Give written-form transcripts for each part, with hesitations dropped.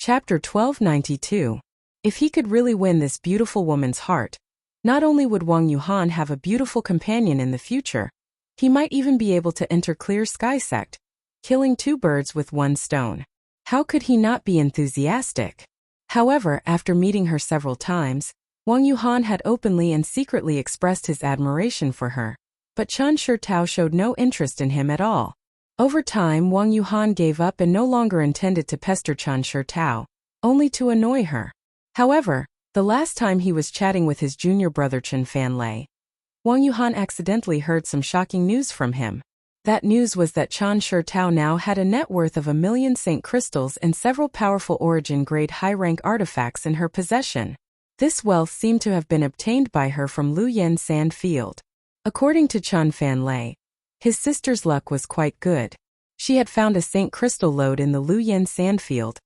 Chapter 1292. If he could really win this beautiful woman's heart, not only would Wang Yuhan have a beautiful companion in the future, he might even be able to enter Clear Sky Sect, killing two birds with one stone. How could he not be enthusiastic? However, after meeting her several times, Wang Yuhan had openly and secretly expressed his admiration for her, but Chen Shitao showed no interest in him at all. Over time, Wang Yuhan gave up and no longer intended to pester Chen Shitao, only to annoy her. However, the last time he was chatting with his junior brother Chen Fanlei, Wang Yuhan accidentally heard some shocking news from him. That news was that Chen Shitao now had a net worth of 1,000,000 Saint crystals and several powerful origin-grade high-rank artifacts in her possession. This wealth seemed to have been obtained by her from Luyan Sand Field. According to Chen Fanlei, his sister's luck was quite good. She had found a Saint crystal lode in the Luyan Sandfield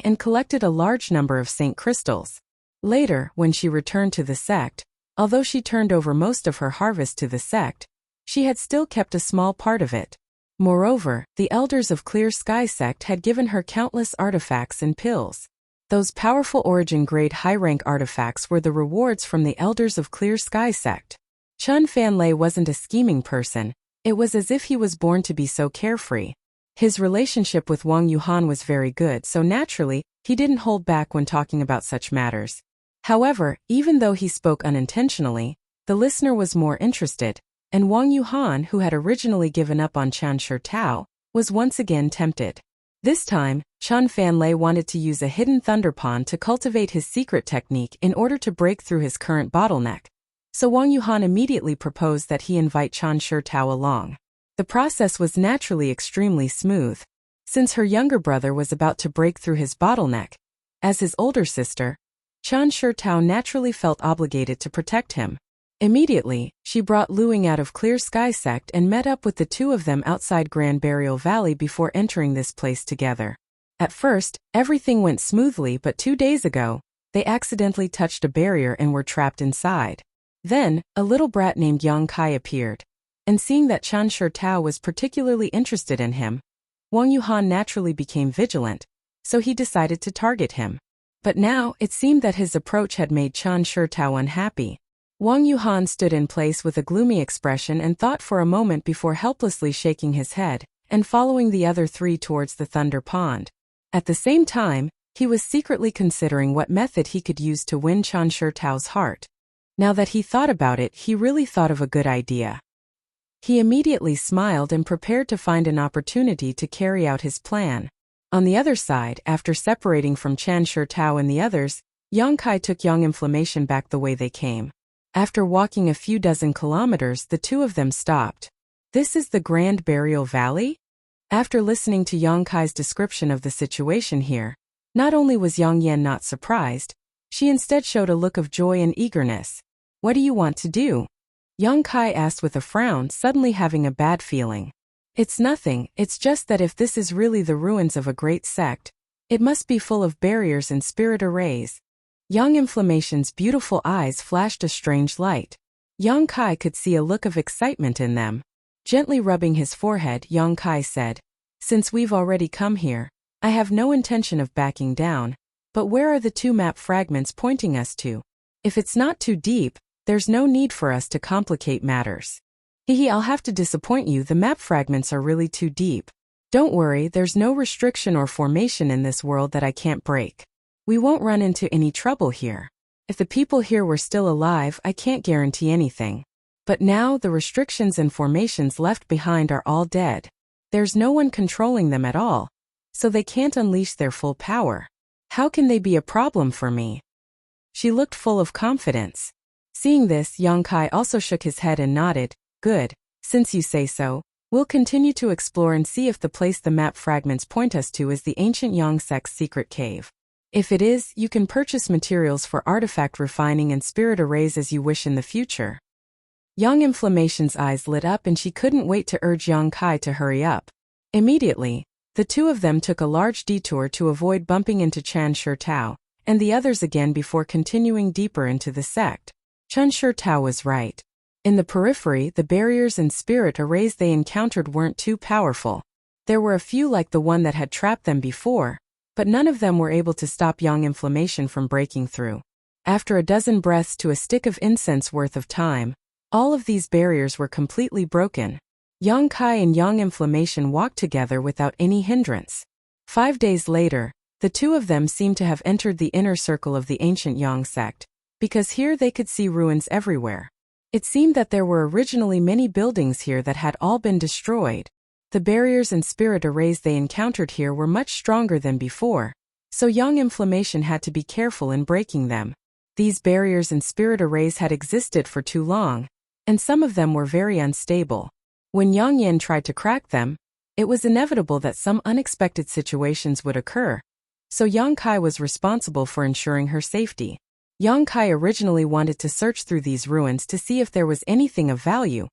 and collected a large number of Saint crystals. Later, when she returned to the sect, although she turned over most of her harvest to the sect, she had still kept a small part of it. Moreover, the elders of Clear Sky Sect had given her countless artifacts and pills. Those powerful origin-grade high-rank artifacts were the rewards from the elders of Clear Sky Sect. Chen Fanlei wasn't a scheming person. It was as if he was born to be so carefree. His relationship with Wang Yuhan was very good, so naturally, he didn't hold back when talking about such matters. However, even though he spoke unintentionally, the listener was more interested, and Wang Yuhan, who had originally given up on Chen Shitao, was once again tempted. This time, Chen Fanlei wanted to use a hidden thunder pond to cultivate his secret technique in order to break through his current bottleneck. So Wang Yuhan immediately proposed that he invite Chen Shitao along. The process was naturally extremely smooth, since her younger brother was about to break through his bottleneck. As his older sister, Chen Shitao naturally felt obligated to protect him. Immediately, she brought Luing out of Clear Sky Sect and met up with the two of them outside Grand Burial Valley before entering this place together. At first, everything went smoothly, but 2 days ago, they accidentally touched a barrier and were trapped inside. Then, a little brat named Yang Kai appeared, and seeing that Chen Shitao was particularly interested in him, Wang Yuhan naturally became vigilant, so he decided to target him. But now, it seemed that his approach had made Chen Shitao unhappy. Wang Yuhan stood in place with a gloomy expression and thought for a moment before helplessly shaking his head and following the other three towards the Thunder Pond. At the same time, he was secretly considering what method he could use to win Chen Shitao's heart. Now that he thought about it, he really thought of a good idea. He immediately smiled and prepared to find an opportunity to carry out his plan. On the other side, after separating from Chen Shitao and the others, Yang Kai took Yang Inflammation back the way they came. After walking a few dozen kilometers, the two of them stopped. This is the Grand Burial Valley? After listening to Yang Kai's description of the situation here, not only was Yang Yan not surprised, she instead showed a look of joy and eagerness. What do you want to do? Yang Kai asked with a frown, suddenly having a bad feeling. It's nothing, it's just that if this is really the ruins of a great sect, it must be full of barriers and spirit arrays. Yang Inflammation's beautiful eyes flashed a strange light. Yang Kai could see a look of excitement in them. Gently rubbing his forehead, Yang Kai said, "Since we've already come here, I have no intention of backing down. But where are the two map fragments pointing us to? If it's not too deep, there's no need for us to complicate matters." "Hehe, I'll have to disappoint you, the map fragments are really too deep. Don't worry, there's no restriction or formation in this world that I can't break. We won't run into any trouble here. If the people here were still alive, I can't guarantee anything. But now the restrictions and formations left behind are all dead. There's no one controlling them at all, so they can't unleash their full power. How can they be a problem for me?" She looked full of confidence. Seeing this, Yang Kai also shook his head and nodded. "Good, since you say so, we'll continue to explore and see if the place the map fragments point us to is the ancient Yang sect's secret cave. If it is, you can purchase materials for artifact refining and spirit arrays as you wish in the future." Yang Inflammation's eyes lit up and she couldn't wait to urge Yang Kai to hurry up. Immediately, the two of them took a large detour to avoid bumping into Chen Shitao and the others again before continuing deeper into the sect. Chen Shitao was right. In the periphery, the barriers and spirit arrays they encountered weren't too powerful. There were a few like the one that had trapped them before, but none of them were able to stop Yang inflammation from breaking through. After a dozen breaths to a stick of incense worth of time, all of these barriers were completely broken. Yang Kai and Yang inflammation walked together without any hindrance. 5 days later, the two of them seemed to have entered the inner circle of the ancient Yang sect, because here they could see ruins everywhere. It seemed that there were originally many buildings here that had all been destroyed. The barriers and spirit arrays they encountered here were much stronger than before, so Yang inflammation had to be careful in breaking them. These barriers and spirit arrays had existed for too long, and some of them were very unstable. When Yang Yin tried to crack them, it was inevitable that some unexpected situations would occur, so Yang Kai was responsible for ensuring her safety. Yang Kai originally wanted to search through these ruins to see if there was anything of value,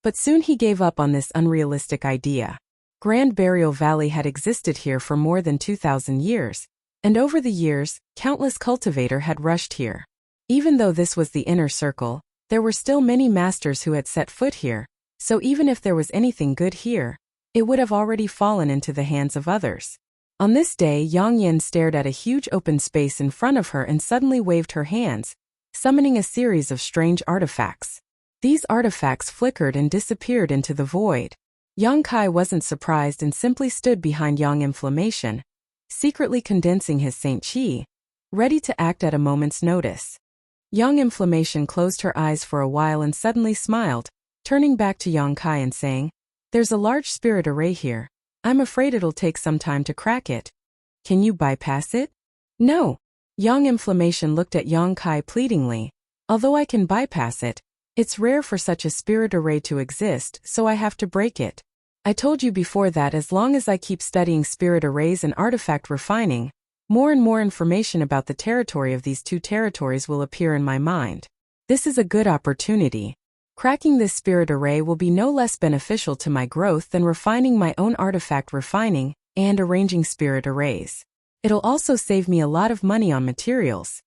but soon he gave up on this unrealistic idea. Grand Burial Valley had existed here for more than 2,000 years, and over the years, countless cultivators had rushed here. Even though this was the inner circle, there were still many masters who had set foot here, so even if there was anything good here, it would have already fallen into the hands of others. On this day, Yang Yin stared at a huge open space in front of her and suddenly waved her hands, summoning a series of strange artifacts. These artifacts flickered and disappeared into the void. Yang Kai wasn't surprised and simply stood behind Yang inflammation, secretly condensing his Saint Qi, ready to act at a moment's notice. Yang inflammation closed her eyes for a while and suddenly smiled, turning back to Yang Kai and saying, "There's a large spirit array here. I'm afraid it'll take some time to crack it. Can you bypass it?" "No." Yang inflammation looked at Yang Kai pleadingly. "Although I can bypass it, it's rare for such a spirit array to exist, so I have to break it. I told you before that as long as I keep studying spirit arrays and artifact refining, more and more information about the territory of these two territories will appear in my mind. This is a good opportunity. Cracking this spirit array will be no less beneficial to my growth than refining my own artifact refining and arranging spirit arrays. It'll also save me a lot of money on materials."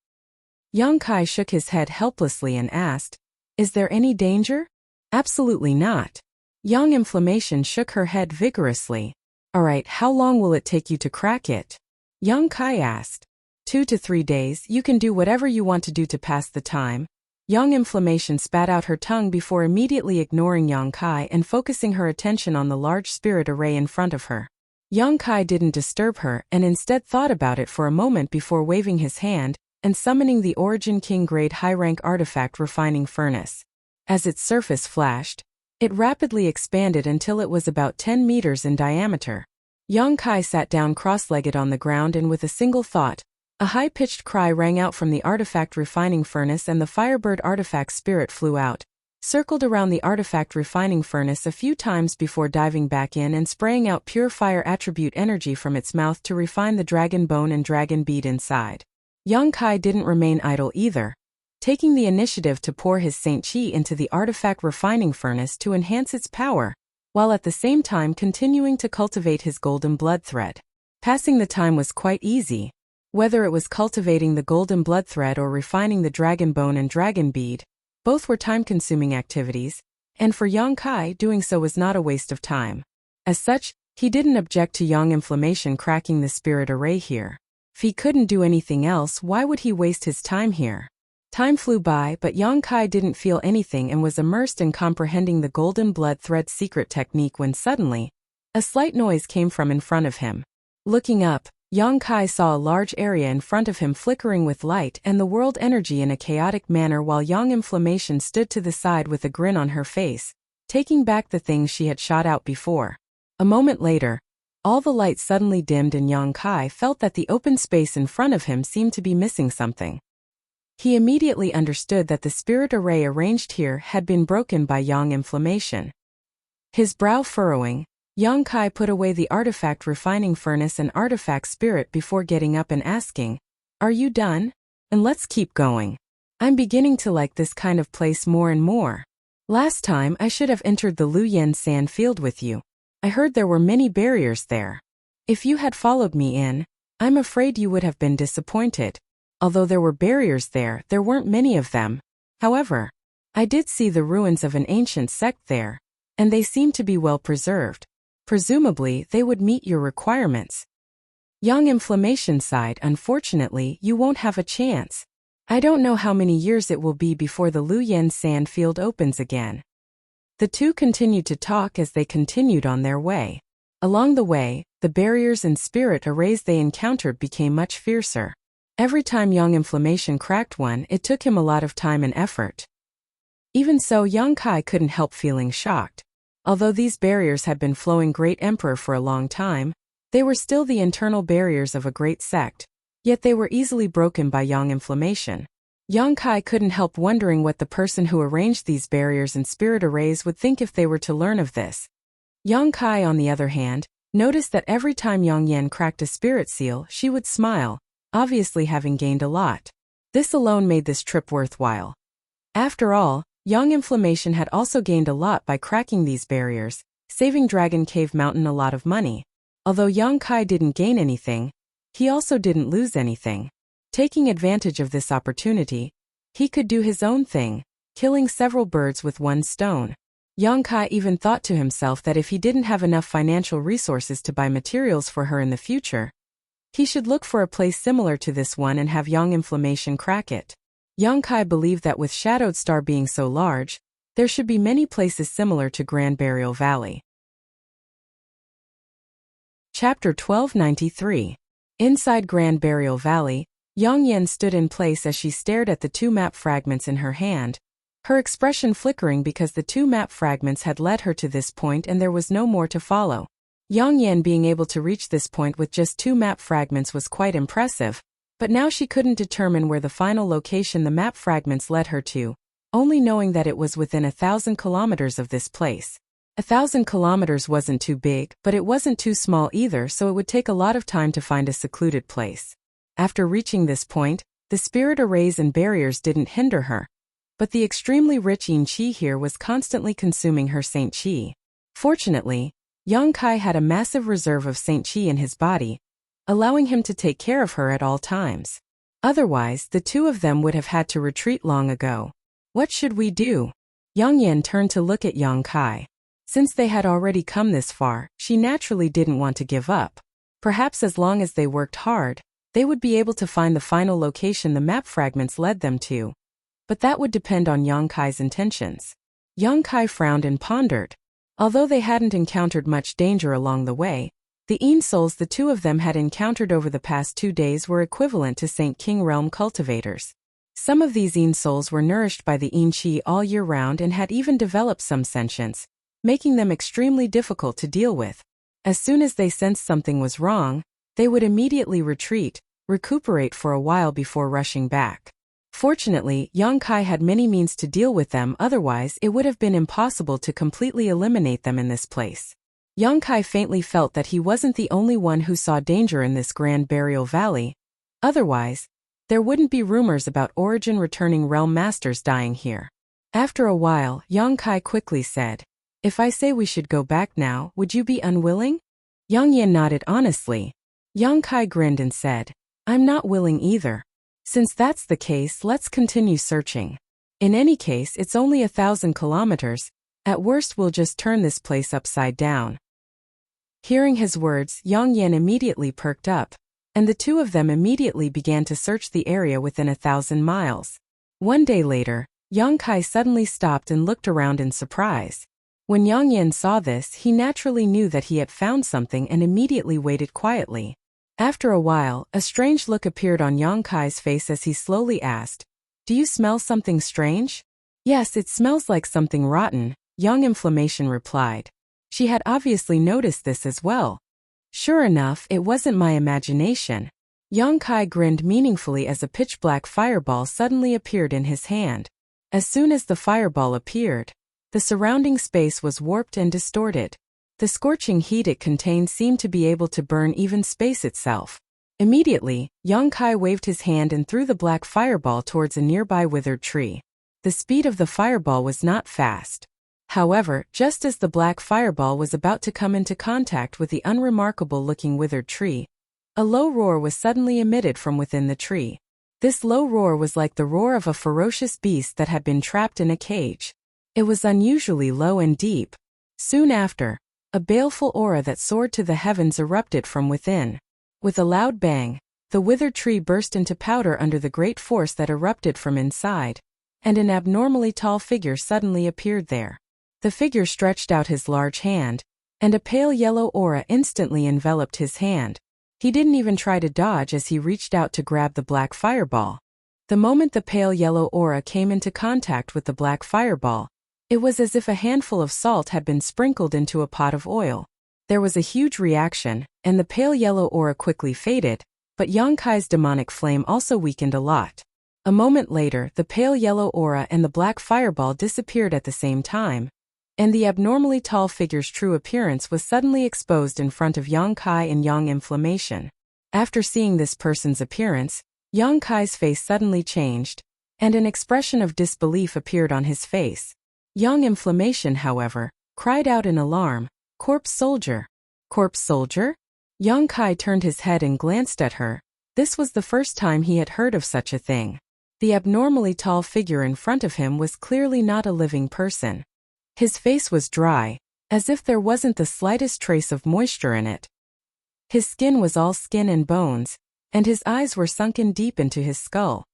Yang Kai shook his head helplessly and asked, "Is there any danger?" "Absolutely not." Yang inflammation shook her head vigorously. "All right, how long will it take you to crack it?" Yang Kai asked. 2 to 3 days. You can do whatever you want to do to pass the time." Yang inflammation spat out her tongue before immediately ignoring Yang Kai and focusing her attention on the large spirit array in front of her. Yang Kai didn't disturb her and instead thought about it for a moment before waving his hand and summoning the Origin King Grade high-rank artifact refining furnace. As its surface flashed, it rapidly expanded until it was about 10 meters in diameter. Yang Kai sat down cross-legged on the ground and with a single thought, a high-pitched cry rang out from the artifact refining furnace and the Firebird artifact spirit flew out, circled around the artifact refining furnace a few times before diving back in and spraying out pure fire attribute energy from its mouth to refine the dragon bone and dragon bead inside. Yang Kai didn't remain idle either, taking the initiative to pour his Saint Qi into the artifact refining furnace to enhance its power, while at the same time continuing to cultivate his golden blood thread. Passing the time was quite easy. Whether it was cultivating the golden blood thread or refining the dragon bone and dragon bead, both were time-consuming activities, and for Yang Kai doing so was not a waste of time. As such, he didn't object to Yang inflammation cracking the spirit array here. If he couldn't do anything else, why would he waste his time here? Time flew by, but Yang Kai didn't feel anything and was immersed in comprehending the golden blood thread secret technique when suddenly, a slight noise came from in front of him. Looking up, Yang Kai saw a large area in front of him flickering with light and the world energy in a chaotic manner while Yang inflammation stood to the side with a grin on her face, taking back the things she had shot out before. A moment later, all the light suddenly dimmed and Yang Kai felt that the open space in front of him seemed to be missing something. He immediately understood that the spirit array arranged here had been broken by Yang inflammation. His brow furrowing, Yang Kai put away the artifact refining furnace and artifact spirit before getting up and asking, "Are you done? And let's keep going. I'm beginning to like this kind of place more and more. Last time I should have entered the Luyen sand field with you. I heard there were many barriers there. If you had followed me in, I'm afraid you would have been disappointed. Although there were barriers there, there weren't many of them. However, I did see the ruins of an ancient sect there, and they seemed to be well preserved. Presumably, they would meet your requirements." Young Inflammation sighed, "Unfortunately, you won't have a chance. I don't know how many years it will be before the Luyen sand field opens again." The two continued to talk as they continued on their way. Along the way, the barriers and spirit arrays they encountered became much fiercer. Every time Young Inflammation cracked one, it took him a lot of time and effort. Even so, Young Kai couldn't help feeling shocked. Although these barriers had been flowing Great Emperor for a long time, they were still the internal barriers of a great sect, yet they were easily broken by Young Inflammation. Young Kai couldn't help wondering what the person who arranged these barriers and spirit arrays would think if they were to learn of this. Young Kai, on the other hand, noticed that every time Yang Yen cracked a spirit seal, she would smile, obviously having gained a lot. This alone made this trip worthwhile. After all, Young Inflammation had also gained a lot by cracking these barriers, saving Dragon Cave Mountain a lot of money. Although Young Kai didn't gain anything, he also didn't lose anything. Taking advantage of this opportunity, he could do his own thing, killing several birds with one stone. Young Kai even thought to himself that if he didn't have enough financial resources to buy materials for her in the future, he should look for a place similar to this one and have Young Inflammation crack it. Young Kai believed that with Shadowed Star being so large, there should be many places similar to Grand Burial Valley. Chapter 1293. Inside Grand Burial Valley, Yang Yen stood in place as she stared at the two map fragments in her hand, her expression flickering because the two map fragments had led her to this point and there was no more to follow. Yang Yen being able to reach this point with just two map fragments was quite impressive, but now she couldn't determine where the final location the map fragments led her to, only knowing that it was within 1,000 kilometers of this place. 1,000 kilometers wasn't too big, but it wasn't too small either, so it would take a lot of time to find a secluded place. After reaching this point, the spirit arrays and barriers didn't hinder her, but the extremely rich yin qi here was constantly consuming her saint qi. Fortunately, Yang Kai had a massive reserve of saint qi in his body, allowing him to take care of her at all times. Otherwise, the two of them would have had to retreat long ago. What should we do? Yang Yen turned to look at Yang Kai. Since they had already come this far, she naturally didn't want to give up. Perhaps as long as they worked hard, they would be able to find the final location the map fragments led them to. But that would depend on Yang Kai's intentions. Yang Kai frowned and pondered. Although they hadn't encountered much danger along the way, the Yin souls the two of them had encountered over the past 2 days were equivalent to Saint King Realm cultivators. Some of these Yin souls were nourished by the Yin Qi all year round and had even developed some sentience, making them extremely difficult to deal with. As soon as they sensed something was wrong, they would immediately retreat, recuperate for a while before rushing back. Fortunately, Yang Kai had many means to deal with them, otherwise it would have been impossible to completely eliminate them in this place. Yang Kai faintly felt that he wasn't the only one who saw danger in this Grand Burial Valley. Otherwise, there wouldn't be rumors about Origin returning realm masters dying here. After a while, Yang Kai quickly said, "If I say we should go back now, would you be unwilling?" Yang Yen nodded honestly. Yang Kai grinned and said, "I'm not willing either. Since that's the case, let's continue searching. In any case, it's only 1,000 kilometers. At worst, we'll just turn this place upside down." Hearing his words, Yang Yen immediately perked up, and the two of them immediately began to search the area within 1,000 miles. One day later, Yang Kai suddenly stopped and looked around in surprise. When Yang Yen saw this, he naturally knew that he had found something and immediately waited quietly. After a while, a strange look appeared on Yang Kai's face as he slowly asked, "Do you smell something strange?" "Yes, it smells like something rotten," Young Inflammation replied. She had obviously noticed this as well. Sure enough, it wasn't my imagination. Yang Kai grinned meaningfully as a pitch-black fireball suddenly appeared in his hand. As soon as the fireball appeared, the surrounding space was warped and distorted. The scorching heat it contained seemed to be able to burn even space itself. Immediately, Yang Kai waved his hand and threw the black fireball towards a nearby withered tree. The speed of the fireball was not fast. However, just as the black fireball was about to come into contact with the unremarkable-looking withered tree, a low roar was suddenly emitted from within the tree. This low roar was like the roar of a ferocious beast that had been trapped in a cage. It was unusually low and deep. Soon after, a baleful aura that soared to the heavens erupted from within. With a loud bang, the withered tree burst into powder under the great force that erupted from inside, and an abnormally tall figure suddenly appeared there. The figure stretched out his large hand, and a pale yellow aura instantly enveloped his hand. He didn't even try to dodge as he reached out to grab the black fireball. The moment the pale yellow aura came into contact with the black fireball, it was as if a handful of salt had been sprinkled into a pot of oil. There was a huge reaction, and the pale yellow aura quickly faded, but Yang Kai's demonic flame also weakened a lot. A moment later, the pale yellow aura and the black fireball disappeared at the same time, and the abnormally tall figure's true appearance was suddenly exposed in front of Yang Kai and Yang Inflammation. After seeing this person's appearance, Yang Kai's face suddenly changed, and an expression of disbelief appeared on his face. Yang Inflammation, however, cried out in alarm, "Corpse soldier! Corpse soldier?" Yang Kai turned his head and glanced at her. This was the first time he had heard of such a thing. The abnormally tall figure in front of him was clearly not a living person. His face was dry, as if there wasn't the slightest trace of moisture in it. His skin was all skin and bones, and his eyes were sunken deep into his skull.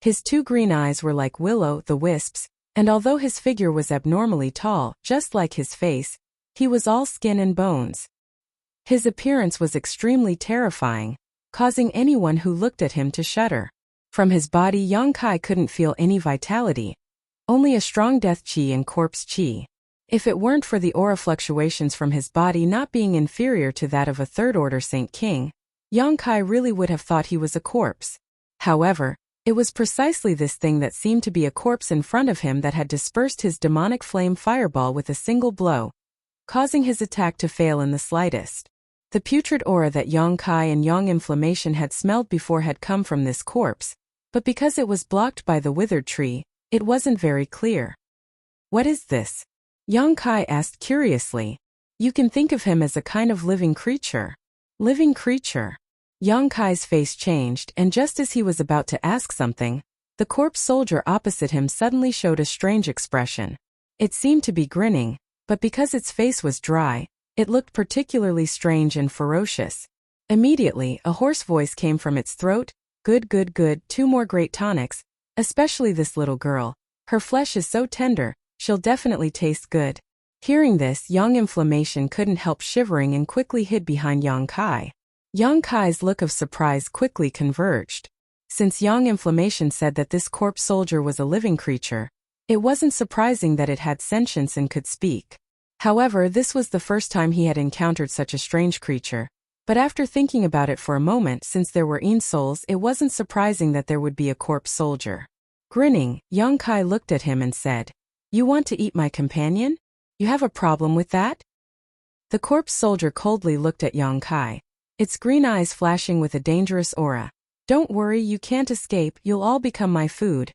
His two green eyes were like will-o'-the-wisps, and although his figure was abnormally tall, just like his face, he was all skin and bones. His appearance was extremely terrifying, causing anyone who looked at him to shudder. From his body, Yang Kai couldn't feel any vitality, only a strong death chi and corpse chi. If it weren't for the aura fluctuations from his body not being inferior to that of a third-order Saint King, Yang Kai really would have thought he was a corpse. However, it was precisely this thing that seemed to be a corpse in front of him that had dispersed his demonic flame fireball with a single blow, causing his attack to fail in the slightest. The putrid aura that Yang Kai and Yang Inflammation had smelled before had come from this corpse, but because it was blocked by the withered tree, it wasn't very clear. "What is this?" Yang Kai asked curiously. "You can think of him as a kind of living creature." Living creature? Yang Kai's face changed, and just as he was about to ask something, the corpse soldier opposite him suddenly showed a strange expression. It seemed to be grinning, but because its face was dry, it looked particularly strange and ferocious. Immediately, a hoarse voice came from its throat, "Good, good, good, 2 more great tonics, especially this little girl. Her flesh is so tender, she'll definitely taste good." Hearing this, Yang Inflammation couldn't help shivering and quickly hid behind Yang Kai. Yang Kai's look of surprise quickly converged. Since Yang Inflammation said that this corpse soldier was a living creature, it wasn't surprising that it had sentience and could speak. However, this was the first time he had encountered such a strange creature, but after thinking about it for a moment, since there were souls, it wasn't surprising that there would be a corpse soldier. Grinning, Yang Kai looked at him and said, "You want to eat my companion? You have a problem with that?" The corpse soldier coldly looked at Yang Kai, its green eyes flashing with a dangerous aura. "Don't worry, you can't escape, you'll all become my food."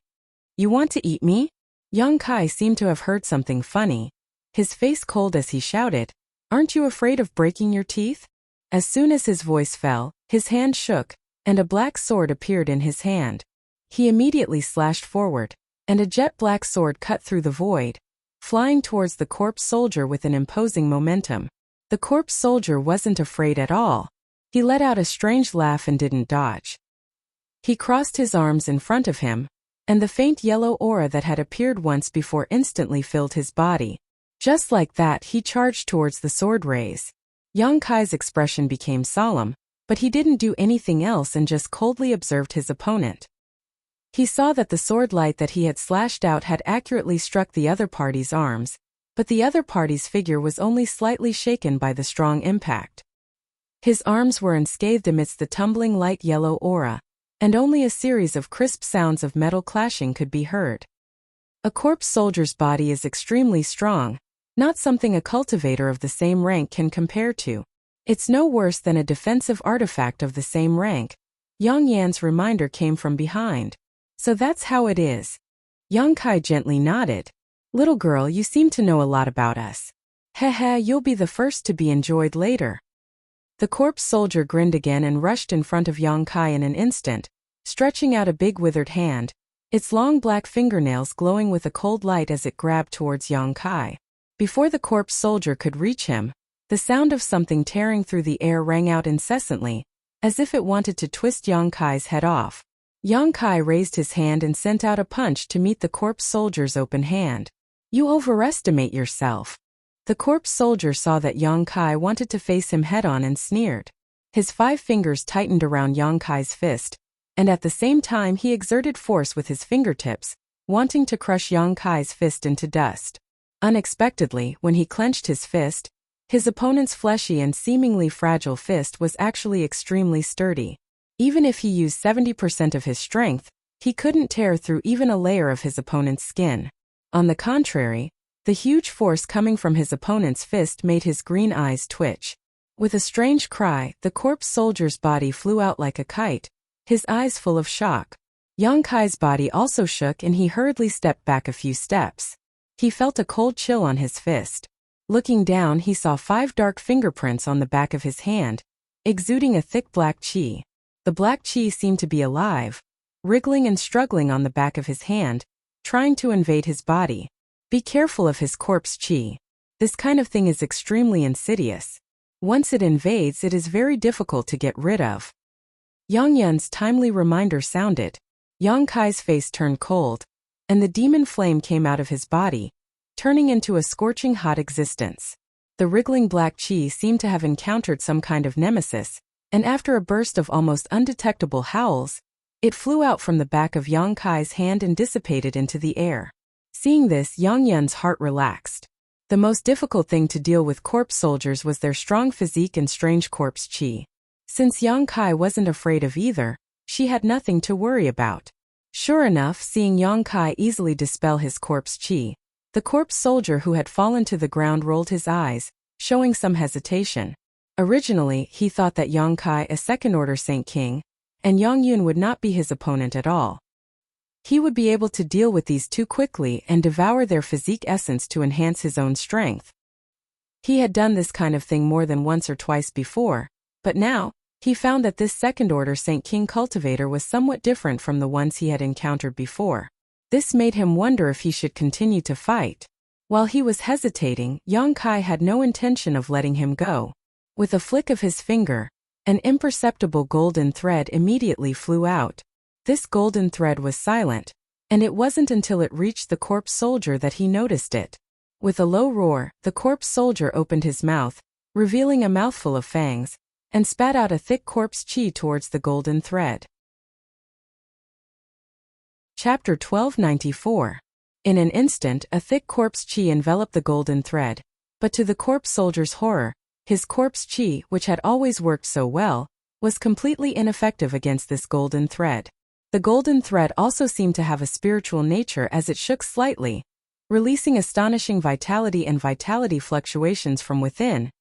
"You want to eat me?" Yang Kai seemed to have heard something funny, his face cold as he shouted, "Aren't you afraid of breaking your teeth?" As soon as his voice fell, his hand shook, and a black sword appeared in his hand. He immediately slashed forward, and a jet-black sword cut through the void, flying towards the corpse soldier with an imposing momentum. The corpse soldier wasn't afraid at all. He let out a strange laugh and didn't dodge. He crossed his arms in front of him, and the faint yellow aura that had appeared once before instantly filled his body. Just like that, he charged towards the sword rays. Yang Kai's expression became solemn, but he didn't do anything else and just coldly observed his opponent. He saw that the sword light that he had slashed out had accurately struck the other party's arms, but the other party's figure was only slightly shaken by the strong impact. His arms were unscathed amidst the tumbling light yellow aura, and only a series of crisp sounds of metal clashing could be heard. A corpse soldier's body is extremely strong, not something a cultivator of the same rank can compare to. It's no worse than a defensive artifact of the same rank. Yang Yan's reminder came from behind. "So that's how it is." Yang Kai gently nodded. "Little girl, you seem to know a lot about us. Heh, you'll be the first to be enjoyed later." The corpse soldier grinned again and rushed in front of Yang Kai in an instant, stretching out a big withered hand, its long black fingernails glowing with a cold light as it grabbed towards Yang Kai. Before the corpse soldier could reach him, the sound of something tearing through the air rang out incessantly, as if it wanted to twist Yang Kai's head off. Yang Kai raised his hand and sent out a punch to meet the corpse soldier's open hand. "You overestimate yourself." The corpse soldier saw that Yang Kai wanted to face him head-on and sneered. His 5 fingers tightened around Yang Kai's fist, and at the same time he exerted force with his fingertips, wanting to crush Yang Kai's fist into dust. Unexpectedly, when he clenched his fist, his opponent's fleshy and seemingly fragile fist was actually extremely sturdy. Even if he used 70% of his strength, he couldn't tear through even a layer of his opponent's skin. On the contrary, the huge force coming from his opponent's fist made his green eyes twitch. With a strange cry, the corpse soldier's body flew out like a kite, his eyes full of shock. Yang Kai's body also shook and he hurriedly stepped back a few steps. He felt a cold chill on his fist. Looking down, he saw 5 dark fingerprints on the back of his hand, exuding a thick black chi. The black chi seemed to be alive, wriggling and struggling on the back of his hand, trying to invade his body. Be careful of his corpse chi. This kind of thing is extremely insidious. Once it invades, it is very difficult to get rid of. Yang Yun's timely reminder sounded. Yang Kai's face turned cold, and the demon flame came out of his body, turning into a scorching hot existence. The wriggling black chi seemed to have encountered some kind of nemesis, and after a burst of almost undetectable howls, it flew out from the back of Yang Kai's hand and dissipated into the air. Seeing this, Yang Yun's heart relaxed. The most difficult thing to deal with corpse soldiers was their strong physique and strange corpse chi. Since Yang Kai wasn't afraid of either, she had nothing to worry about. Sure enough, seeing Yang Kai easily dispel his corpse chi, the corpse soldier who had fallen to the ground rolled his eyes, showing some hesitation. Originally, he thought that Yang Kai, a second-order Saint King, and Yang Yun would not be his opponent at all. He would be able to deal with these two quickly and devour their physique essence to enhance his own strength. He had done this kind of thing more than once or twice before, but now, he found that this second-order Saint King cultivator was somewhat different from the ones he had encountered before. This made him wonder if he should continue to fight. While he was hesitating, Yang Kai had no intention of letting him go. With a flick of his finger, an imperceptible golden thread immediately flew out. This golden thread was silent, and it wasn't until it reached the corpse soldier that he noticed it. With a low roar, the corpse soldier opened his mouth, revealing a mouthful of fangs, and spat out a thick corpse chi towards the golden thread. Chapter 1294. In an instant, a thick corpse chi enveloped the golden thread, but to the corpse soldier's horror, his corpse chi, which had always worked so well, was completely ineffective against this golden thread. The golden thread also seemed to have a spiritual nature as it shook slightly, releasing astonishing vitality and vitality fluctuations from within,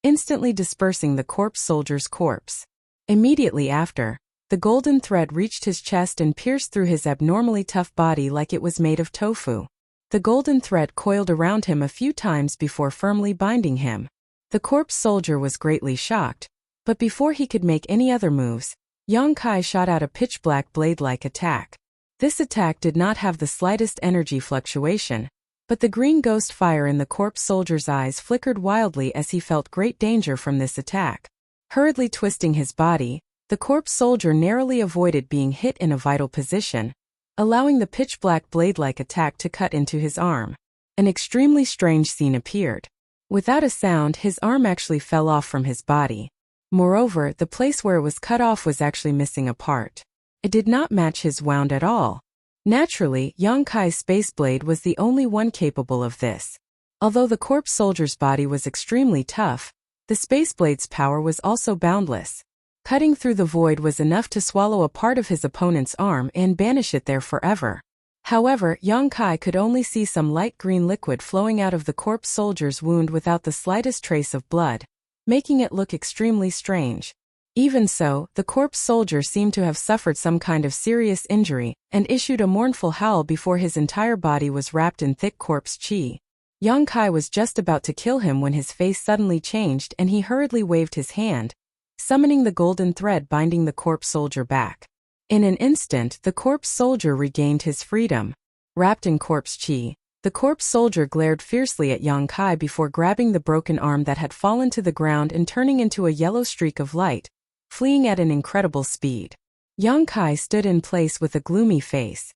instantly dispersing the corpse soldier's corpse. Immediately after, the golden thread reached his chest and pierced through his abnormally tough body like it was made of tofu. The golden thread coiled around him a few times before firmly binding him. The corpse soldier was greatly shocked, but before he could make any other moves, Yang Kai shot out a pitch-black blade-like attack. This attack did not have the slightest energy fluctuation, but the green ghost fire in the corpse soldier's eyes flickered wildly as he felt great danger from this attack. Hurriedly twisting his body, the corpse soldier narrowly avoided being hit in a vital position, allowing the pitch-black blade-like attack to cut into his arm. An extremely strange scene appeared. Without a sound, his arm actually fell off from his body. Moreover, the place where it was cut off was actually missing a part. It did not match his wound at all. Naturally, Yang Kai's space blade was the only one capable of this. Although the corpse soldier's body was extremely tough, the space blade's power was also boundless. Cutting through the void was enough to swallow a part of his opponent's arm and banish it there forever. However, Yang Kai could only see some light green liquid flowing out of the corpse soldier's wound without the slightest trace of blood, making it look extremely strange. Even so, the corpse soldier seemed to have suffered some kind of serious injury, and issued a mournful howl before his entire body was wrapped in thick corpse chi. Yang Kai was just about to kill him when his face suddenly changed and he hurriedly waved his hand, summoning the golden thread binding the corpse soldier back. In an instant, the corpse soldier regained his freedom. Wrapped in corpse chi, the corpse soldier glared fiercely at Yang Kai before grabbing the broken arm that had fallen to the ground and turning into a yellow streak of light, fleeing at an incredible speed. Yang Kai stood in place with a gloomy face.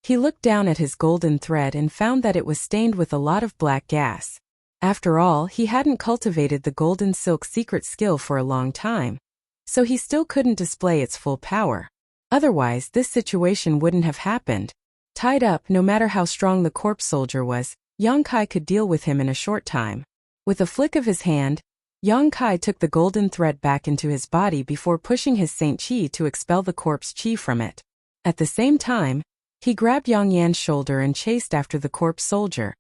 He looked down at his golden thread and found that it was stained with a lot of black gas. After all, he hadn't cultivated the golden silk secret skill for a long time, so he still couldn't display its full power. Otherwise, this situation wouldn't have happened. Tied up, no matter how strong the corpse soldier was, Yang Kai could deal with him in a short time. With a flick of his hand, Yang Kai took the golden thread back into his body before pushing his Saint Qi to expel the corpse Qi from it. At the same time, he grabbed Yang Yan's shoulder and chased after the corpse soldier.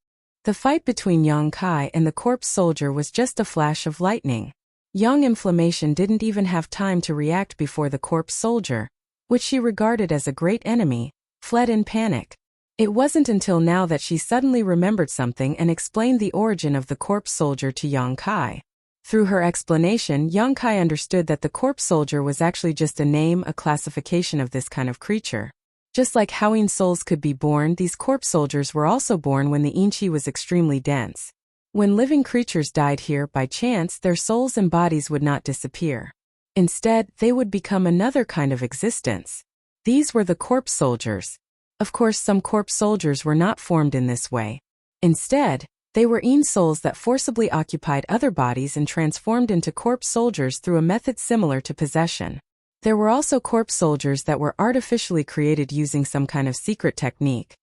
The fight between Yang Kai and the corpse soldier was just a flash of lightning. Yang Inflammation didn't even have time to react before the corpse soldier, which she regarded as a great enemy, fled in panic. It wasn't until now that she suddenly remembered something and explained the origin of the corpse soldier to Yang Kai. Through her explanation, Yang Kai understood that the corpse soldier was actually just a name, a classification of this kind of creature. Just like how Yin souls could be born, these corpse soldiers were also born when the Yin Qi was extremely dense. When living creatures died here by chance, their souls and bodies would not disappear. Instead, they would become another kind of existence. These were the corpse soldiers. Of course, some corpse soldiers were not formed in this way. Instead, they were Yin souls that forcibly occupied other bodies and transformed into corpse soldiers through a method similar to possession. There were also corpse soldiers that were artificially created using some kind of secret technique.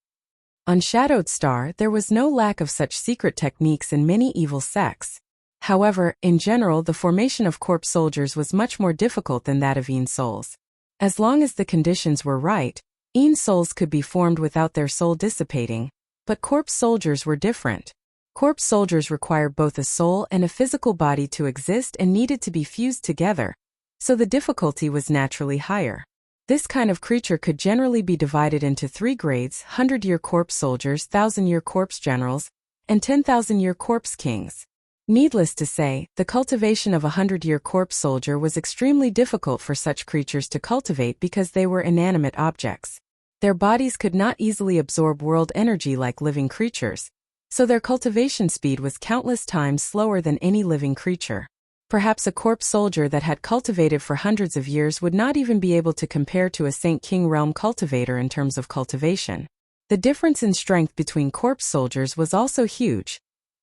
On Shadowed Star, there was no lack of such secret techniques in many evil sects. However, in general, the formation of corpse soldiers was much more difficult than that of Yin souls. As long as the conditions were right, Yin souls could be formed without their soul dissipating, but corpse soldiers were different. Corpse soldiers required both a soul and a physical body to exist and needed to be fused together, so the difficulty was naturally higher. This kind of creature could generally be divided into 3 grades: 100-year corpse soldiers, 1,000-year corpse generals, and 10,000-year corpse kings. Needless to say, the cultivation of a 100-year corpse soldier was extremely difficult for such creatures to cultivate because they were inanimate objects. Their bodies could not easily absorb world energy like living creatures, so their cultivation speed was countless times slower than any living creature. Perhaps a corpse soldier that had cultivated for hundreds of years would not even be able to compare to a Saint King realm cultivator in terms of cultivation. The difference in strength between corpse soldiers was also huge,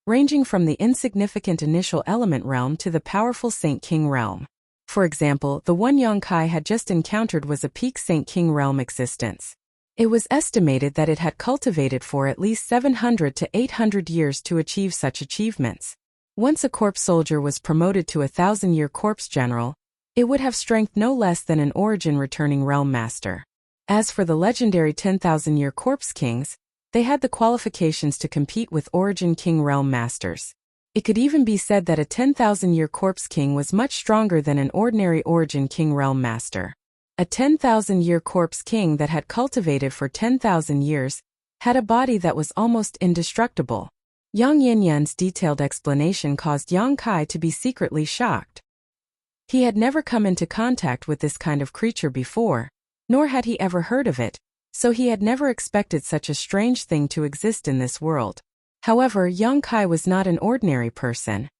ranging from the insignificant initial element realm to the powerful Saint King realm. For example, the one Yang Kai had just encountered was a peak Saint King realm existence. It was estimated that it had cultivated for at least 700 to 800 years to achieve such achievements. Once a corpse soldier was promoted to a 1,000-year corpse general, it would have strength no less than an origin returning realm master. As for the legendary 10,000-year corpse kings, they had the qualifications to compete with origin king realm masters. It could even be said that a 10,000-year corpse king was much stronger than an ordinary origin king realm master. A 10,000-year corpse king that had cultivated for 10,000 years had a body that was almost indestructible. Yang Yan's detailed explanation caused Yang Kai to be secretly shocked. He had never come into contact with this kind of creature before, nor had he ever heard of it, so he had never expected such a strange thing to exist in this world. However, Yang Kai was not an ordinary person.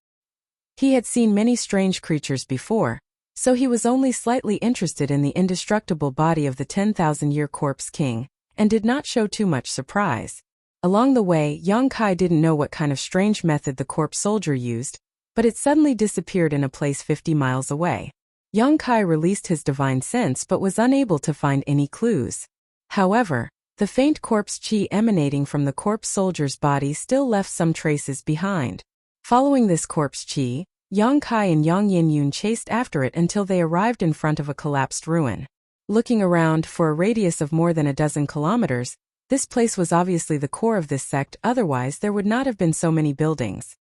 He had seen many strange creatures before, so he was only slightly interested in the indestructible body of the 10,000-year corpse king, and did not show too much surprise. Along the way, Yang Kai didn't know what kind of strange method the corpse soldier used, but it suddenly disappeared in a place 50 miles away. Yang Kai released his divine sense but was unable to find any clues. However, the faint corpse qi emanating from the corpse soldier's body still left some traces behind. Following this corpse qi, Yang Kai and Yang Yun chased after it until they arrived in front of a collapsed ruin. Looking around, for a radius of more than a dozen kilometers, this place was obviously the core of this sect, otherwise there would not have been so many buildings.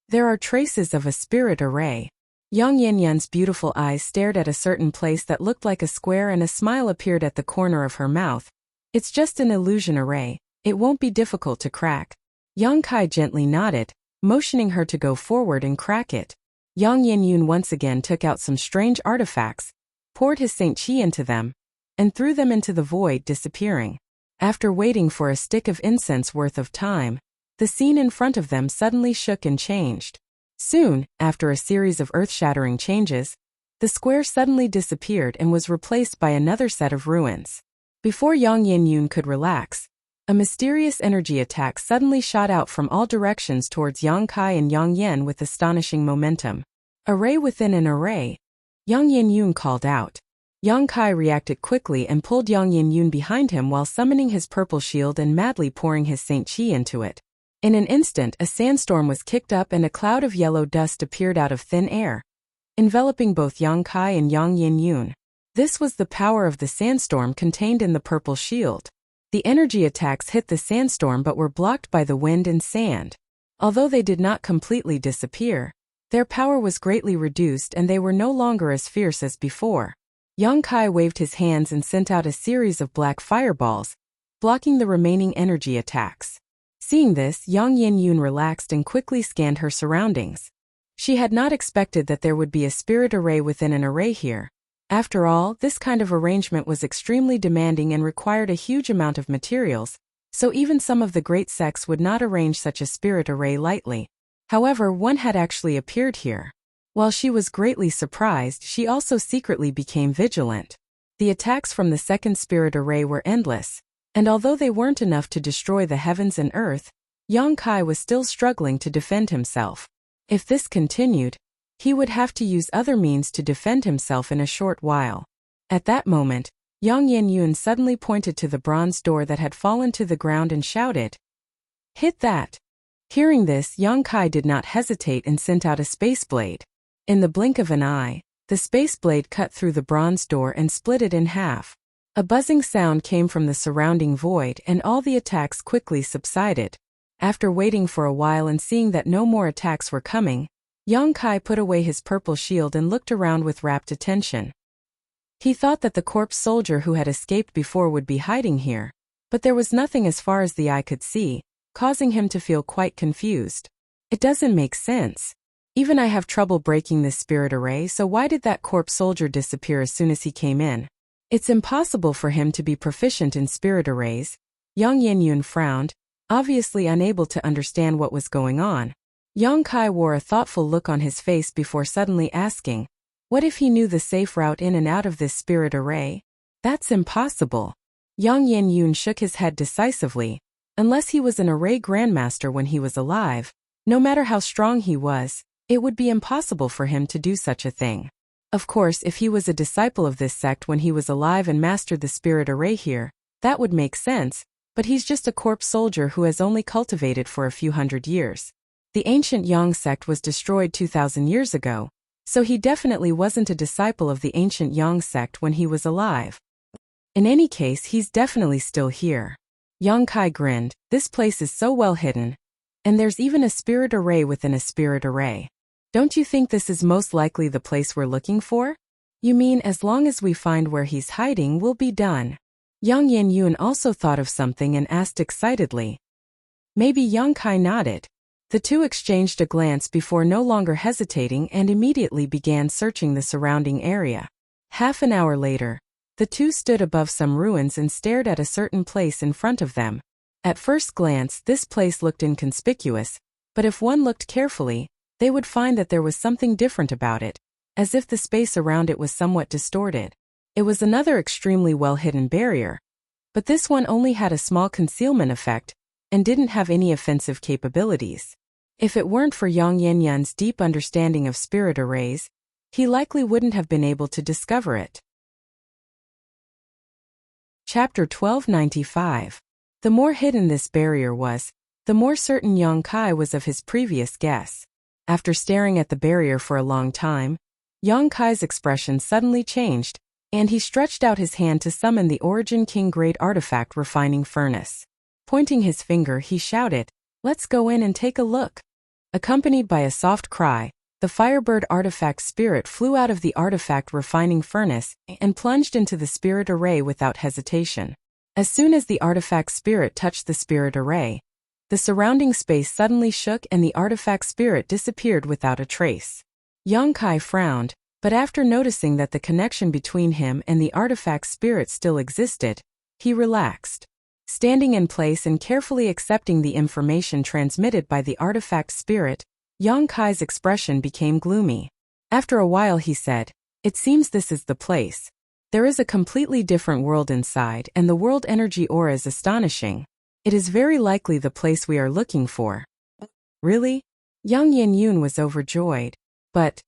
There are traces of a spirit array. Yang Yan's beautiful eyes stared at a certain place that looked like a square and a smile appeared at the corner of her mouth. It's just an illusion array, it won't be difficult to crack. Yang Kai gently nodded, motioning her to go forward and crack it. Yang Yun once again took out some strange artifacts, poured his Saint Qi into them, and threw them into the void, disappearing. After waiting for a stick of incense worth of time, the scene in front of them suddenly shook and changed. Soon, after a series of earth-shattering changes, The square suddenly disappeared and was replaced by another set of ruins. Before Yang Yin-yun could relax, a mysterious energy attack suddenly shot out from all directions towards Yang Kai and Yang Yen with astonishing momentum. Array within an array, Yang Yin-yun called out. Yang Kai reacted quickly and pulled Yang Yin-yun behind him while summoning his purple shield and madly pouring his Saint Qi into it. In an instant, a sandstorm was kicked up and a cloud of yellow dust appeared out of thin air, enveloping both Yang Kai and Yang Yin-yun. This was the power of the sandstorm contained in the purple shield. The energy attacks hit the sandstorm but were blocked by the wind and sand. Although they did not completely disappear, their power was greatly reduced and they were no longer as fierce as before. Yang Kai waved his hands and sent out a series of black fireballs, blocking the remaining energy attacks. Seeing this, Yang Yin-yun relaxed and quickly scanned her surroundings. She had not expected that there would be a spirit array within an array here. After all, this kind of arrangement was extremely demanding and required a huge amount of materials, so even some of the great sects would not arrange such a spirit array lightly. However, one had actually appeared here. While she was greatly surprised, she also secretly became vigilant. The attacks from the second spirit array were endless, and although they weren't enough to destroy the heavens and earth, Yang Kai was still struggling to defend himself. If this continued, he would have to use other means to defend himself in a short while. At that moment, Yang Yin-yun suddenly pointed to the bronze door that had fallen to the ground and shouted, "Hit that!" Hearing this, Yang Kai did not hesitate and sent out a space blade. In the blink of an eye, the space blade cut through the bronze door and split it in half. A buzzing sound came from the surrounding void and all the attacks quickly subsided. After waiting for a while and seeing that no more attacks were coming, Yang Kai put away his purple shield and looked around with rapt attention. He thought that the corpse soldier who had escaped before would be hiding here, but there was nothing as far as the eye could see, causing him to feel quite confused. It doesn't make sense. Even I have trouble breaking this spirit array, so why did that corpse soldier disappear as soon as he came in? It's impossible for him to be proficient in spirit arrays. Yang Yin-yun frowned, obviously unable to understand what was going on. Yang Kai wore a thoughtful look on his face before suddenly asking, what if he knew the safe route in and out of this spirit array? That's impossible. Yang Yin-yun shook his head decisively. Unless he was an array grandmaster when he was alive, no matter how strong he was, it would be impossible for him to do such a thing. Of course, if he was a disciple of this sect when he was alive and mastered the spirit array here, that would make sense, but he's just a corpse soldier who has only cultivated for a few hundred years. The ancient Yang sect was destroyed 2,000 years ago, so he definitely wasn't a disciple of the ancient Yang sect when he was alive. In any case, he's definitely still here. Yang Kai grinned, this place is so well hidden. And there's even a spirit array within a spirit array. Don't you think this is most likely the place we're looking for? You mean as long as we find where he's hiding, we'll be done? Yang Yin-yun also thought of something and asked excitedly. Maybe. Yang Kai nodded. The two exchanged a glance before no longer hesitating and immediately began searching the surrounding area. Half an hour later, the two stood above some ruins and stared at a certain place in front of them. At first glance, this place looked inconspicuous, but if one looked carefully, they would find that there was something different about it, as if the space around it was somewhat distorted. It was another extremely well-hidden barrier, but this one only had a small concealment effect and didn't have any offensive capabilities. If it weren't for Yang Yin-yun's deep understanding of spirit arrays, he likely wouldn't have been able to discover it. Chapter 1295. The more hidden this barrier was, the more certain Yang Kai was of his previous guess. After staring at the barrier for a long time, Yang Kai's expression suddenly changed, and he stretched out his hand to summon the Origin King Grade Artifact Refining Furnace. Pointing his finger, he shouted, "Let's go in and take a look." Accompanied by a soft cry, the Firebird artifact spirit flew out of the artifact refining furnace and plunged into the spirit array without hesitation. As soon as the artifact spirit touched the spirit array, the surrounding space suddenly shook and the artifact spirit disappeared without a trace. Yang Kai frowned, but after noticing that the connection between him and the artifact spirit still existed, he relaxed. Standing in place and carefully accepting the information transmitted by the artifact spirit, Yang Kai's expression became gloomy. After a while he said, It seems this is the place. There is a completely different world inside, and the world energy aura is astonishing. It is very likely the place we are looking for. Really? Young Yin Yun was overjoyed. But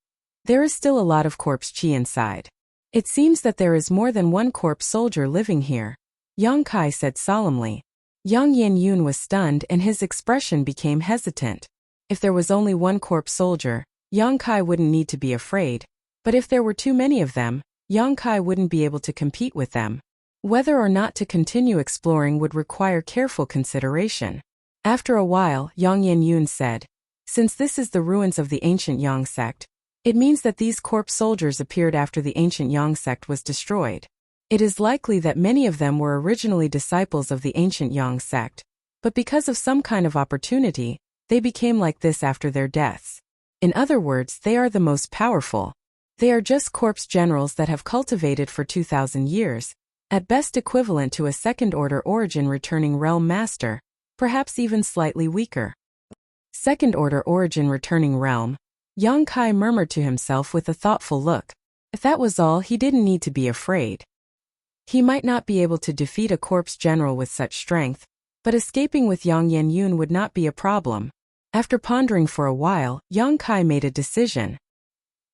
there is still a lot of corpse chi inside. It seems that there is more than one corpse soldier living here, Yang Kai said solemnly. Young Yin Yun was stunned and his expression became hesitant. If there was only one corpse soldier, Yang Kai wouldn't need to be afraid. But if there were too many of them, Yang Kai wouldn't be able to compete with them. Whether or not to continue exploring would require careful consideration. After a while, Yang Yin Yun said, "Since this is the ruins of the ancient Yang sect, it means that these corpse soldiers appeared after the ancient Yang sect was destroyed. It is likely that many of them were originally disciples of the ancient Yang sect, but because of some kind of opportunity, they became like this after their deaths. In other words, they are the most powerful. They are just corpse generals that have cultivated for 2,000 years, at best equivalent to a second-order origin returning realm master, perhaps even slightly weaker." Second-order origin returning realm, Yang Kai murmured to himself with a thoughtful look. If that was all, he didn't need to be afraid. He might not be able to defeat a corpse general with such strength, but escaping with Yang Yin Yun would not be a problem. After pondering for a while, Yang Kai made a decision.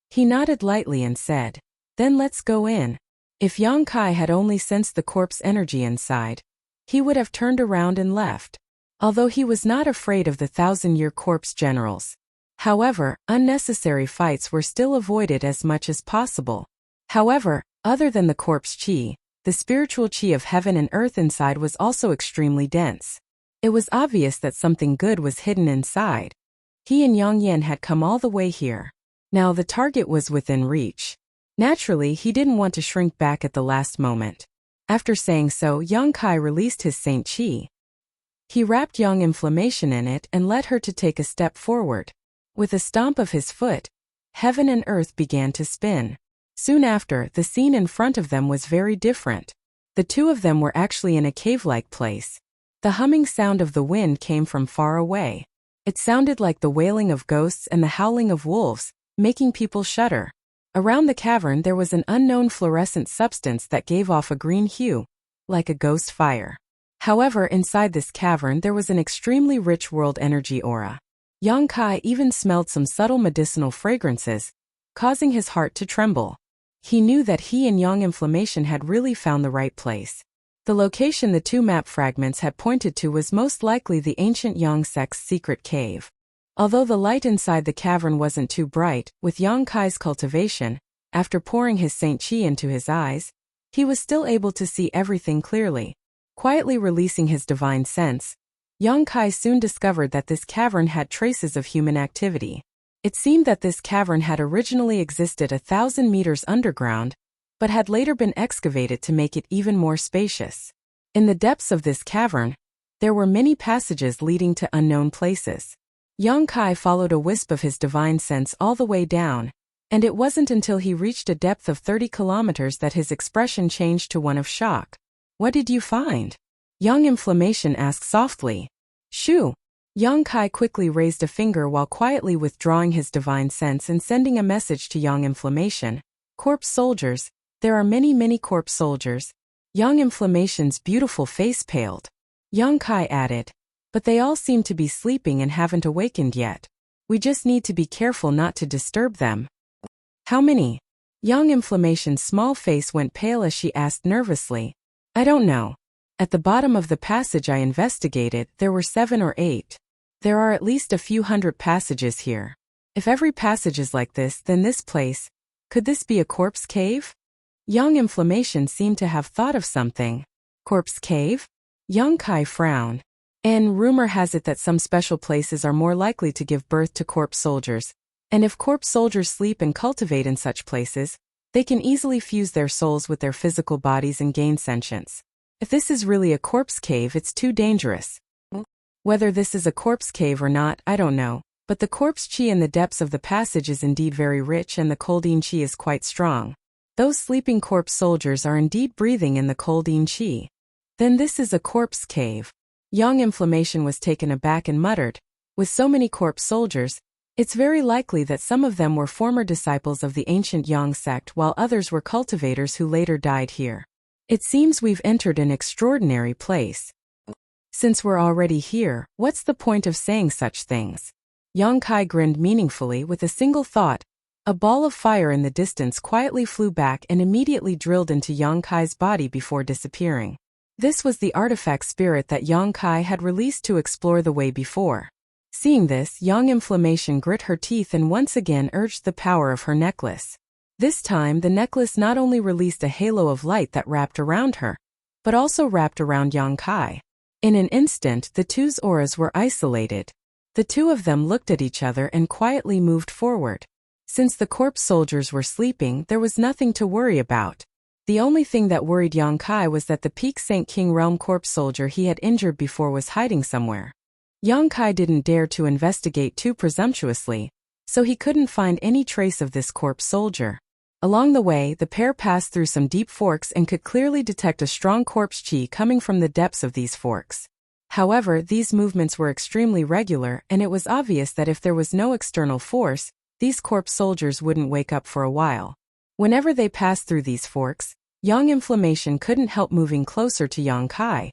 He nodded lightly and said, "Then let's go in." If Yang Kai had only sensed the corpse energy inside, he would have turned around and left. Although he was not afraid of the 1,000-year corpse generals. However, unnecessary fights were still avoided as much as possible. However, other than the corpse chi, the spiritual chi of heaven and earth inside was also extremely dense. It was obvious that something good was hidden inside. He and Yang Yan had come all the way here. Now the target was within reach. Naturally, he didn't want to shrink back at the last moment. After saying so, Yang Kai released his Saint Chi. He wrapped Yang Inflammation in it and led her to take a step forward. With a stomp of his foot, heaven and earth began to spin. Soon after, the scene in front of them was very different. The two of them were actually in a cave-like place. The humming sound of the wind came from far away. It sounded like the wailing of ghosts and the howling of wolves, making people shudder. Around the cavern there was an unknown fluorescent substance that gave off a green hue, like a ghost fire. However, inside this cavern there was an extremely rich world energy aura. Yang Kai even smelled some subtle medicinal fragrances, causing his heart to tremble. He knew that he and Yang Inflammation had really found the right place. The location the two map fragments had pointed to was most likely the ancient Yang sect's secret cave. Although the light inside the cavern wasn't too bright, with Yang Kai's cultivation, after pouring his Saint Chi into his eyes, he was still able to see everything clearly. Quietly releasing his divine sense, Yang Kai soon discovered that this cavern had traces of human activity. It seemed that this cavern had originally existed 1,000 meters underground, but had later been excavated to make it even more spacious. In the depths of this cavern, there were many passages leading to unknown places. Yang Kai followed a wisp of his divine sense all the way down, and it wasn't until he reached a depth of 30 kilometers that his expression changed to one of shock. "What did you find?" Yang Inflammation asked softly. "Shoo!" Yang Kai quickly raised a finger while quietly withdrawing his divine sense and sending a message to Yang Inflammation. "Corpse soldiers, there are many corpse soldiers." Yang Inflammation's beautiful face paled. Yang Kai added, "But they all seem to be sleeping and haven't awakened yet. We just need to be careful not to disturb them." "How many?" Yang Inflammation's small face went pale as she asked nervously. "I don't know. At the bottom of the passage I investigated, there were 7 or 8. There are at least a few hundred passages here. If every passage is like this, then this place, could this be a corpse cave?" Yang Inflammation seemed to have thought of something. "Corpse cave?" Yang Kai frowned. "And rumor has it that some special places are more likely to give birth to corpse soldiers. And if corpse soldiers sleep and cultivate in such places, they can easily fuse their souls with their physical bodies and gain sentience. If this is really a corpse cave, it's too dangerous. Whether this is a corpse cave or not, I don't know, but the corpse chi in the depths of the passage is indeed very rich and the coldine chi is quite strong. Those sleeping corpse soldiers are indeed breathing in the coldine chi. Then this is a corpse cave." Yang Inflammation was taken aback and muttered, "With so many corpse soldiers, It's very likely that some of them were former disciples of the ancient Yang sect while others were cultivators who later died here. It seems we've entered an extraordinary place. Since we're already here, what's the point of saying such things? Yang Kai grinned meaningfully with a single thought. A ball of fire in the distance quietly flew back and immediately drilled into Yang Kai's body before disappearing. This was the artifact spirit that Yang Kai had released to explore the way before. Seeing this, Yang Inflammation grit her teeth and once again urged the power of her necklace. This time the necklace not only released a halo of light that wrapped around her, but also wrapped around Yang Kai. In an instant the two's auras were isolated. The two of them looked at each other and quietly moved forward. Since the corpse soldiers were sleeping, there was nothing to worry about. The only thing that worried Yang Kai was that the Peak St. King Realm corpse soldier he had injured before was hiding somewhere. Yang Kai didn't dare to investigate too presumptuously, so he couldn't find any trace of this corpse soldier. Along the way, the pair passed through some deep forks and could clearly detect a strong corpse chi coming from the depths of these forks. However, these movements were extremely regular, and it was obvious that if there was no external force, these corpse soldiers wouldn't wake up for a while. Whenever they passed through these forks, Yang Inflammation couldn't help moving closer to Yang Kai,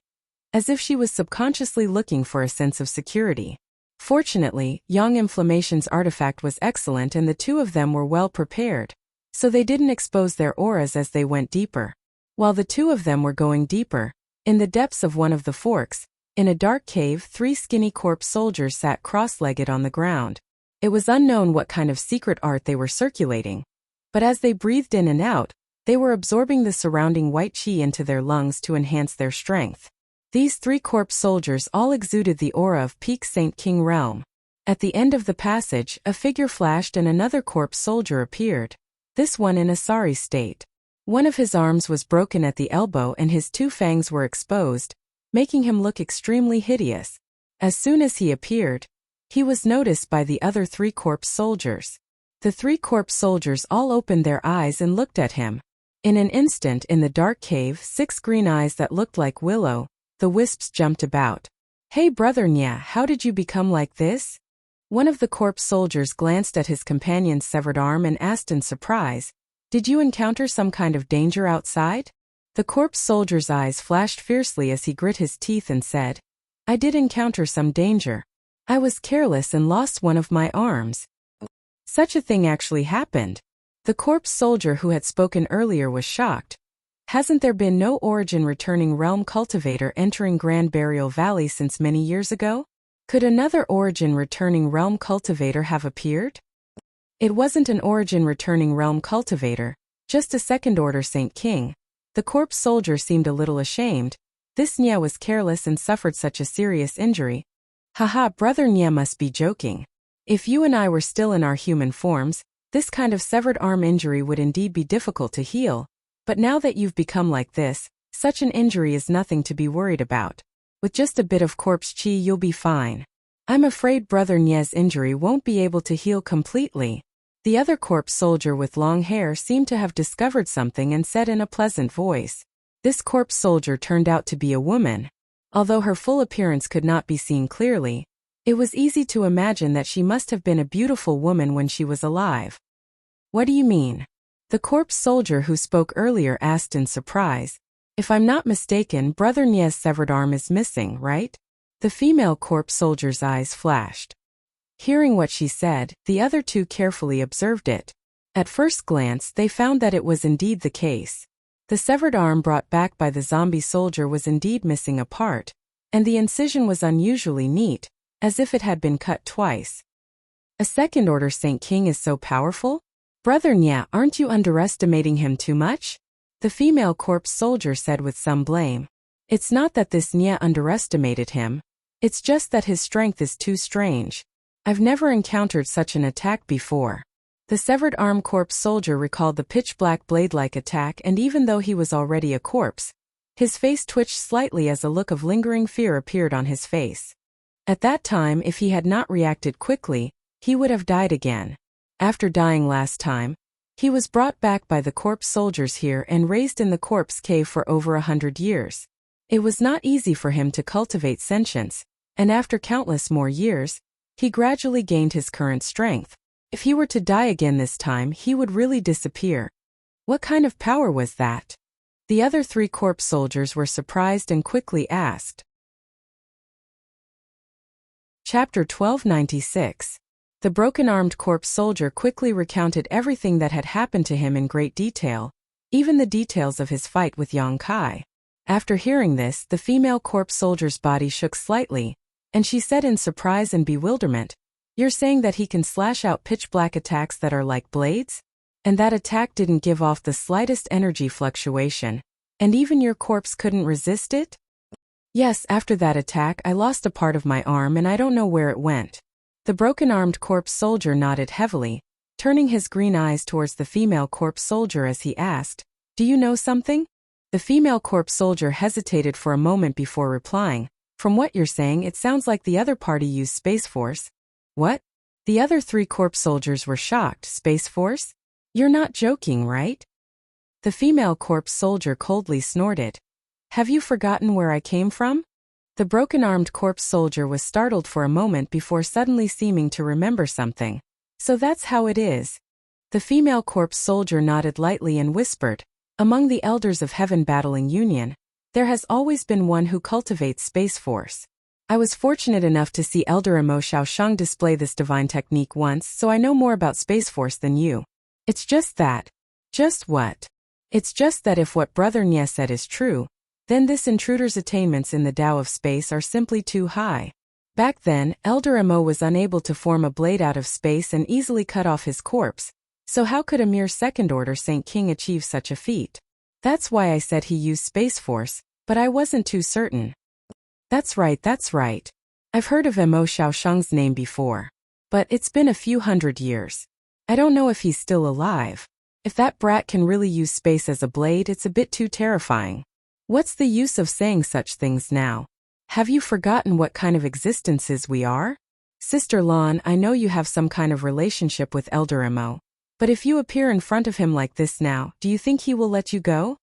as if she was subconsciously looking for a sense of security. Fortunately, Yang Inflammation's artifact was excellent and the two of them were well prepared, so they didn't expose their auras as they went deeper. While the two of them were going deeper, in the depths of one of the forks, in a dark cave, three skinny corpse soldiers sat cross-legged on the ground. It was unknown what kind of secret art they were circulating, but as they breathed in and out, they were absorbing the surrounding white chi into their lungs to enhance their strength. These three corpse soldiers all exuded the aura of Peak St. King Realm. At the end of the passage, a figure flashed and another corpse soldier appeared, this one in a sorry state. One of his arms was broken at the elbow and his two fangs were exposed, making him look extremely hideous. As soon as he appeared, he was noticed by the other three corpse soldiers. The three corpse soldiers all opened their eyes and looked at him. In an instant in the dark cave, 6 green eyes that looked like willow, the wisps jumped about. "Hey brother Nya, how did you become like this?" One of the corpse soldiers glanced at his companion's severed arm and asked in surprise, "Did you encounter some kind of danger outside?" The corpse soldier's eyes flashed fiercely as he grit his teeth and said, "I did encounter some danger. I was careless and lost one of my arms." Such a thing actually happened. The corpse soldier who had spoken earlier was shocked. Hasn't there been no origin returning realm cultivator entering Grand Burial Valley since many years ago? Could another origin returning realm cultivator have appeared? It wasn't an origin returning realm cultivator, just a second order Saint King. The corpse soldier seemed a little ashamed. This Nya was careless and suffered such a serious injury. Haha, brother Nya must be joking. If you and I were still in our human forms, this kind of severed arm injury would indeed be difficult to heal. But now that you've become like this, such an injury is nothing to be worried about. With just a bit of corpse chi you'll be fine. I'm afraid brother Nya's injury won't be able to heal completely. The other corpse soldier with long hair seemed to have discovered something and said in a pleasant voice. This corpse soldier turned out to be a woman. Although her full appearance could not be seen clearly, it was easy to imagine that she must have been a beautiful woman when she was alive. What do you mean? The corpse soldier who spoke earlier asked in surprise. If I'm not mistaken, brother Nya's severed arm is missing, right? The female corpse soldier's eyes flashed. Hearing what she said, the other two carefully observed it. At first glance, they found that it was indeed the case. The severed arm brought back by the zombie soldier was indeed missing a part, and the incision was unusually neat, as if it had been cut twice. A second order Saint King is so powerful? Brother Nya, aren't you underestimating him too much? The female corpse soldier said with some blame. It's not that this Nya underestimated him. It's just that his strength is too strange. I've never encountered such an attack before. The severed arm corpse soldier recalled the pitch-black blade-like attack, and even though he was already a corpse, his face twitched slightly as a look of lingering fear appeared on his face. At that time, if he had not reacted quickly, he would have died again. After dying last time, he was brought back by the corpse soldiers here and raised in the corpse cave for over 100 years. It was not easy for him to cultivate sentience, and after countless more years, He gradually gained his current strength. If he were to die again this time, he would really disappear. What kind of power was that? The other 3 corpse soldiers were surprised and quickly asked. Chapter 1296. The broken-armed corpse soldier quickly recounted everything that had happened to him in great detail, even the details of his fight with Yang Kai. After hearing this, the female corpse soldier's body shook slightly, and she said in surprise and bewilderment, "You're saying that he can slash out pitch-black attacks that are like blades? And that attack didn't give off the slightest energy fluctuation, and even your corpse couldn't resist it?" "Yes, after that attack I lost a part of my arm and I don't know where it went." The broken-armed corpse soldier nodded heavily, turning his green eyes towards the female corpse soldier as he asked, "Do you know something?" The female corpse soldier hesitated for a moment before replying, "From what you're saying, it sounds like the other party used Space Force." "What?" The other 3 corpse soldiers were shocked. "Space Force? You're not joking, right?" The female corpse soldier coldly snorted. "Have you forgotten where I came from?" The broken-armed corpse soldier was startled for a moment before suddenly seeming to remember something. "So that's how it is." The female corpse soldier nodded lightly and whispered, "Among the elders of Heaven Battling Union, there has always been one who cultivates Space Force. I was fortunate enough to see Elder Imo Xiaosheng display this divine technique once, so I know more about Space Force than you. It's just that." "Just what?" "It's just that if what Brother Nye said is true, then this intruder's attainments in the Tao of space are simply too high. Back then, Elder Imo was unable to form a blade out of space and easily cut off his corpse, so how could a mere second-order Saint King achieve such a feat? That's why I said he used Space Force, but I wasn't too certain." That's right. I've heard of Imo Xiaosheng's name before. But it's been a few hundred years. I don't know if he's still alive. If that brat can really use space as a blade, it's a bit too terrifying. What's the use of saying such things now? Have you forgotten what kind of existences we are? Sister Lan, I know you have some kind of relationship with Elder Imo. But if you appear in front of him like this now, do you think he will let you go?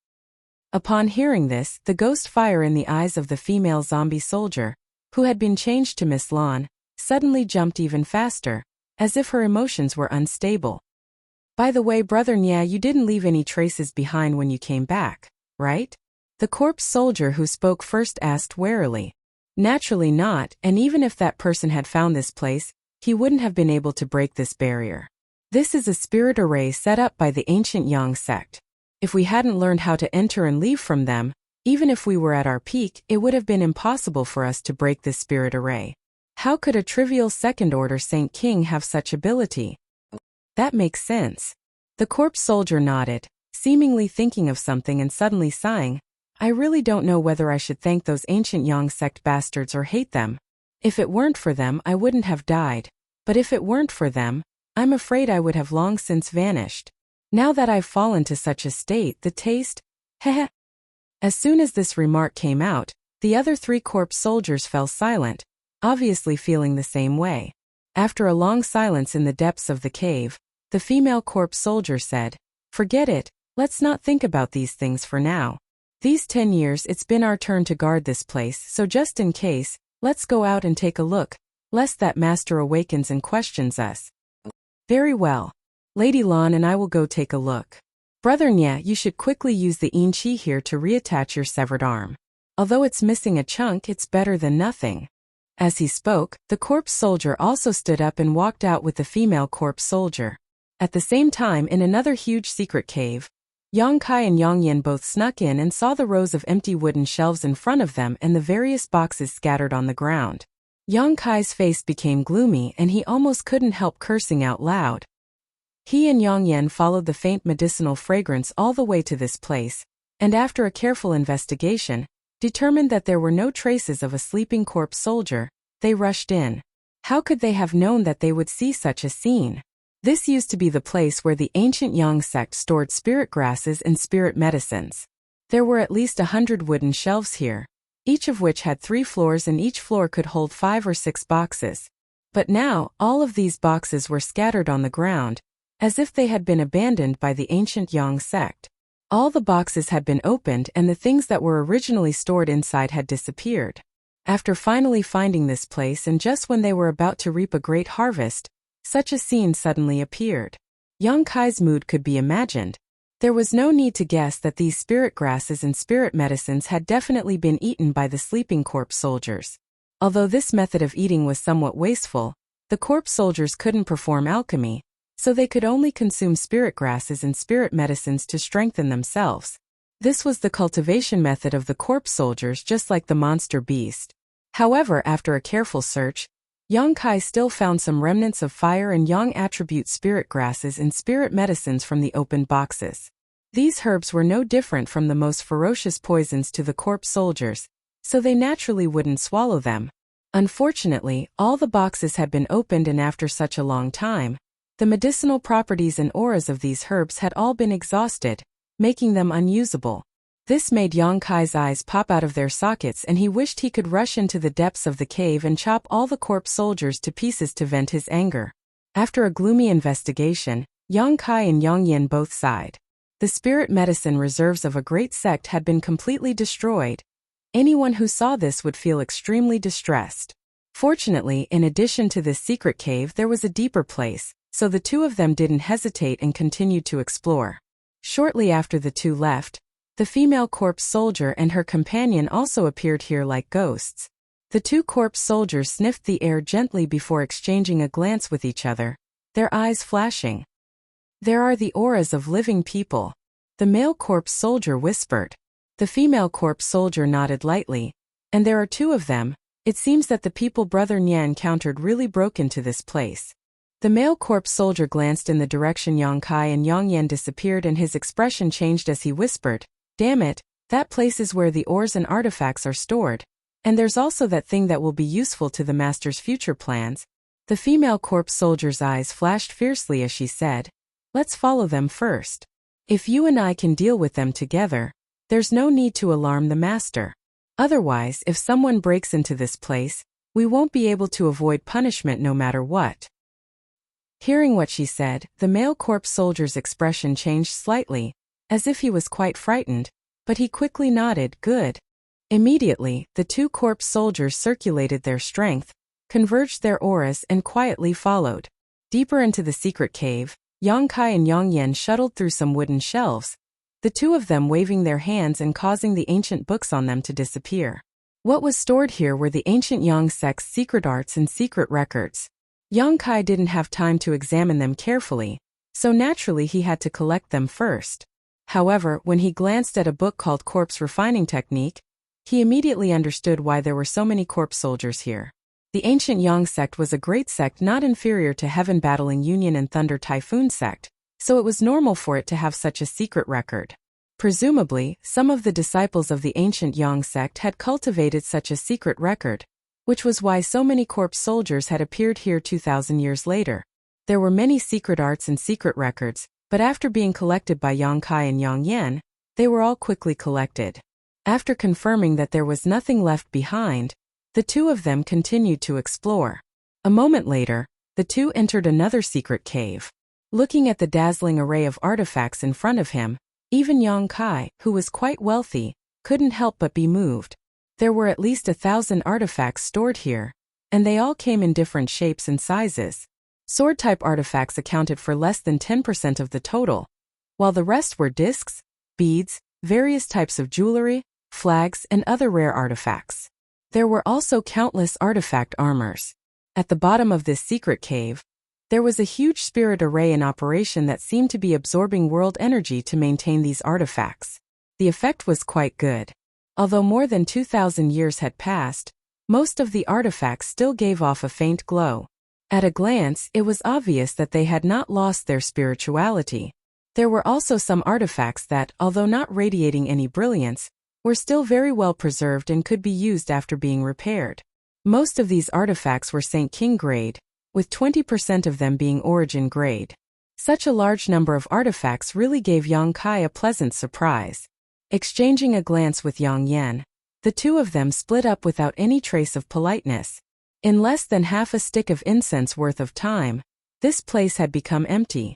Upon hearing this, the ghost fire in the eyes of the female zombie soldier, who had been changed to Miss Lan, suddenly jumped even faster, as if her emotions were unstable. "By the way, Brother Nye, you didn't leave any traces behind when you came back, right?" The corpse soldier who spoke first asked warily. "Naturally not, and even if that person had found this place, he wouldn't have been able to break this barrier. This is a spirit array set up by the ancient Yang sect. If we hadn't learned how to enter and leave from them, even if we were at our peak, it would have been impossible for us to break this spirit array. How could a trivial second-order Saint King have such ability?" "That makes sense." The corpse soldier nodded, seemingly thinking of something and suddenly sighing. "I really don't know whether I should thank those ancient Yang sect bastards or hate them. If it weren't for them, I wouldn't have died. But if it weren't for them, I'm afraid I would have long since vanished. Now that I've fallen to such a state, the taste, heh." As soon as this remark came out, the other 3 corpse soldiers fell silent, obviously feeling the same way. After a long silence in the depths of the cave, the female corpse soldier said, "Forget it, let's not think about these things for now. These 10 years it's been our turn to guard this place, so just in case, let's go out and take a look, lest that master awakens and questions us." "Very well. Lady Lan and I will go take a look. Brother Nye, you should quickly use the Yin Qi here to reattach your severed arm. Although it's missing a chunk, it's better than nothing." As he spoke, the corpse soldier also stood up and walked out with the female corpse soldier. At the same time, in another huge secret cave, Yang Kai and Yang Yin both snuck in and saw the rows of empty wooden shelves in front of them and the various boxes scattered on the ground. Yang Kai's face became gloomy and he almost couldn't help cursing out loud. He and Yang Yin followed the faint medicinal fragrance all the way to this place, and after a careful investigation, determined that there were no traces of a sleeping corpse soldier. They rushed in. How could they have known that they would see such a scene? This used to be the place where the ancient Yang sect stored spirit grasses and spirit medicines. There were at least 100 wooden shelves here, each of which had 3 floors and each floor could hold 5 or 6 boxes. But now, all of these boxes were scattered on the ground, as if they had been abandoned by the ancient Yang sect. All the boxes had been opened and the things that were originally stored inside had disappeared. After finally finding this place and just when they were about to reap a great harvest, such a scene suddenly appeared. Yang Kai's mood could be imagined. There was no need to guess that these spirit grasses and spirit medicines had definitely been eaten by the sleeping corpse soldiers. Although this method of eating was somewhat wasteful, the corpse soldiers couldn't perform alchemy, so they could only consume spirit grasses and spirit medicines to strengthen themselves. This was the cultivation method of the corpse soldiers, just like the monster beast. However, after a careful search, Yang Kai still found some remnants of fire and yang attribute spirit grasses and spirit medicines from the opened boxes. These herbs were no different from the most ferocious poisons to the corpse soldiers, so they naturally wouldn't swallow them. Unfortunately, all the boxes had been opened, and after such a long time, the medicinal properties and auras of these herbs had all been exhausted, making them unusable. This made Yang Kai's eyes pop out of their sockets, and he wished he could rush into the depths of the cave and chop all the corpse soldiers to pieces to vent his anger. After a gloomy investigation, Yang Kai and Yang Yin both sighed. The spirit medicine reserves of a great sect had been completely destroyed. Anyone who saw this would feel extremely distressed. Fortunately, in addition to this secret cave, there was a deeper place, so the two of them didn't hesitate and continued to explore. Shortly after the two left, the female corpse soldier and her companion also appeared here like ghosts. The two corpse soldiers sniffed the air gently before exchanging a glance with each other, their eyes flashing. "There are the auras of living people," the male corpse soldier whispered. The female corpse soldier nodded lightly. "And there are two of them. It seems that the people Brother Nian encountered really broke into this place." The male corpse soldier glanced in the direction Yang Kai and Yang Yen disappeared, and his expression changed as he whispered, "Damn it, that place is where the ores and artifacts are stored. And there's also that thing that will be useful to the master's future plans." The female corpse soldier's eyes flashed fiercely as she said, "Let's follow them first. If you and I can deal with them together, there's no need to alarm the master. Otherwise, if someone breaks into this place, we won't be able to avoid punishment no matter what." Hearing what she said, the male corpse soldier's expression changed slightly, as if he was quite frightened, but he quickly nodded, "Good." Immediately, the two corpse soldiers circulated their strength, converged their auras, and quietly followed. Deeper into the secret cave, Yang Kai and Yang Yen shuttled through some wooden shelves, the two of them waving their hands and causing the ancient books on them to disappear. What was stored here were the ancient Yang sect's secret arts and secret records. Yang Kai didn't have time to examine them carefully, so naturally he had to collect them first. However, when he glanced at a book called Corpse Refining Technique, he immediately understood why there were so many corpse soldiers here. The ancient Yang sect was a great sect not inferior to Heaven Battling Union and Thunder Typhoon sect, so it was normal for it to have such a secret record. Presumably, some of the disciples of the ancient Yang sect had cultivated such a secret record, which was why so many corpse soldiers had appeared here 2,000 years later. There were many secret arts and secret records, but after being collected by Yang Kai and Yang Yen, they were all quickly collected. After confirming that there was nothing left behind, the two of them continued to explore. A moment later, the two entered another secret cave. Looking at the dazzling array of artifacts in front of him, even Yang Kai, who was quite wealthy, couldn't help but be moved. There were at least 1,000 artifacts stored here, and they all came in different shapes and sizes. Sword-type artifacts accounted for less than 10% of the total, while the rest were discs, beads, various types of jewelry, flags, and other rare artifacts. There were also countless artifact armors. At the bottom of this secret cave, there was a huge spirit array in operation that seemed to be absorbing world energy to maintain these artifacts. The effect was quite good. Although more than 2,000 years had passed, most of the artifacts still gave off a faint glow. At a glance, it was obvious that they had not lost their spirituality. There were also some artifacts that, although not radiating any brilliance, were still very well preserved and could be used after being repaired. Most of these artifacts were Saint King grade, with 20% of them being Origin grade. Such a large number of artifacts really gave Yang Kai a pleasant surprise. Exchanging a glance with Yang Yen, the two of them split up without any trace of politeness. In less than half a stick of incense worth of time, this place had become empty.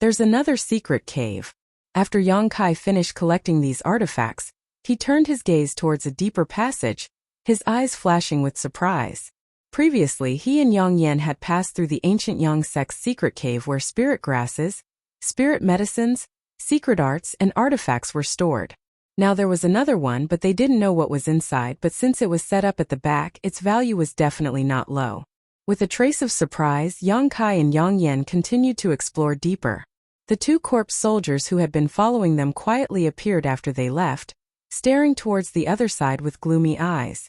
There's another secret cave. After Yang Kai finished collecting these artifacts, he turned his gaze towards a deeper passage, his eyes flashing with surprise. Previously, he and Yang Yan had passed through the ancient Yang sect's secret cave where spirit grasses, spirit medicines, secret arts, and artifacts were stored. Now there was another one, but they didn't know what was inside, but since it was set up at the back, its value was definitely not low. With a trace of surprise, Yang Kai and Yang Yan continued to explore deeper. The two corpse soldiers who had been following them quietly appeared after they left, staring towards the other side with gloomy eyes.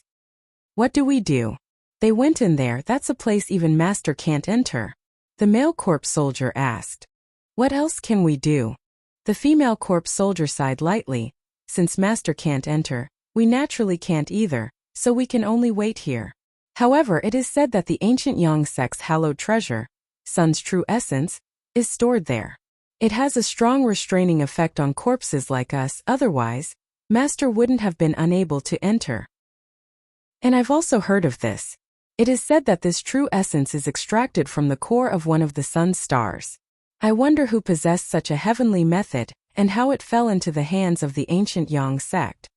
"What do we do?" "They went in there, that's a place even Master can't enter," the male corpse soldier asked. "What else can we do?" The female corpse soldier sighed lightly. "Since Master can't enter, we naturally can't either, so we can only wait here." However, it is said that the ancient Yang sect's hallowed treasure, Sun's true essence, is stored there. It has a strong restraining effect on corpses like us, otherwise, Master wouldn't have been unable to enter. And I've also heard of this. It is said that this true essence is extracted from the core of one of the sun's stars. I wonder who possessed such a heavenly method, and how it fell into the hands of the ancient Yang sect.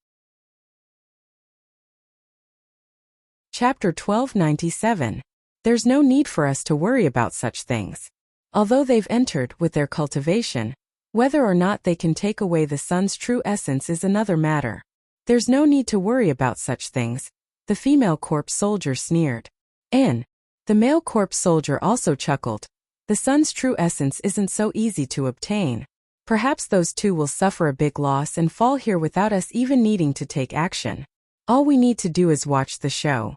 Chapter 1297. There's no need for us to worry about such things. Although they've entered with their cultivation, whether or not they can take away the sun's true essence is another matter. There's no need to worry about such things, the female corpse soldier sneered. And the male corpse soldier also chuckled. The sun's true essence isn't so easy to obtain. Perhaps those two will suffer a big loss and fall here without us even needing to take action. All we need to do is watch the show.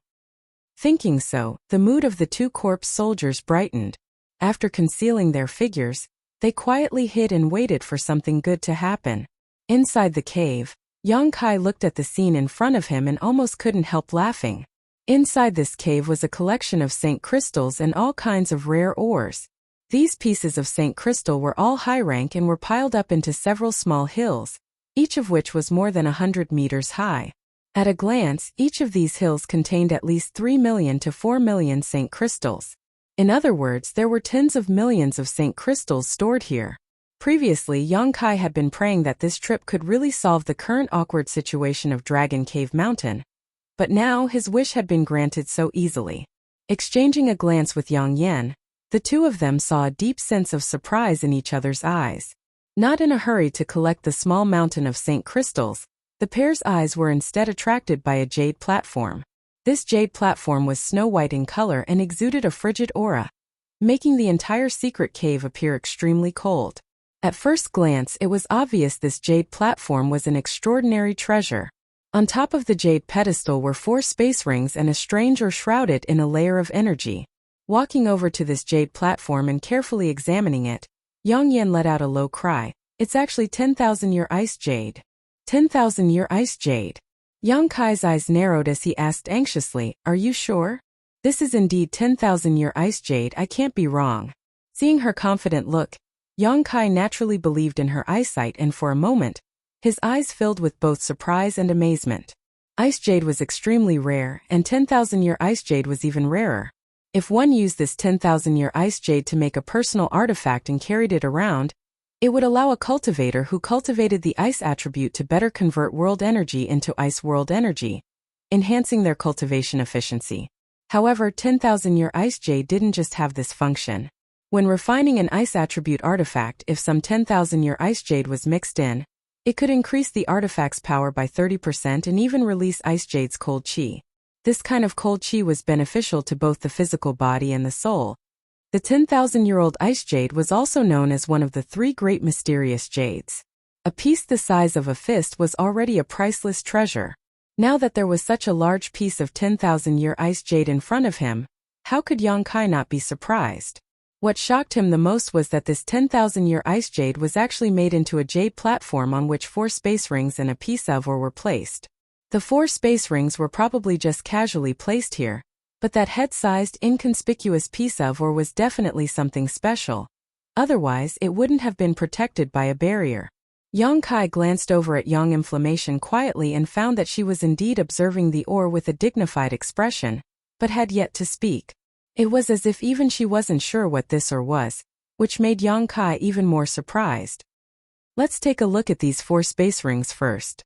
Thinking so, the mood of the two corpse soldiers brightened. After concealing their figures, they quietly hid and waited for something good to happen. Inside the cave, Yang Kai looked at the scene in front of him and almost couldn't help laughing. Inside this cave was a collection of Saint crystals and all kinds of rare ores. These pieces of Saint crystal were all high rank and were piled up into several small hills, each of which was more than 100 meters high. At a glance, each of these hills contained at least 3 million to 4 million Saint crystals. In other words, there were tens of millions of Saint crystals stored here. Previously, Yang Kai had been praying that this trip could really solve the current awkward situation of Dragon Cave Mountain. But now his wish had been granted so easily. Exchanging a glance with Yang Yan, the two of them saw a deep sense of surprise in each other's eyes. Not in a hurry to collect the small mountain of Saint crystals, the pair's eyes were instead attracted by a jade platform. This jade platform was snow-white in color and exuded a frigid aura, making the entire secret cave appear extremely cold. At first glance, it was obvious this jade platform was an extraordinary treasure. On top of the jade pedestal were 4 space rings and a strange or shrouded in a layer of energy. Walking over to this jade platform and carefully examining it, Yang Yan let out a low cry. "It's actually 10,000-year ice jade." 10,000-year ice jade. Yang Kai's eyes narrowed as he asked anxiously, "Are you sure? This is indeed 10,000-year ice jade, I can't be wrong." Seeing her confident look, Yang Kai naturally believed in her eyesight, and for a moment, his eyes filled with both surprise and amazement. Ice jade was extremely rare, and 10,000-year ice jade was even rarer. If one used this 10,000-year ice jade to make a personal artifact and carried it around, it would allow a cultivator who cultivated the ice attribute to better convert world energy into ice world energy, enhancing their cultivation efficiency. However, 10,000-year ice jade didn't just have this function. When refining an ice attribute artifact, if some 10,000-year ice jade was mixed in, it could increase the artifact's power by 30% and even release ice jade's cold chi. This kind of cold chi was beneficial to both the physical body and the soul. The 10,000-year-old ice jade was also known as one of the 3 great mysterious jades. A piece the size of a fist was already a priceless treasure. Now that there was such a large piece of 10,000-year ice jade in front of him, how could Yang Kai not be surprised? What shocked him the most was that this 10,000-year ice jade was actually made into a jade platform on which 4 space rings and a piece of ore were placed. The 4 space rings were probably just casually placed here, but that head-sized, inconspicuous piece of ore was definitely something special. Otherwise, it wouldn't have been protected by a barrier. Yang Kai glanced over at Yang Inflammation quietly and found that she was indeed observing the ore with a dignified expression, but had yet to speak. It was as if even she wasn't sure what this ore was, which made Yang Kai even more surprised. "Let's take a look at these 4 space rings first."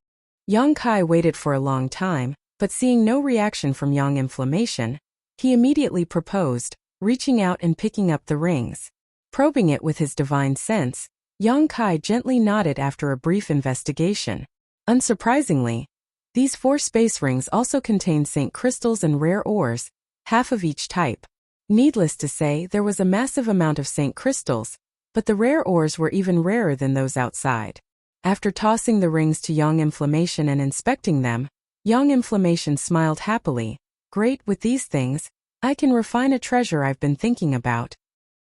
Yang Kai waited for a long time, But seeing no reaction from Yang Inflammation, he immediately proposed, reaching out and picking up the rings. Probing it with his divine sense, Yang Kai gently nodded after a brief investigation. Unsurprisingly, these 4 space rings also contained Saint crystals and rare ores, half of each type. Needless to say, there was a massive amount of Saint crystals, but the rare ores were even rarer than those outside. After tossing the rings to Yang Inflammation and inspecting them, Yang Inflammation smiled happily. Great, with these things, I can refine a treasure I've been thinking about.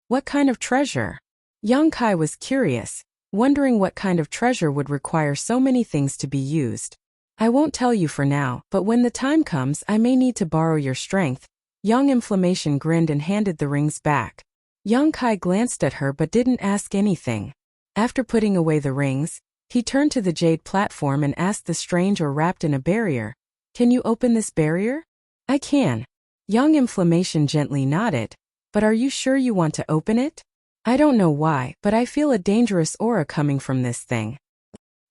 What kind of treasure? Yang Kai was curious, wondering what kind of treasure would require so many things to be used. I won't tell you for now, but when the time comes I may need to borrow your strength. Yang Inflammation grinned and handed the rings back. Yang Kai glanced at her but didn't ask anything. After putting away the rings, he turned to the jade platform and asked the stranger wrapped in a barrier, "Can you open this barrier?" "I can." Yang Inflammation gently nodded. "But are you sure you want to open it?" "I don't know why, but I feel a dangerous aura coming from this thing."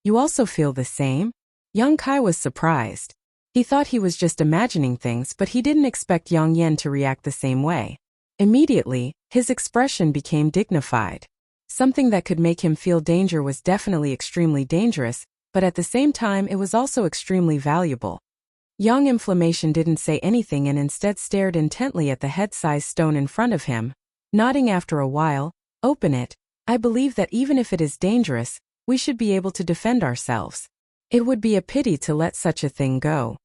"You also feel the same?" Yang Kai was surprised. He thought he was just imagining things, but he didn't expect Yang Yen to react the same way. Immediately, his expression became dignified. Something that could make him feel danger was definitely extremely dangerous, but at the same time it was also extremely valuable. Yang Inflammation didn't say anything and instead stared intently at the head-sized stone in front of him, nodding after a while. "Open it. I believe that even if it is dangerous, we should be able to defend ourselves. It would be a pity to let such a thing go."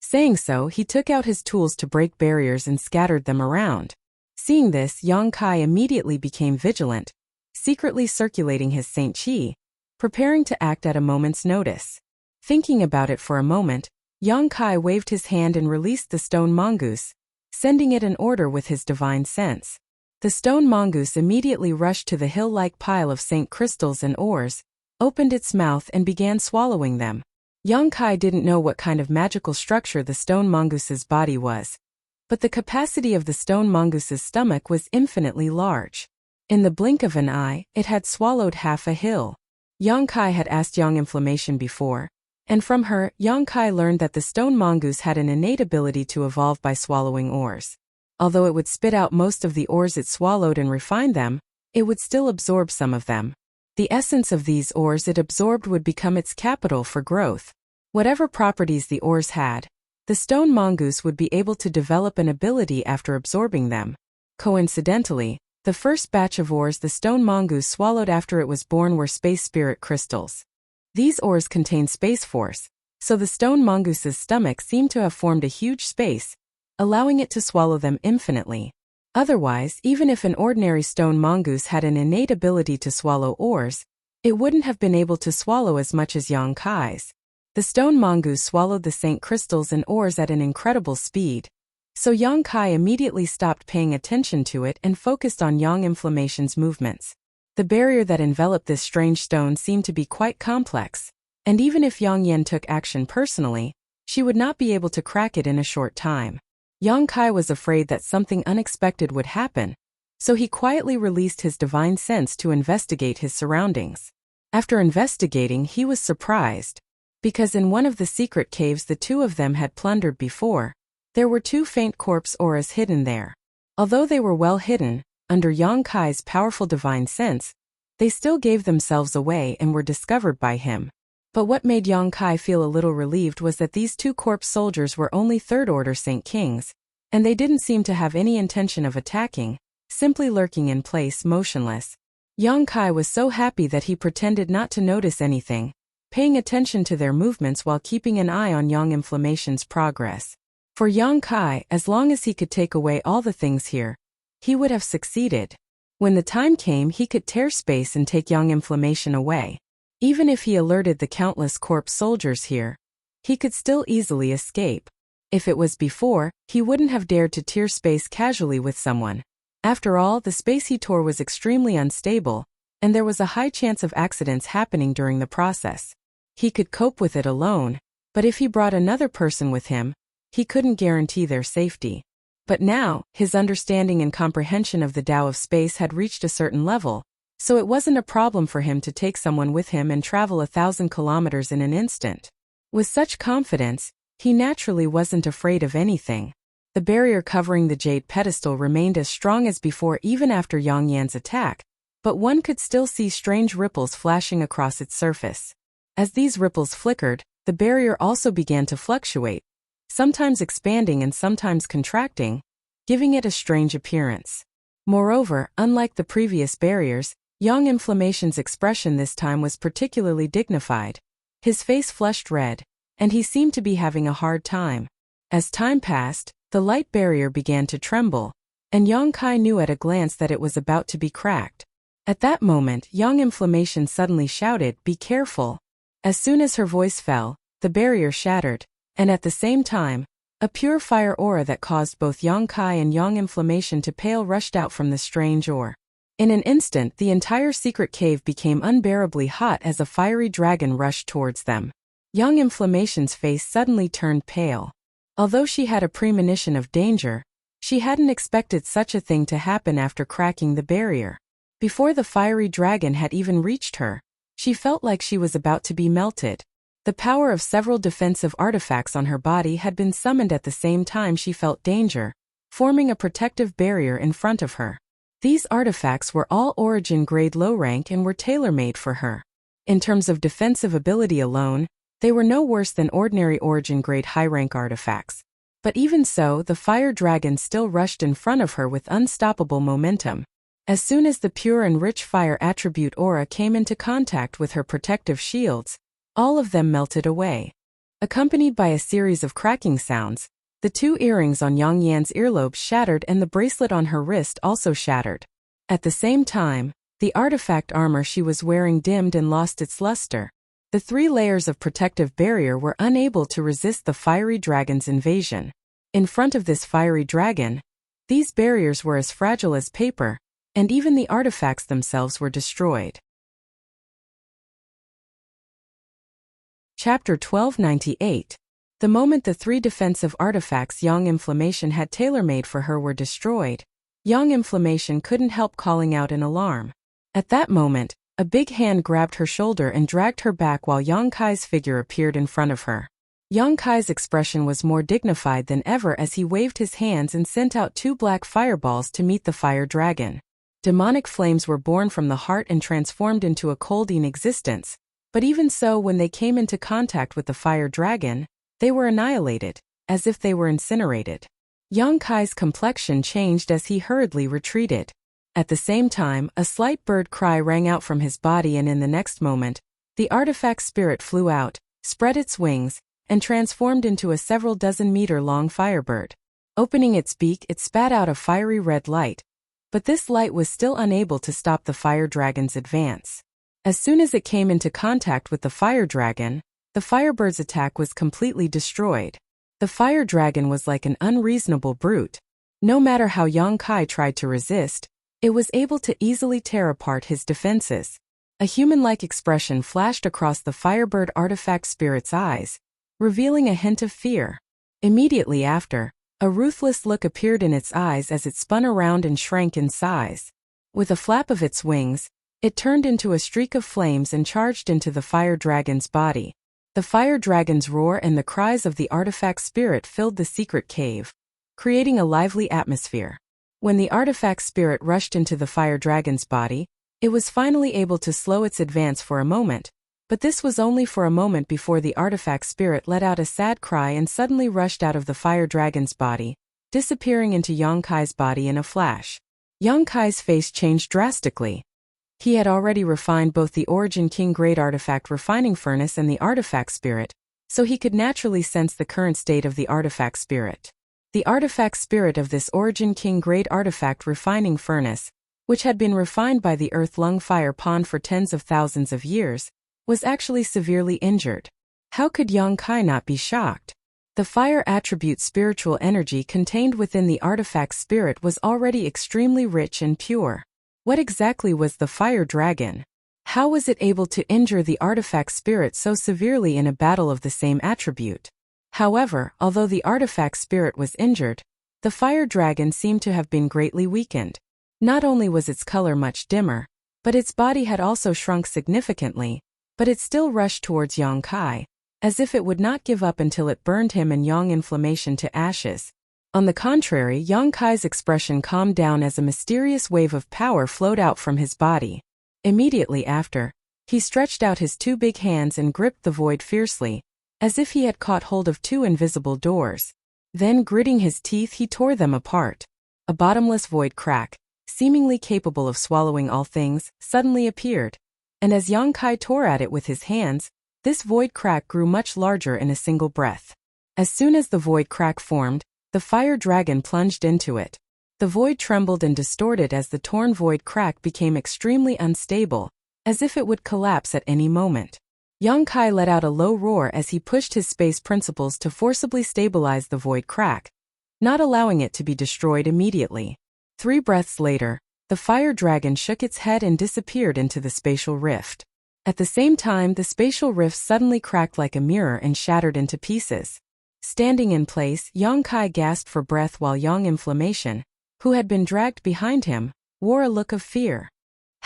Saying so, he took out his tools to break barriers and scattered them around. Seeing this, Yang Kai immediately became vigilant, secretly circulating his Saint Qi, preparing to act at a moment's notice. Thinking about it for a moment, Yang Kai waved his hand and released the stone mongoose, sending it in order with his divine sense. The stone mongoose immediately rushed to the hill-like pile of Saint crystals and ores, opened its mouth and began swallowing them. Yang Kai didn't know what kind of magical structure the stone mongoose's body was, but the capacity of the stone mongoose's stomach was infinitely large. In the blink of an eye, it had swallowed half a hill. Yang Kai had asked Yang Inflammation before, and from her, Yang Kai learned that the stone mongoose had an innate ability to evolve by swallowing ores. Although it would spit out most of the ores it swallowed and refine them, it would still absorb some of them. The essence of these ores it absorbed would become its capital for growth. Whatever properties the ores had, the stone mongoose would be able to develop an ability after absorbing them. Coincidentally, the first batch of ores the stone mongoose swallowed after it was born were space spirit crystals. These ores contain space force, so the stone mongoose's stomach seemed to have formed a huge space, allowing it to swallow them infinitely. Otherwise, even if an ordinary stone mongoose had an innate ability to swallow ores, it wouldn't have been able to swallow as much as Yang Kai's. The stone mongoose swallowed the Saint crystals and ores at an incredible speed, so Yang Kai immediately stopped paying attention to it and focused on Yang Inflammation's movements. The barrier that enveloped this strange stone seemed to be quite complex, and even if Yang Yen took action personally, she would not be able to crack it in a short time. Yang Kai was afraid that something unexpected would happen, so he quietly released his divine sense to investigate his surroundings. After investigating, he was surprised, because in one of the secret caves the two of them had plundered before, there were 2 faint corpse auras hidden there. Although they were well hidden, under Yang Kai's powerful divine sense, they still gave themselves away and were discovered by him. But what made Yang Kai feel a little relieved was that these 2 corpse soldiers were only third-order Saint Kings, and they didn't seem to have any intention of attacking, simply lurking in place motionless. Yang Kai was so happy that he pretended not to notice anything, paying attention to their movements while keeping an eye on Yang Inflammation's progress. For Yang Kai, as long as he could take away all the things here, he would have succeeded. When the time came, he could tear space and take Yang Inflammation away. Even if he alerted the countless corpse soldiers here, he could still easily escape. If it was before, he wouldn't have dared to tear space casually with someone. After all, the space he tore was extremely unstable, and there was a high chance of accidents happening during the process. He could cope with it alone, but if he brought another person with him, he couldn't guarantee their safety. But now, his understanding and comprehension of the Tao of space had reached a certain level, so it wasn't a problem for him to take someone with him and travel 1,000 kilometers in an instant. With such confidence, He naturally wasn't afraid of anything. The barrier covering the jade pedestal remained as strong as before even after Yang Yan's attack, but one could still see strange ripples flashing across its surface. As these ripples flickered, the barrier also began to fluctuate, sometimes expanding and sometimes contracting, giving it a strange appearance. Moreover, unlike the previous barriers, Yang Inflammation's expression this time was particularly dignified. His face flushed red, and he seemed to be having a hard time. As time passed, the light barrier began to tremble, and Yang Kai knew at a glance that it was about to be cracked. At that moment, Yang Inflammation suddenly shouted, "Be careful!" As soon as her voice fell, the barrier shattered, and at the same time, a pure fire aura that caused both Yang Kai and Yang Inflammation to pale rushed out from the strange ore. In an instant, the entire secret cave became unbearably hot as a fiery dragon rushed towards them. Yang Inflammation's face suddenly turned pale. Although she had a premonition of danger, she hadn't expected such a thing to happen after cracking the barrier. Before the fiery dragon had even reached her, she felt like she was about to be melted. The power of several defensive artifacts on her body had been summoned at the same time she felt danger, forming a protective barrier in front of her. These artifacts were all origin-grade low rank and were tailor-made for her. In terms of defensive ability alone, they were no worse than ordinary origin-grade high-rank artifacts. But even so, the fire dragon still rushed in front of her with unstoppable momentum. As soon as the pure and rich fire attribute aura came into contact with her protective shields, all of them melted away. Accompanied by a series of cracking sounds, the 2 earrings on Yang Yan's earlobes shattered and the bracelet on her wrist also shattered. At the same time, the artifact armor she was wearing dimmed and lost its luster. The 3 layers of protective barrier were unable to resist the fiery dragon's invasion. In front of this fiery dragon, these barriers were as fragile as paper, and even the artifacts themselves were destroyed. Chapter 1298. The moment the 3 defensive artifacts Yang Inflammation had tailor-made for her were destroyed, Yang Inflammation couldn't help calling out in alarm. At that moment, a big hand grabbed her shoulder and dragged her back while Yang Kai's figure appeared in front of her. Yang Kai's expression was more dignified than ever as he waved his hands and sent out 2 black fireballs to meet the fire dragon. Demonic flames were born from the heart and transformed into a colding existence, but even so, when they came into contact with the fire dragon, they were annihilated, as if they were incinerated. Yang Kai's complexion changed as he hurriedly retreated. At the same time, a slight bird cry rang out from his body, and in the next moment, the artifact spirit flew out, spread its wings, and transformed into a several dozen meter long firebird. Opening its beak, it spat out a fiery red light, but this light was still unable to stop the fire dragon's advance. As soon as it came into contact with the fire dragon, the firebird's attack was completely destroyed. The fire dragon was like an unreasonable brute. No matter how Yang Kai tried to resist, it was able to easily tear apart his defenses. A human-like expression flashed across the firebird artifact spirit's eyes, revealing a hint of fear. Immediately after, a ruthless look appeared in its eyes as it spun around and shrank in size. With a flap of its wings, it turned into a streak of flames and charged into the fire dragon's body. The fire dragon's roar and the cries of the artifact spirit filled the secret cave, creating a lively atmosphere. When the artifact spirit rushed into the fire dragon's body, it was finally able to slow its advance for a moment, but this was only for a moment before the artifact spirit let out a sad cry and suddenly rushed out of the fire dragon's body, disappearing into Yang Kai's body in a flash. Yang Kai's face changed drastically. He had already refined both the Origin King Grade Artifact Refining Furnace and the Artifact Spirit, so he could naturally sense the current state of the Artifact Spirit. The Artifact Spirit of this Origin King Grade Artifact Refining Furnace, which had been refined by the Earth Lung Fire Pond for tens of thousands of years, was actually severely injured. How could Yang Kai not be shocked? The fire attribute spiritual energy contained within the artifact spirit was already extremely rich and pure. What exactly was the fire dragon? How was it able to injure the artifact spirit so severely in a battle of the same attribute? However, although the artifact spirit was injured, the fire dragon seemed to have been greatly weakened. Not only was its color much dimmer, but its body had also shrunk significantly, but it still rushed towards Yang Kai. as if it would not give up until it burned him and Yang Inflammation to ashes. On the contrary, Yang Kai's expression calmed down as a mysterious wave of power flowed out from his body. Immediately after, he stretched out his two big hands and gripped the void fiercely, as if he had caught hold of two invisible doors. Then, gritting his teeth, he tore them apart. A bottomless void crack, seemingly capable of swallowing all things, suddenly appeared. And as Yang Kai tore at it with his hands, this void crack grew much larger in a single breath. As soon as the void crack formed, the fire dragon plunged into it. The void trembled and distorted as the torn void crack became extremely unstable, as if it would collapse at any moment. Yang Kai let out a low roar as he pushed his space principles to forcibly stabilize the void crack, not allowing it to be destroyed immediately. 3 breaths later, the fire dragon shook its head and disappeared into the spatial rift. At the same time, the spatial rift suddenly cracked like a mirror and shattered into pieces. Standing in place, Yang Kai gasped for breath while Yang Inflammation, who had been dragged behind him, wore a look of fear.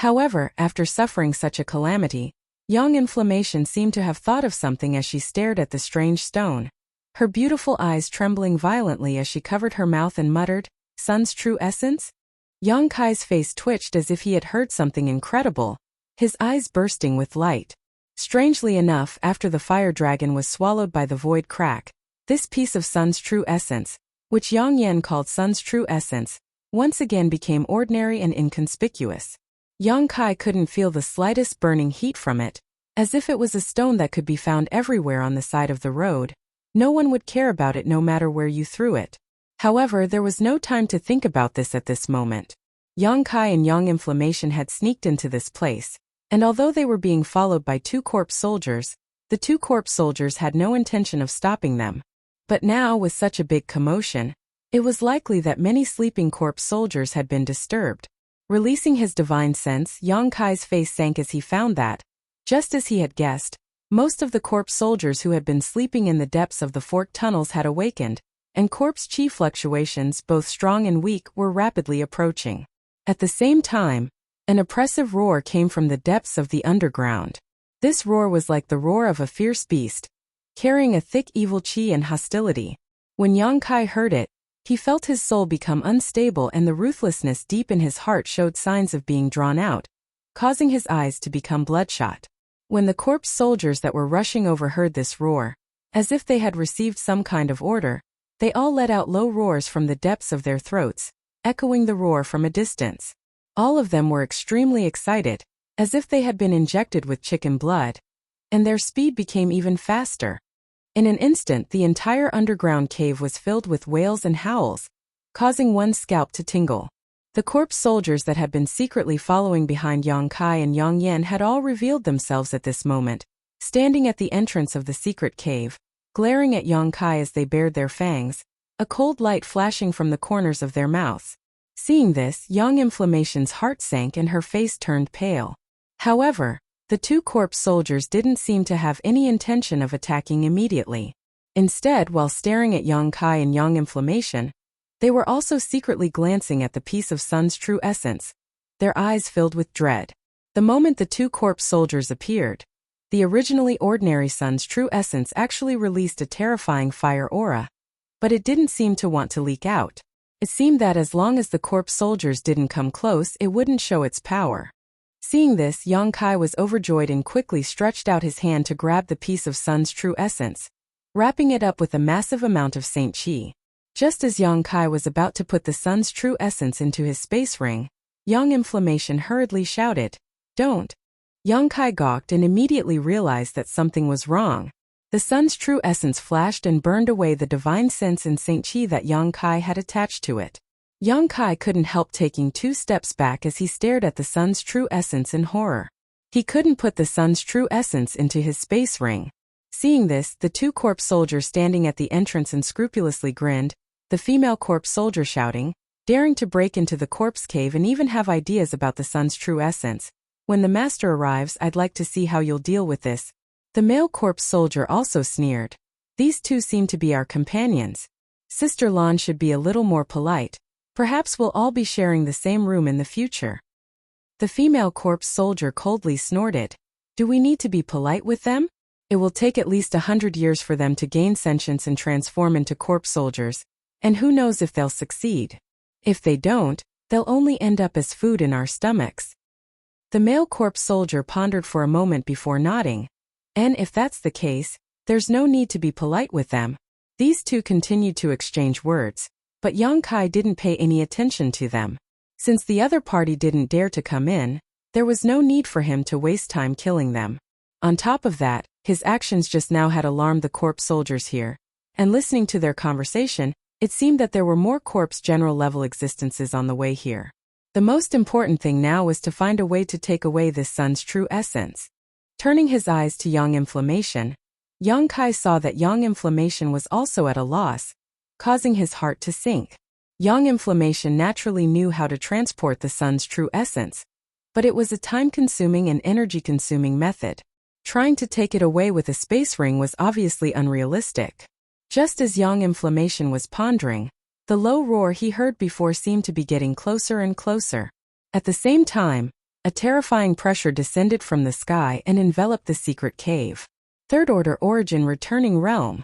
However, after suffering such a calamity, Yang Inflammation seemed to have thought of something as she stared at the strange stone, her beautiful eyes trembling violently as she covered her mouth and muttered, "Sun's true essence?" Yang Kai's face twitched as if he had heard something incredible, his eyes bursting with light. Strangely enough, after the fire dragon was swallowed by the void crack, this piece of Sun's true essence, which Yang Yan called Sun's true essence, once again became ordinary and inconspicuous. Yang Kai couldn't feel the slightest burning heat from it, as if it was a stone that could be found everywhere on the side of the road. No one would care about it no matter where you threw it. However, there was no time to think about this at this moment. Yang Kai and Yang Inflammation had sneaked into this place, and although they were being followed by 2 corpse soldiers, the 2 corpse soldiers had no intention of stopping them. But now, with such a big commotion, it was likely that many sleeping corpse soldiers had been disturbed. Releasing his divine sense, Yang Kai's face sank as he found that, just as he had guessed, most of the corpse soldiers who had been sleeping in the depths of the forked tunnels had awakened, and corpse chi fluctuations, both strong and weak, were rapidly approaching. At the same time, an oppressive roar came from the depths of the underground. This roar was like the roar of a fierce beast, carrying a thick evil chi and hostility. When Yang Kai heard it, he felt his soul become unstable and the ruthlessness deep in his heart showed signs of being drawn out, causing his eyes to become bloodshot. When the corpse soldiers that were rushing over heard this roar, as if they had received some kind of order, they all let out low roars from the depths of their throats, echoing the roar from a distance. All of them were extremely excited, as if they had been injected with chicken blood, and their speed became even faster. In an instant, the entire underground cave was filled with wails and howls, causing one's scalp to tingle. The corpse soldiers that had been secretly following behind Yang Kai and Yang Yan had all revealed themselves at this moment, standing at the entrance of the secret cave, glaring at Yang Kai as they bared their fangs, a cold light flashing from the corners of their mouths. Seeing this, Yang Inflammation's heart sank and her face turned pale. However, the 2 corpse soldiers didn't seem to have any intention of attacking immediately. Instead, while staring at Yang Kai and Yang Inflammation, they were also secretly glancing at the piece of Sun's true essence, their eyes filled with dread. The moment the 2 corpse soldiers appeared, the originally ordinary Sun's true essence actually released a terrifying fire aura. But it didn't seem to want to leak out. It seemed that as long as the corpse soldiers didn't come close, it wouldn't show its power. Seeing this, Yang Kai was overjoyed and quickly stretched out his hand to grab the piece of Sun's true essence, wrapping it up with a massive amount of Saint Chi. Just as Yang Kai was about to put the Sun's true essence into his space ring, Yang Inflammation hurriedly shouted, "Don't!" Yang Kai gawked and immediately realized that something was wrong. The Sun's true essence flashed and burned away the divine sense and Saint Chi that Yang Kai had attached to it. Yang Kai couldn't help taking 2 steps back as he stared at the Sun's true essence in horror. He couldn't put the Sun's true essence into his space ring. Seeing this, the 2 corpse soldiers standing at the entrance unscrupulously grinned, the female corpse soldier shouting, daring to break into the corpse cave and even have ideas about the Sun's true essence. "When the master arrives, I'd like to see how you'll deal with this." The male corpse soldier also sneered. "These 2 seem to be our companions. Sister Lan should be a little more polite. Perhaps we'll all be sharing the same room in the future." The female corpse soldier coldly snorted. "Do we need to be polite with them? It will take at least 100 years for them to gain sentience and transform into corpse soldiers, and who knows if they'll succeed. If they don't, they'll only end up as food in our stomachs. The male corpse soldier pondered for a moment before nodding. And if that's the case, there's no need to be polite with them. These two continued to exchange words, but Yang Kai didn't pay any attention to them. Since the other party didn't dare to come in, there was no need for him to waste time killing them. On top of that, his actions just now had alarmed the corpse soldiers here, and listening to their conversation, it seemed that there were more corpse general-level existences on the way here. The most important thing now was to find a way to take away this sun's true essence. Turning his eyes to Yang Inflammation, Yang Kai saw that Yang Inflammation was also at a loss, causing his heart to sink. Yang Inflammation naturally knew how to transport the sun's true essence, but it was a time-consuming and energy-consuming method. Trying to take it away with a space ring was obviously unrealistic. Just as Yang Inflammation was pondering, the low roar he heard before seemed to be getting closer and closer. At the same time, a terrifying pressure descended from the sky and enveloped the secret cave. Third-order origin returning realm.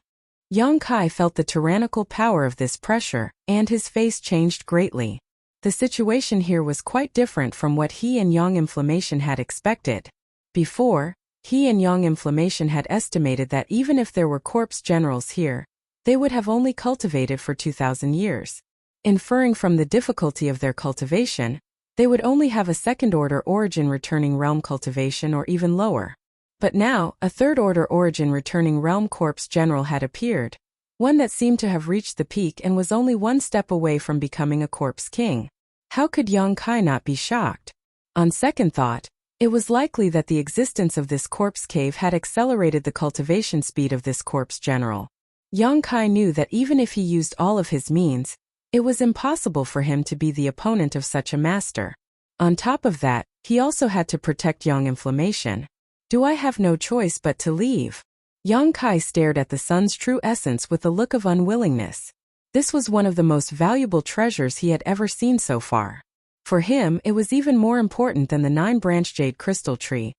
Yang Kai felt the tyrannical power of this pressure, and his face changed greatly. The situation here was quite different from what he and Yang Inflammation had expected. Before, he and Yang Inflammation had estimated that even if there were corpse generals here, they would have only cultivated for 2,000 years. Inferring from the difficulty of their cultivation, they would only have a second-order origin returning realm cultivation or even lower. But now, a third-order origin returning realm corpse general had appeared, one that seemed to have reached the peak and was only one step away from becoming a corpse king. How could Yang Kai not be shocked? On second thought, it was likely that the existence of this corpse cave had accelerated the cultivation speed of this corpse general. Yang Kai knew that even if he used all of his means, it was impossible for him to be the opponent of such a master. On top of that, he also had to protect Yang Inflammation. Do I have no choice but to leave? Yang Kai stared at the sun's true essence with a look of unwillingness. This was one of the most valuable treasures he had ever seen so far. For him, it was even more important than the 9-branch jade crystal tree,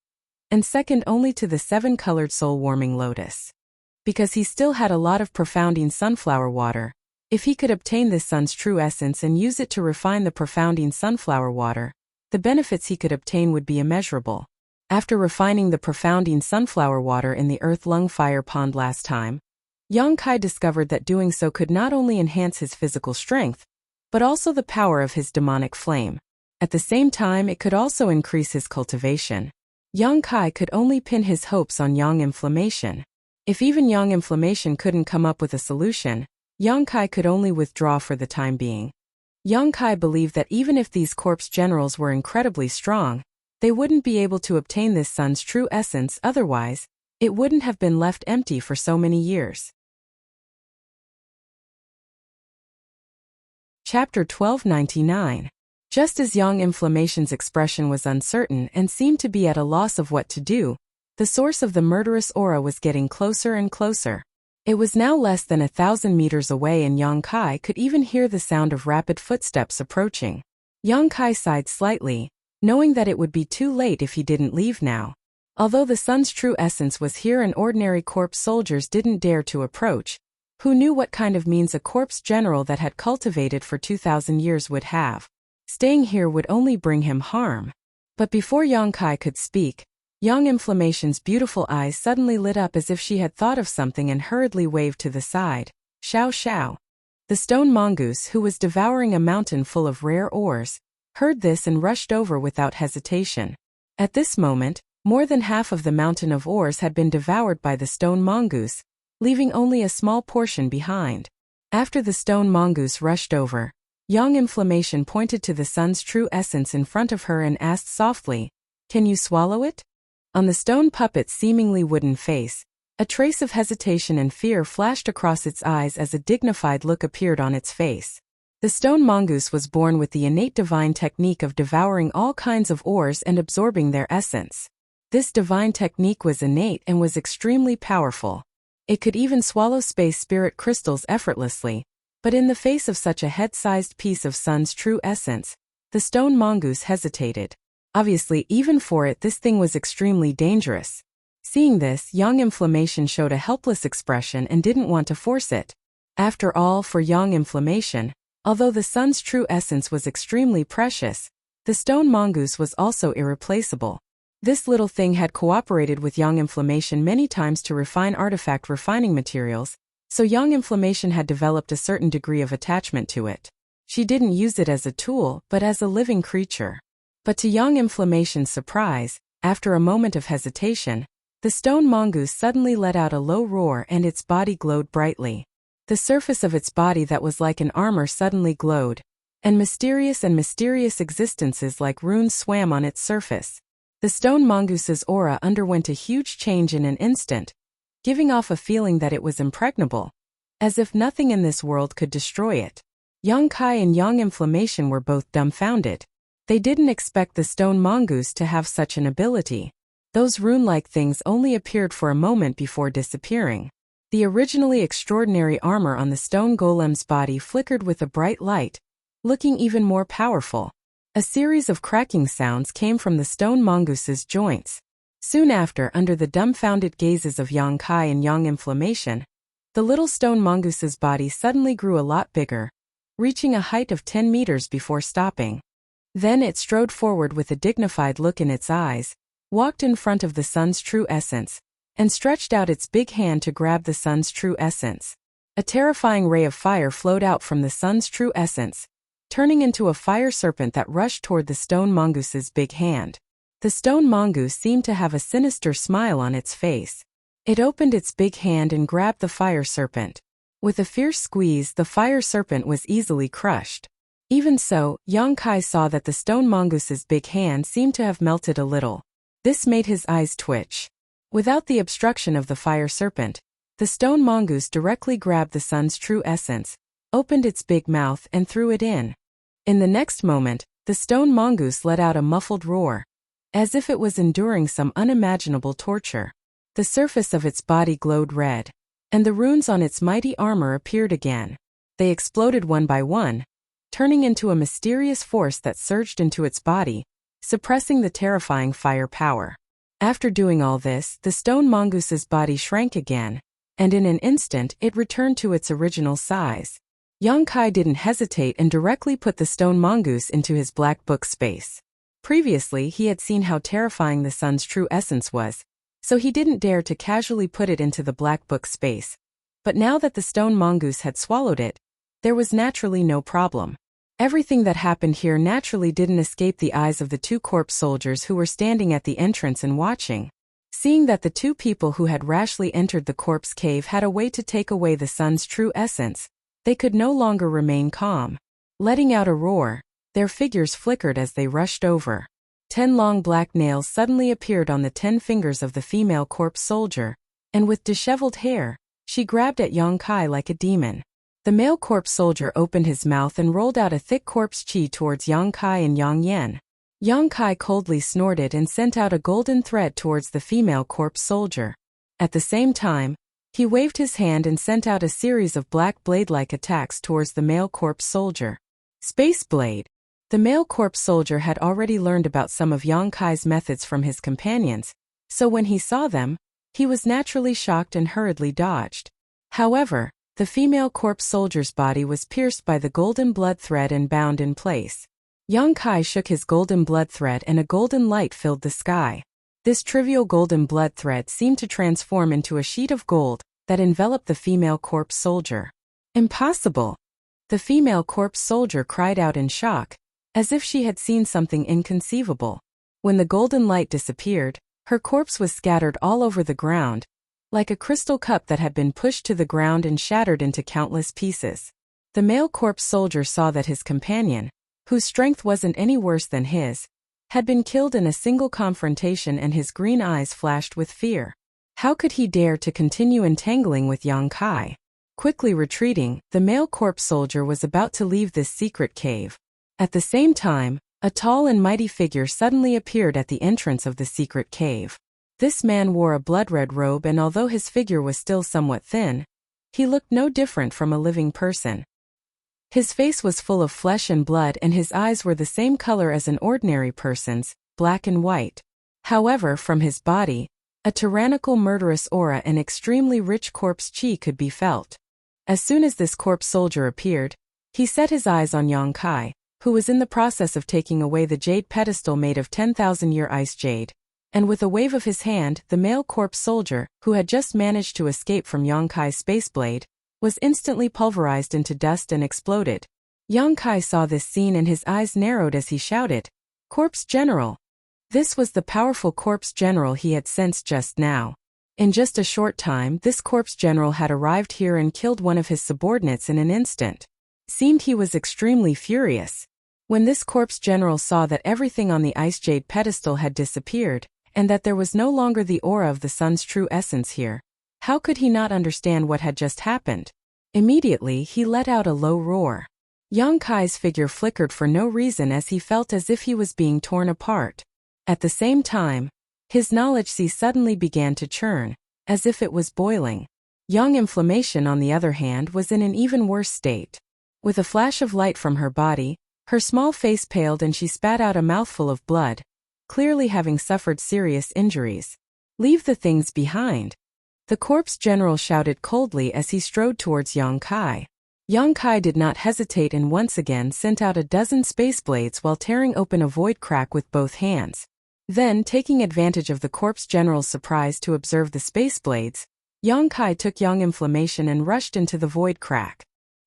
and second only to the 7-colored soul-warming lotus. Because he still had a lot of profounding sunflower water, if he could obtain this sun's true essence and use it to refine the profounding sunflower water, the benefits he could obtain would be immeasurable. After refining the profounding sunflower water in the earth lung fire pond last time, Yang Kai discovered that doing so could not only enhance his physical strength, but also the power of his demonic flame. At the same time, it could also increase his cultivation. Yang Kai could only pin his hopes on Yang Inflammation. If even Yang Inflammation couldn't come up with a solution, Yang Kai could only withdraw for the time being. Yang Kai believed that even if these corpse generals were incredibly strong, they wouldn't be able to obtain this sun's true essence, otherwise, it wouldn't have been left empty for so many years. Chapter 1299. Just as Yang Inflammation's expression was uncertain and seemed to be at a loss of what to do, the source of the murderous aura was getting closer and closer. It was now less than 1,000 meters away and Yang Kai could even hear the sound of rapid footsteps approaching. Yang Kai sighed slightly, knowing that it would be too late if he didn't leave now. Although the sun's true essence was here and ordinary corpse soldiers didn't dare to approach, who knew what kind of means a corpse general that had cultivated for 2,000 years would have? Staying here would only bring him harm. But before Yang Kai could speak, Yang Inflammation's beautiful eyes suddenly lit up as if she had thought of something and hurriedly waved to the side. Xiao xiao. The stone mongoose, who was devouring a mountain full of rare ores, heard this and rushed over without hesitation. At this moment, more than half of the mountain of ores had been devoured by the stone mongoose, leaving only a small portion behind. After the stone mongoose rushed over, Yang Inflammation pointed to the sun's true essence in front of her and asked softly, "Can you swallow it?" On the stone puppet's seemingly wooden face, a trace of hesitation and fear flashed across its eyes as a dignified look appeared on its face. The stone mongoose was born with the innate divine technique of devouring all kinds of ores and absorbing their essence. This divine technique was innate and was extremely powerful. It could even swallow space spirit crystals effortlessly, but in the face of such a head-sized piece of sun's true essence, the stone mongoose hesitated. Obviously, even for it, this thing was extremely dangerous. Seeing this, young Inflammation showed a helpless expression and didn't want to force it. After all, for young Inflammation, although the sun's true essence was extremely precious, the stone mongoose was also irreplaceable. This little thing had cooperated with young Inflammation many times to refine artifact refining materials, so young Inflammation had developed a certain degree of attachment to it. She didn't use it as a tool, but as a living creature. But to young Inflammation's surprise, after a moment of hesitation, the stone mongoose suddenly let out a low roar and its body glowed brightly. The surface of its body that was like an armor suddenly glowed, and mysterious existences like runes swam on its surface. The stone mongoose's aura underwent a huge change in an instant, giving off a feeling that it was impregnable, as if nothing in this world could destroy it. Young Kai and young Inflammation were both dumbfounded. They didn't expect the stone mongoose to have such an ability. Those rune-like things only appeared for a moment before disappearing. The originally extraordinary armor on the stone golem's body flickered with a bright light, looking even more powerful. A series of cracking sounds came from the stone mongoose's joints. Soon after, under the dumbfounded gazes of young Kai and young Inflammation, the little stone mongoose's body suddenly grew a lot bigger, reaching a height of 10 meters before stopping. Then it strode forward with a dignified look in its eyes, walked in front of the sun's true essence, and stretched out its big hand to grab the sun's true essence. A terrifying ray of fire flowed out from the sun's true essence, turning into a fire serpent that rushed toward the stone mongoose's big hand. The stone mongoose seemed to have a sinister smile on its face. It opened its big hand and grabbed the fire serpent. With a fierce squeeze, the fire serpent was easily crushed. Even so, young Kai saw that the stone mongoose's big hand seemed to have melted a little. This made his eyes twitch. Without the obstruction of the fire serpent, the stone mongoose directly grabbed the sun's true essence, opened its big mouth and threw it in. In the next moment, the stone mongoose let out a muffled roar, as if it was enduring some unimaginable torture. The surface of its body glowed red, and the runes on its mighty armor appeared again. They exploded one by one, turning into a mysterious force that surged into its body, suppressing the terrifying fire power. After doing all this, the stone mongoose's body shrank again, and in an instant it returned to its original size. Young Kai didn't hesitate and directly put the stone mongoose into his black book space. Previously, he had seen how terrifying the sun's true essence was, so he didn't dare to casually put it into the black book space. But now that the stone mongoose had swallowed it, there was naturally no problem. Everything that happened here naturally didn't escape the eyes of the two corpse soldiers who were standing at the entrance and watching. Seeing that the two people who had rashly entered the corpse cave had a way to take away the sun's true essence, they could no longer remain calm. Letting out a roar, their figures flickered as they rushed over. 10 long black nails suddenly appeared on the 10 fingers of the female corpse soldier, and with disheveled hair, she grabbed at young Kai like a demon. The male corpse soldier opened his mouth and rolled out a thick corpse chi towards young Kai and Yang Yen. Young Kai coldly snorted and sent out a golden thread towards the female corpse soldier. At the same time, he waved his hand and sent out a series of black blade-like attacks towards the male corpse soldier. Space Blade. The male corpse soldier had already learned about some of Young Kai's methods from his companions, so when he saw them, he was naturally shocked and hurriedly dodged. However, the female corpse soldier's body was pierced by the golden blood thread and bound in place. Young Kai shook his golden blood thread and a golden light filled the sky. This trivial golden blood thread seemed to transform into a sheet of gold that enveloped the female corpse soldier. Impossible! The female corpse soldier cried out in shock, as if she had seen something inconceivable. When the golden light disappeared, her corpse was scattered all over the ground, like a crystal cup that had been pushed to the ground and shattered into countless pieces. The male corpse soldier saw that his companion, whose strength wasn't any worse than his, had been killed in a single confrontation, and his green eyes flashed with fear. How could he dare to continue entangling with young Kai? Quickly retreating, the male corpse soldier was about to leave this secret cave. At the same time, a tall and mighty figure suddenly appeared at the entrance of the secret cave. This man wore a blood-red robe, and although his figure was still somewhat thin, he looked no different from a living person. His face was full of flesh and blood, and his eyes were the same color as an ordinary person's, black and white. However, from his body, A tyrannical murderous aura and extremely rich corpse chi could be felt. As soon as this corpse soldier appeared, he set his eyes on Yang Kai, who was in the process of taking away the jade pedestal made of 10,000-year ice jade, and with a wave of his hand, the male corpse soldier, who had just managed to escape from Yang Kai's space blade, was instantly pulverized into dust and exploded. Yang Kai saw this scene and his eyes narrowed as he shouted, "Corpse General!" This was the powerful corpse general he had sensed just now. In just a short time, this corpse general had arrived here and killed one of his subordinates in an instant. Seemed he was extremely furious. When this corpse general saw that everything on the ice jade pedestal had disappeared, and that there was no longer the aura of the sun's true essence here, how could he not understand what had just happened? Immediately, he let out a low roar. Yang Kai's figure flickered for no reason as he felt as if he was being torn apart. At the same time, his knowledge sea suddenly began to churn, as if it was boiling. Yang Inflammation, on the other hand, was in an even worse state. With a flash of light from her body, her small face paled and she spat out a mouthful of blood, clearly having suffered serious injuries. "Leave the things behind," the corpse general shouted coldly as he strode towards Yang Kai. Yang Kai did not hesitate and once again sent out a dozen space blades while tearing open a void crack with both hands. Then, taking advantage of the corpse general's surprise to observe the space blades, Yang Kai took Yang Inflammation and rushed into the void crack.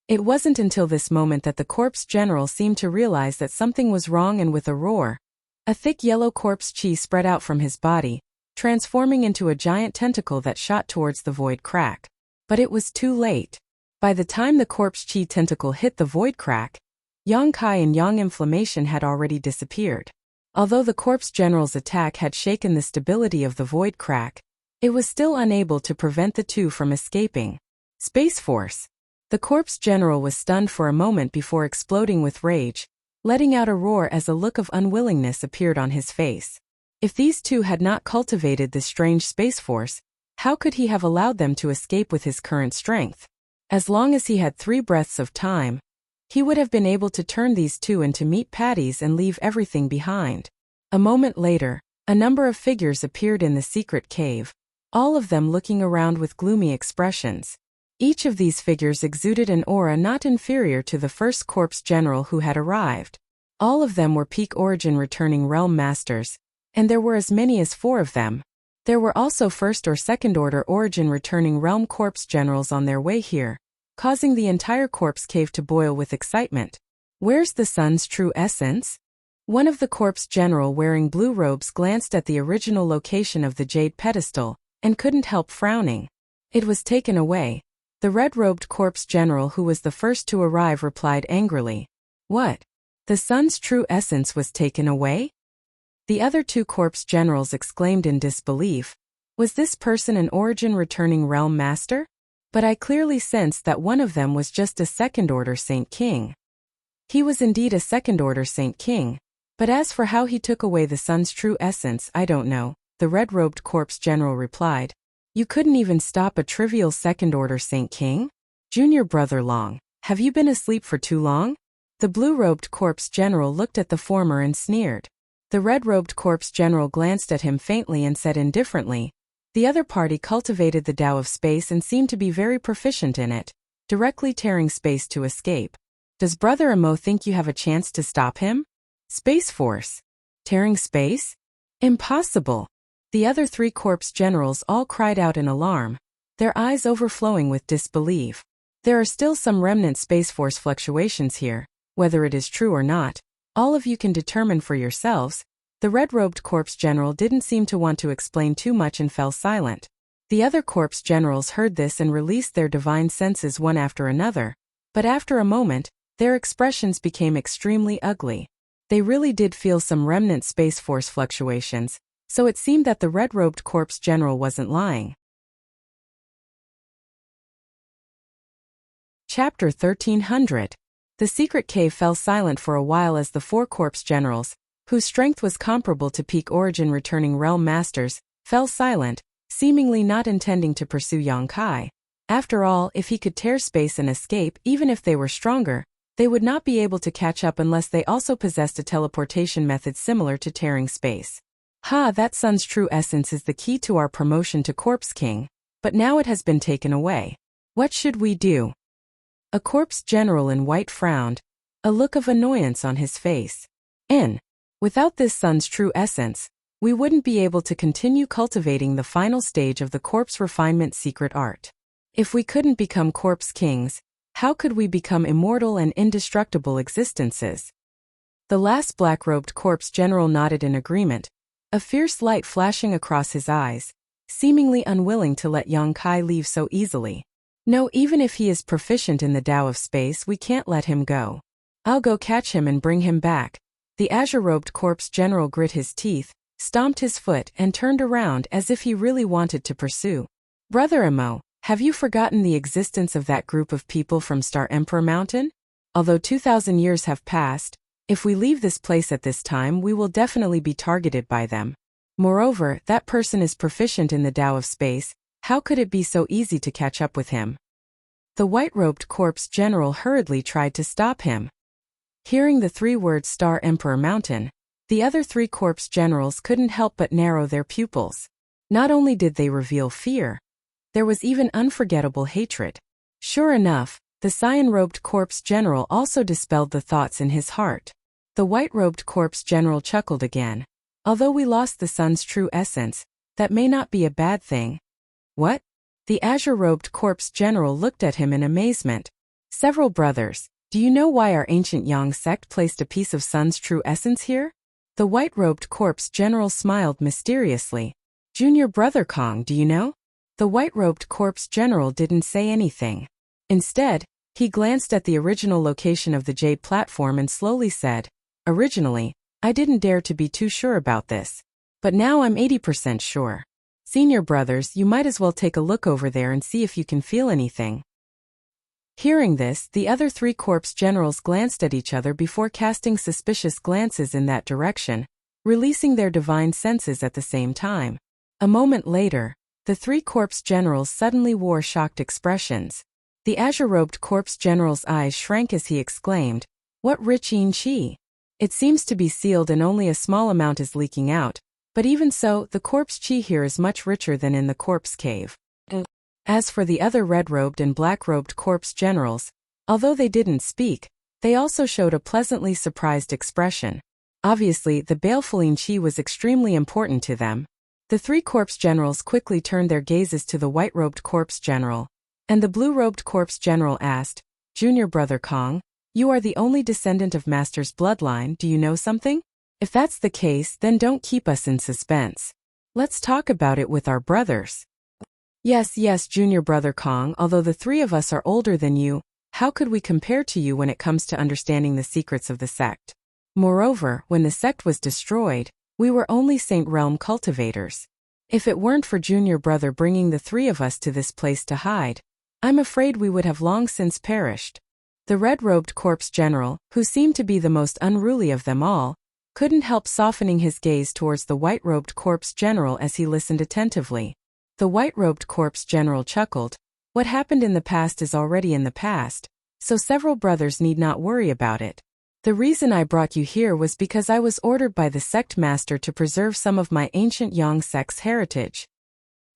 It wasn't until this moment that the corpse general seemed to realize that something was wrong, and with a roar, a thick yellow corpse chi spread out from his body, transforming into a giant tentacle that shot towards the void crack. But it was too late. By the time the corpse chi tentacle hit the void crack, Yang Kai and Yang Inflammation had already disappeared. Although the corpse general's attack had shaken the stability of the void crack, it was still unable to prevent the two from escaping. Space Force! The corpse general was stunned for a moment before exploding with rage, letting out a roar as a look of unwillingness appeared on his face. If these two had not cultivated this strange Space Force, how could he have allowed them to escape with his current strength? As long as he had 3 breaths of time, he would have been able to turn these two into meat patties and leave everything behind. A moment later, a number of figures appeared in the secret cave, all of them looking around with gloomy expressions. Each of these figures exuded an aura not inferior to the first corpse general who had arrived. All of them were peak origin returning realm masters, and there were as many as 4 of them. There were also first or second order origin returning realm corpse generals on their way here, causing the entire corpse cave to boil with excitement. "Where's the sun's true essence?" One of the corpse general wearing blue robes glanced at the original location of the jade pedestal, and couldn't help frowning. "It was taken away." The red-robed corpse general who was the first to arrive replied angrily. "What? The sun's true essence was taken away?" The other 2 corpse generals exclaimed in disbelief. Was this person an origin returning realm master? But I clearly sensed that one of them was just a second-order Saint King. He was indeed a second-order Saint King, but as for how he took away the sun's true essence, I don't know, the red-robed corpse general replied. "You couldn't even stop a trivial second-order Saint King? Junior Brother Long, have you been asleep for too long?" The blue-robed corpse general looked at the former and sneered. The red-robed corpse general glanced at him faintly and said indifferently, "The other party cultivated the Tao of space and seemed to be very proficient in it, directly tearing space to escape. Does Brother Amo think you have a chance to stop him? Space Force? Tearing space? Impossible!" The other 3 corpse generals all cried out in alarm, their eyes overflowing with disbelief. There are still some remnant Space Force fluctuations here, whether it is true or not. All of you can determine for yourselves. The red-robed corpse general didn't seem to want to explain too much and fell silent. The other corpse generals heard this and released their divine senses one after another, but after a moment, their expressions became extremely ugly. They really did feel some remnant Space Force fluctuations, so it seemed that the red-robed corpse general wasn't lying. Chapter 1300. The secret cave fell silent for a while as the 4 corpse generals, whose strength was comparable to peak origin returning realm masters, fell silent, seemingly not intending to pursue Yang Kai. After all, if he could tear space and escape, even if they were stronger, they would not be able to catch up unless they also possessed a teleportation method similar to tearing space. Ha, that sun's true essence is the key to our promotion to Corpse King, but now it has been taken away. What should we do? A corpse general in white frowned, a look of annoyance on his face. Without this sun's true essence, we wouldn't be able to continue cultivating the final stage of the corpse refinement secret art. If we couldn't become corpse kings, how could we become immortal and indestructible existences? The last black-robed corpse general nodded in agreement, a fierce light flashing across his eyes, seemingly unwilling to let Yang Kai leave so easily. No, even if he is proficient in the Tao of space, we can't let him go. I'll go catch him and bring him back. The azure-robed corpse general grit his teeth, stomped his foot and turned around as if he really wanted to pursue. Brother Emo, have you forgotten the existence of that group of people from Star Emperor Mountain? Although 2,000 years have passed, if we leave this place at this time we will definitely be targeted by them. Moreover, that person is proficient in the Tao of space, how could it be so easy to catch up with him? The white-robed corpse general hurriedly tried to stop him. Hearing the 3 words Star Emperor Mountain, the other 3 corpse generals couldn't help but narrow their pupils. Not only did they reveal fear, there was even unforgettable hatred. Sure enough, the cyan-robed corpse general also dispelled the thoughts in his heart. The white-robed corpse general chuckled again. Although we lost the sun's true essence, that may not be a bad thing. What? The azure-robed corpse general looked at him in amazement. Several brothers, do you know why our ancient Yang sect placed a piece of sun's true essence here? The white-robed corpse general smiled mysteriously. Junior brother Kong, do you know? The white-robed corpse general didn't say anything. Instead, he glanced at the original location of the jade platform and slowly said, "Originally, I didn't dare to be too sure about this. But now I'm 80% sure. Senior brothers, you might as well take a look over there and see if you can feel anything." Hearing this, the other 3 corpse generals glanced at each other before casting suspicious glances in that direction, releasing their divine senses at the same time. A moment later, the 3 corpse generals suddenly wore shocked expressions. The azure-robed corpse general's eyes shrank as he exclaimed, "What rich yin chi? It seems to be sealed and only a small amount is leaking out, but even so, the corpse chi here is much richer than in the corpse cave." As for the other red-robed and black-robed corpse generals, although they didn't speak, they also showed a pleasantly surprised expression. Obviously, the baleful yin chi was extremely important to them. The 3 corpse generals quickly turned their gazes to the white-robed corpse general, and the blue-robed corpse general asked, "Junior brother Kong, you are the only descendant of Master's bloodline, do you know something? If that's the case, then don't keep us in suspense. Let's talk about it with our brothers." Yes, Junior brother Kong, although the 3 of us are older than you, how could we compare to you when it comes to understanding the secrets of the sect? Moreover, when the sect was destroyed, we were only Saint Realm cultivators. If it weren't for Junior brother bringing the 3 of us to this place to hide, I'm afraid we would have long since perished. The red-robed corpse general, who seemed to be the most unruly of them all, couldn't help softening his gaze towards the white-robed corpse general as he listened attentively. The white-robed corpse general chuckled. What happened in the past is already in the past, so several brothers need not worry about it. The reason I brought you here was because I was ordered by the sect master to preserve some of my ancient Yang sect's heritage.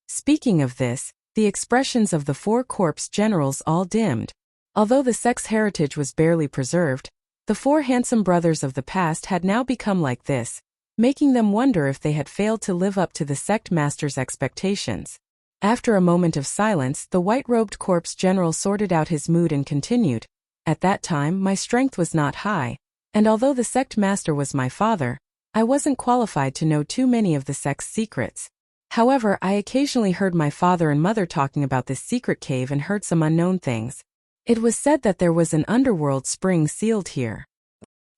Speaking of this, the expressions of the 4 corpse generals all dimmed. Although the sect's heritage was barely preserved, the 4 handsome brothers of the past had now become like this, making them wonder if they had failed to live up to the sect master's expectations. After a moment of silence, the white-robed corpse general sorted out his mood and continued, "At that time, my strength was not high, and although the sect master was my father, I wasn't qualified to know too many of the sect's secrets. However, I occasionally heard my father and mother talking about this secret cave and heard some unknown things. It was said that there was an underworld spring sealed here."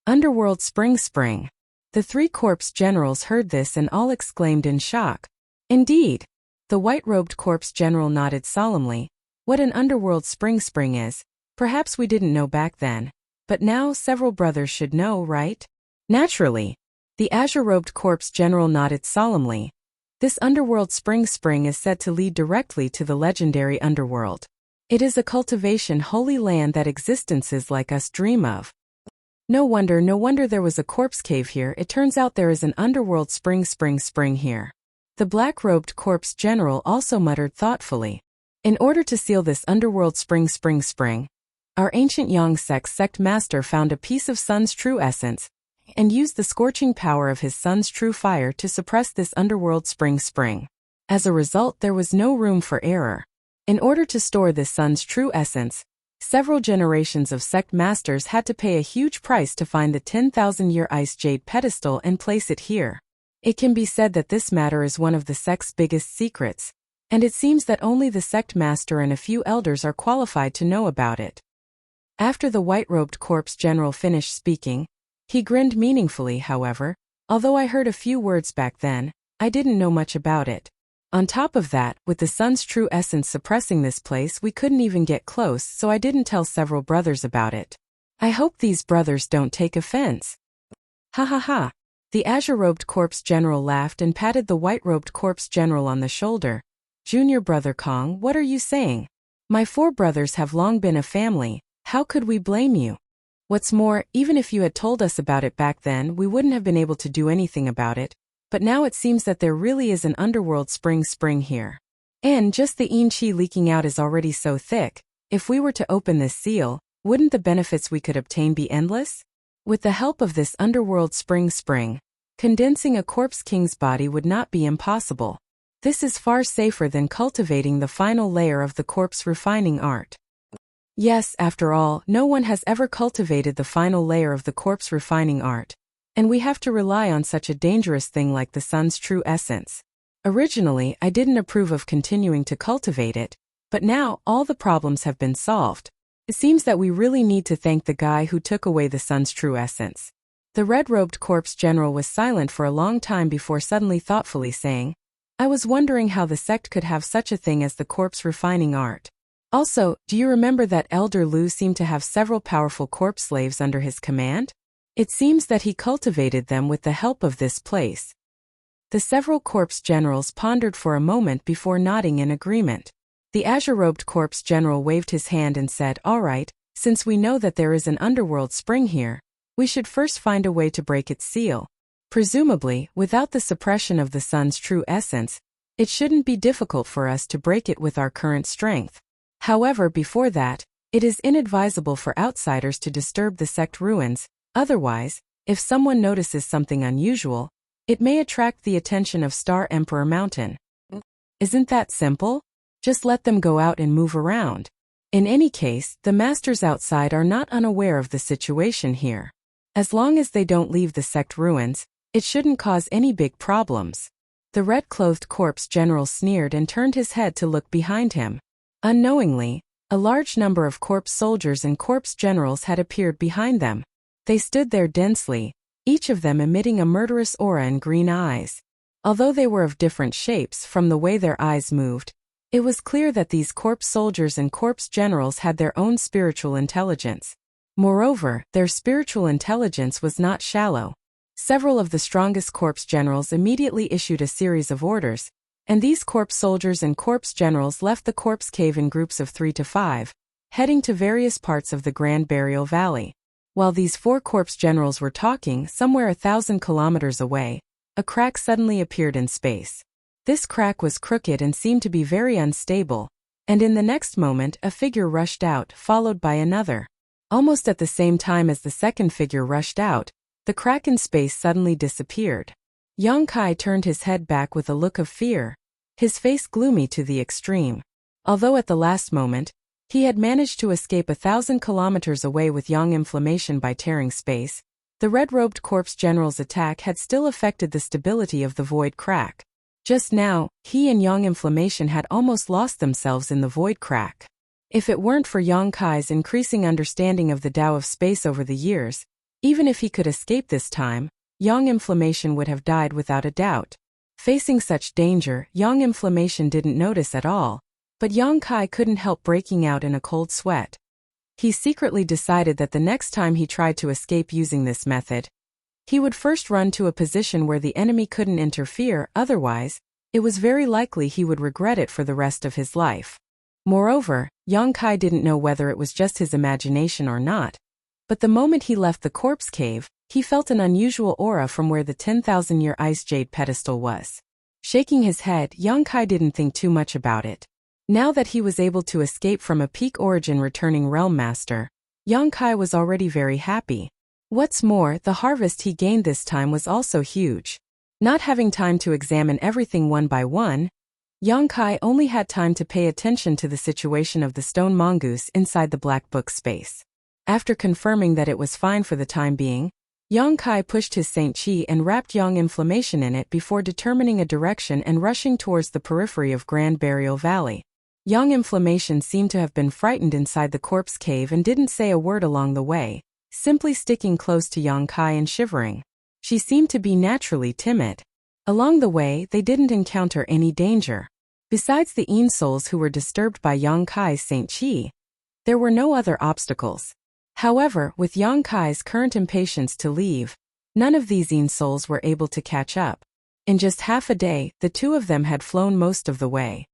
Underworld spring. The 3 corpse generals heard this and all exclaimed in shock. Indeed. The white-robed corpse general nodded solemnly. What an underworld spring is. Perhaps we didn't know back then. But now several brothers should know, right? Naturally. The azure-robed corpse general nodded solemnly. This underworld spring is said to lead directly to the legendary underworld. It is a cultivation holy land that existences like us dream of. No wonder there was a corpse cave here. It turns out there is an underworld spring here. The black-robed corpse general also muttered thoughtfully. In order to seal this underworld spring, our ancient Yang sect master found a piece of sun's true essence, and used the scorching power of his sun's true fire to suppress this underworld spring. As a result, there was no room for error. In order to store this sun's true essence, several generations of sect masters had to pay a huge price to find the 10,000-year ice jade pedestal and place it here. It can be said that this matter is one of the sect's biggest secrets, and it seems that only the sect master and a few elders are qualified to know about it. After the white-robed corpse general finished speaking, he grinned meaningfully. However, although I heard a few words back then, I didn't know much about it. On top of that, with the sun's true essence suppressing this place, we couldn't even get close, so I didn't tell several brothers about it. I hope these brothers don't take offense. Ha ha ha. The azure-robed corpse general laughed and patted the white-robed corpse general on the shoulder. Junior brother Kong, what are you saying? My 4 brothers have long been a family. How could we blame you? What's more, even if you had told us about it back then, we wouldn't have been able to do anything about it. But now it seems that there really is an underworld spring here. And just the yin qi leaking out is already so thick. If we were to open this seal, wouldn't the benefits we could obtain be endless? With the help of this underworld spring, condensing a corpse king's body would not be impossible. This is far safer than cultivating the final layer of the corpse refining art. Yes, after all, no one has ever cultivated the final layer of the corpse refining art. And we have to rely on such a dangerous thing like the sun's true essence. Originally, I didn't approve of continuing to cultivate it, but now all the problems have been solved. It seems that we really need to thank the guy who took away the sun's true essence. The red-robed corpse general was silent for a long time before suddenly thoughtfully saying, I was wondering how the sect could have such a thing as the corpse refining art. Also, do you remember that Elder Lu seemed to have several powerful corpse slaves under his command? It seems that he cultivated them with the help of this place. The several corpse generals pondered for a moment before nodding in agreement. The azure-robed corpse general waved his hand and said, all right, since we know that there is an underworld spring here, we should first find a way to break its seal. Presumably, without the suppression of the sun's true essence, it shouldn't be difficult for us to break it with our current strength. However, before that, it is inadvisable for outsiders to disturb the sect ruins. Otherwise, if someone notices something unusual, it may attract the attention of Star Emperor Mountain. Isn't that simple? Just let them go out and move around. In any case, the masters outside are not unaware of the situation here. As long as they don't leave the sect ruins, it shouldn't cause any big problems. The red-clothed corpse general sneered and turned his head to look behind him. Unknowingly, a large number of corpse soldiers and corpse generals had appeared behind them. They stood there densely, each of them emitting a murderous aura and green eyes. Although they were of different shapes from the way their eyes moved, it was clear that these corpse soldiers and corpse generals had their own spiritual intelligence. Moreover, their spiritual intelligence was not shallow. Several of the strongest corpse generals immediately issued a series of orders, and these corpse soldiers and corpse generals left the corpse cave in groups of 3 to 5, heading to various parts of the Grand Burial Valley. While these 4 corpse generals were talking, somewhere 1,000 kilometers away, a crack suddenly appeared in space. This crack was crooked and seemed to be very unstable, and in the next moment a figure rushed out, followed by another. Almost at the same time as the second figure rushed out, the crack in space suddenly disappeared. Yang Kai turned his head back with a look of fear, his face gloomy to the extreme. Although at the last moment, he had managed to escape 1,000 kilometers away with Yang Inflammation by tearing space, the red-robed corpse general's attack had still affected the stability of the void crack. Just now, he and Yang Inflammation had almost lost themselves in the void crack. If it weren't for Yang Kai's increasing understanding of the Tao of space over the years, even if he could escape this time, Yang Inflammation would have died without a doubt. Facing such danger, Yang Inflammation didn't notice at all, but Yang Kai couldn't help breaking out in a cold sweat. He secretly decided that the next time he tried to escape using this method, he would first run to a position where the enemy couldn't interfere, otherwise, it was very likely he would regret it for the rest of his life. Moreover, Yang Kai didn't know whether it was just his imagination or not, But the moment he left the corpse cave, he felt an unusual aura from where the 10,000-year ice jade pedestal was. Shaking his head, Yang Kai didn't think too much about it. Now that he was able to escape from a peak origin returning realm master, Yang Kai was already very happy. What's more, the harvest he gained this time was also huge. Not having time to examine everything one by one, Yang Kai only had time to pay attention to the situation of the stone mongoose inside the black book space. After confirming that it was fine for the time being, Yang Kai pushed his Saint Chi and wrapped Yang Inflammation in it before determining a direction and rushing towards the periphery of Grand Burial Valley. Yang Inflammation seemed to have been frightened inside the corpse cave and didn't say a word along the way, simply sticking close to Yang Kai and shivering. She seemed to be naturally timid. Along the way, they didn't encounter any danger. Besides the Een souls who were disturbed by Yang Kai's Saint Chi, there were no other obstacles. However, with Yang Kai's current impatience to leave, none of these Een souls were able to catch up. In just half a day, the two of them had flown most of the way.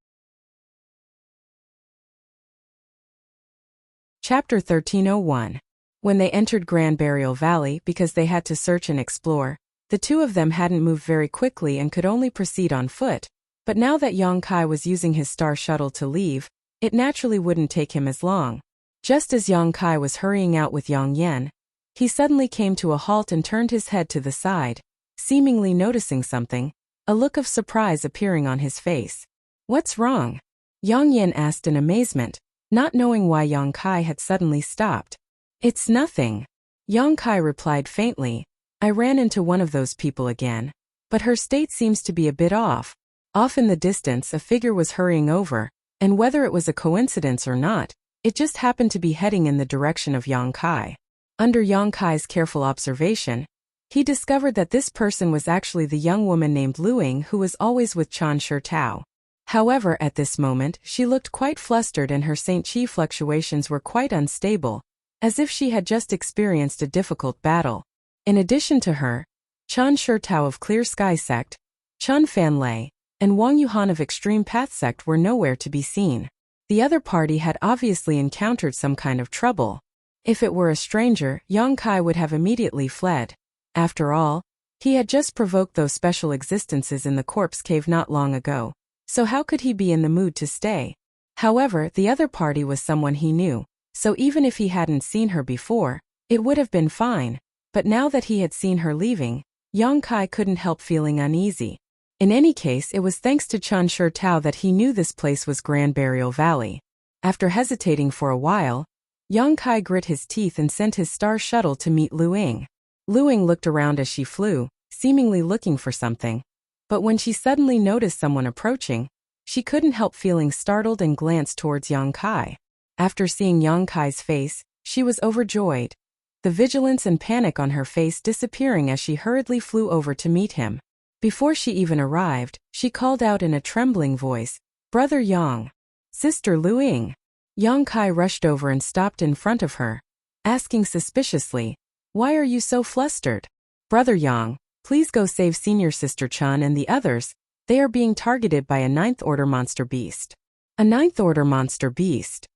Chapter 1301. When they entered Grand Burial Valley because they had to search and explore, the two of them hadn't moved very quickly and could only proceed on foot, but now that Yang Kai was using his star shuttle to leave, it naturally wouldn't take him as long. Just as Yang Kai was hurrying out with Yang Yen, he suddenly came to a halt and turned his head to the side, seemingly noticing something, a look of surprise appearing on his face. "What's wrong?" Yang Yen asked in amazement, not knowing why Yang Kai had suddenly stopped. "It's nothing," Yang Kai replied faintly. "I ran into one of those people again. But her state seems to be a bit off." Off in the distance, a figure was hurrying over, and whether it was a coincidence or not, it just happened to be heading in the direction of Yang Kai. Under Yang Kai's careful observation, he discovered that this person was actually the young woman named Luing who was always with Chan Shi Tao. However, at this moment, she looked quite flustered and her Saint Chi fluctuations were quite unstable, as if she had just experienced a difficult battle. In addition to her, Chan Shi Tao of Clear Sky Sect, Chun Fan Lei, and Wang Yuhan of Extreme Path Sect were nowhere to be seen. The other party had obviously encountered some kind of trouble. If it were a stranger, Yang Kai would have immediately fled. After all, he had just provoked those special existences in the corpse cave not long ago, so how could he be in the mood to stay? However, the other party was someone he knew, so even if he hadn't seen her before, it would have been fine, but now that he had seen her leaving, Yang Kai couldn't help feeling uneasy. In any case, it was thanks to Chan Shi Tao that he knew this place was Grand Burial Valley. After hesitating for a while, Yang Kai grit his teeth and sent his star shuttle to meet Luing. Luing looked around as she flew, seemingly looking for something. But when she suddenly noticed someone approaching, she couldn't help feeling startled and glanced towards Yang Kai. After seeing Yang Kai's face, she was overjoyed, the vigilance and panic on her face disappearing as she hurriedly flew over to meet him. Before she even arrived, she called out in a trembling voice, "Brother Yang! Sister Luing!" Yang Kai rushed over and stopped in front of her, asking suspiciously, "Why are you so flustered? Brother Yang, please go save senior sister Chun and the others, they are being targeted by a 9th order monster beast." A 9th order monster beast?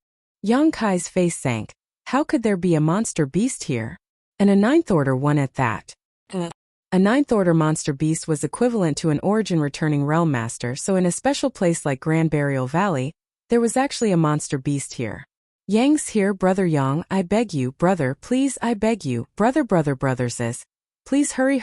Yang Kai's face sank. How could there be a monster beast here? And a 9th order one at that? A 9th order monster beast was equivalent to an origin returning realm master, so in a special place like Grand Burial Valley, there was actually a monster beast here. "Yang's here, brother Yang, I beg you, brother, please, I beg you, brother brothers, please hurry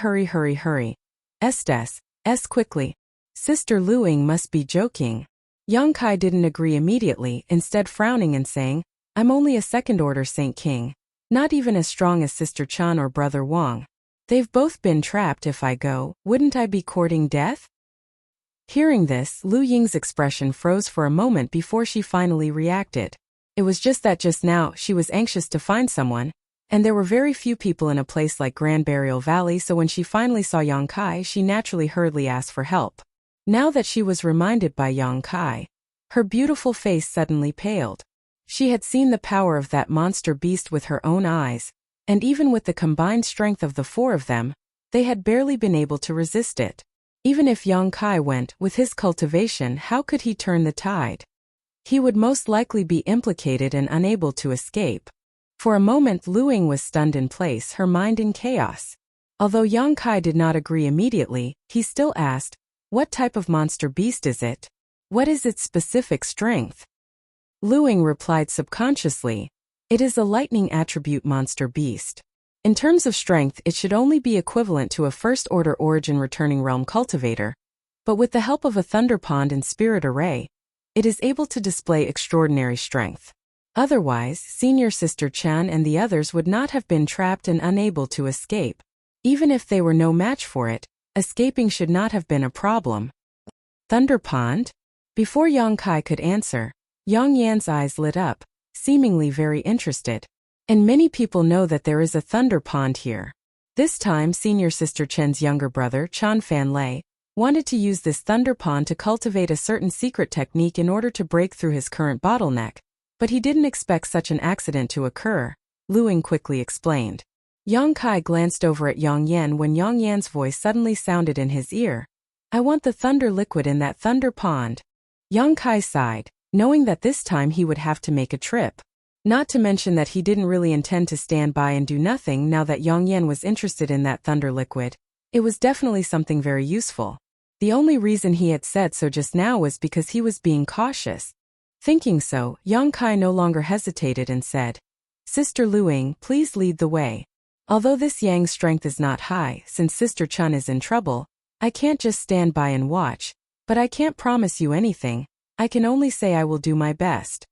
S quickly. Sister Luing must be joking." Yang Kai didn't agree immediately, instead frowning and saying, "I'm only a 2nd order Saint King, not even as strong as Sister Chan or brother Wang. They've both been trapped. If I go, wouldn't I be courting death?" Hearing this, Lu Ying's expression froze for a moment before she finally reacted. It was just that just now, she was anxious to find someone, and there were very few people in a place like Grand Burial Valley, so when she finally saw Yang Kai, she naturally hurriedly asked for help. Now that she was reminded by Yang Kai, her beautiful face suddenly paled. She had seen the power of that monster beast with her own eyes, and even with the combined strength of the 4 of them, they had barely been able to resist it. Even if Yang Kai went, with his cultivation, how could he turn the tide? He would most likely be implicated and unable to escape. For a moment Luing was stunned in place, her mind in chaos. Although Yang Kai did not agree immediately, he still asked, "What type of monster beast is it? What is its specific strength?" Luing replied subconsciously, "It is a lightning attribute monster beast. In terms of strength, it should only be equivalent to a first-order origin returning realm cultivator, but with the help of a thunder pond and spirit array, it is able to display extraordinary strength. Otherwise, Senior Sister Chan and the others would not have been trapped and unable to escape. Even if they were no match for it, escaping should not have been a problem." Thunder pond? Before Yang Kai could answer, Yang Yan's eyes lit up, seemingly very interested. "And many people know that there is a thunder pond here." This time Senior Sister Chen's younger brother, Chan Fan Lei, wanted to use this thunder pond to cultivate a certain secret technique in order to break through his current bottleneck, but he didn't expect such an accident to occur, Luing quickly explained. Yang Kai glanced over at Yang Yan when Yang Yan's voice suddenly sounded in his ear. "I want the thunder liquid in that thunder pond." Yang Kai sighed, knowing that this time he would have to make a trip. Not to mention that he didn't really intend to stand by and do nothing now that Yang Yan was interested in that thunder liquid. It was definitely something very useful. The only reason he had said so just now was because he was being cautious. Thinking so, Yang Kai no longer hesitated and said, "Sister Luing, please lead the way. Although this Yang's strength is not high, since Sister Chun is in trouble, I can't just stand by and watch, but I can't promise you anything. I can only say I will do my best."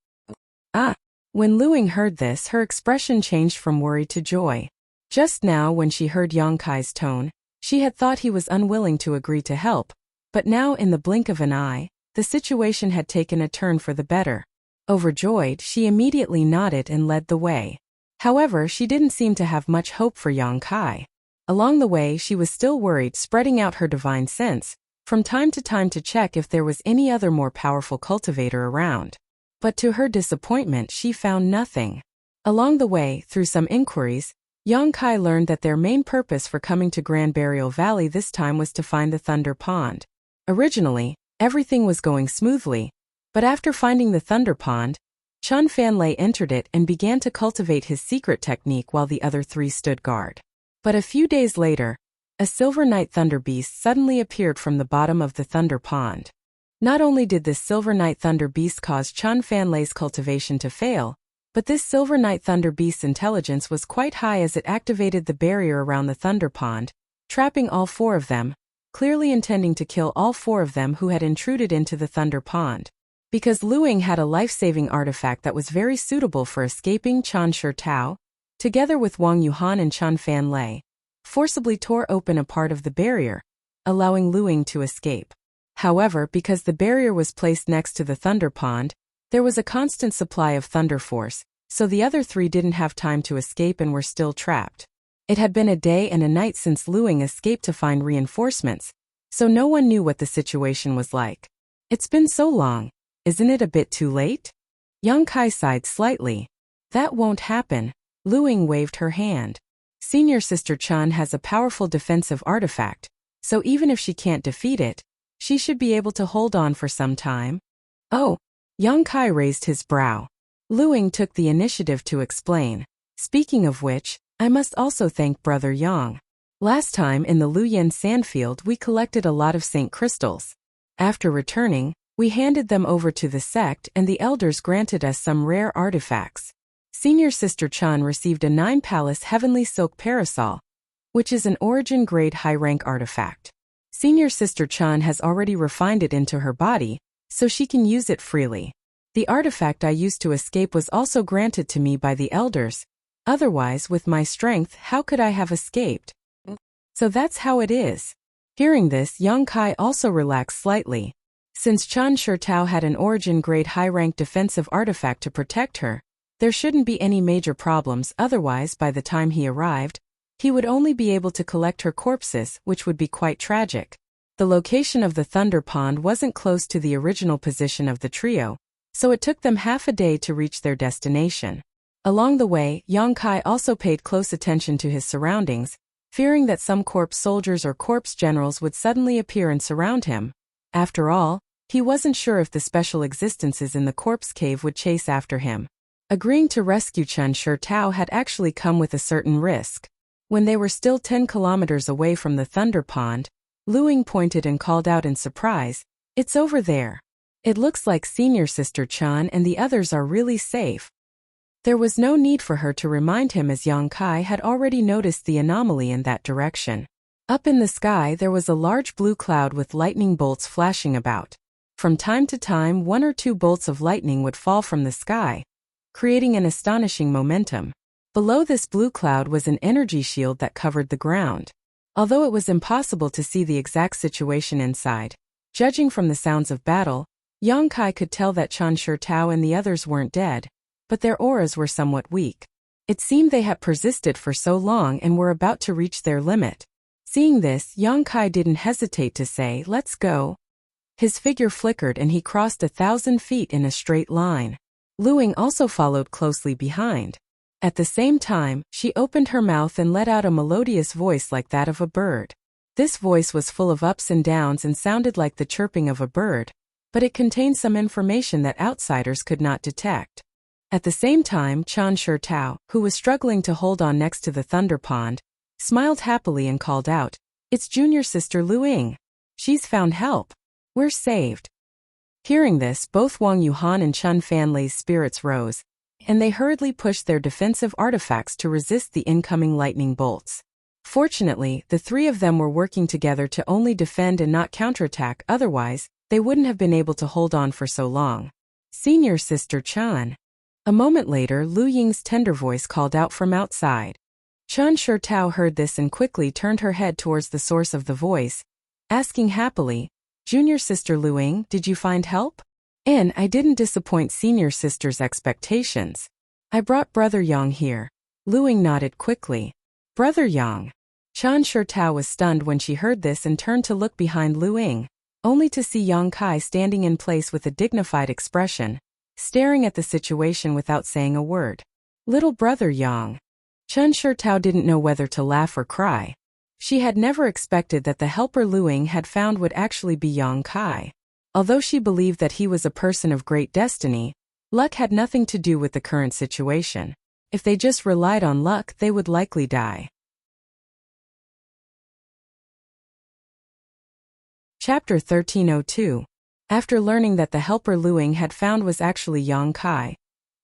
"Ah." When Luing heard this, her expression changed from worry to joy. Just now, when she heard Yang Kai's tone, she had thought he was unwilling to agree to help, but now in the blink of an eye, the situation had taken a turn for the better. Overjoyed, she immediately nodded and led the way. However, she didn't seem to have much hope for Yang Kai. Along the way, she was still worried, spreading out her divine sense, from time to check if there was any other more powerful cultivator around. But to her disappointment, she found nothing. Along the way, through some inquiries, Yang Kai learned that their main purpose for coming to Grand Burial Valley this time was to find the Thunder Pond. Originally, everything was going smoothly, but after finding the Thunder Pond, Chun Fan Lei entered it and began to cultivate his secret technique while the other three stood guard. But a few days later, a Silver Night Thunder Beast suddenly appeared from the bottom of the Thunder Pond. Not only did this Silver Night Thunder Beast cause Chun Fan Lei's cultivation to fail, but this Silver Night Thunder Beast's intelligence was quite high as it activated the barrier around the Thunder Pond, trapping all four of them, clearly intending to kill all four of them who had intruded into the Thunder Pond. Because Luing had a life-saving artifact that was very suitable for escaping, Chan Shi Tao, together with Wang Yuhan and Chun Fan Lei, forcibly tore open a part of the barrier, allowing Luing to escape. However, because the barrier was placed next to the Thunder Pond, there was a constant supply of thunder force, so the other three didn't have time to escape and were still trapped. It had been a day and a night since Luing escaped to find reinforcements, so no one knew what the situation was like. "It's been so long, isn't it a bit too late?" Yang Kai sighed slightly. "That won't happen." Luing waved her hand. "Senior Sister Chun has a powerful defensive artifact, so even if she can't defeat it, she should be able to hold on for some time." "Oh." Yang Kai raised his brow. Luing took the initiative to explain. "Speaking of which, I must also thank Brother Yang. Last time in the Luyen Sandfield we collected a lot of Saint Crystals. After returning, we handed them over to the sect and the elders granted us some rare artifacts. Senior Sister Chun received a 9-palace heavenly silk parasol, which is an origin-grade high-rank artifact. Senior Sister Chun has already refined it into her body, so she can use it freely. The artifact I used to escape was also granted to me by the elders. Otherwise, with my strength, how could I have escaped? So that's how it is." Hearing this, Yang Kai also relaxed slightly. Since Chan Shi Tao had an origin-grade high-rank defensive artifact to protect her, there shouldn't be any major problems. Otherwise, by the time he arrived, he would only be able to collect her corpses, which would be quite tragic. The location of the Thunder Pond wasn't close to the original position of the trio, so it took them half a day to reach their destination. Along the way, Yang Kai also paid close attention to his surroundings, fearing that some corpse soldiers or corpse generals would suddenly appear and surround him. After all, he wasn't sure if the special existences in the corpse cave would chase after him. Agreeing to rescue Chen Shurtao had actually come with a certain risk. When they were still 10 kilometers away from the Thunder Pond, Lu Ying pointed and called out in surprise, "It's over there. It looks like Senior Sister Chen and the others are really safe." There was no need for her to remind him, as Yang Kai had already noticed the anomaly in that direction. Up in the sky there was a large blue cloud with lightning bolts flashing about. From time to time 1 or 2 bolts of lightning would fall from the sky, creating an astonishing momentum. Below this blue cloud was an energy shield that covered the ground. Although it was impossible to see the exact situation inside, judging from the sounds of battle, Yang Kai could tell that Chen Shurtao and the others weren't dead, but their auras were somewhat weak. It seemed they had persisted for so long and were about to reach their limit. Seeing this, Yang Kai didn't hesitate to say, "Let's go." His figure flickered and he crossed 1,000 feet in a straight line. Lu Ying also followed closely behind. At the same time, she opened her mouth and let out a melodious voice like that of a bird. This voice was full of ups and downs and sounded like the chirping of a bird, but it contained some information that outsiders could not detect. At the same time, Chen Shurtao, who was struggling to hold on next to the Thunder Pond, smiled happily and called out, "It's junior sister Lu Ying. She's found help. We're saved." Hearing this, both Wang Yuhan and Chen Fanlei's spirits rose, and they hurriedly pushed their defensive artifacts to resist the incoming lightning bolts. Fortunately, the 3 of them were working together to only defend and not counterattack, otherwise, they wouldn't have been able to hold on for so long. "Senior Sister Chen." A moment later, Lu Ying's tender voice called out from outside. Chen Shurtao heard this and quickly turned her head towards the source of the voice, asking happily, "Junior Sister Lu Ying, did you find help?" "And I didn't disappoint Senior Sister's expectations. I brought Brother Yang here." Lu Ying nodded quickly. "Brother Yang." Chen Shurtao was stunned when she heard this and turned to look behind Lu Ying, only to see Yang Kai standing in place with a dignified expression, staring at the situation without saying a word. "Little Brother Yang." Chen Shurtao didn't know whether to laugh or cry. She had never expected that the helper Lu Ying had found would actually be Yang Kai. Although she believed that he was a person of great destiny, luck had nothing to do with the current situation. If they just relied on luck, they would likely die. Chapter 1302. After learning that the helper Lu Ying had found was actually Yang Kai,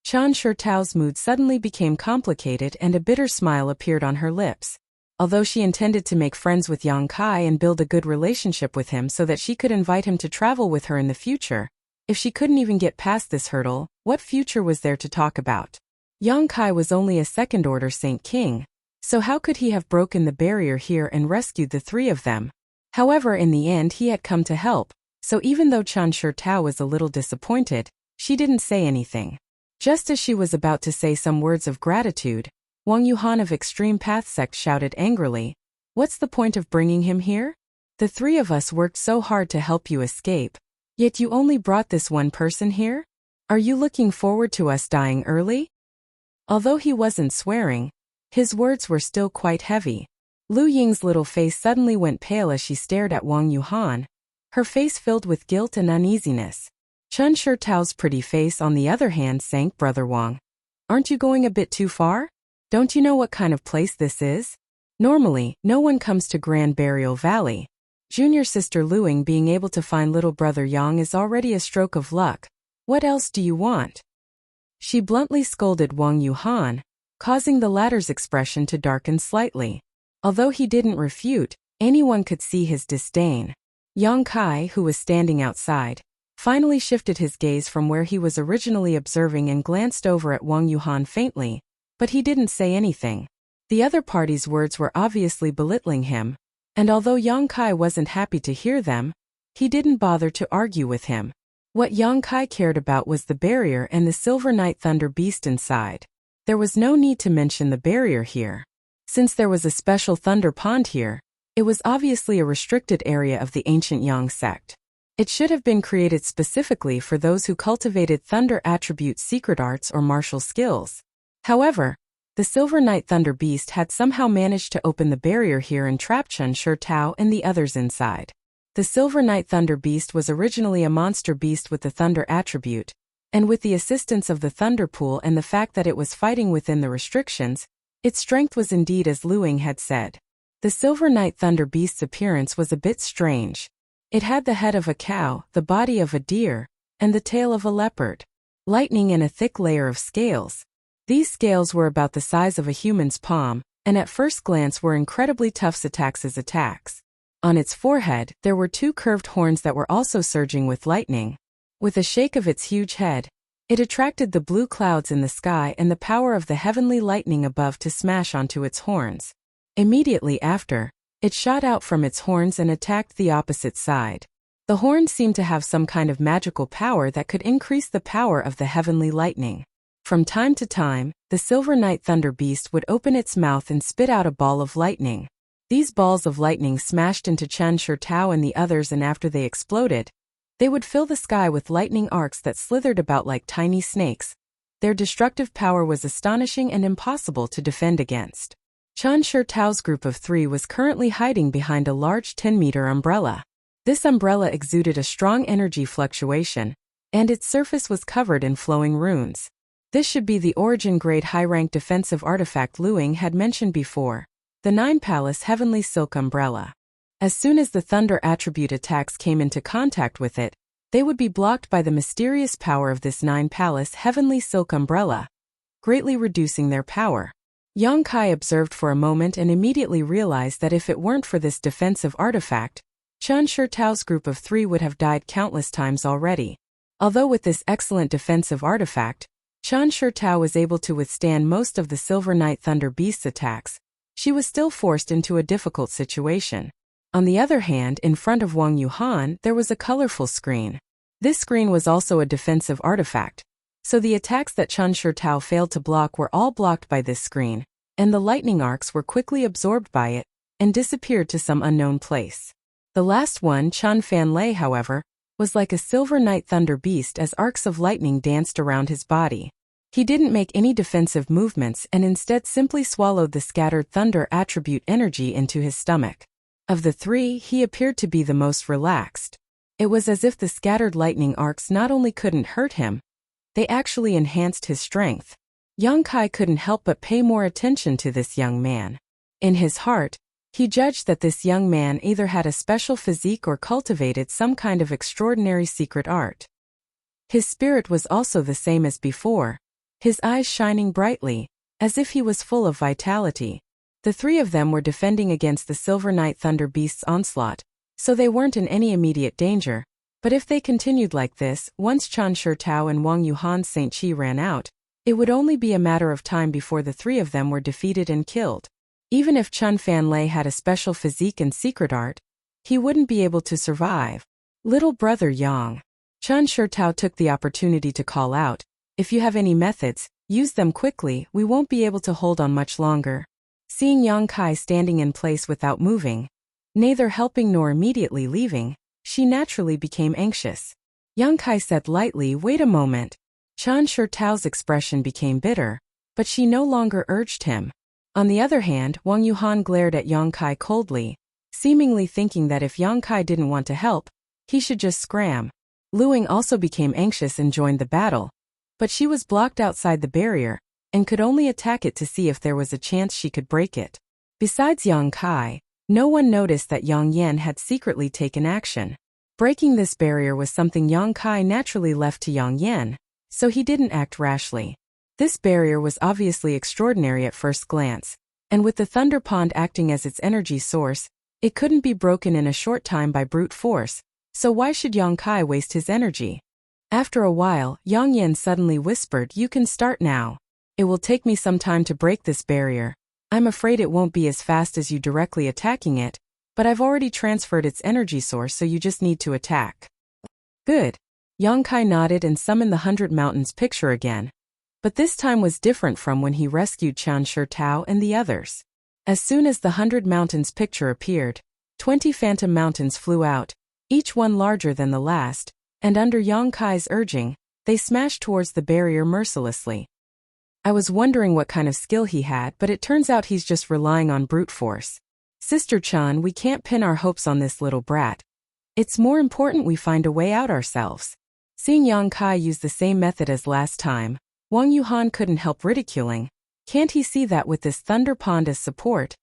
Chen Shurtao's mood suddenly became complicated and a bitter smile appeared on her lips. Although she intended to make friends with Yang Kai and build a good relationship with him so that she could invite him to travel with her in the future, if she couldn't even get past this hurdle, what future was there to talk about? Yang Kai was only a second-order Saint King, so how could he have broken the barrier here and rescued the 3 of them? However, in the end he had come to help, so even though Chen Shurtao was a little disappointed, she didn't say anything. Just as she was about to say some words of gratitude, Wang Yuhan of Extreme Path Sect shouted angrily, "What's the point of bringing him here? The 3 of us worked so hard to help you escape, yet you only brought this one person here? Are you looking forward to us dying early?" Although he wasn't swearing, his words were still quite heavy. Lu Ying's little face suddenly went pale as she stared at Wang Yuhan, her face filled with guilt and uneasiness. Chen Shurtao's pretty face on the other hand sank. "Brother Wang, aren't you going a bit too far? Don't you know what kind of place this is? Normally, no one comes to Grand Burial Valley. Junior Sister Lu Ying being able to find little Brother Yang is already a stroke of luck. What else do you want?" She bluntly scolded Wang Yuhan, causing the latter's expression to darken slightly. Although he didn't refute, anyone could see his disdain. Yang Kai, who was standing outside, finally shifted his gaze from where he was originally observing and glanced over at Wang Yuhan faintly, but he didn't say anything. The other party's words were obviously belittling him, and although Yang Kai wasn't happy to hear them, he didn't bother to argue with him. What Yang Kai cared about was the barrier and the Silver Night Thunder Beast inside. There was no need to mention the barrier here. Since there was a special Thunder Pond here, it was obviously a restricted area of the ancient Yang sect. It should have been created specifically for those who cultivated Thunder attribute secret arts or martial skills. However, the Silver Night Thunder Beast had somehow managed to open the barrier here and trap Chen Shurtao and the others inside. The Silver Night Thunder Beast was originally a monster beast with the Thunder attribute, And with the assistance of the thunder pool and the fact that it was fighting within the restrictions, its strength was indeed as Luing had said. The Silver Night Thunder Beast's appearance was a bit strange. It had the head of a cow, the body of a deer, and the tail of a leopard. Lightning and a thick layer of scales. These scales were about the size of a human's palm, and at first glance were incredibly tough attacks. On its forehead, there were two curved horns that were also surging with lightning. With a shake of its huge head, it attracted the blue clouds in the sky and the power of the heavenly lightning above to smash onto its horns. Immediately after, it shot out from its horns and attacked the opposite side. The horns seemed to have some kind of magical power that could increase the power of the heavenly lightning. From time to time, the Silver Night Thunder Beast would open its mouth and spit out a ball of lightning. These balls of lightning smashed into Chen Shirtao and the others, and after they exploded, they would fill the sky with lightning arcs that slithered about like tiny snakes. Their destructive power was astonishing and impossible to defend against. Chen Shirtao's group of 3 was currently hiding behind a large 10-meter umbrella. This umbrella exuded a strong energy fluctuation, and its surface was covered in flowing runes. This should be the origin-grade high-rank defensive artifact Luing had mentioned before, the 9-Palace Heavenly Silk Umbrella. As soon as the thunder attribute attacks came into contact with it, they would be blocked by the mysterious power of this 9-Palace Heavenly Silk Umbrella, greatly reducing their power. Yang Kai observed for a moment and immediately realized that if it weren't for this defensive artifact, Chen Shirtao's group of 3 would have died countless times already. Although with this excellent defensive artifact, Chen Shirtao was able to withstand most of the Silver Night Thunder Beast's attacks, she was still forced into a difficult situation. On the other hand, in front of Wang Yuhan, there was a colorful screen. This screen was also a defensive artifact, so the attacks that Chen Shirtao failed to block were all blocked by this screen, and the lightning arcs were quickly absorbed by it and disappeared to some unknown place. The last one, Chen Fanlei, however, was like a Silver Night Thunder Beast as arcs of lightning danced around his body. He didn't make any defensive movements and instead simply swallowed the scattered thunder attribute energy into his stomach. Of the 3, he appeared to be the most relaxed. It was as if the scattered lightning arcs not only couldn't hurt him, they actually enhanced his strength. Yang Kai couldn't help but pay more attention to this young man. In his heart, he judged that this young man either had a special physique or cultivated some kind of extraordinary secret art. His spirit was also the same as before, his eyes shining brightly, as if he was full of vitality. The 3 of them were defending against the Silver Night Thunder Beast's onslaught, so they weren't in any immediate danger. But if they continued like this, once Chen Shirtao and Wang Yuhan's Saint Qi ran out, it would only be a matter of time before the 3 of them were defeated and killed. Even if Chen Fanlei had a special physique and secret art, he wouldn't be able to survive. Little brother Yang. Chen Shirtao took the opportunity to call out, "If you have any methods, use them quickly, we won't be able to hold on much longer." Seeing Yang Kai standing in place without moving, neither helping nor immediately leaving, she naturally became anxious. Yang Kai said lightly, "Wait a moment." Chen Shirtao's expression became bitter, but she no longer urged him. On the other hand, Wang Yuhan glared at Yang Kai coldly, seemingly thinking that if Yang Kai didn't want to help, he should just scram. Luing also became anxious and joined the battle, but she was blocked outside the barrier, and could only attack it to see if there was a chance she could break it. Besides Yang Kai, no one noticed that Yang Yan had secretly taken action. Breaking this barrier was something Yang Kai naturally left to Yang Yan, so he didn't act rashly. This barrier was obviously extraordinary at first glance, and with the Thunder Pond acting as its energy source, it couldn't be broken in a short time by brute force, so why should Yang Kai waste his energy? After a while, Yang Yan suddenly whispered, "You can start now. It will take me some time to break this barrier. I'm afraid it won't be as fast as you directly attacking it, but I've already transferred its energy source, so you just need to attack." Good. Yang Kai nodded and summoned the 100 Mountains picture again. But this time was different from when he rescued Chen Shirtao and the others. As soon as the 100 Mountains picture appeared, 20 phantom mountains flew out, each one larger than the last, and under Yang Kai's urging, they smashed towards the barrier mercilessly. I was wondering what kind of skill he had, but it turns out he's just relying on brute force. Sister Chan, we can't pin our hopes on this little brat. It's more important we find a way out ourselves. Seeing Yang Kai use the same method as last time, Wang Yuhan couldn't help ridiculing. Can't he see that with this thunder pond as support,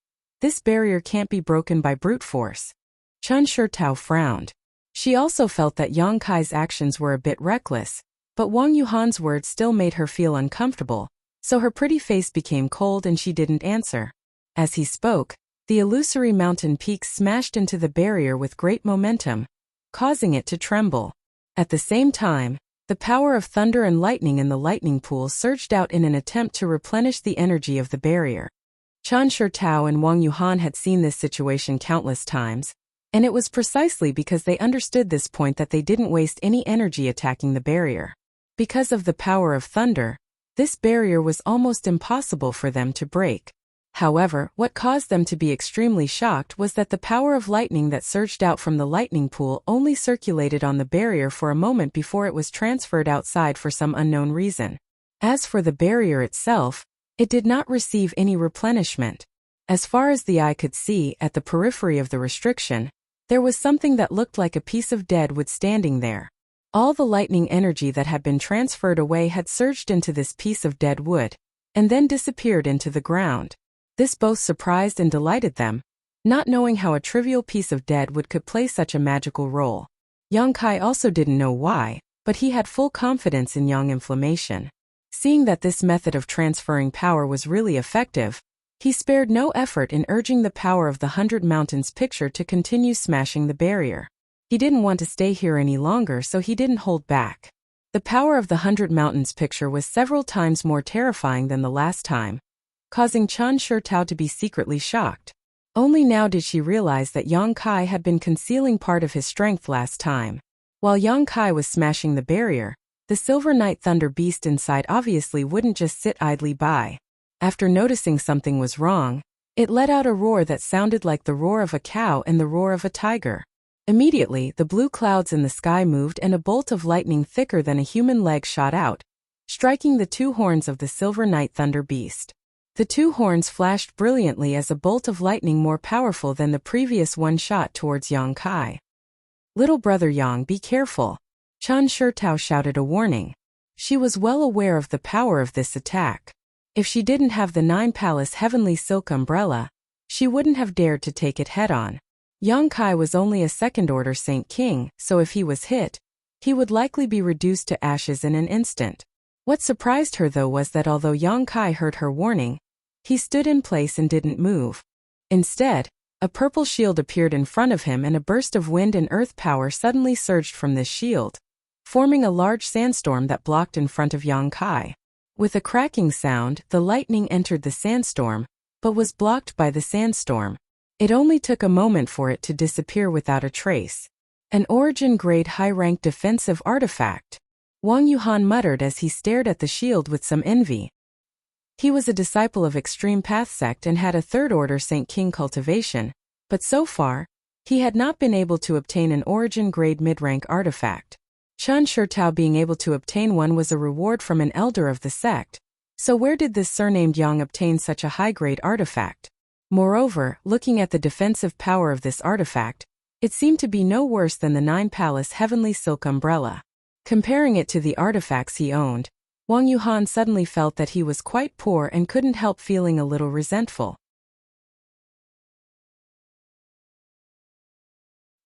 this barrier can't be broken by brute force? Chen Shitao frowned. She also felt that Yang Kai's actions were a bit reckless, but Wang Yuhan's words still made her feel uncomfortable, so her pretty face became cold and she didn't answer. As he spoke, the illusory mountain peaks smashed into the barrier with great momentum, causing it to tremble. At the same time, the power of thunder and lightning in the lightning pool surged out in an attempt to replenish the energy of the barrier. Chen Shitao and Wang Yuhan had seen this situation countless times, and it was precisely because they understood this point that they didn't waste any energy attacking the barrier. Because of the power of thunder, this barrier was almost impossible for them to break. However, what caused them to be extremely shocked was that the power of lightning that surged out from the lightning pool only circulated on the barrier for a moment before it was transferred outside for some unknown reason. As for the barrier itself, it did not receive any replenishment. As far as the eye could see, at the periphery of the restriction, there was something that looked like a piece of dead wood standing there. All the lightning energy that had been transferred away had surged into this piece of dead wood, and then disappeared into the ground. This both surprised and delighted them, not knowing how a trivial piece of dead wood could play such a magical role. Yang Kai also didn't know why, but he had full confidence in Yang Inflammation. Seeing that this method of transferring power was really effective, he spared no effort in urging the power of the 100 Mountains picture to continue smashing the barrier. He didn't want to stay here any longer, so he didn't hold back. The power of the 100 Mountains picture was several times more terrifying than the last time, causing Chen Shitao to be secretly shocked. Only now did she realize that Yang Kai had been concealing part of his strength last time. While Yang Kai was smashing the barrier, the Silver Night Thunder Beast inside obviously wouldn't just sit idly by. After noticing something was wrong, it let out a roar that sounded like the roar of a cow and the roar of a tiger. Immediately, the blue clouds in the sky moved and a bolt of lightning thicker than a human leg shot out, striking the two horns of the Silver Night Thunder Beast. The two horns flashed brilliantly as a bolt of lightning more powerful than the previous one shot towards Yang Kai. "Little brother Yang, be careful," Chen Shitao shouted a warning. She was well aware of the power of this attack. If she didn't have the 9 Palace Heavenly Silk Umbrella, she wouldn't have dared to take it head-on. Yang Kai was only a second-order Saint King, so if he was hit, he would likely be reduced to ashes in an instant. What surprised her though was that although Yang Kai heard her warning, he stood in place and didn't move. Instead, a purple shield appeared in front of him and a burst of wind and earth power suddenly surged from this shield, forming a large sandstorm that blocked in front of Yang Kai. With a cracking sound, the lightning entered the sandstorm, but was blocked by the sandstorm. It only took a moment for it to disappear without a trace. An origin-grade high-rank defensive artifact, Wang Yuhan muttered as he stared at the shield with some envy. He was a disciple of Extreme Path Sect and had a third-order Saint King cultivation, but so far, he had not been able to obtain an origin-grade mid-rank artifact. Chen Shitao being able to obtain one was a reward from an elder of the sect, so where did this surnamed Yang obtain such a high-grade artifact? Moreover, looking at the defensive power of this artifact, it seemed to be no worse than the 9 Palace Heavenly Silk Umbrella. Comparing it to the artifacts he owned, Wang Yuhan suddenly felt that he was quite poor and couldn't help feeling a little resentful.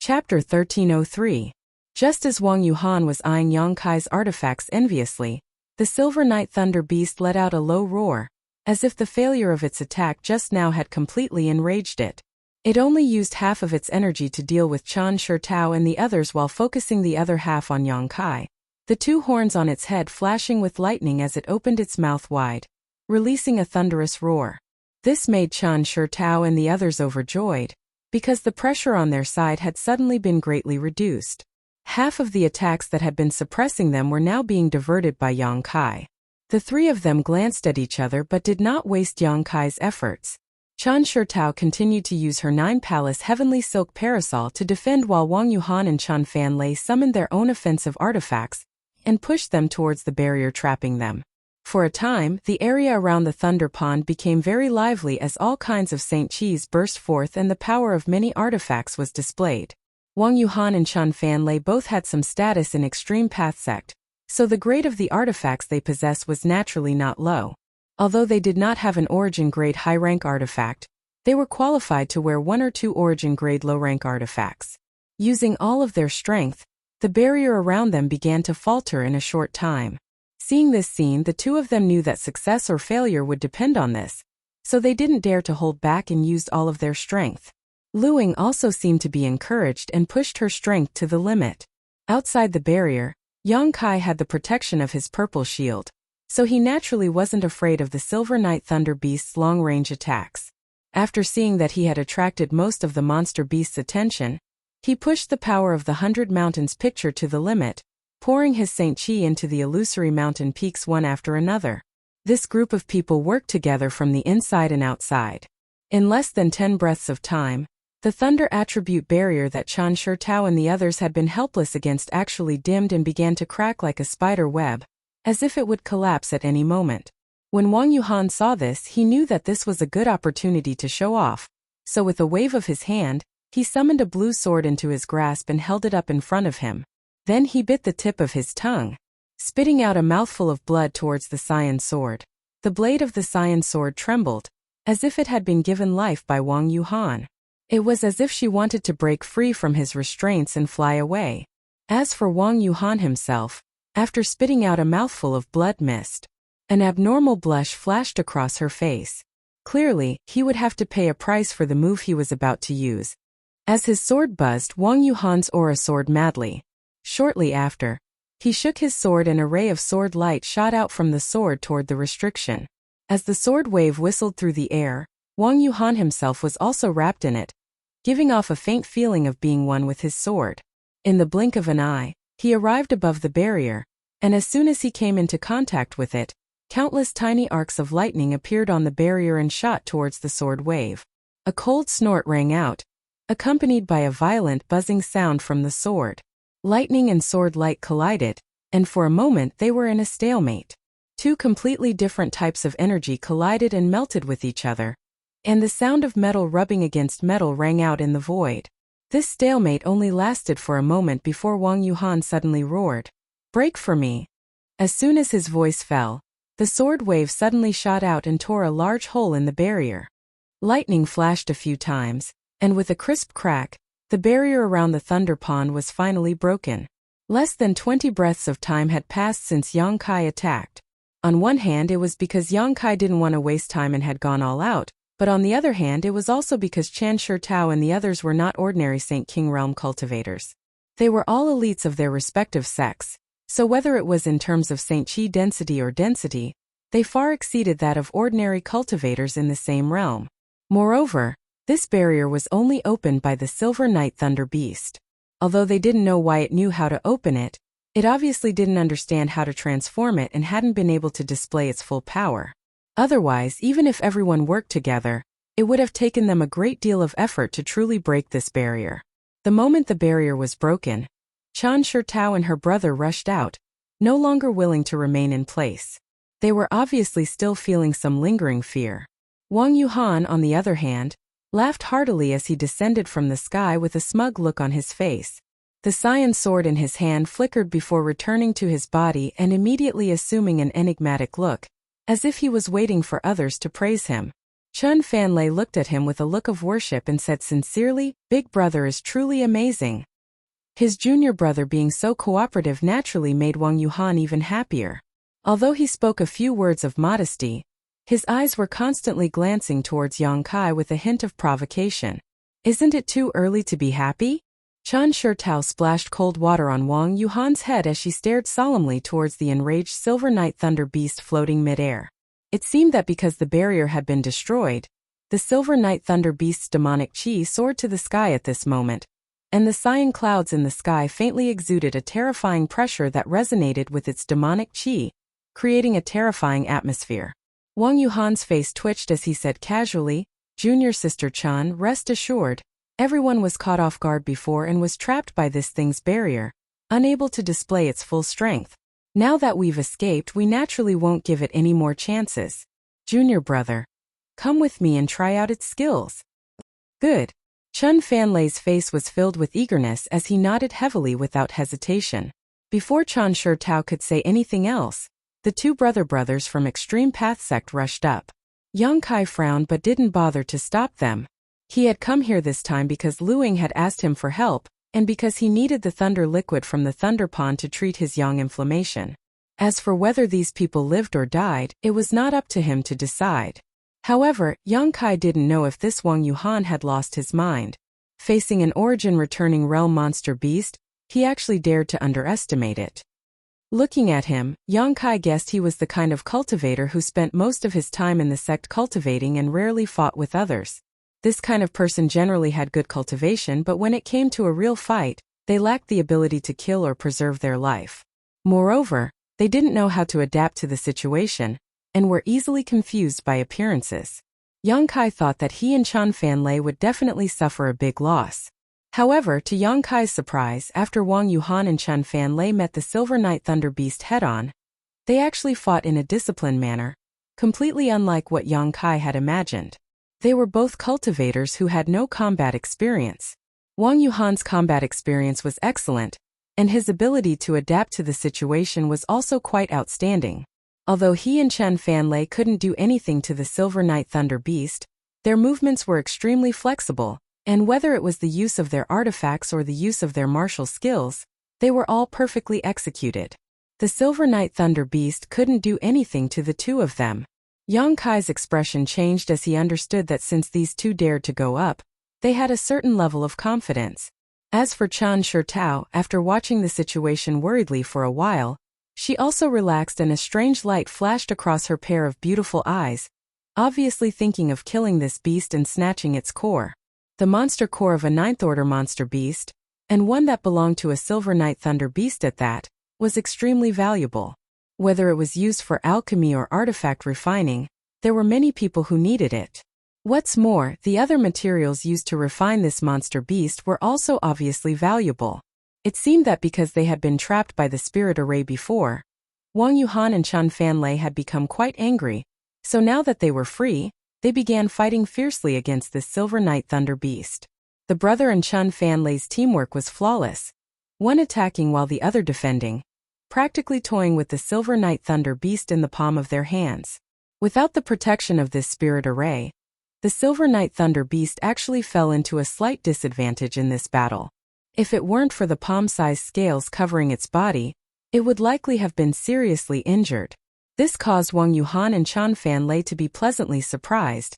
Chapter 1303. Just as Wang Yuhan was eyeing Yang Kai's artifacts enviously, the Silver Night Thunder Beast let out a low roar, as if the failure of its attack just now had completely enraged it. It only used half of its energy to deal with Chen Shitao and the others while focusing the other half on Yang Kai, the two horns on its head flashing with lightning as it opened its mouth wide, releasing a thunderous roar. This made Chen Shitao and the others overjoyed, because the pressure on their side had suddenly been greatly reduced. Half of the attacks that had been suppressing them were now being diverted by Yang Kai. The three of them glanced at each other but did not waste Yang Kai's efforts. Chen Shitao continued to use her 9 Palace Heavenly Silk Parasol to defend while Wang Yuhan and Chen Fanlei summoned their own offensive artifacts and pushed them towards the barrier trapping them. For a time, the area around the Thunder Pond became very lively as all kinds of Saint Cheese burst forth and the power of many artifacts was displayed. Wang Yuhan and Chen Fanlei both had some status in extreme path sect, so the grade of the artifacts they possess was naturally not low. Although they did not have an origin grade high-rank artifact, they were qualified to wear 1 or 2 origin grade low-rank artifacts. Using all of their strength, the barrier around them began to falter in a short time. Seeing this scene, the two of them knew that success or failure would depend on this, so they didn't dare to hold back and used all of their strength. Luing also seemed to be encouraged and pushed her strength to the limit. Outside the barrier, Yang Kai had the protection of his purple shield, so he naturally wasn't afraid of the Silver Night Thunder Beast's long-range attacks. After seeing that he had attracted most of the monster beast's attention, he pushed the power of the 100 Mountains picture to the limit, pouring his Saint Chi into the illusory mountain peaks one after another. This group of people worked together from the inside and outside. In less than 10 breaths of time, the thunder attribute barrier that Chen Shirtao and the others had been helpless against actually dimmed and began to crack like a spider web, as if it would collapse at any moment. When Wang Yuhan saw this, he knew that this was a good opportunity to show off, so with a wave of his hand, he summoned a blue sword into his grasp and held it up in front of him. Then he bit the tip of his tongue, spitting out a mouthful of blood towards the cyan sword. The blade of the cyan sword trembled, as if it had been given life by Wang Yuhan. It was as if she wanted to break free from his restraints and fly away. As for Wang Yuhan himself, after spitting out a mouthful of blood mist, an abnormal blush flashed across her face. Clearly, he would have to pay a price for the move he was about to use. As his sword buzzed, Wang Yuhan's aura soared madly. Shortly after, he shook his sword and an array of sword light shot out from the sword toward the restriction. As the sword wave whistled through the air, Wang Yuhan himself was also wrapped in it, giving off a faint feeling of being one with his sword. In the blink of an eye, he arrived above the barrier, and as soon as he came into contact with it, countless tiny arcs of lightning appeared on the barrier and shot towards the sword wave. A cold snort rang out, accompanied by a violent buzzing sound from the sword. Lightning and sword light collided, and for a moment they were in a stalemate. Two completely different types of energy collided and melted with each other, and the sound of metal rubbing against metal rang out in the void. This stalemate only lasted for a moment before Wang Yuhan suddenly roared, "Break for me!" As soon as his voice fell, the sword wave suddenly shot out and tore a large hole in the barrier. Lightning flashed a few times, and with a crisp crack, the barrier around the thunder pond was finally broken. Less than 20 breaths of time had passed since Yang Kai attacked. On one hand, it was because Yang Kai didn't want to waste time and had gone all out, but on the other hand, it was also because Chen Shirtao and the others were not ordinary Saint King Realm cultivators. They were all elites of their respective sects, so whether it was in terms of Saint Chi density, they far exceeded that of ordinary cultivators in the same realm. Moreover, this barrier was only opened by the Silver Night Thunder Beast. Although they didn't know why it knew how to open it, it obviously didn't understand how to transform it and hadn't been able to display its full power. Otherwise, even if everyone worked together, it would have taken them a great deal of effort to truly break this barrier. The moment the barrier was broken, Chen Shirtao and her brother rushed out, no longer willing to remain in place. They were obviously still feeling some lingering fear. Wang Yuhan, on the other hand, laughed heartily as he descended from the sky with a smug look on his face. The cyan sword in his hand flickered before returning to his body and immediately assuming an enigmatic look, as if he was waiting for others to praise him. Chen Fanlei looked at him with a look of worship and said sincerely, "Big brother is truly amazing." His junior brother being so cooperative naturally made Wang Yuhan even happier. Although he spoke a few words of modesty, his eyes were constantly glancing towards Yang Kai with a hint of provocation. "Isn't it too early to be happy?" Chen Shirtao splashed cold water on Wang Yuhan's head as she stared solemnly towards the enraged Silver Night Thunder Beast floating mid-air. It seemed that because the barrier had been destroyed, the Silver Night Thunder Beast's demonic chi soared to the sky at this moment, and the cyan clouds in the sky faintly exuded a terrifying pressure that resonated with its demonic chi, creating a terrifying atmosphere. Wang Yuhan's face twitched as he said casually, "Junior sister Chen, rest assured, everyone was caught off guard before and was trapped by this thing's barrier, unable to display its full strength. Now that we've escaped, we naturally won't give it any more chances. Junior brother, come with me and try out its skills." "Good. Chun Fanlei's face was filled with eagerness as he nodded heavily without hesitation. Before Chan Shurtao could say anything else, the two brothers from Extreme Path Sect rushed up. Yang Kai frowned but didn't bother to stop them. He had come here this time because Luing had asked him for help, and because he needed the thunder liquid from the thunder pond to treat his yang inflammation. As for whether these people lived or died, it was not up to him to decide. However, Yang Kai didn't know if this Wang Yuhan had lost his mind. Facing an origin-returning realm monster beast, he actually dared to underestimate it. Looking at him, Yang Kai guessed he was the kind of cultivator who spent most of his time in the sect cultivating and rarely fought with others. This kind of person generally had good cultivation, but when it came to a real fight, they lacked the ability to kill or preserve their life. Moreover, they didn't know how to adapt to the situation, and were easily confused by appearances. Yang Kai thought that he and Chan Fanlei would definitely suffer a big loss. However, to Yang Kai's surprise, after Wang Yuhan and Chan Fanlei met the Silver Night Thunder Beast head-on, they actually fought in a disciplined manner, completely unlike what Yang Kai had imagined. They were both cultivators who had no combat experience. Wang Yuhan's combat experience was excellent, and his ability to adapt to the situation was also quite outstanding. Although he and Chan Fanlei couldn't do anything to the Silver Night Thunder Beast, their movements were extremely flexible, and whether it was the use of their artifacts or the use of their martial skills, they were all perfectly executed. The Silver Night Thunder Beast couldn't do anything to the two of them. Yang Kai's expression changed as he understood that since these two dared to go up, they had a certain level of confidence. As for Chan Shurtao, after watching the situation worriedly for a while, she also relaxed and a strange light flashed across her pair of beautiful eyes, obviously thinking of killing this beast and snatching its core. The monster core of a ninth-order monster beast, and one that belonged to a Silver Night Thunder Beast at that, was extremely valuable. Whether it was used for alchemy or artifact refining, there were many people who needed it. What's more, the other materials used to refine this monster beast were also obviously valuable. It seemed that because they had been trapped by the spirit array before, Wang Yuhan and Chan Fanlei had become quite angry, so now that they were free, they began fighting fiercely against this Silver Night Thunder Beast. The brother and Chan Fanlei's teamwork was flawless, one attacking while the other defending, practically toying with the Silver Night Thunder Beast in the palm of their hands. Without the protection of this spirit array, the Silver Night Thunder Beast actually fell into a slight disadvantage in this battle. If it weren't for the palm-sized scales covering its body, it would likely have been seriously injured. This caused Wang Yuhan and Chan Fanlei to be pleasantly surprised,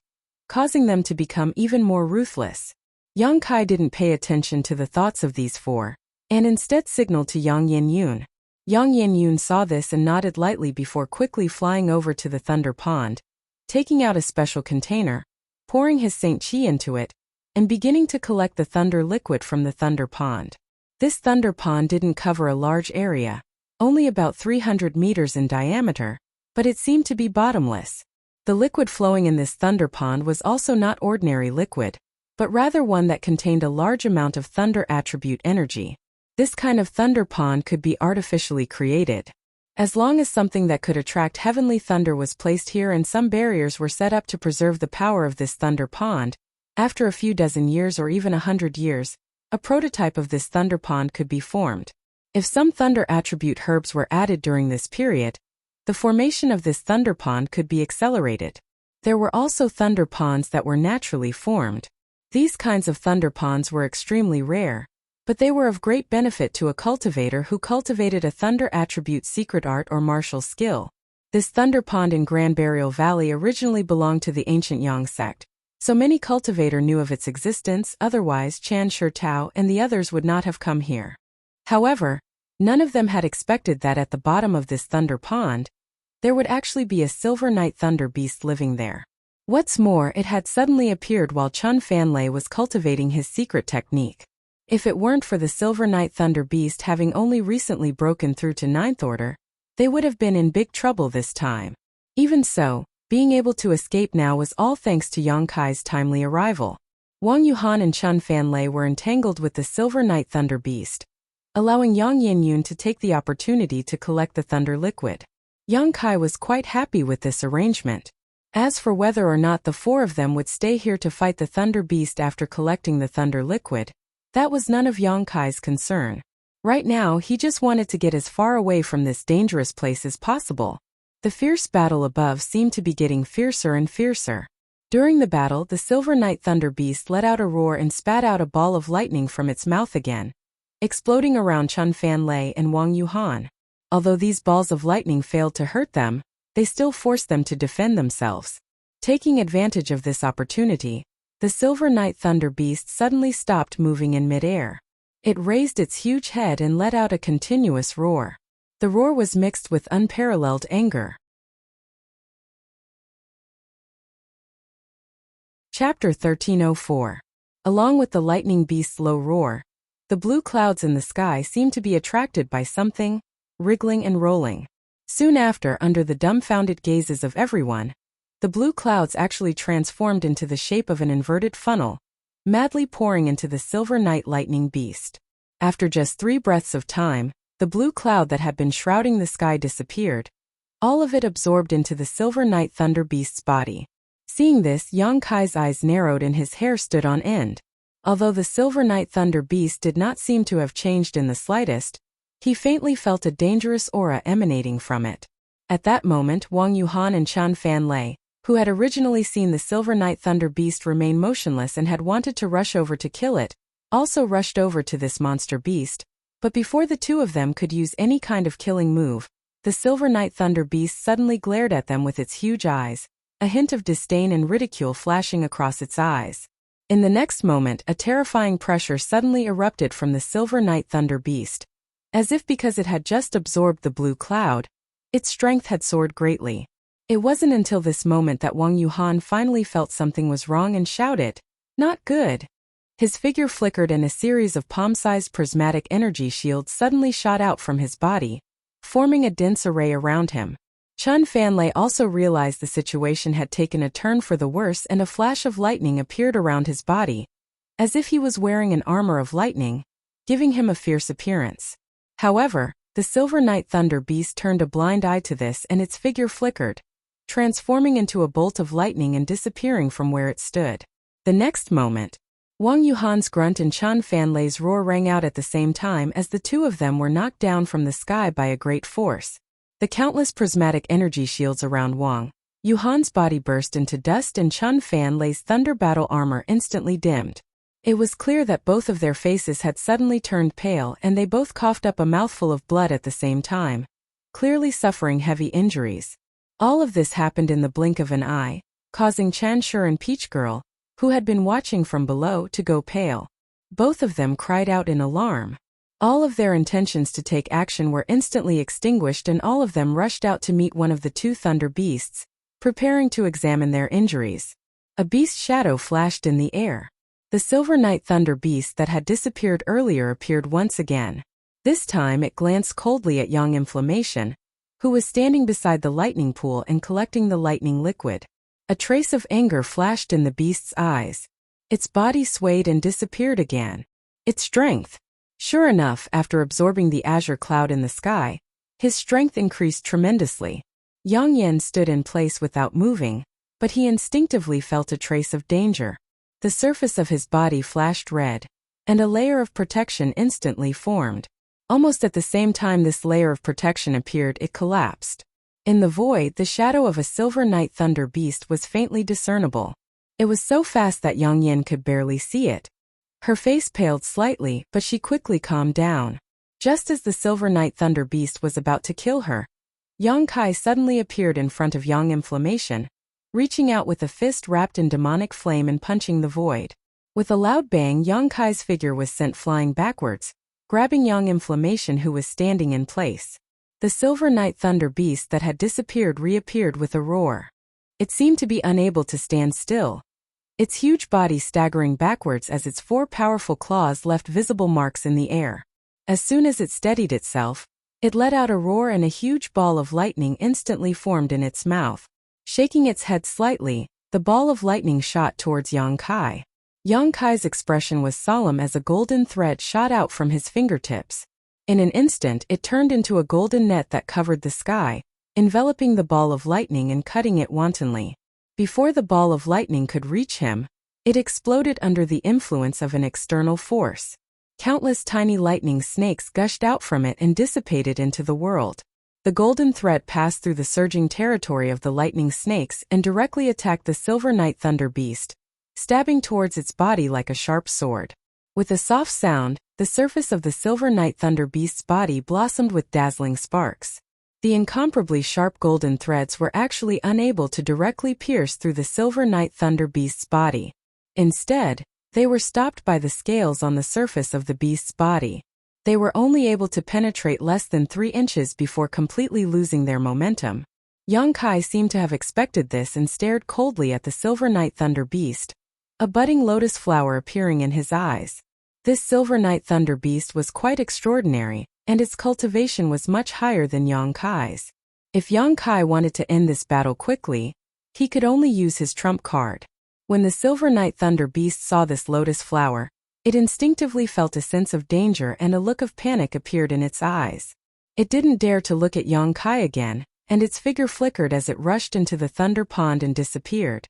causing them to become even more ruthless. Yang Kai didn't pay attention to the thoughts of these four, and instead signaled to Yang Yin-yun. Yang Yin-yun saw this and nodded lightly before quickly flying over to the Thunder Pond, taking out a special container, pouring his Saint Chi into it, and beginning to collect the thunder liquid from the Thunder Pond. This Thunder Pond didn't cover a large area, only about 300 meters in diameter, but it seemed to be bottomless. The liquid flowing in this Thunder Pond was also not ordinary liquid, but rather one that contained a large amount of thunder attribute energy. This kind of Thunder Pond could be artificially created. As long as something that could attract heavenly thunder was placed here and some barriers were set up to preserve the power of this Thunder Pond, after a few dozen years or even 100 years, a prototype of this Thunder Pond could be formed. If some thunder attribute herbs were added during this period, the formation of this Thunder Pond could be accelerated. There were also Thunder Ponds that were naturally formed. These kinds of Thunder Ponds were extremely rare, but they were of great benefit to a cultivator who cultivated a thunder attribute secret art or martial skill. This Thunder Pond in Grand Burial Valley originally belonged to the ancient Yang sect, so many cultivator knew of its existence, otherwise Chan Shurtao and the others would not have come here. However, none of them had expected that at the bottom of this Thunder Pond, there would actually be a Silver Night Thunder Beast living there. What's more, it had suddenly appeared while Chan Fanlei was cultivating his secret technique. If it weren't for the Silver Night Thunder Beast having only recently broken through to Ninth Order, they would have been in big trouble this time. Even so, being able to escape now was all thanks to Yang Kai's timely arrival. Wang Yuhan and Chan Fanlei were entangled with the Silver Night Thunder Beast, allowing Yang Yin-yun to take the opportunity to collect the thunder liquid. Yang Kai was quite happy with this arrangement. As for whether or not the four of them would stay here to fight the Thunder Beast after collecting the Thunder Liquid, that was none of Yonkai's concern. Right now, he just wanted to get as far away from this dangerous place as possible. The fierce battle above seemed to be getting fiercer and fiercer. During the battle, the Silver Night Thunder Beast let out a roar and spat out a ball of lightning from its mouth again, exploding around Chun Fan Lei and Wang Yuhan. Although these balls of lightning failed to hurt them, they still forced them to defend themselves. Taking advantage of this opportunity, the Silver Night Thunder Beast suddenly stopped moving in midair. It raised its huge head and let out a continuous roar. The roar was mixed with unparalleled anger. Chapter 1304. Along with the lightning beast's low roar, the blue clouds in the sky seemed to be attracted by something, wriggling and rolling. Soon after, under the dumbfounded gazes of everyone, the blue clouds actually transformed into the shape of an inverted funnel, madly pouring into the Silver Night Lightning Beast. After just 3 breaths of time, the blue cloud that had been shrouding the sky disappeared, all of it absorbed into the Silver Night Thunder Beast's body. Seeing this, Yang Kai's eyes narrowed and his hair stood on end. Although the Silver Night Thunder Beast did not seem to have changed in the slightest, he faintly felt a dangerous aura emanating from it. At that moment, Wang Yuhan and Chun Fan Lei, who had originally seen the Silver Night Thunder Beast remain motionless and had wanted to rush over to kill it, also rushed over to this monster beast, but before the two of them could use any kind of killing move, the Silver Night Thunder Beast suddenly glared at them with its huge eyes, a hint of disdain and ridicule flashing across its eyes. In the next moment, a terrifying pressure suddenly erupted from the Silver Night Thunder Beast. As if because it had just absorbed the blue cloud, its strength had soared greatly. It wasn't until this moment that Wang Yuhan finally felt something was wrong and shouted, "Not good." His figure flickered and a series of palm-sized prismatic energy shields suddenly shot out from his body, forming a dense array around him. Chun Fan Lei also realized the situation had taken a turn for the worse and a flash of lightning appeared around his body, as if he was wearing an armor of lightning, giving him a fierce appearance. However, the Silver Night Thunder Beast turned a blind eye to this and its figure flickered, transforming into a bolt of lightning and disappearing from where it stood. The next moment, Wang Yuhan's grunt and Chun Fan Lei's roar rang out at the same time as the two of them were knocked down from the sky by a great force. The countless prismatic energy shields around Wang Yuhan's body burst into dust and Chun Fan Lei's thunder battle armor instantly dimmed. It was clear that both of their faces had suddenly turned pale and they both coughed up a mouthful of blood at the same time, clearly suffering heavy injuries. All of this happened in the blink of an eye, causing Chan Shur and Peach Girl, who had been watching from below, to go pale. Both of them cried out in alarm. All of their intentions to take action were instantly extinguished and all of them rushed out to meet one of the 2 thunder beasts, preparing to examine their injuries. A beast shadow flashed in the air. The Silver Night Thunder Beast that had disappeared earlier appeared once again. This time it glanced coldly at young Inflammation, who was standing beside the lightning pool and collecting the lightning liquid. A trace of anger flashed in the beast's eyes. Its body swayed and disappeared again. Its strength. Sure enough, after absorbing the azure cloud in the sky, his strength increased tremendously. Yang Yen stood in place without moving, but he instinctively felt a trace of danger. The surface of his body flashed red, and a layer of protection instantly formed. Almost at the same time this layer of protection appeared, it collapsed. In the void, the shadow of a Silver Night Thunder Beast was faintly discernible. It was so fast that Yang Yin could barely see it. Her face paled slightly, but she quickly calmed down. Just as the Silver Night Thunder Beast was about to kill her, Yang Kai suddenly appeared in front of Yang Inflammation, reaching out with a fist wrapped in demonic flame and punching the void. With a loud bang, Yang Kai's figure was sent flying backwards, grabbing Yang Inflammation who was standing in place. The Silver Night Thunder Beast that had disappeared reappeared with a roar. It seemed to be unable to stand still, its huge body staggering backwards as its 4 powerful claws left visible marks in the air. As soon as it steadied itself, it let out a roar and a huge ball of lightning instantly formed in its mouth. Shaking its head slightly, the ball of lightning shot towards Yang Kai. Yang Kai's expression was solemn as a golden thread shot out from his fingertips. In an instant, it turned into a golden net that covered the sky, enveloping the ball of lightning and cutting it wantonly. Before the ball of lightning could reach him, it exploded under the influence of an external force. Countless tiny lightning snakes gushed out from it and dissipated into the world. The golden thread passed through the surging territory of the lightning snakes and directly attacked the Silver Night Thunder Beast, stabbing towards its body like a sharp sword. With a soft sound, the surface of the Silver Night Thunder Beast's body blossomed with dazzling sparks. The incomparably sharp golden threads were actually unable to directly pierce through the Silver Night Thunder Beast's body. Instead, they were stopped by the scales on the surface of the beast's body. They were only able to penetrate less than 3 inches before completely losing their momentum. Yang Kai seemed to have expected this and stared coldly at the Silver Night Thunder Beast, a budding lotus flower appearing in his eyes. This Silver Night Thunder Beast was quite extraordinary, and its cultivation was much higher than Yang Kai's. If Yang Kai wanted to end this battle quickly, he could only use his trump card. When the Silver Night Thunder Beast saw this lotus flower, it instinctively felt a sense of danger and a look of panic appeared in its eyes. It didn't dare to look at Yang Kai again, and its figure flickered as it rushed into the Thunder Pond and disappeared.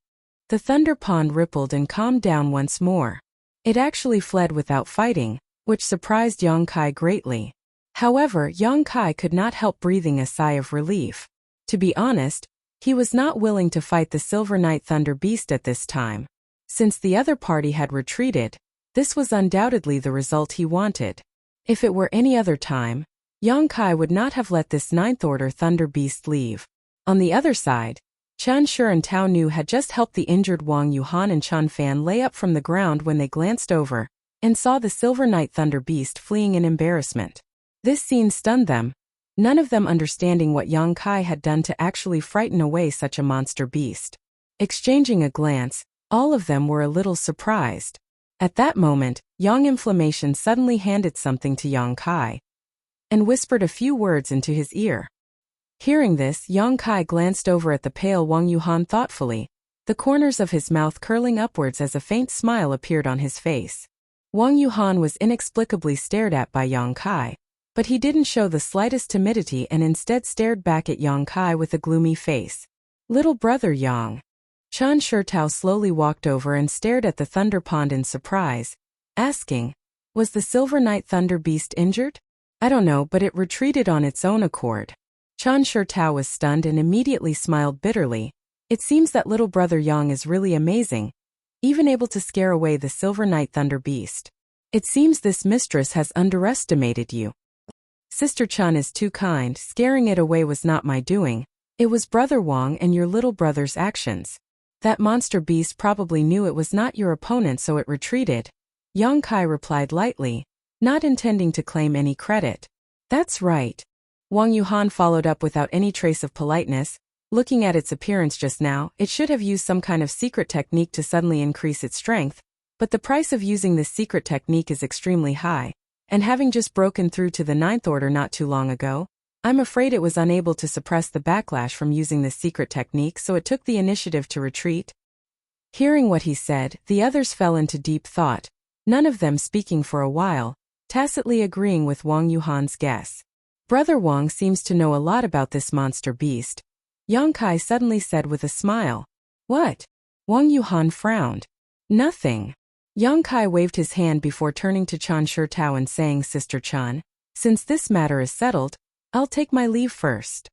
The Thunder Pond rippled and calmed down once more. It actually fled without fighting, which surprised Yang Kai greatly. However, Yang Kai could not help breathing a sigh of relief. To be honest, he was not willing to fight the Silver Night Thunder Beast at this time. Since the other party had retreated, this was undoubtedly the result he wanted. If it were any other time, Yang Kai would not have let this Ninth Order Thunder Beast leave. On the other side, Chen Shi and Tao Nu had just helped the injured Wang Yuhan and Chun Fan lay up from the ground when they glanced over and saw the Silver Night Thunder Beast fleeing in embarrassment. This scene stunned them, none of them understanding what Yang Kai had done to actually frighten away such a monster beast. Exchanging a glance, all of them were a little surprised. At that moment, Yang Inflammation suddenly handed something to Yang Kai and whispered a few words into his ear. Hearing this, Yang Kai glanced over at the pale Wang Yuhan thoughtfully, the corners of his mouth curling upwards as a faint smile appeared on his face. Wang Yuhan was inexplicably stared at by Yang Kai, but he didn't show the slightest timidity and instead stared back at Yang Kai with a gloomy face. "Little brother Yang." Chen Shitao slowly walked over and stared at the Thunder Pond in surprise, asking, "Was the Silver Night Thunder Beast injured?" "I don't know, but it retreated on its own accord." Chen Shitao was stunned and immediately smiled bitterly. "It seems that little brother Yang is really amazing, even able to scare away the Silver Night Thunder Beast. It seems this mistress has underestimated you." "Sister Chun is too kind, scaring it away was not my doing. It was Brother Wang and your little brother's actions. That monster beast probably knew it was not your opponent so it retreated." Yang Kai replied lightly, not intending to claim any credit. "That's right." Wang Yuhan followed up without any trace of politeness. "Looking at its appearance just now, it should have used some kind of secret technique to suddenly increase its strength, but the price of using this secret technique is extremely high. And having just broken through to the Ninth Order not too long ago, I'm afraid it was unable to suppress the backlash from using this secret technique, so it took the initiative to retreat." Hearing what he said, the others fell into deep thought, none of them speaking for a while, tacitly agreeing with Wang Yuhan's guess. "Brother Wang seems to know a lot about this monster beast," Yang Kai suddenly said with a smile. "What?" Wang Yuhan frowned. "Nothing." Yang Kai waved his hand before turning to Chen Shitao and saying, "Sister Chun, since this matter is settled, I'll take my leave first."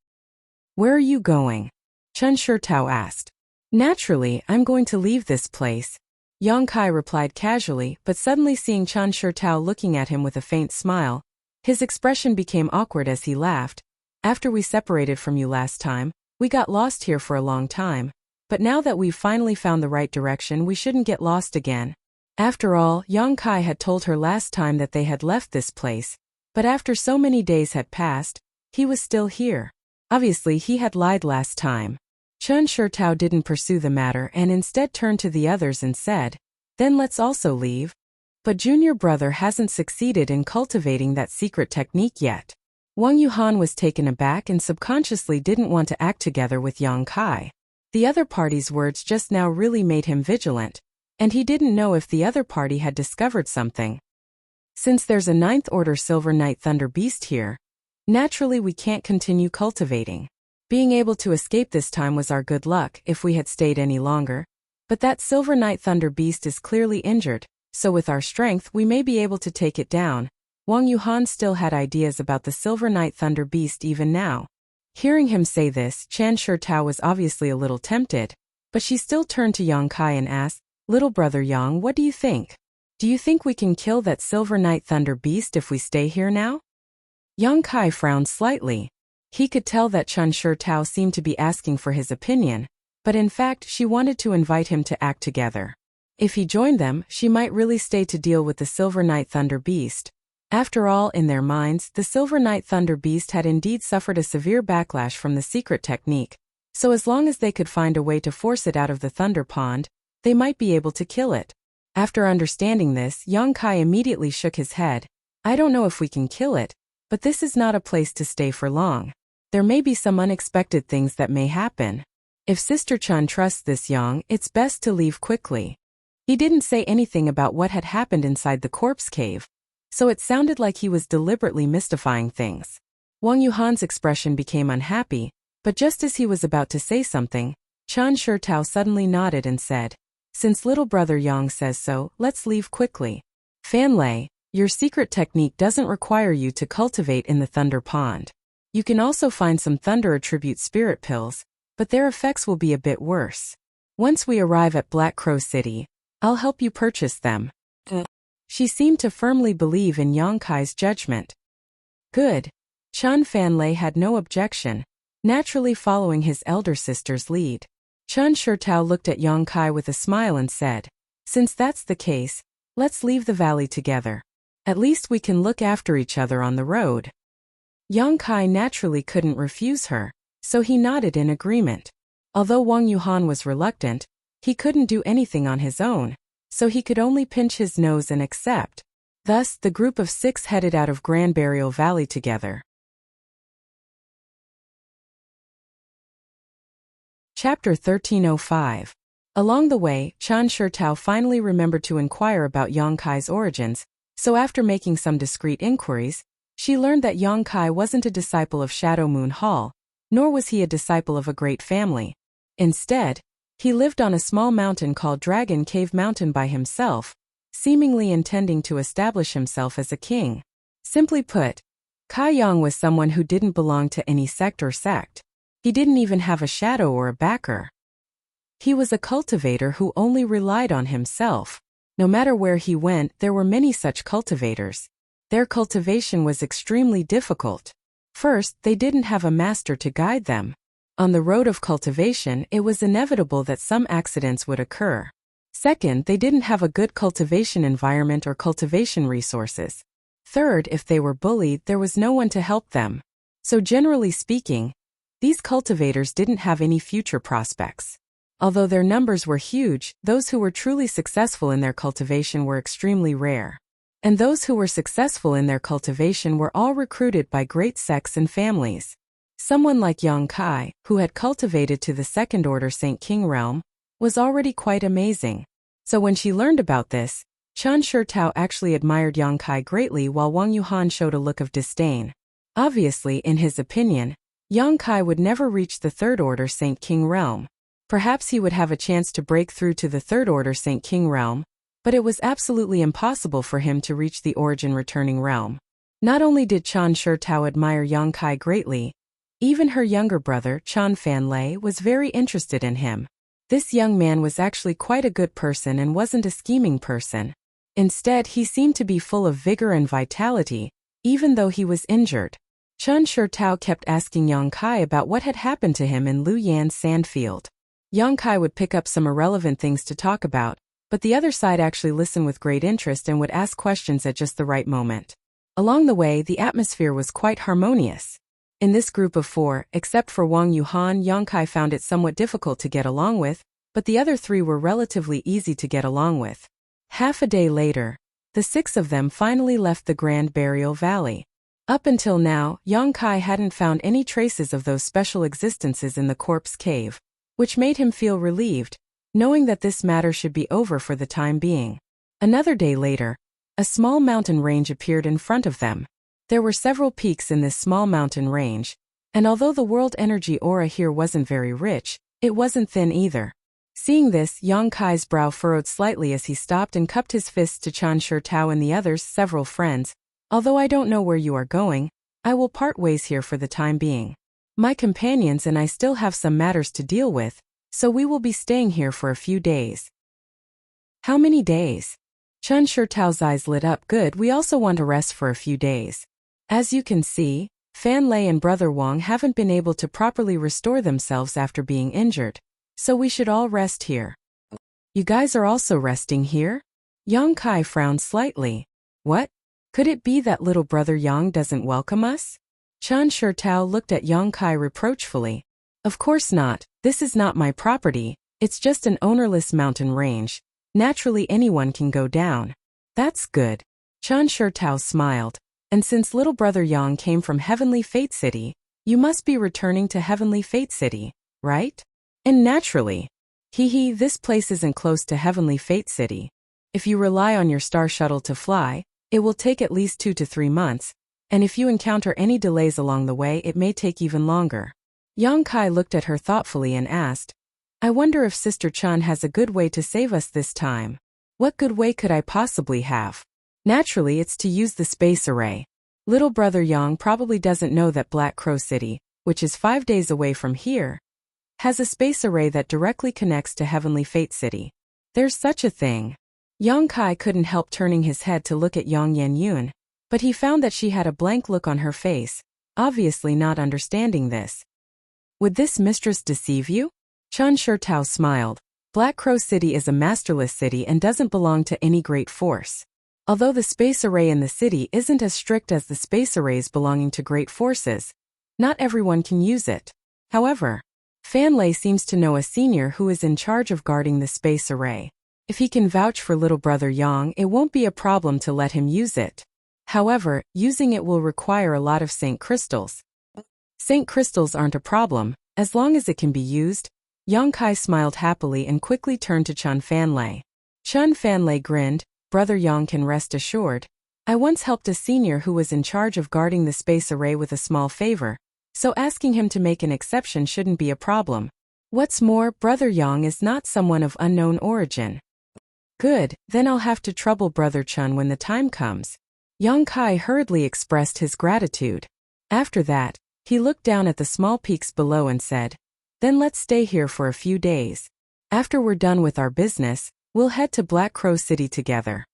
"Where are you going?" Chen Shitao asked. "Naturally, I'm going to leave this place," Yang Kai replied casually, but suddenly seeing Chen Shitao looking at him with a faint smile, his expression became awkward as he laughed. "After we separated from you last time, we got lost here for a long time, but now that we've finally found the right direction, we shouldn't get lost again." After all, Yang Kai had told her last time that they had left this place, but after so many days had passed, he was still here. Obviously he had lied last time. Chen Shitao didn't pursue the matter and instead turned to the others and said, "Then let's also leave." But junior brother hasn't succeeded in cultivating that secret technique yet. Wang Yuhan was taken aback and subconsciously didn't want to act together with Yang Kai. The other party's words just now really made him vigilant, and he didn't know if the other party had discovered something. "Since there's a Ninth Order Silver Night Thunder Beast here, naturally we can't continue cultivating." Being able to escape this time was our good luck if we had stayed any longer. But that Silver Night Thunder Beast is clearly injured, so with our strength we may be able to take it down. Wang Yuhan still had ideas about the Silver Night Thunder Beast even now. Hearing him say this, Chan Shurtao was obviously a little tempted, but she still turned to Yang Kai and asked, "Little brother Yang, what do you think? Do you think we can kill that Silver Night Thunder Beast if we stay here now?" Yang Kai frowned slightly. He could tell that Chan Shurtao seemed to be asking for his opinion, but in fact she wanted to invite him to act together. If he joined them, she might really stay to deal with the Silver Night Thunder Beast. After all, in their minds, the Silver Night Thunder Beast had indeed suffered a severe backlash from the secret technique, so as long as they could find a way to force it out of the Thunder Pond, they might be able to kill it. After understanding this, Yang Kai immediately shook his head. "I don't know if we can kill it, but this is not a place to stay for long. There may be some unexpected things that may happen. If Sister Chun trusts this Yang, it's best to leave quickly." He didn't say anything about what had happened inside the corpse cave, so it sounded like he was deliberately mystifying things. Wang Yuhan's expression became unhappy, but just as he was about to say something, Chan Shurtao suddenly nodded and said, "Since little brother Yang says so, let's leave quickly. Fan Lei, your secret technique doesn't require you to cultivate in the Thunder Pond. You can also find some Thunder Attribute Spirit Pills, but their effects will be a bit worse. Once we arrive at Black Crow City, I'll help you purchase them." She seemed to firmly believe in Yang Kai's judgment. Good. Chun Fan Lei had no objection, naturally following his elder sister's lead. Chun Shurtao looked at Yang Kai with a smile and said, "Since that's the case, let's leave the valley together. At least we can look after each other on the road." Yang Kai naturally couldn't refuse her, so he nodded in agreement. Although Wang Yuhan was reluctant, he couldn't do anything on his own, so he could only pinch his nose and accept. Thus, the group of 6 headed out of Grand Burial Valley together. Chapter 1305. Along the way, Chan Shurtao finally remembered to inquire about Yang Kai's origins, so after making some discreet inquiries, she learned that Yang Kai wasn't a disciple of Shadow Moon Hall, nor was he a disciple of a great family. Instead, he lived on a small mountain called Dragon Cave Mountain by himself, seemingly intending to establish himself as a king. Simply put, Kai Yang was someone who didn't belong to any sect or sect. He didn't even have a shadow or a backer. He was a cultivator who only relied on himself. No matter where he went, there were many such cultivators. Their cultivation was extremely difficult. First, they didn't have a master to guide them. On the road of cultivation, it was inevitable that some accidents would occur. Second, they didn't have a good cultivation environment or cultivation resources. Third, if they were bullied, there was no one to help them. So generally speaking, these cultivators didn't have any future prospects. Although their numbers were huge, those who were truly successful in their cultivation were extremely rare. And those who were successful in their cultivation were all recruited by great sects and families. Someone like Yang Kai, who had cultivated to the Second Order Saint King realm, was already quite amazing. So when she learned about this, Chan Shurtao actually admired Yang Kai greatly while Wang Yuhan showed a look of disdain. Obviously, in his opinion, Yang Kai would never reach the Third Order Saint King realm. Perhaps he would have a chance to break through to the Third Order Saint King realm, but it was absolutely impossible for him to reach the Origin Returning realm. Not only did Chan Shurtao admire Yang Kai greatly, even her younger brother, Chan Fan Lei, was very interested in him. This young man was actually quite a good person and wasn't a scheming person. Instead, he seemed to be full of vigor and vitality, even though he was injured. Chan Shurtao kept asking Yang Kai about what had happened to him in Lu Yan's sandfield. Yang Kai would pick up some irrelevant things to talk about, but the other side actually listened with great interest and would ask questions at just the right moment. Along the way, the atmosphere was quite harmonious. In this group of 4, except for Wang Yuhan, Yang Kai found it somewhat difficult to get along with, but the other 3 were relatively easy to get along with. Half a day later, the 6 of them finally left the Grand Burial Valley. Up until now, Yang Kai hadn't found any traces of those special existences in the corpse cave, which made him feel relieved, knowing that this matter should be over for the time being. Another day later, a small mountain range appeared in front of them. There were several peaks in this small mountain range, And although the world energy aura here wasn't very rich, it wasn't thin either. Seeing this, Yang Kai's brow furrowed slightly as he stopped and cupped his fists to Chen Shurtao and the others, several friends. Although I don't know where you are going, I will part ways here for the time being. My companions and I still have some matters to deal with, so we will be staying here for a few days. How many days? Chen Shurtao's eyes lit up. Good, we also want to rest for a few days. As you can see, Fan Lei and Brother Wang haven't been able to properly restore themselves after being injured, so we should all rest here. You guys are also resting here? Yang Kai frowned slightly. What? Could it be that little brother Yang doesn't welcome us? Chen Shurtao looked at Yang Kai reproachfully. Of course not, this is not my property, it's just an ownerless mountain range. Naturally anyone can go down. That's good. Chen Shurtao smiled. And since little brother Yang came from Heavenly Fate City, you must be returning to Heavenly Fate City, right? And naturally. This place isn't close to Heavenly Fate City. If you rely on your star shuttle to fly, it will take at least 2 to 3 months, and if you encounter any delays along the way it may take even longer. Yang Kai looked at her thoughtfully and asked, I wonder if Sister Chen has a good way to save us this time. What good way could I possibly have? Naturally it's to use the space array. Little brother Yang probably doesn't know that Black Crow City, which is 5 days away from here, has a space array that directly connects to Heavenly Fate City. There's such a thing. Yang Kai couldn't help turning his head to look at Yang Yanyun, but he found that she had a blank look on her face, obviously not understanding this. Would this mistress deceive you? Chen Shurtao smiled. Black Crow City is a masterless city and doesn't belong to any great force. Although the space array in the city isn't as strict as the space arrays belonging to great forces, not everyone can use it. However, Fan Lei seems to know a senior who is in charge of guarding the space array. If he can vouch for little brother Yang, it won't be a problem to let him use it. However, using it will require a lot of Saint Crystals. Saint Crystals aren't a problem, as long as it can be used. Yang Kai smiled happily and quickly turned to Chen Fan Lei. Chen Fan Lei grinned. Brother Yang can rest assured. I once helped a senior who was in charge of guarding the space array with a small favor, so asking him to make an exception shouldn't be a problem. What's more, Brother Yang is not someone of unknown origin. Good, then I'll have to trouble Brother Chen when the time comes. Yang Kai hurriedly expressed his gratitude. After that, he looked down at the small peaks below and said, Then let's stay here for a few days. After we're done with our business, we'll head to Black Crow City together.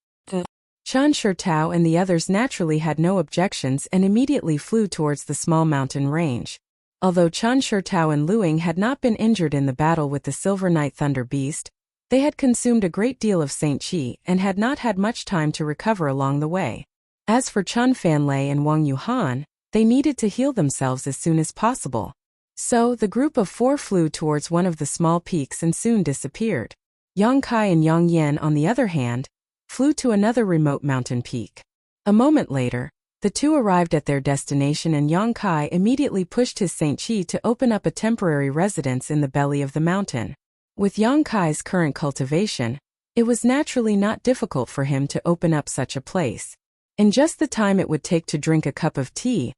Chen Shurtao and the others naturally had no objections and immediately flew towards the small mountain range. Although Chen Shurtao and Luing had not been injured in the battle with the Silver Night Thunder Beast, they had consumed a great deal of Saint Qi and had not had much time to recover along the way. As for Chen Fan Lei and Wang Yuhan, they needed to heal themselves as soon as possible. So, the group of 4 flew towards one of the small peaks and soon disappeared. Yang Kai and Yang Yan, on the other hand, flew to another remote mountain peak. A moment later, the two arrived at their destination and Yang Kai immediately pushed his Saint Qi to open up a temporary residence in the belly of the mountain. With Yang Kai's current cultivation, it was naturally not difficult for him to open up such a place. In just the time it would take to drink a cup of tea,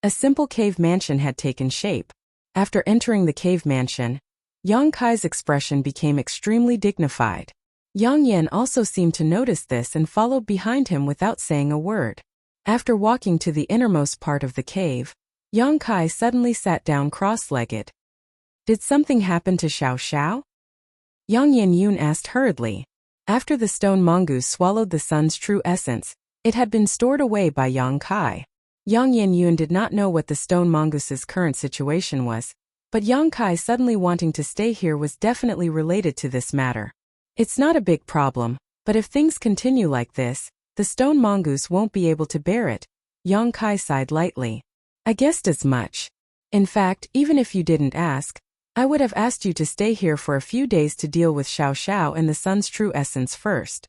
a simple cave mansion had taken shape. After entering the cave mansion, Yang Kai's expression became extremely dignified. Yang Yan also seemed to notice this and followed behind him without saying a word. After walking to the innermost part of the cave, Yang Kai suddenly sat down cross-legged. Did something happen to Xiao Xiao? Yang Yanyun asked hurriedly. After the stone mongoose swallowed the sun's true essence, it had been stored away by Yang Kai. Yang Yanyun did not know what the stone mongoose's current situation was, but Yang Kai suddenly wanting to stay here was definitely related to this matter. It's not a big problem, but if things continue like this, the stone mongoose won't be able to bear it. Yang Kai sighed lightly. I guessed as much. In fact, even if you didn't ask, I would have asked you to stay here for a few days to deal with Xiao Xiao and the sun's true essence first.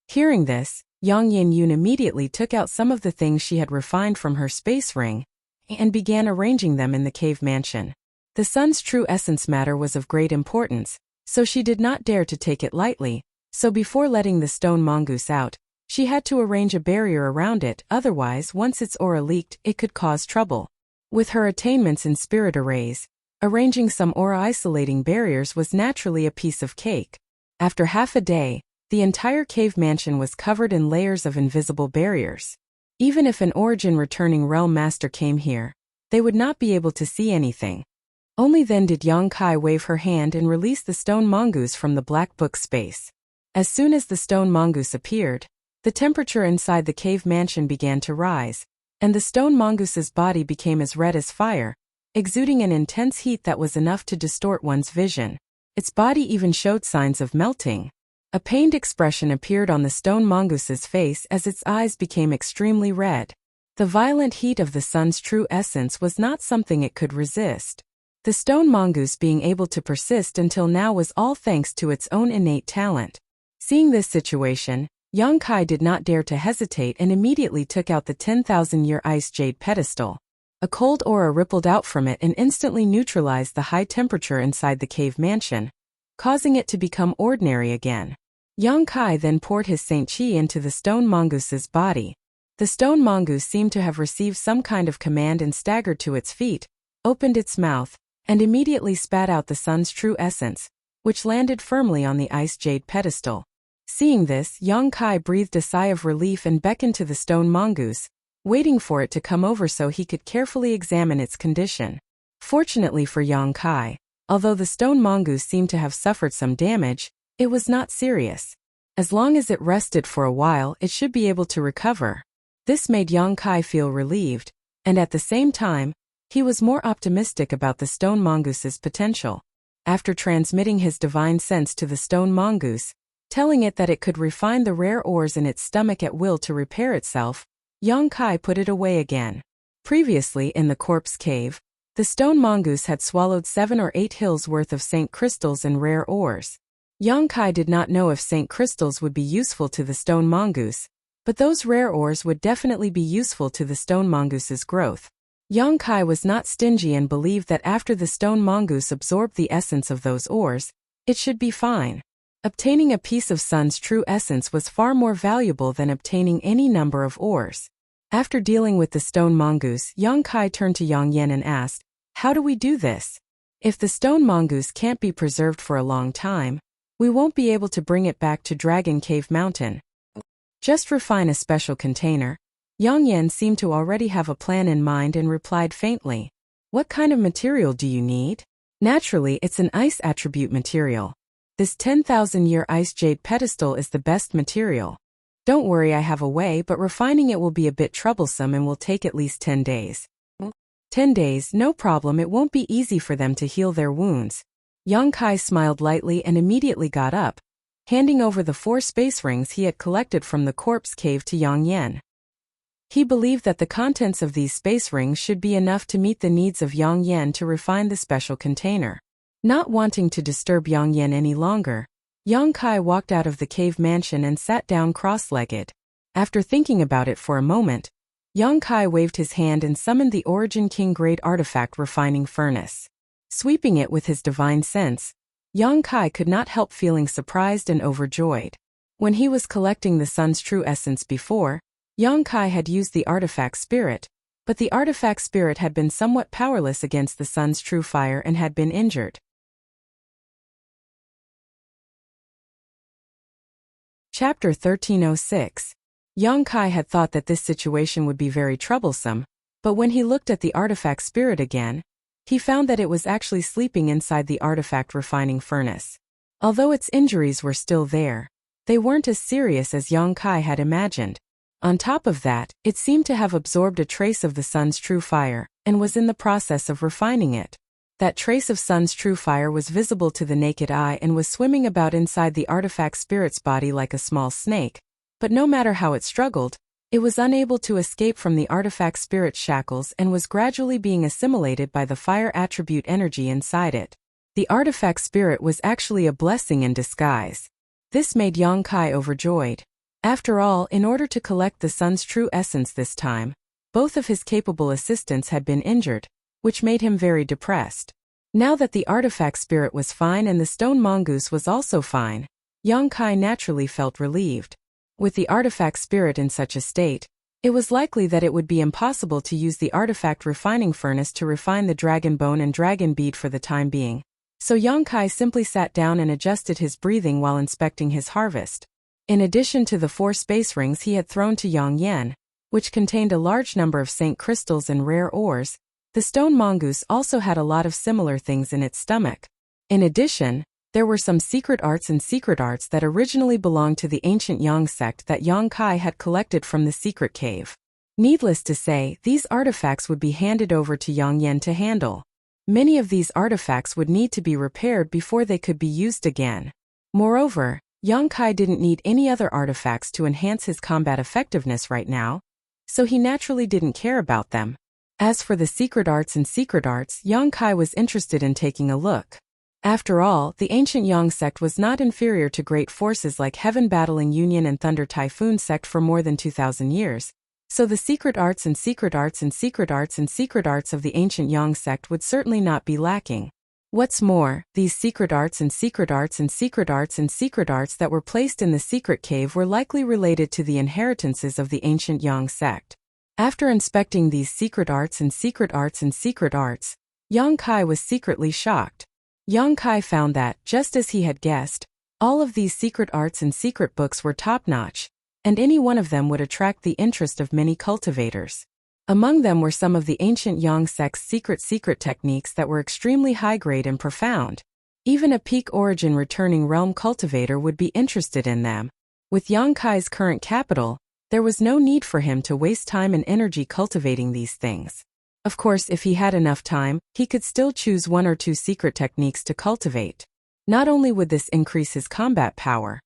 Hearing this, Yang Yanyun immediately took out some of the things she had refined from her space ring and began arranging them in the cave mansion. The sun's true essence matter was of great importance, so she did not dare to take it lightly, so before letting the stone mongoose out, she had to arrange a barrier around it, otherwise once its aura leaked, it could cause trouble. With her attainments in spirit arrays, arranging some aura-isolating barriers was naturally a piece of cake. After half a day, the entire cave mansion was covered in layers of invisible barriers. Even if an origin-returning realm master came here, they would not be able to see anything. Only then did Yong-kai wave her hand and release the stone mongoose from the black book space. As soon as the stone mongoose appeared, the temperature inside the cave mansion began to rise, and the stone mongoose's body became as red as fire, exuding an intense heat that was enough to distort one's vision. Its body even showed signs of melting. A pained expression appeared on the stone mongoose's face as its eyes became extremely red. The violent heat of the sun's true essence was not something it could resist. The stone mongoose being able to persist until now was all thanks to its own innate talent. Seeing this situation, Yong-kai did not dare to hesitate and immediately took out the 10,000-year ice jade pedestal. A cold aura rippled out from it and instantly neutralized the high temperature inside the cave mansion, causing it to become ordinary again. Yong-kai then poured his Saint Chi into the stone mongoose's body. The stone mongoose seemed to have received some kind of command and staggered to its feet, opened its mouth, and immediately spat out the sun's true essence, which landed firmly on the ice jade pedestal. Seeing this, Yong-kai breathed a sigh of relief and beckoned to the stone mongoose, waiting for it to come over so he could carefully examine its condition. Fortunately for Yong-kai, although the stone mongoose seemed to have suffered some damage, it was not serious. As long as it rested for a while, it should be able to recover. This made Yong-kai feel relieved, and at the same time, he was more optimistic about the stone mongoose's potential. After transmitting his divine sense to the stone mongoose, telling it that it could refine the rare ores in its stomach at will to repair itself, Yong-kai put it away again. Previously in the corpse cave, the stone mongoose had swallowed 7 or 8 hills worth of Saint crystals and rare ores. Yong-kai did not know if Saint crystals would be useful to the stone mongoose, but those rare ores would definitely be useful to the stone mongoose's growth. Yong-kai was not stingy and believed that after the stone mongoose absorbed the essence of those ores, it should be fine. Obtaining a piece of sun's true essence was far more valuable than obtaining any number of ores. After dealing with the stone mongoose, Yong-kai turned to Yang Yen and asked, "How do we do this? If the stone mongoose can't be preserved for a long time, we won't be able to bring it back to Dragon Cave Mountain." "Just refine a special container." Yang Yen seemed to already have a plan in mind and replied faintly, "What kind of material do you need?" "Naturally, it's an ice attribute material. This 10,000-year ice jade pedestal is the best material. Don't worry, I have a way, but refining it will be a bit troublesome and will take at least 10 days. 10 days, no problem, it won't be easy for them to heal their wounds." Yong-kai smiled lightly and immediately got up, handing over the 4 space rings he had collected from the corpse cave to Yang Yen. He believed that the contents of these space rings should be enough to meet the needs of Yang Yen to refine the special container. Not wanting to disturb Yang Yen any longer, Yong-kai walked out of the cave mansion and sat down cross-legged. After thinking about it for a moment, Yong-kai waved his hand and summoned the Origin King Grade Artifact Refining Furnace. Sweeping it with his divine sense, Yong-kai could not help feeling surprised and overjoyed. When he was collecting the sun's true essence before, Yong-kai had used the artifact spirit, but the artifact spirit had been somewhat powerless against the sun's true fire and had been injured. Chapter 1306. Yong-kai had thought that this situation would be very troublesome, but when he looked at the artifact spirit again, he found that it was actually sleeping inside the artifact refining furnace. Although its injuries were still there, they weren't as serious as Yong-kai had imagined. On top of that, it seemed to have absorbed a trace of the sun's true fire, and was in the process of refining it. That trace of sun's true fire was visible to the naked eye and was swimming about inside the artifact spirit's body like a small snake, but no matter how it struggled, it was unable to escape from the artifact spirit's shackles and was gradually being assimilated by the fire attribute energy inside it. The artifact spirit was actually a blessing in disguise. This made Yong-kai overjoyed. After all, in order to collect the sun's true essence this time, both of his capable assistants had been injured, which made him very depressed. Now that the artifact spirit was fine and the stone mongoose was also fine, Yong-kai naturally felt relieved. With the artifact spirit in such a state, It was likely that it would be impossible to use the artifact refining furnace to refine the dragon bone and dragon bead for the time being, so Yang Kai simply sat down and adjusted his breathing while inspecting his harvest. In addition to the 4 space rings he had thrown to Yang Yan, which contained a large number of saint crystals and rare ores, the stone mongoose also had a lot of similar things in its stomach. In addition, there were some secret arts that originally belonged to the ancient Yang sect that Yang Kai had collected from the secret cave. Needless to say, these artifacts would be handed over to Yang Yan to handle. Many of these artifacts would need to be repaired before they could be used again. Moreover, Yang Kai didn't need any other artifacts to enhance his combat effectiveness right now, so he naturally didn't care about them. As for the secret arts, Yang Kai was interested in taking a look. After all, the ancient Yang sect was not inferior to great forces like Heaven Battling Union and Thunder Typhoon sect for more than 2,000 years, so the secret arts of the ancient Yang sect would certainly not be lacking. What's more, these secret arts that were placed in the secret cave were likely related to the inheritances of the ancient Yang sect. After inspecting these secret arts, Yang Kai was secretly shocked. Yang Kai found that, just as he had guessed, all of these secret arts and secret books were top-notch, and any one of them would attract the interest of many cultivators. Among them were some of the ancient Yang sect's secret techniques that were extremely high-grade and profound. Even a peak origin returning realm cultivator would be interested in them. With Yang Kai's current capital, there was no need for him to waste time and energy cultivating these things. Of course, if he had enough time, he could still choose 1 or 2 secret techniques to cultivate. Not only would this increase his combat power,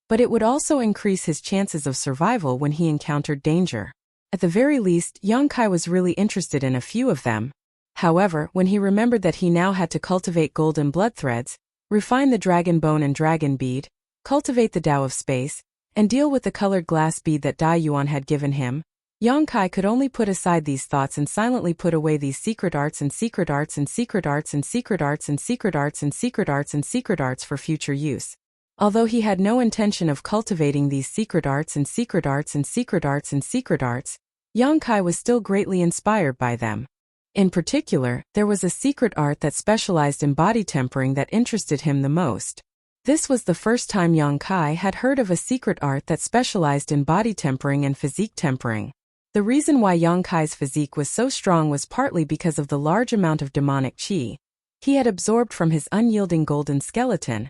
but it would also increase his chances of survival when he encountered danger. At the very least, Yang Kai was really interested in a few of them. However, when he remembered that he now had to cultivate golden blood threads, refine the dragon bone and dragon bead, cultivate the Tao of space, and deal with the colored glass bead that Dai Yuan had given him, Yang Kai could only put aside these thoughts and silently put away these secret arts for future use. Although he had no intention of cultivating these secret arts, Yang Kai was still greatly inspired by them. In particular, there was a secret art that specialized in body tempering that interested him the most. This was the first time Yang Kai had heard of a secret art that specialized in body tempering and physique tempering. The reason why Yang Kai's physique was so strong was partly because of the large amount of demonic qi he had absorbed from his unyielding golden skeleton,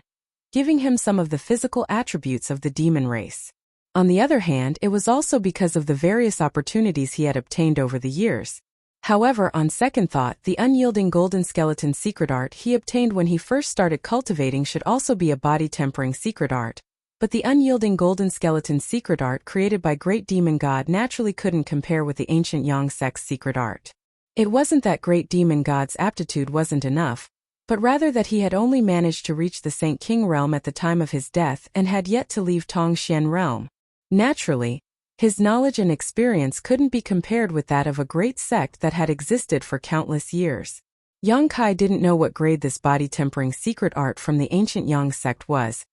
giving him some of the physical attributes of the demon race. On the other hand, it was also because of the various opportunities he had obtained over the years. However, on second thought, the unyielding golden skeleton secret art he obtained when he first started cultivating should also be a body tempering secret art. But the unyielding golden skeleton secret art created by Great Demon God naturally couldn't compare with the ancient Yang sect's secret art. It wasn't that Great Demon God's aptitude wasn't enough, but rather that he had only managed to reach the Saint King realm at the time of his death and had yet to leave Tong Xian realm. Naturally, his knowledge and experience couldn't be compared with that of a great sect that had existed for countless years. Yang Kai didn't know what grade this body tempering secret art from the ancient Yang sect was,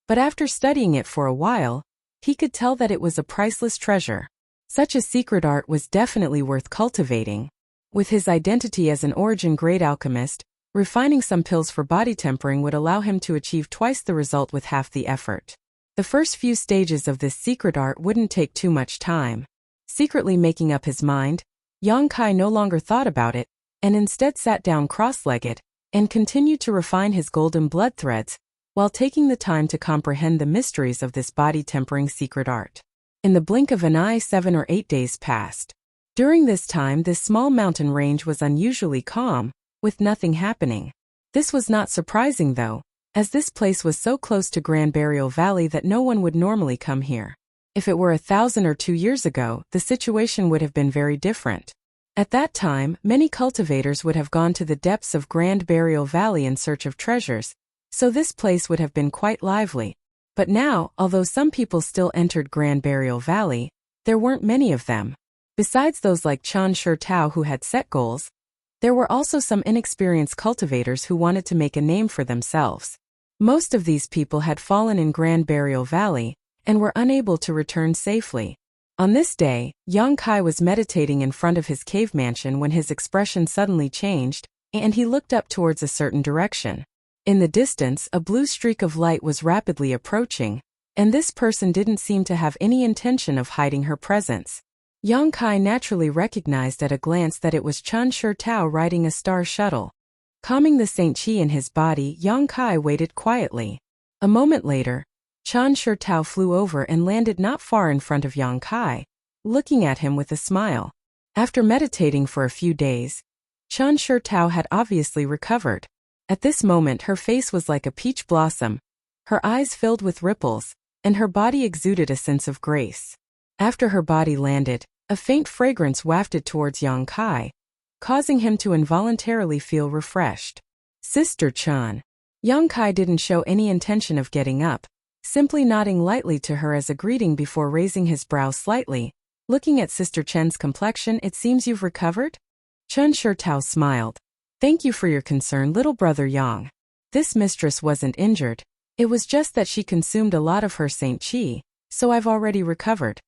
but after studying it for a while, he could tell that it was a priceless treasure. Such a secret art was definitely worth cultivating. With his identity as an origin-grade alchemist, refining some pills for body tempering would allow him to achieve twice the result with half the effort. The first few stages of this secret art wouldn't take too much time. Secretly making up his mind, Yang Kai no longer thought about it, and instead sat down cross-legged, and continued to refine his golden blood threads, while taking the time to comprehend the mysteries of this body-tempering secret art. In the blink of an eye, 7 or 8 days passed. During this time, this small mountain range was unusually calm, with nothing happening. This was not surprising though, as this place was so close to Grand Burial Valley that no one would normally come here. If it were 1,000 or 2 years ago, the situation would have been very different. At that time, many cultivators would have gone to the depths of Grand Burial Valley in search of treasures, so this place would have been quite lively. But now, although some people still entered Grand Burial Valley, there weren't many of them. Besides those like Chan Shi Tao who had set goals, there were also some inexperienced cultivators who wanted to make a name for themselves. Most of these people had fallen in Grand Burial Valley, and were unable to return safely. On this day, Yang Kai was meditating in front of his cave mansion when his expression suddenly changed, and he looked up towards a certain direction. In the distance, a blue streak of light was rapidly approaching, and this person didn't seem to have any intention of hiding her presence. Yang Kai naturally recognized at a glance that it was Chen Shitao riding a star shuttle. Calming the Saint Qi in his body, Yang Kai waited quietly. A moment later, Chen Shitao flew over and landed not far in front of Yang Kai, looking at him with a smile. After meditating for a few days, Chen Shitao had obviously recovered. At this moment her face was like a peach blossom, her eyes filled with ripples, and her body exuded a sense of grace. After her body landed, a faint fragrance wafted towards Yang Kai, causing him to involuntarily feel refreshed. Sister Chen. Yang Kai didn't show any intention of getting up, simply nodding lightly to her as a greeting before raising his brow slightly. Looking at Sister Chen's complexion, it seems you've recovered? Chen Shitao smiled. Thank you for your concern, little brother Yang. This mistress wasn't injured. It was just that she consumed a lot of her Saint Qi, so I've already recovered.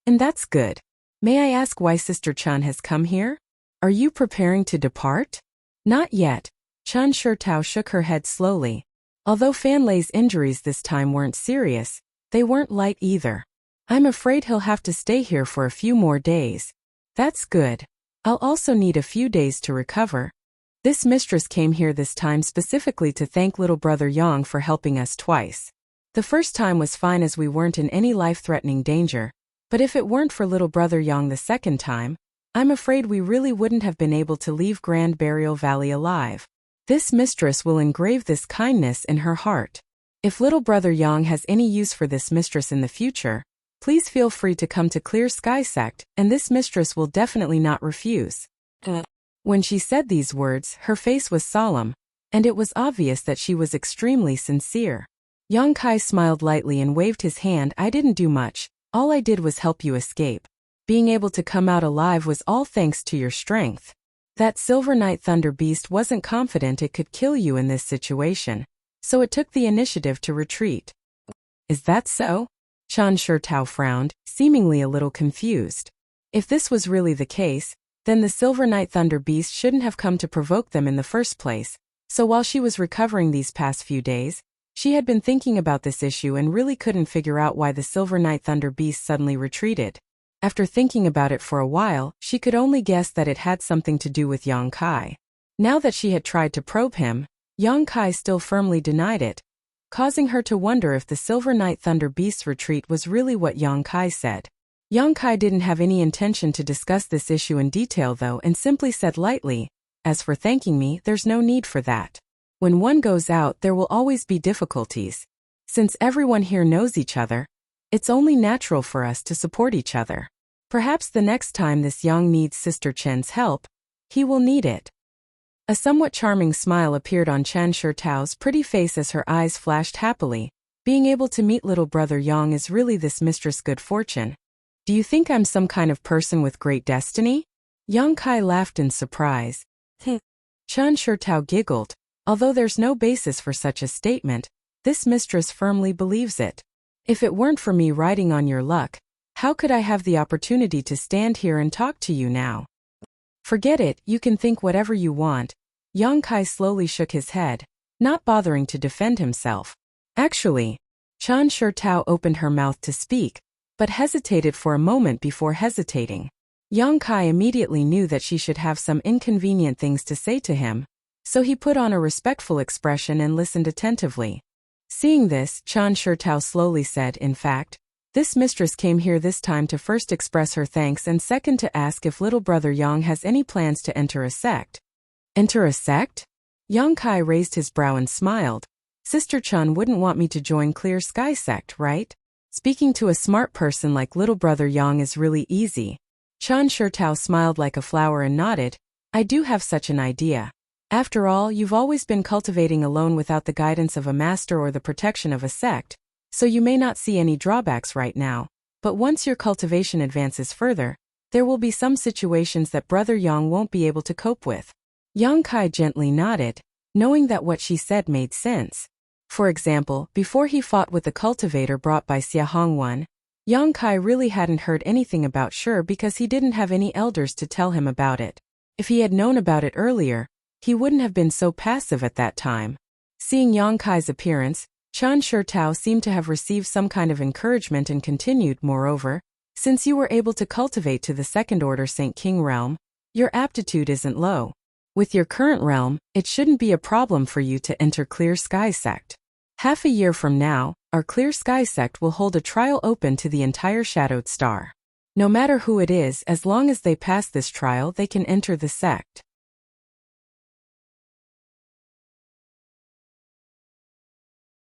And that's good. May I ask why Sister Chen has come here? Are you preparing to depart? Not yet. Chen Shitao shook her head slowly. Although Fan Lei's injuries this time weren't serious, they weren't light either. I'm afraid he'll have to stay here for a few more days. That's good. I'll also need a few days to recover. This mistress came here this time specifically to thank little brother Yang for helping us twice. The first time was fine as we weren't in any life-threatening danger, but if it weren't for little brother Yang the second time, I'm afraid we really wouldn't have been able to leave Grand Burial Valley alive. This mistress will engrave this kindness in her heart. If little brother Yang has any use for this mistress in the future, please feel free to come to Clear Sky Sect, and this mistress will definitely not refuse. When she said these words, her face was solemn, and it was obvious that she was extremely sincere. Yang Kai smiled lightly and waved his hand. I didn't do much, all I did was help you escape. Being able to come out alive was all thanks to your strength. That Silver Night Thunder Beast wasn't confident it could kill you in this situation, so it took the initiative to retreat. Is that so? Chen Shitao frowned, seemingly a little confused. If this was really the case, then the Silver Night Thunder Beast shouldn't have come to provoke them in the first place, so while she was recovering these past few days, she had been thinking about this issue and really couldn't figure out why the Silver Night Thunder Beast suddenly retreated. After thinking about it for a while, she could only guess that it had something to do with Yang Kai. Now that she had tried to probe him, Yang Kai still firmly denied it, causing her to wonder if the Silver Night Thunder Beast's retreat was really what Yang Kai said. Yang Kai didn't have any intention to discuss this issue in detail though, and simply said lightly, "As for thanking me, there's no need for that. When one goes out, there will always be difficulties. Since everyone here knows each other, it's only natural for us to support each other. Perhaps the next time this Yang needs Sister Chen's help, he will need it." A somewhat charming smile appeared on Chen Shitao's pretty face as her eyes flashed happily. Being able to meet little brother Yang is really this mistress' good fortune. Do you think I'm some kind of person with great destiny? Yang Kai laughed in surprise. Chen Shitao giggled. Although there's no basis for such a statement, this mistress firmly believes it. If it weren't for me riding on your luck, how could I have the opportunity to stand here and talk to you now? Forget it, you can think whatever you want. Yang Kai slowly shook his head, not bothering to defend himself. Actually, Chen Shitao opened her mouth to speak, but hesitated for a moment before hesitating. Yang Kai immediately knew that she should have some inconvenient things to say to him, so he put on a respectful expression and listened attentively. Seeing this, Chen Shitao slowly said, "In fact, this mistress came here this time to first express her thanks and second to ask if little brother Yang has any plans to enter a sect." Enter a sect? Yang Kai raised his brow and smiled. Sister Chen wouldn't want me to join Clear Sky Sect, right? Speaking to a smart person like little brother Yang is really easy. Chen Shitao smiled like a flower and nodded. I do have such an idea. After all, you've always been cultivating alone without the guidance of a master or the protection of a sect, so you may not see any drawbacks right now, but once your cultivation advances further, there will be some situations that brother Yang won't be able to cope with. Yang Kai gently nodded, knowing that what she said made sense. For example, before he fought with the cultivator brought by Xia Hongwen, Yang Kai really hadn't heard anything about Sure because he didn't have any elders to tell him about it. If he had known about it earlier, he wouldn't have been so passive at that time. Seeing Yang Kai's appearance, Chan Shurtao seemed to have received some kind of encouragement and continued, moreover, since you were able to cultivate to the second order Saint King realm, your aptitude isn't low. With your current realm, it shouldn't be a problem for you to enter Clear Sky Sect. Half a year from now, our Clear Sky Sect will hold a trial open to the entire Shadowed Star. No matter who it is, as long as they pass this trial, they can enter the sect.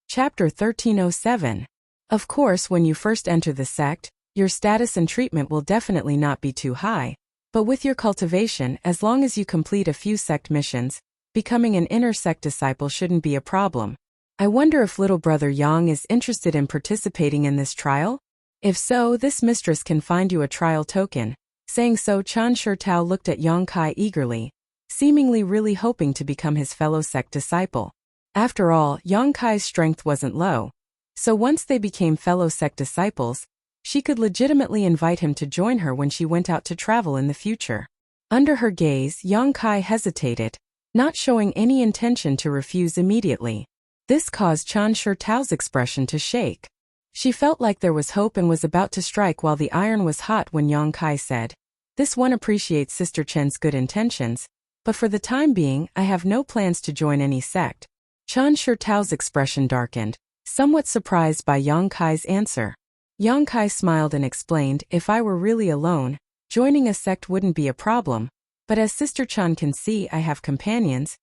Chapter 1307. Of course, when you first enter the sect, your status and treatment will definitely not be too high, but with your cultivation, as long as you complete a few sect missions, becoming an inner sect disciple shouldn't be a problem. I wonder if little brother Yang is interested in participating in this trial? If so, this mistress can find you a trial token. Saying so, Chan Shurtao looked at Yang Kai eagerly, seemingly really hoping to become his fellow sect disciple. After all, Yang Kai's strength wasn't low, so once they became fellow sect disciples, she could legitimately invite him to join her when she went out to travel in the future. Under her gaze, Yang Kai hesitated, not showing any intention to refuse immediately. This caused Chan Shurtao's expression to shake. She felt like there was hope and was about to strike while the iron was hot when Yang Kai said, "This one appreciates Sister Chen's good intentions, but for the time being, I have no plans to join any sect." Chan Shurtao's expression darkened, somewhat surprised by Yang Kai's answer. Yang Kai smiled and explained, "If I were really alone, joining a sect wouldn't be a problem, but as Sister Chan can see, I have companions."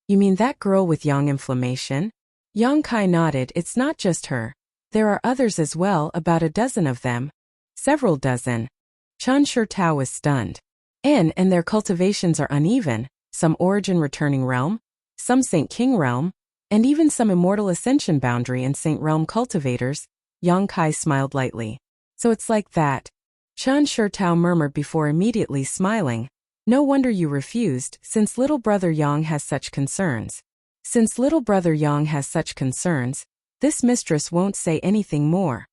"You mean that girl with yang inflammation?" Yang Kai nodded. "It's not just her. There are others as well, about a dozen of them." "Several dozen." Chan Shurtao was stunned. And their cultivations are uneven, some origin returning realm, some Saint King realm, and even some immortal ascension boundary and Saint Realm cultivators. Yang Kai smiled lightly. "So it's like that." Chan Shurtao murmured before immediately smiling. "No wonder you refused, since little brother Yang has such concerns." Since little brother Yang has such concerns, this mistress won't say anything more.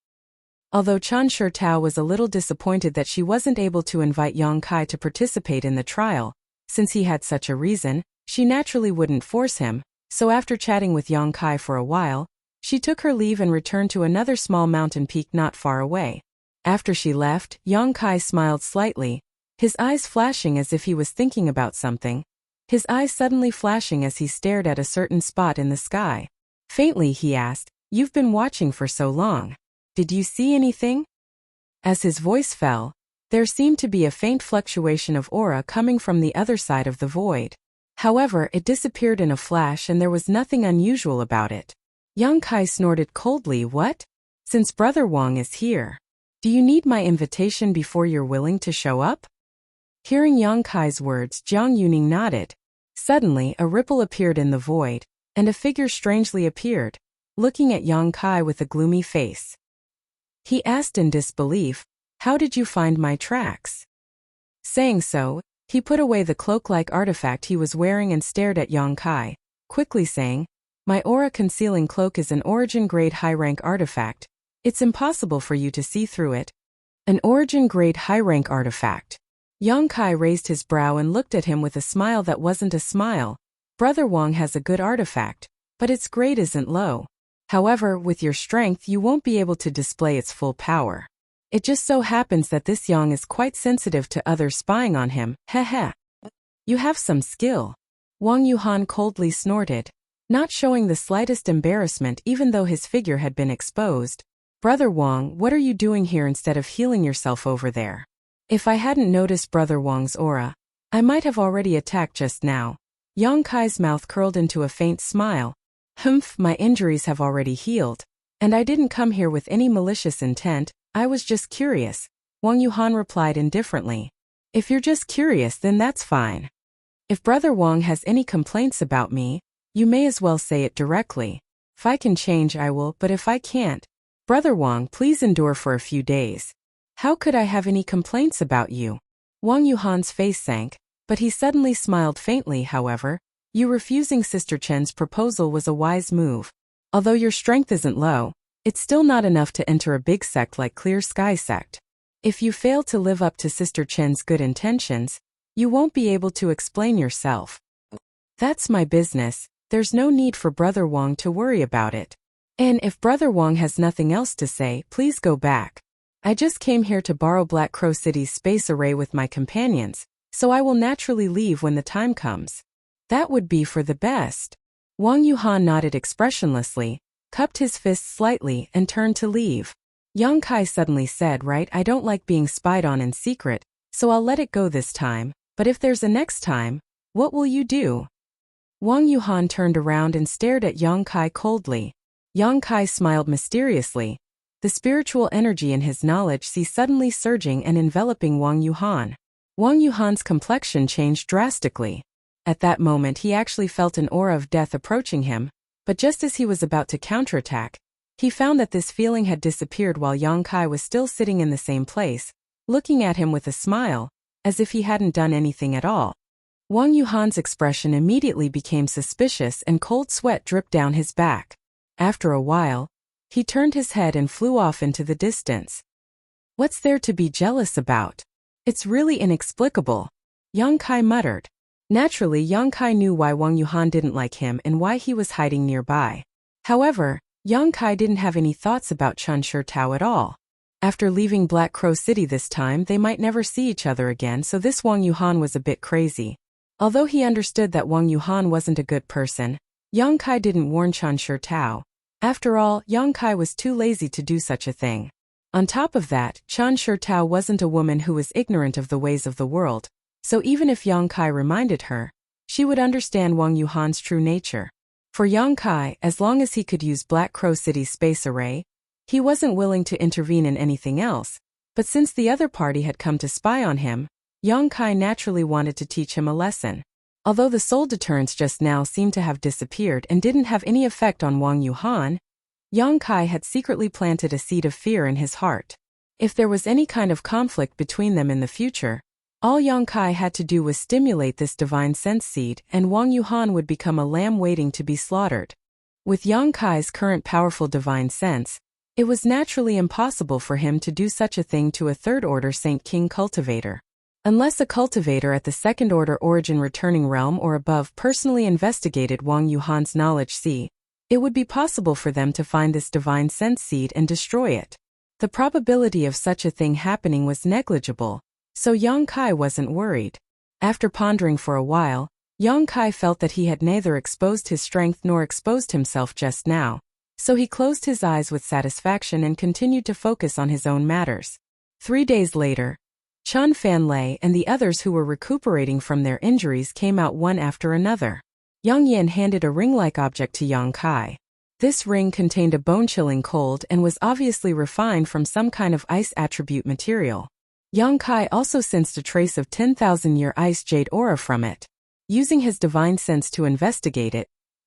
Although Chan Shurtao was a little disappointed that she wasn't able to invite Yang Kai to participate in the trial, since he had such a reason, she naturally wouldn't force him, so after chatting with Yang Kai for a while, she took her leave and returned to another small mountain peak not far away. After she left, Yang Kai smiled slightly, his eyes flashing as if he was thinking about something. His eyes suddenly flashing as he stared at a certain spot in the sky. Faintly he asked, "You've been watching for so long. Did you see anything?" As his voice fell, there seemed to be a faint fluctuation of aura coming from the other side of the void. However, it disappeared in a flash and there was nothing unusual about it. Yang Kai snorted coldly. "What? Since Brother Wang is here, do you need my invitation before you're willing to show up?" Hearing Yang Kai's words, Jiang Yuning nodded. Suddenly, a ripple appeared in the void, and a figure strangely appeared, looking at Yang Kai with a gloomy face. He asked in disbelief, "How did you find my tracks?" Saying so, he put away the cloak-like artifact he was wearing and stared at Yang Kai, quickly saying, "My aura-concealing cloak is an origin-grade high-rank artifact. It's impossible for you to see through it." "An origin-grade high-rank artifact?" Yang Kai raised his brow and looked at him with a smile that wasn't a smile. "Brother Wang has a good artifact, but its grade isn't low. However, with your strength you won't be able to display its full power. It just so happens that this Yang is quite sensitive to others spying on him. Heh. You have some skill." Wang Yuhan coldly snorted, not showing the slightest embarrassment even though his figure had been exposed. "Brother Wang, what are you doing here instead of healing yourself over there?" "If I hadn't noticed Brother Wang's aura, I might have already attacked just now." Yang Kai's mouth curled into a faint smile. "Humph, my injuries have already healed, and I didn't come here with any malicious intent, I was just curious," Wang Yuhan replied indifferently. "If you're just curious, then that's fine. If Brother Wang has any complaints about me, you may as well say it directly. If I can change, I will, but if I can't, Brother Wang, please endure for a few days." "How could I have any complaints about you?" Wang Yuhan's face sank, but he suddenly smiled faintly. "However, you refusing Sister Chen's proposal was a wise move. Although your strength isn't low, It's still not enough to enter a big sect like Clear Sky Sect. If you fail to live up to Sister Chen's good intentions, you won't be able to explain yourself. That's my business, there's no need for Brother Wang to worry about it. And if Brother Wang has nothing else to say, please go back. I just came here to borrow Black Crow City's space array with my companions, so I will naturally leave when the time comes. That would be for the best. Wang Yuhan nodded expressionlessly, cupped his fists slightly, and turned to leave. Yang Kai suddenly said, "Right, I don't like being spied on in secret, so I'll let it go this time, but if there's a next time, what will you do?" Wang Yuhan turned around and stared at Yang Kai coldly. Yang Kai smiled mysteriously, the spiritual energy in his knowledge suddenly surging and enveloping Wang Yuhan. Wang Yuhan's complexion changed drastically. At that moment he actually felt an aura of death approaching him, but just as he was about to counterattack, he found that this feeling had disappeared while Yang Kai was still sitting in the same place, looking at him with a smile, as if he hadn't done anything at all. Wang Yuhan's expression immediately became suspicious and cold sweat dripped down his back. After a while, he turned his head and flew off into the distance. "What's there to be jealous about? It's really inexplicable," Yang Kai muttered. Naturally, Yang Kai knew why Wang Yuhan didn't like him and why he was hiding nearby. However, Yang Kai didn't have any thoughts about Chun Shirtao at all. After leaving Black Crow City this time, they might never see each other again, so this Wang Yuhan was a bit crazy. Although he understood that Wang Yuhan wasn't a good person, Yang Kai didn't warn Chun Shirtao. After all, Yang Kai was too lazy to do such a thing. On top of that, Chun Shirtao wasn't a woman who was ignorant of the ways of the world, so even if Yang Kai reminded her, she would understand Wang Yuhan's true nature. For Yang Kai, as long as he could use Black Crow City's space array, he wasn't willing to intervene in anything else, but since the other party had come to spy on him, Yang Kai naturally wanted to teach him a lesson. Although the soul deterrents just now seemed to have disappeared and didn't have any effect on Wang Yuhan, Yang Kai had secretly planted a seed of fear in his heart. If there was any kind of conflict between them in the future, all Yang Kai had to do was stimulate this divine sense seed and Wang Yuhan would become a lamb waiting to be slaughtered. With Yang Kai's current powerful divine sense, it was naturally impossible for him to do such a thing to a third-order Saint King cultivator. Unless a cultivator at the second-order origin returning realm or above personally investigated Wang Yuhan's knowledge seed, it would be possible for them to find this divine sense seed and destroy it. The probability of such a thing happening was negligible, so Yang Kai wasn't worried. After pondering for a while, Yang Kai felt that he had neither exposed his strength nor exposed himself just now, so he closed his eyes with satisfaction and continued to focus on his own matters. 3 days later, Chun Fanlei and the others who were recuperating from their injuries came out one after another. Yang Yin handed a ring-like object to Yang Kai. This ring contained a bone-chilling cold and was obviously refined from some kind of ice attribute material. Yang Kai also sensed a trace of 10,000-year ice jade aura from it. Using his divine sense to investigate it,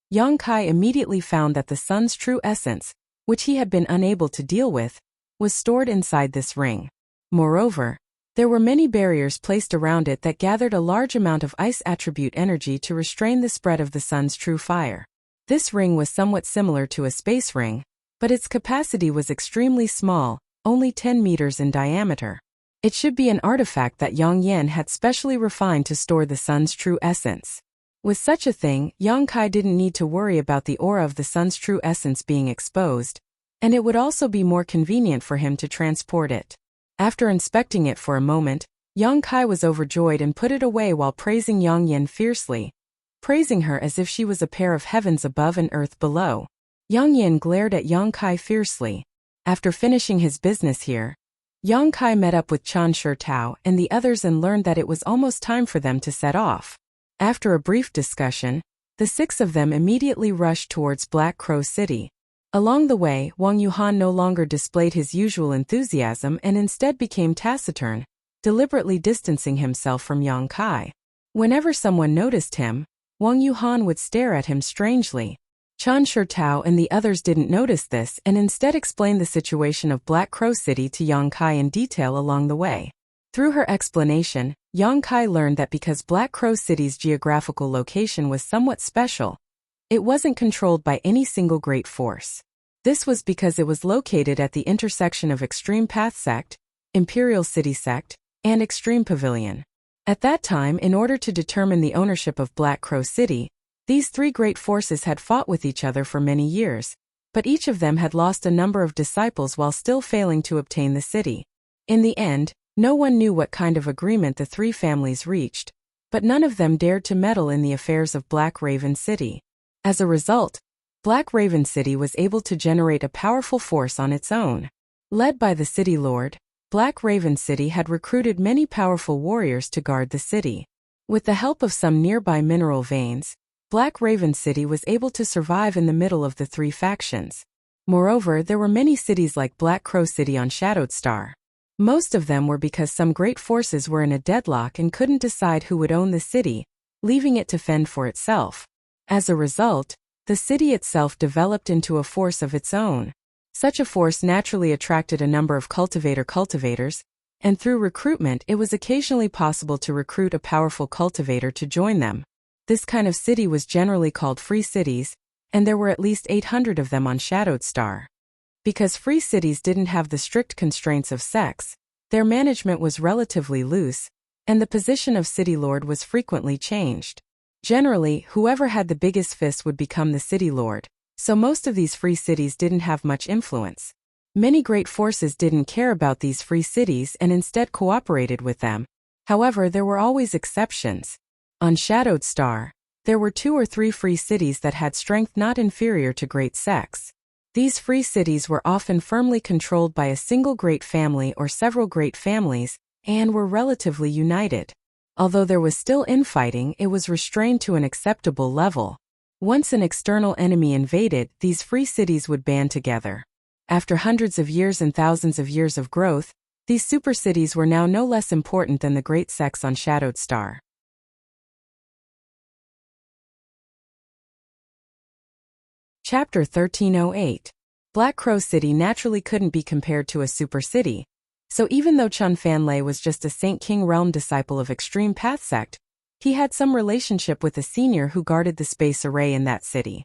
Yang Kai immediately found that the sun's true essence, which he had been unable to deal with, was stored inside this ring. Moreover, there were many barriers placed around it that gathered a large amount of ice attribute energy to restrain the spread of the sun's true fire. This ring was somewhat similar to a space ring, but its capacity was extremely small, only 10 meters in diameter. It should be an artifact that Yang Yin had specially refined to store the sun's true essence. With such a thing, Yang Kai didn't need to worry about the aura of the sun's true essence being exposed, and it would also be more convenient for him to transport it. After inspecting it for a moment, Yang Kai was overjoyed and put it away while praising Yang Yin fiercely, praising her as if she was a pair of heavens above and earth below. Yang Yin glared at Yang Kai fiercely. After finishing his business here, Yang Kai met up with Chun Shirtao and the others and learned that it was almost time for them to set off. After a brief discussion, the 6 of them immediately rushed towards Black Crow City. Along the way, Wang Yuhan no longer displayed his usual enthusiasm and instead became taciturn, deliberately distancing himself from Yang Kai. Whenever someone noticed him, Wang Yuhan would stare at him strangely. Chun Shirtao and the others didn't notice this and instead explained the situation of Black Crow City to Yang Kai in detail along the way. Through her explanation, Yang Kai learned that because Black Crow City's geographical location was somewhat special, it wasn't controlled by any single great force. This was because it was located at the intersection of Extreme Path Sect, Imperial City Sect, and Extreme Pavilion. At that time, in order to determine the ownership of Black Crow City, these three great forces had fought with each other for many years, but each of them had lost a number of disciples while still failing to obtain the city. In the end, no one knew what kind of agreement the three families reached, but none of them dared to meddle in the affairs of Black Raven City. As a result, Black Raven City was able to generate a powerful force on its own. Led by the City Lord, Black Raven City had recruited many powerful warriors to guard the city. With the help of some nearby mineral veins, Black Raven City was able to survive in the middle of the three factions. Moreover, there were many cities like Black Crow City on Shadowed Star. Most of them were because some great forces were in a deadlock and couldn't decide who would own the city, leaving it to fend for itself. As a result, the city itself developed into a force of its own. Such a force naturally attracted a number of cultivators, and through recruitment it was occasionally possible to recruit a powerful cultivator to join them. This kind of city was generally called free cities, and there were at least 800 of them on Shadowed Star. Because free cities didn't have the strict constraints of sex, their management was relatively loose, and the position of city lord was frequently changed. Generally, whoever had the biggest fist would become the city lord, so most of these free cities didn't have much influence. Many great forces didn't care about these free cities and instead cooperated with them. However, there were always exceptions. On Shadowed Star, there were 2 or 3 free cities that had strength not inferior to great sects. These free cities were often firmly controlled by a single great family or several great families, and were relatively united. Although there was still infighting, it was restrained to an acceptable level. Once an external enemy invaded, these free cities would band together. After hundreds of years and thousands of years of growth, these super cities were now no less important than the great sects on Shadowed Star. Chapter 1308. Black Crow City naturally couldn't be compared to a super city. So even though Chun Fanlei was just a Saint King Realm disciple of Extreme Path Sect, he had some relationship with a senior who guarded the space array in that city.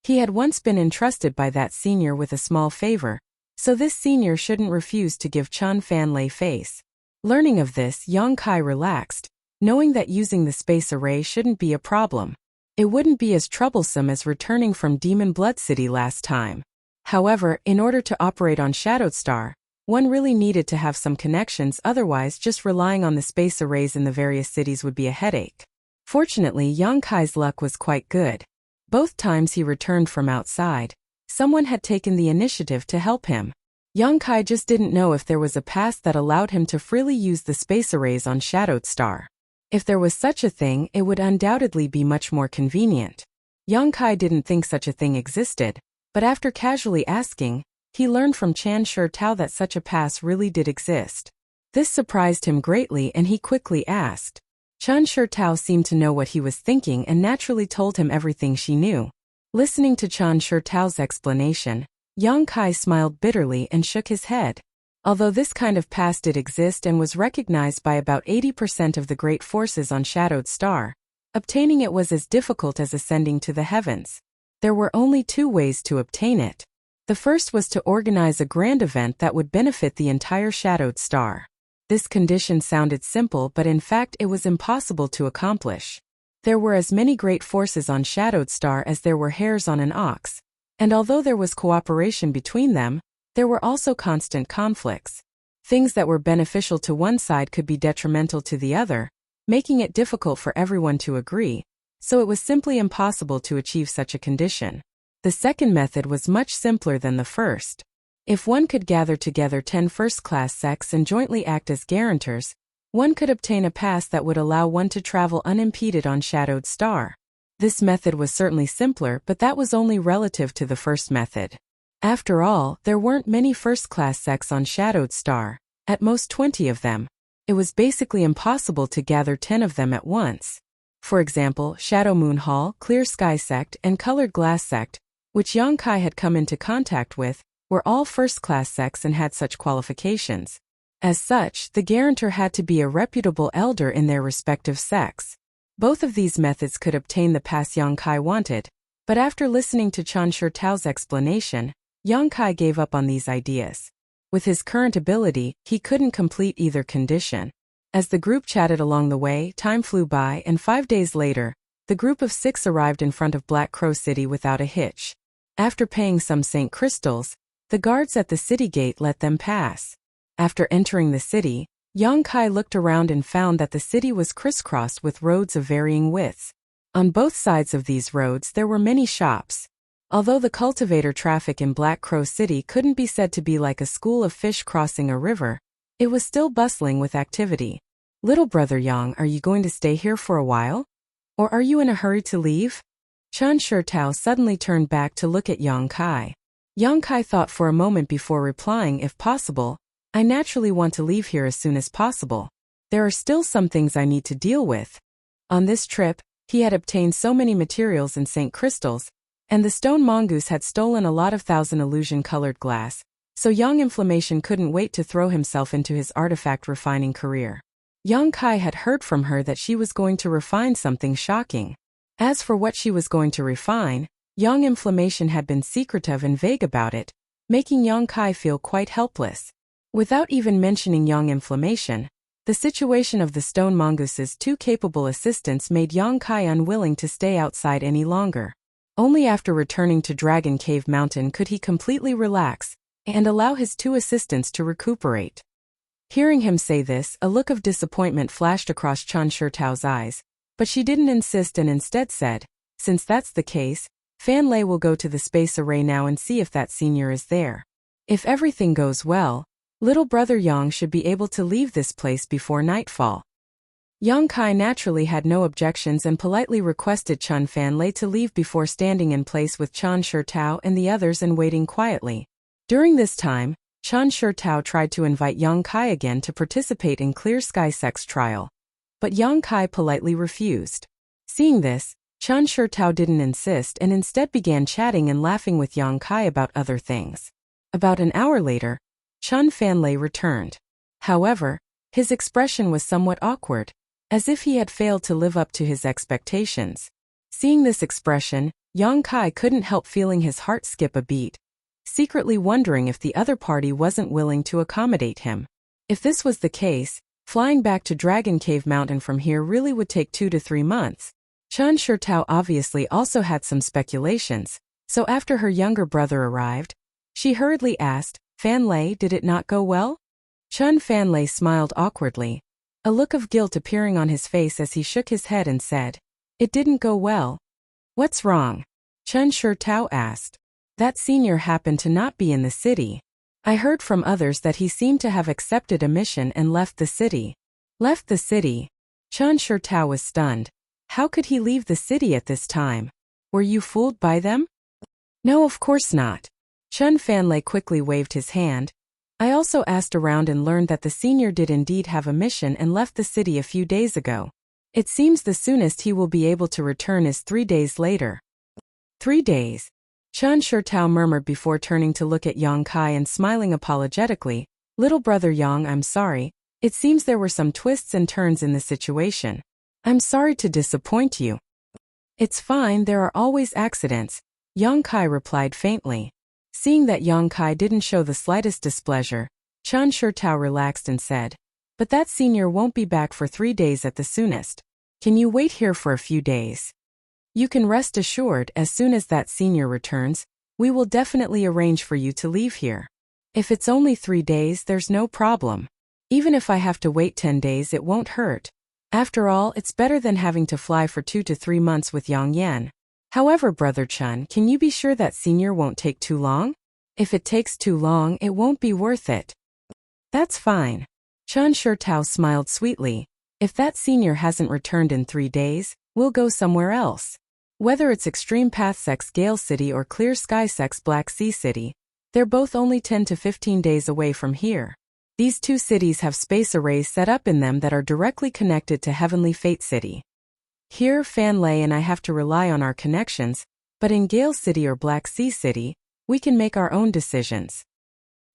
He had once been entrusted by that senior with a small favor, so this senior shouldn't refuse to give Chun Fanlei face. Learning of this, Yang Kai relaxed, knowing that using the space array shouldn't be a problem. It wouldn't be as troublesome as returning from Demon Blood City last time. However, in order to operate on Shadowed Star, one really needed to have some connections, otherwise just relying on the space arrays in the various cities would be a headache. Fortunately, Yang Kai's luck was quite good. Both times he returned from outside, someone had taken the initiative to help him. Yang Kai just didn't know if there was a pass that allowed him to freely use the space arrays on Shadowed Star. If there was such a thing, it would undoubtedly be much more convenient. Yang Kai didn't think such a thing existed, but after casually asking, he learned from Chan Shi Tao that such a pass really did exist. This surprised him greatly and he quickly asked. Chan Shi Tao seemed to know what he was thinking and naturally told him everything she knew. Listening to Chan Shi Tao's explanation, Yang Kai smiled bitterly and shook his head. Although this kind of pass did exist and was recognized by about 80% of the great forces on Shadowed Star, obtaining it was as difficult as ascending to the heavens. There were only 2 ways to obtain it. The first was to organize a grand event that would benefit the entire Shadowed Star. This condition sounded simple, but in fact it was impossible to accomplish. There were as many great forces on Shadowed Star as there were hairs on an ox, and although there was cooperation between them, there were also constant conflicts. Things that were beneficial to one side could be detrimental to the other, making it difficult for everyone to agree, so it was simply impossible to achieve such a condition. The second method was much simpler than the first. If one could gather together 10 first-class sects and jointly act as guarantors, one could obtain a pass that would allow one to travel unimpeded on Shadowed Star. This method was certainly simpler, but that was only relative to the first method. After all, there weren't many first-class sects on Shadowed Star, at most 20 of them. It was basically impossible to gather 10 of them at once. For example, Shadow Moon Hall, Clear Sky Sect, and Colored Glass Sect, which Yang Kai had come into contact with, were all first-class sects and had such qualifications. As such, the guarantor had to be a reputable elder in their respective sects. Both of these methods could obtain the pass Yang Kai wanted, but after listening to Chan Shi Tao's explanation, Yang Kai gave up on these ideas. With his current ability, he couldn't complete either condition. As the group chatted along the way, time flew by, and 5 days later, the group of 6 arrived in front of Black Crow City without a hitch. After paying some St. Crystals, the guards at the city gate let them pass. After entering the city, Yang Kai looked around and found that the city was crisscrossed with roads of varying widths. On both sides of these roads there were many shops. Although the cultivator traffic in Black Crow City couldn't be said to be like a school of fish crossing a river, it was still bustling with activity. Little brother Yang, are you going to stay here for a while? Or are you in a hurry to leave? Chen Shitao suddenly turned back to look at Yang Kai. Yang Kai thought for a moment before replying, if possible, I naturally want to leave here as soon as possible. There are still some things I need to deal with. On this trip, he had obtained so many materials in St. Crystals, and the stone mongoose had stolen a lot of thousand illusion-colored glass, so Yang Inflammation couldn't wait to throw himself into his artifact refining career. Yang Kai had heard from her that she was going to refine something shocking. As for what she was going to refine, Yang Inflammation had been secretive and vague about it, making Yang Kai feel quite helpless. Without even mentioning Yang Inflammation, the situation of the stone mongoose's 2 capable assistants made Yang Kai unwilling to stay outside any longer. Only after returning to Dragon Cave Mountain could he completely relax and allow his 2 assistants to recuperate. Hearing him say this, a look of disappointment flashed across Chen Shitao's eyes, but she didn't insist and instead said, since that's the case, Fan Lei will go to the space array now and see if that senior is there. If everything goes well, little brother Yang should be able to leave this place before nightfall. Yang Kai naturally had no objections and politely requested Chen Fan Lei to leave before standing in place with Chen Shitao and the others and waiting quietly. During this time, Chen Shitao tried to invite Yang Kai again to participate in Clear Sky Sex trial, but Yang Kai politely refused. Seeing this, Chen Shitao didn't insist and instead began chatting and laughing with Yang Kai about other things. About an hour later, Chen Fan Lei returned. However, his expression was somewhat awkward, as if he had failed to live up to his expectations. Seeing this expression, Yang Kai couldn't help feeling his heart skip a beat, secretly wondering if the other party wasn't willing to accommodate him. If this was the case, flying back to Dragon Cave Mountain from here really would take 2 to 3 months. Chen Shitao obviously also had some speculations, so after her younger brother arrived, she hurriedly asked, Fan Lei, did it not go well? Chen Fan Lei smiled awkwardly, a look of guilt appearing on his face as he shook his head and said, it didn't go well. What's wrong? Chen Shitao asked. That senior happened to not be in the city. I heard from others that he seemed to have accepted a mission and left the city. Left the city? Chen Shitao was stunned. How could he leave the city at this time? Were you fooled by them? No, of course not. Chen Fan Lei quickly waved his hand. I also asked around and learned that the senior did indeed have a mission and left the city a few days ago. It seems the soonest he will be able to return is 3 days later. 3 days? Chen Shitao murmured before turning to look at Yang Kai and smiling apologetically. Little brother Yang, I'm sorry. It seems there were some twists and turns in the situation. I'm sorry to disappoint you. It's fine, there are always accidents, Yang Kai replied faintly. Seeing that Yang Kai didn't show the slightest displeasure, Chen Shitao relaxed and said, but that senior won't be back for 3 days at the soonest. Can you wait here for a few days? You can rest assured, as soon as that senior returns, we will definitely arrange for you to leave here. If it's only 3 days, there's no problem. Even if I have to wait 10 days, it won't hurt. After all, it's better than having to fly for 2 to 3 months with Yang Yan. However, brother Chen, can you be sure that senior won't take too long? If it takes too long, it won't be worth it. That's fine. Chen Shitao smiled sweetly. If that senior hasn't returned in 3 days, we'll go somewhere else. Whether it's Extreme Path Sex Gale City or Clear Sky Sex Black Sea City, they're both only 10 to 15 days away from here. These 2 cities have space arrays set up in them that are directly connected to Heavenly Fate City. Here, Fan Lei and I have to rely on our connections, but in Gale City or Black Sea City, we can make our own decisions.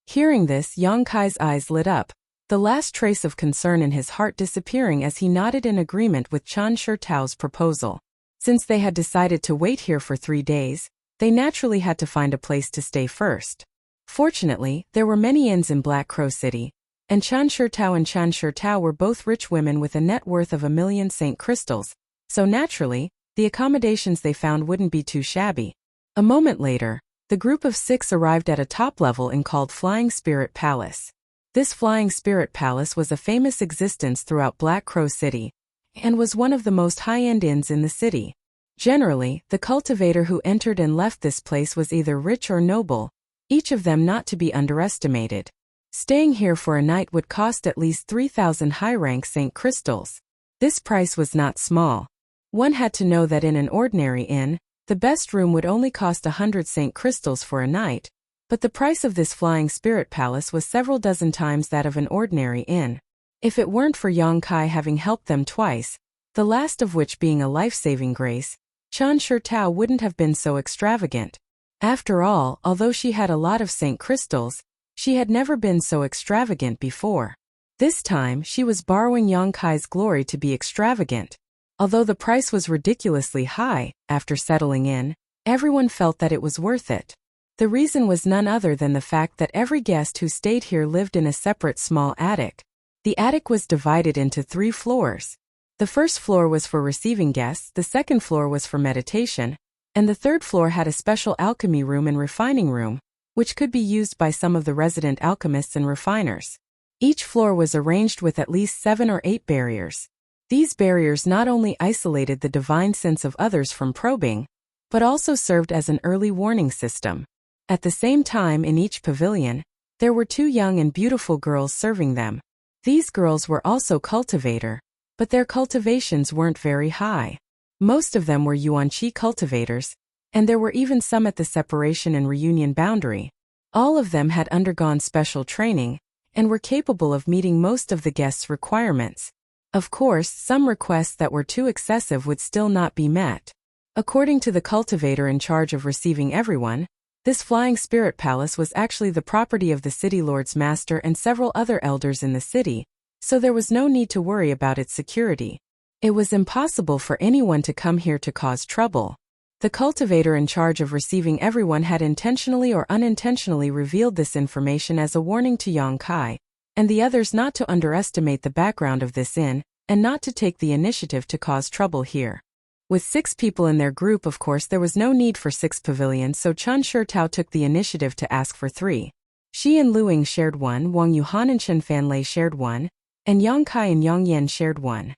Hearing this, Yang Kai's eyes lit up, the last trace of concern in his heart disappearing as he nodded in agreement with Chen Shitao's proposal. Since they had decided to wait here for 3 days, they naturally had to find a place to stay first. Fortunately, there were many inns in Black Crow City, and Chan Shirtao and Chan Shirtao were both rich women with a net worth of 1,000,000 St. crystals, so naturally, the accommodations they found wouldn't be too shabby. A moment later, the group of 6 arrived at a top level inn called Flying Spirit Palace. This Flying Spirit Palace was a famous existence throughout Black Crow City, and was one of the most high-end inns in the city. Generally, the cultivator who entered and left this place was either rich or noble, each of them not to be underestimated. Staying here for a night would cost at least 3,000 high-rank St. crystals. This price was not small. One had to know that in an ordinary inn, the best room would only cost 100 St. crystals for a night, but the price of this Flying Spirit Palace was several dozen times that of an ordinary inn. If it weren't for Yang Kai having helped them twice, the last of which being a life-saving grace, Chan Shirtao wouldn't have been so extravagant. After all, although she had a lot of St. crystals, she had never been so extravagant before. This time, she was borrowing Yang Kai's glory to be extravagant. Although the price was ridiculously high, after settling in, everyone felt that it was worth it. The reason was none other than the fact that every guest who stayed here lived in a separate small attic. The attic was divided into 3 floors. The first floor was for receiving guests, the second floor was for meditation, and the third floor had a special alchemy room and refining room, which could be used by some of the resident alchemists and refiners. Each floor was arranged with at least 7 or 8 barriers. These barriers not only isolated the divine sense of others from probing, but also served as an early warning system. At the same time, in each pavilion, there were 2 young and beautiful girls serving them. These girls were also cultivator, but their cultivations weren't very high. Most of them were Yuan-Chi cultivators, and there were even some at the separation and reunion boundary. All of them had undergone special training, and were capable of meeting most of the guests' requirements. Of course, some requests that were too excessive would still not be met. According to the cultivator in charge of receiving everyone, this Flying Spirit Palace was actually the property of the city lord's master and several other elders in the city, so there was no need to worry about its security. It was impossible for anyone to come here to cause trouble. The cultivator in charge of receiving everyone had intentionally or unintentionally revealed this information as a warning to Yang Kai, and the others not to underestimate the background of this inn, and not to take the initiative to cause trouble here. With 6 people in their group, of course there was no need for 6 pavilions, so Chan Shirtao took the initiative to ask for 3. She and Luing shared 1, Wang Yuhan and Chen Fanlei shared 1, and Yang Kai and Yang Yan shared 1.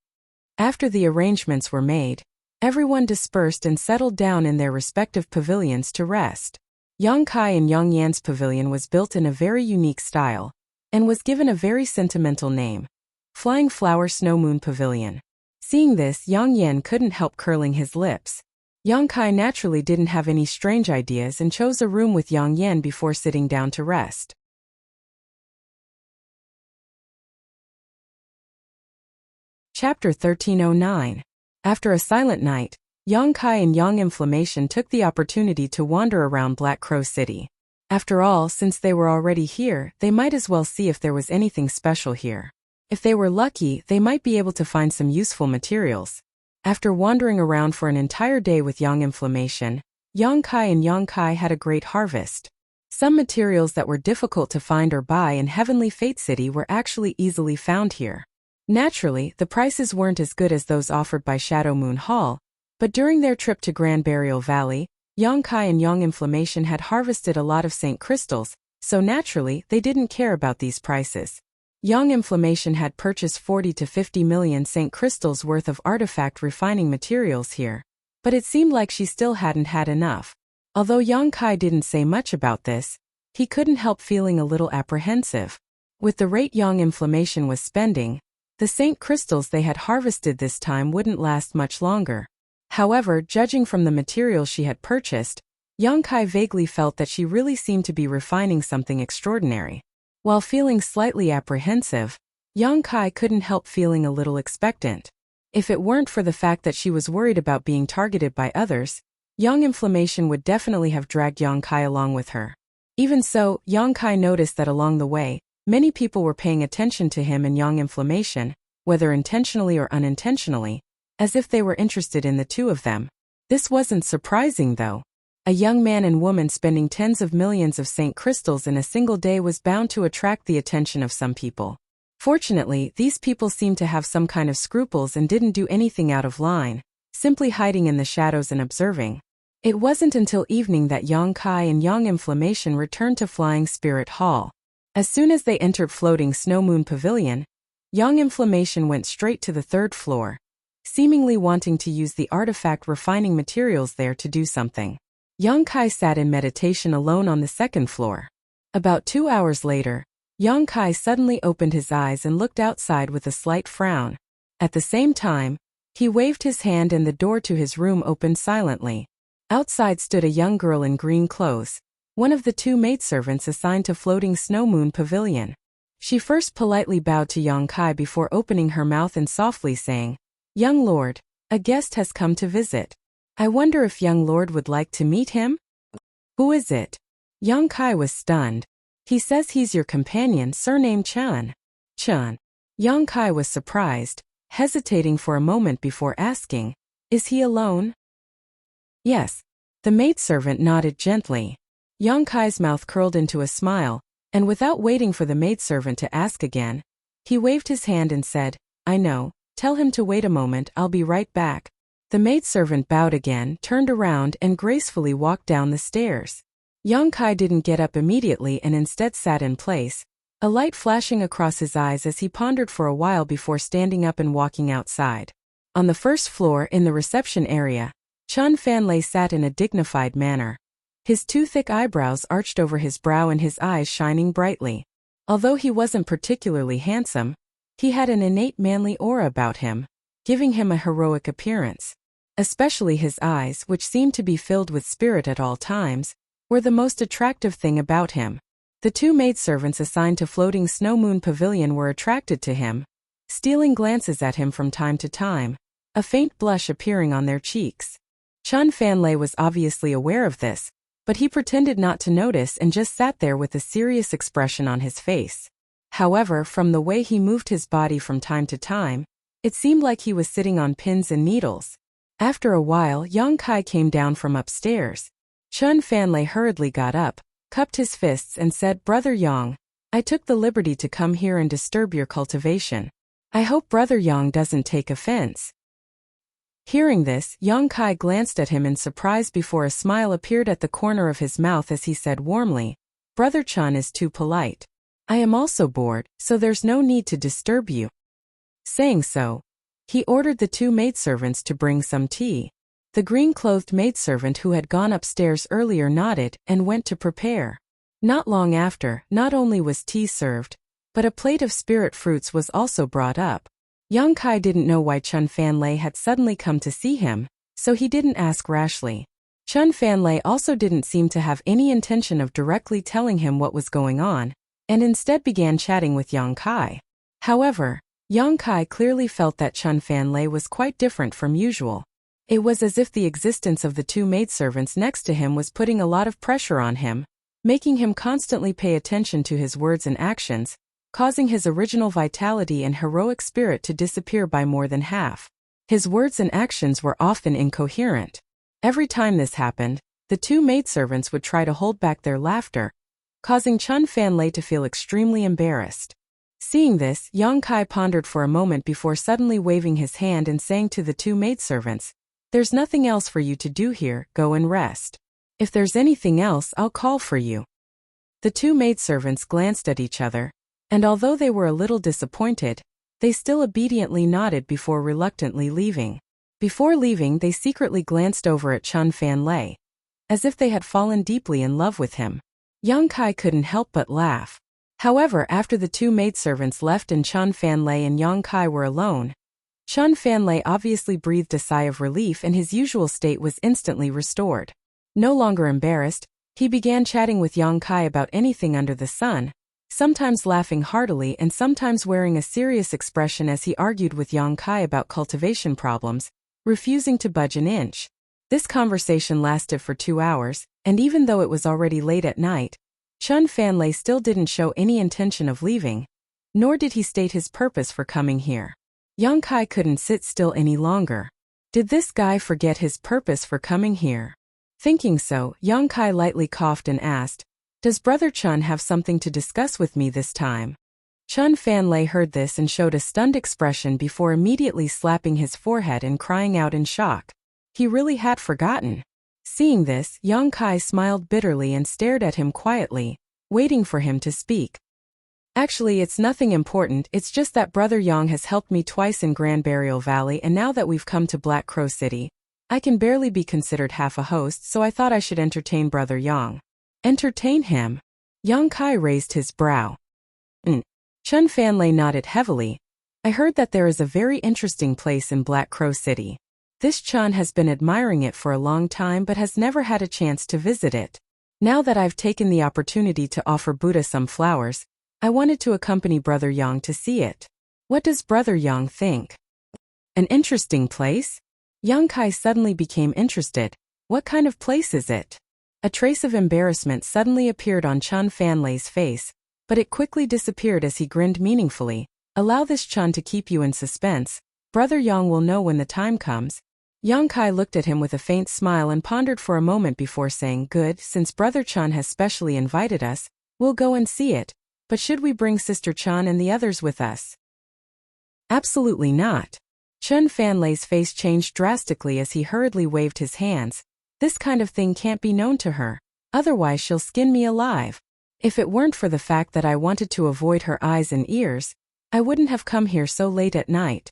After the arrangements were made, everyone dispersed and settled down in their respective pavilions to rest. Yang Kai and Yang Yan's pavilion was built in a very unique style, and was given a very sentimental name, Flying Flower Snow Moon Pavilion. Seeing this, Yang Yan couldn't help curling his lips. Yang Kai naturally didn't have any strange ideas and chose a room with Yang Yan before sitting down to rest. Chapter 1309. After a silent night, Yang Kai and Yang Inflammation took the opportunity to wander around Black Crow City. After all, since they were already here, they might as well see if there was anything special here. If they were lucky, they might be able to find some useful materials. After wandering around for an entire day with Yang Inflammation, Yang Kai and Yang Kai had a great harvest. Some materials that were difficult to find or buy in Heavenly Fate City were actually easily found here. Naturally, the prices weren't as good as those offered by Shadow Moon Hall, but during their trip to Grand Burial Valley, Yang Kai and Yang Inflammation had harvested a lot of St. crystals, so naturally, they didn't care about these prices. Yang Inflammation had purchased 40 to 50 million St. crystals worth of artifact refining materials here, but it seemed like she still hadn't had enough. Although Yang Kai didn't say much about this, he couldn't help feeling a little apprehensive. With the rate Yang Inflammation was spending, the St. crystals they had harvested this time wouldn't last much longer. However, judging from the materials she had purchased, Yang Kai vaguely felt that she really seemed to be refining something extraordinary. While feeling slightly apprehensive, Yang Kai couldn't help feeling a little expectant. If it weren't for the fact that she was worried about being targeted by others, Yang Inflammation would definitely have dragged Yang Kai along with her. Even so, Yang Kai noticed that along the way, many people were paying attention to him and Yang Inflammation, whether intentionally or unintentionally, as if they were interested in the two of them. This wasn't surprising though. A young man and woman spending tens of millions of Saint crystals in a single day was bound to attract the attention of some people. Fortunately, these people seemed to have some kind of scruples and didn't do anything out of line, simply hiding in the shadows and observing. It wasn't until evening that Yang Kai and Yang Inflammation returned to Flying Spirit Hall. As soon as they entered Floating Snow Moon Pavilion, Yang Inflammation went straight to the third floor, seemingly wanting to use the artifact refining materials there to do something. Yang Kai sat in meditation alone on the second floor. About 2 hours later, Yang Kai suddenly opened his eyes and looked outside with a slight frown. At the same time, he waved his hand and the door to his room opened silently. Outside stood a young girl in green clothes, one of the 2 maidservants assigned to Floating Snow Moon Pavilion. She first politely bowed to Yang Kai before opening her mouth and softly saying, "Young lord, a guest has come to visit. I wonder if young lord would like to meet him?" "Who is it?" Yang Kai was stunned. "He says he's your companion, surnamed Chun." "Chun?" Yang Kai was surprised, hesitating for a moment before asking, "Is he alone?" "Yes." The maidservant nodded gently. Yang Kai's mouth curled into a smile, and without waiting for the maidservant to ask again, he waved his hand and said, "I know, tell him to wait a moment, I'll be right back." The maidservant bowed again, turned around and gracefully walked down the stairs. Yang Kai didn't get up immediately and instead sat in place, a light flashing across his eyes as he pondered for a while before standing up and walking outside. On the first floor in the reception area, Chun Fanlei sat in a dignified manner. His 2 thick eyebrows arched over his brow and his eyes shining brightly. Although he wasn't particularly handsome, he had an innate manly aura about him, giving him a heroic appearance. Especially his eyes, which seemed to be filled with spirit at all times, were the most attractive thing about him. The 2 maidservants assigned to Floating Snow Moon Pavilion were attracted to him, stealing glances at him from time to time, a faint blush appearing on their cheeks. Chun Fanlei was obviously aware of this, but he pretended not to notice and just sat there with a serious expression on his face. However, from the way he moved his body from time to time, it seemed like he was sitting on pins and needles. After a while, Yang Kai came down from upstairs. Chun Fanlei hurriedly got up, cupped his fists and said, "Brother Yang, I took the liberty to come here and disturb your cultivation. I hope Brother Yang doesn't take offense." Hearing this, Yang Kai glanced at him in surprise before a smile appeared at the corner of his mouth as he said warmly, "Brother Chun is too polite. I am also bored, so there's no need to disturb you." Saying so, he ordered the 2 maidservants to bring some tea. The green-clothed maidservant who had gone upstairs earlier nodded and went to prepare. Not long after, not only was tea served, but a plate of spirit fruits was also brought up. Yang Kai didn't know why Chun Fanlei had suddenly come to see him, so he didn't ask rashly. Chun Fanlei also didn't seem to have any intention of directly telling him what was going on, and instead began chatting with Yang Kai. However, Yang Kai clearly felt that Chun Fanlei was quite different from usual. It was as if the existence of the 2 maidservants next to him was putting a lot of pressure on him, making him constantly pay attention to his words and actions, causing his original vitality and heroic spirit to disappear by more than half. His words and actions were often incoherent. Every time this happened, the 2 maidservants would try to hold back their laughter, causing Chun Fanlei to feel extremely embarrassed. Seeing this, Yang Kai pondered for a moment before suddenly waving his hand and saying to the 2 maidservants, "There's nothing else for you to do here, go and rest. If there's anything else, I'll call for you." The 2 maidservants glanced at each other, and although they were a little disappointed, they still obediently nodded before reluctantly leaving. Before leaving, they secretly glanced over at Chun Fanlei, as if they had fallen deeply in love with him. Yang Kai couldn't help but laugh. However, after the 2 maidservants left and Chun Fanlei and Yang Kai were alone, Chun Fanlei obviously breathed a sigh of relief and his usual state was instantly restored. No longer embarrassed, he began chatting with Yang Kai about anything under the sun, sometimes laughing heartily and sometimes wearing a serious expression as he argued with Yang Kai about cultivation problems, refusing to budge an inch. This conversation lasted for 2 hours, and even though it was already late at night, Chun Fanlei still didn't show any intention of leaving, nor did he state his purpose for coming here. Yang Kai couldn't sit still any longer. Did this guy forget his purpose for coming here? Thinking so, Yang Kai lightly coughed and asked, "Does Brother Chun have something to discuss with me this time?" Chun Fanlei heard this and showed a stunned expression before immediately slapping his forehead and crying out in shock. He really had forgotten. Seeing this, Yang Kai smiled bitterly and stared at him quietly, waiting for him to speak. "Actually, it's nothing important, it's just that Brother Yang has helped me twice in Grand Burial Valley, and now that we've come to Black Crow City, I can barely be considered half a host, so I thought I should entertain Brother Yang." "Entertain him?" Yang Kai raised his brow. Chun Fanlei nodded heavily. "I heard that there is a very interesting place in Black Crow City. This Chun has been admiring it for a long time but has never had a chance to visit it. Now that I've taken the opportunity to offer Buddha some flowers, I wanted to accompany Brother Yang to see it. What does Brother Yang think?" "An interesting place?" Yang Kai suddenly became interested. "What kind of place is it?" A trace of embarrassment suddenly appeared on Chun Fanlei's face, but it quickly disappeared as he grinned meaningfully. "Allow this Chun to keep you in suspense. Brother Yang will know when the time comes." Yang Kai looked at him with a faint smile and pondered for a moment before saying, "Good, since Brother Chun has specially invited us, we'll go and see it. But should we bring Sister Chun and the others with us?" "Absolutely not." Chun Fanlei's face changed drastically as he hurriedly waved his hands. "This kind of thing can't be known to her. Otherwise she'll skin me alive. If it weren't for the fact that I wanted to avoid her eyes and ears, I wouldn't have come here so late at night."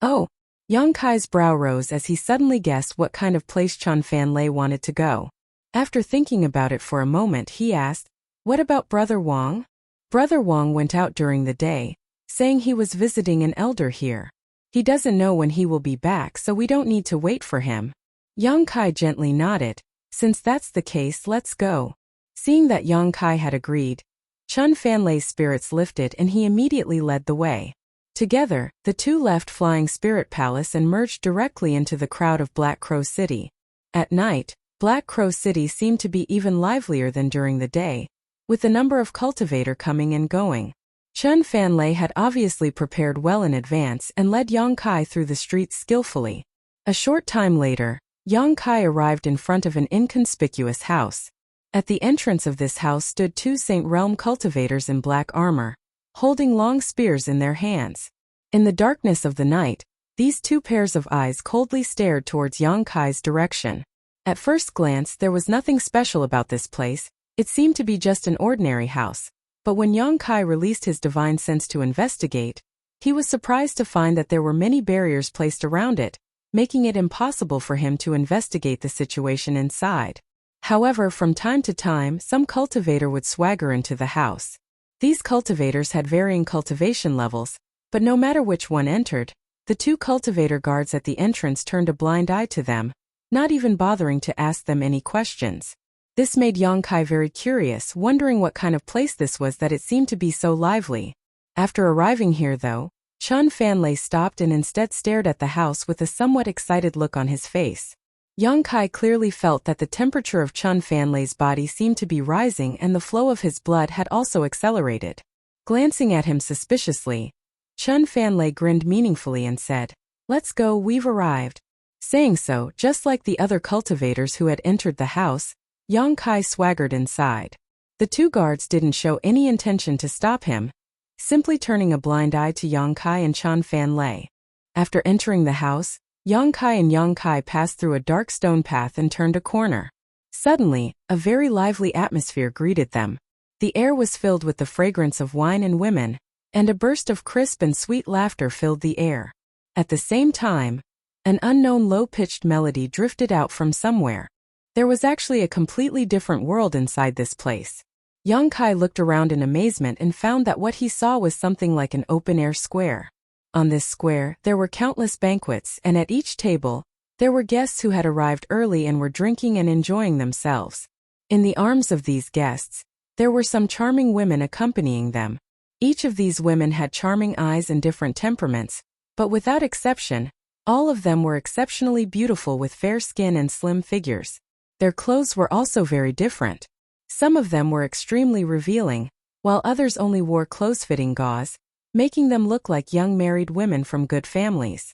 "Oh." Yang Kai's brow rose as he suddenly guessed what kind of place Chun Fanlei wanted to go. After thinking about it for a moment, he asked, "What about Brother Wang?" "Brother Wang went out during the day, saying he was visiting an elder here. He doesn't know when he will be back, so we don't need to wait for him." Yang Kai gently nodded. "Since that's the case, let's go." Seeing that Yang Kai had agreed, Chun Fanlei's spirits lifted and he immediately led the way. Together, the two left Flying Spirit Palace and merged directly into the crowd of Black Crow City. At night, Black Crow City seemed to be even livelier than during the day, with the number of cultivator coming and going. Chun Fanlei had obviously prepared well in advance and led Yang Kai through the streets skillfully. A short time later, Yang Kai arrived in front of an inconspicuous house. At the entrance of this house stood two Saint Realm cultivators in black armor, holding long spears in their hands. In the darkness of the night, these two pairs of eyes coldly stared towards Yang Kai's direction. At first glance, there was nothing special about this place. It seemed to be just an ordinary house. But when Yang Kai released his divine sense to investigate, he was surprised to find that there were many barriers placed around it, making it impossible for him to investigate the situation inside. However, from time to time, some cultivator would swagger into the house. These cultivators had varying cultivation levels, but no matter which one entered, the two cultivator guards at the entrance turned a blind eye to them, not even bothering to ask them any questions. This made Yang Kai very curious, wondering what kind of place this was that it seemed to be so lively. After arriving here though, Chun Fanlei stopped and instead stared at the house with a somewhat excited look on his face. Yang Kai clearly felt that the temperature of Chun Fanlei's body seemed to be rising and the flow of his blood had also accelerated. Glancing at him suspiciously, Chun Fanlei grinned meaningfully and said, "Let's go, we've arrived." Saying so, just like the other cultivators who had entered the house, Yang Kai swaggered inside. The two guards didn't show any intention to stop him, simply turning a blind eye to Yang Kai and Chun Fanlei. After entering the house, Yang Kai passed through a dark stone path and turned a corner. Suddenly, a very lively atmosphere greeted them. The air was filled with the fragrance of wine and women, and a burst of crisp and sweet laughter filled the air. At the same time, an unknown low-pitched melody drifted out from somewhere. There was actually a completely different world inside this place. Yang Kai looked around in amazement and found that what he saw was something like an open-air square. On this square, there were countless banquets, and at each table, there were guests who had arrived early and were drinking and enjoying themselves. In the arms of these guests, there were some charming women accompanying them. Each of these women had charming eyes and different temperaments, but without exception, all of them were exceptionally beautiful with fair skin and slim figures. Their clothes were also very different. Some of them were extremely revealing, while others only wore close-fitting gauze, making them look like young married women from good families.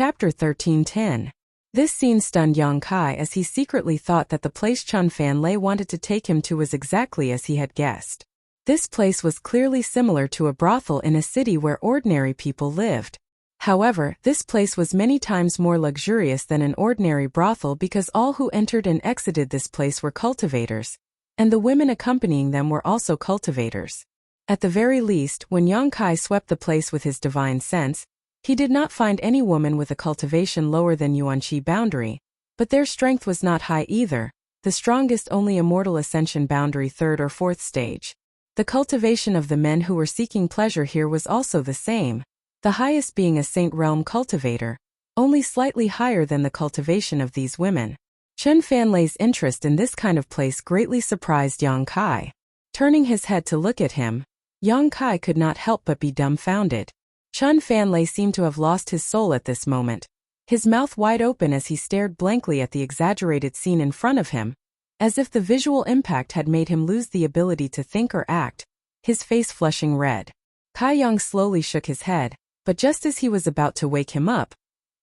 Chapter 13:10. This scene stunned Yang Kai as he secretly thought that the place Chun Fan Lei wanted to take him to was exactly as he had guessed. This place was clearly similar to a brothel in a city where ordinary people lived. However, this place was many times more luxurious than an ordinary brothel because all who entered and exited this place were cultivators, and the women accompanying them were also cultivators. At the very least, when Yang Kai swept the place with his divine sense, he did not find any woman with a cultivation lower than Yuanqi boundary, but their strength was not high either, the strongest only immortal ascension boundary 3rd or 4th stage. The cultivation of the men who were seeking pleasure here was also the same, the highest being a Saint Realm cultivator, only slightly higher than the cultivation of these women. Chun Fan Lei's interest in this kind of place greatly surprised Yang Kai. Turning his head to look at him, Yang Kai could not help but be dumbfounded. Chun Fan Lei seemed to have lost his soul at this moment, his mouth wide open as he stared blankly at the exaggerated scene in front of him, as if the visual impact had made him lose the ability to think or act, his face flushing red. Kai Yang slowly shook his head, but just as he was about to wake him up,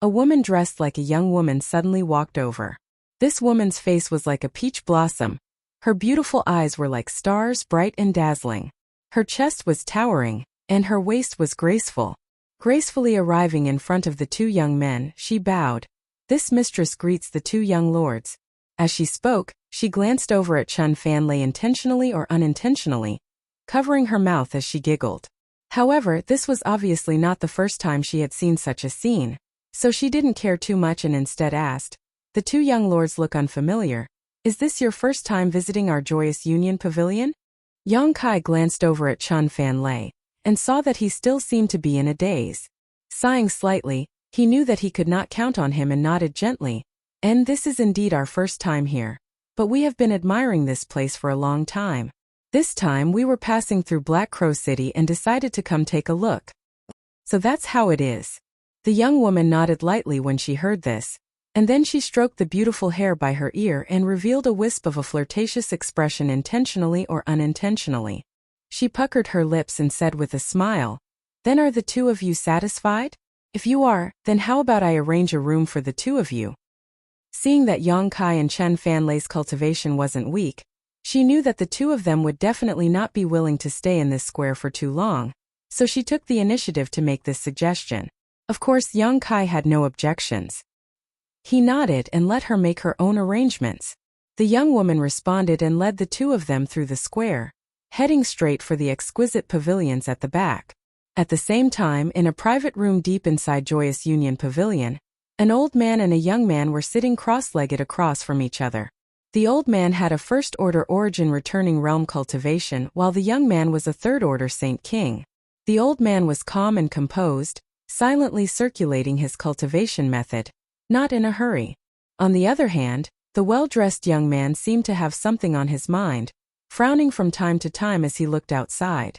a woman dressed like a young woman suddenly walked over. This woman's face was like a peach blossom. Her beautiful eyes were like stars, bright and dazzling. Her chest was towering, and her waist was graceful. Gracefully arriving in front of the two young men, she bowed. "This mistress greets the two young lords." As she spoke, she glanced over at Chun Fan Lei intentionally or unintentionally, covering her mouth as she giggled. However, this was obviously not the first time she had seen such a scene, so she didn't care too much and instead asked, "The two young lords look unfamiliar. Is this your first time visiting our Joyous Union Pavilion?" Yang Kai glanced over at Chun Fan Lei, and saw that he still seemed to be in a daze. Sighing slightly, he knew that he could not count on him and nodded gently, "And this is indeed our first time here. But we have been admiring this place for a long time. This time we were passing through Black Crow City and decided to come take a look." "So that's how it is." The young woman nodded lightly when she heard this, and then she stroked the beautiful hair by her ear and revealed a wisp of a flirtatious expression intentionally or unintentionally. She puckered her lips and said with a smile, "Then are the two of you satisfied? If you are, then how about I arrange a room for the two of you?" Seeing that Yang Kai and Chun Fan Lei's cultivation wasn't weak, she knew that the two of them would definitely not be willing to stay in this square for too long, so she took the initiative to make this suggestion. Of course, Yang Kai had no objections. He nodded and let her make her own arrangements. The young woman responded and led the two of them through the square, heading straight for the exquisite pavilions at the back. At the same time, in a private room deep inside Joyous Union Pavilion, an old man and a young man were sitting cross-legged across from each other. The old man had a first-order origin returning realm cultivation while the young man was a third-order Saint King. The old man was calm and composed, silently circulating his cultivation method, not in a hurry. On the other hand, the well-dressed young man seemed to have something on his mind, frowning from time to time as he looked outside.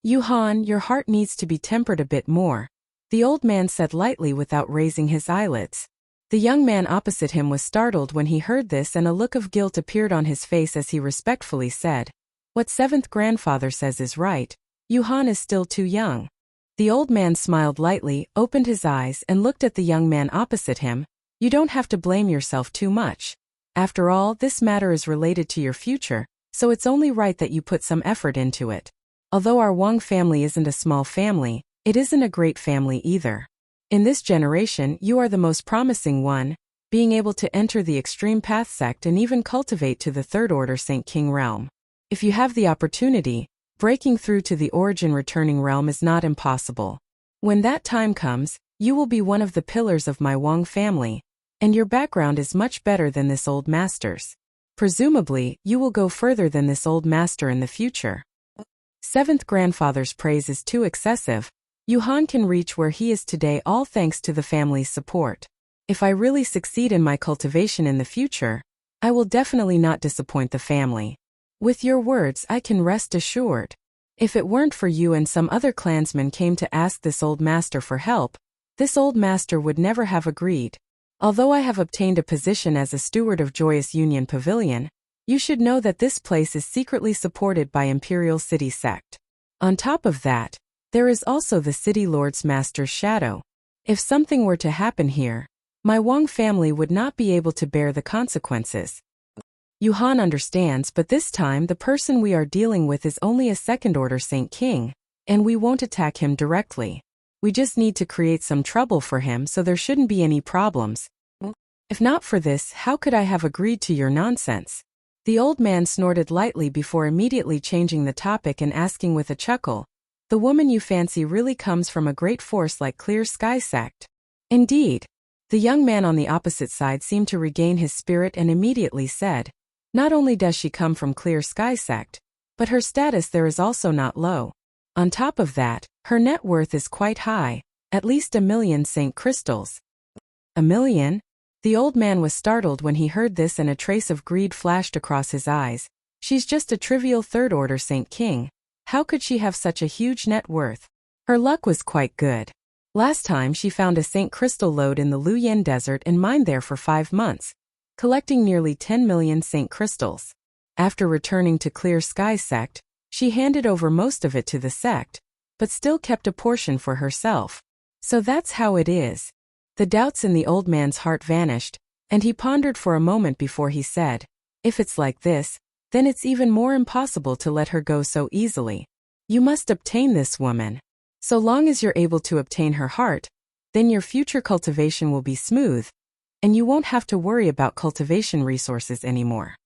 "Yuhan, your heart needs to be tempered a bit more," the old man said lightly without raising his eyelids. The young man opposite him was startled when he heard this and a look of guilt appeared on his face as he respectfully said, "What 7th grandfather says is right. Yuhan is still too young." The old man smiled lightly, opened his eyes and looked at the young man opposite him. "You don't have to blame yourself too much. After all, this matter is related to your future, so it's only right that you put some effort into it. Although our Wang family isn't a small family, it isn't a great family either. In this generation, you are the most promising one, being able to enter the Extreme Path sect and even cultivate to the Third Order Saint King realm. If you have the opportunity, breaking through to the Origin Returning realm is not impossible. When that time comes, you will be one of the pillars of my Wang family, and your background is much better than this old master's. Presumably, you will go further than this old master in the future. 7th grandfather's praise is too excessive. Yuhan can reach where he is today all thanks to the family's support. If I really succeed in my cultivation in the future, I will definitely not disappoint the family. With your words, I can rest assured. If it weren't for you and some other clansmen came to ask this old master for help, this old master would never have agreed. Although I have obtained a position as a steward of Joyous Union Pavilion, you should know that this place is secretly supported by Imperial City Sect. On top of that, there is also the City Lord's Master's shadow. If something were to happen here, my Wang family would not be able to bear the consequences. Yuhan understands, but this time the person we are dealing with is only a second-order Saint King, and we won't attack him directly. We just need to create some trouble for him so there shouldn't be any problems. If not for this, how could I have agreed to your nonsense? The old man snorted lightly before immediately changing the topic and asking with a chuckle, the woman you fancy really comes from a great force like Clear Sky Sect. Indeed. The young man on the opposite side seemed to regain his spirit and immediately said, not only does she come from Clear Sky Sect, but her status there is also not low. On top of that, her net worth is quite high, at least 1,000,000 Saint crystals. 1,000,000? The old man was startled when he heard this and a trace of greed flashed across his eyes. She's just a trivial third-order Saint King. How could she have such a huge net worth? Her luck was quite good. Last time she found a Saint crystal lode in the Luyan Desert and mined there for 5 months, collecting nearly 10,000,000 Saint crystals. After returning to Clear Sky Sect, she handed over most of it to the sect, but still kept a portion for herself. So that's how it is. The doubts in the old man's heart vanished, and he pondered for a moment before he said, if it's like this, then it's even more impossible to let her go so easily. You must obtain this woman. So long as you're able to obtain her heart, then your future cultivation will be smooth, and you won't have to worry about cultivation resources anymore.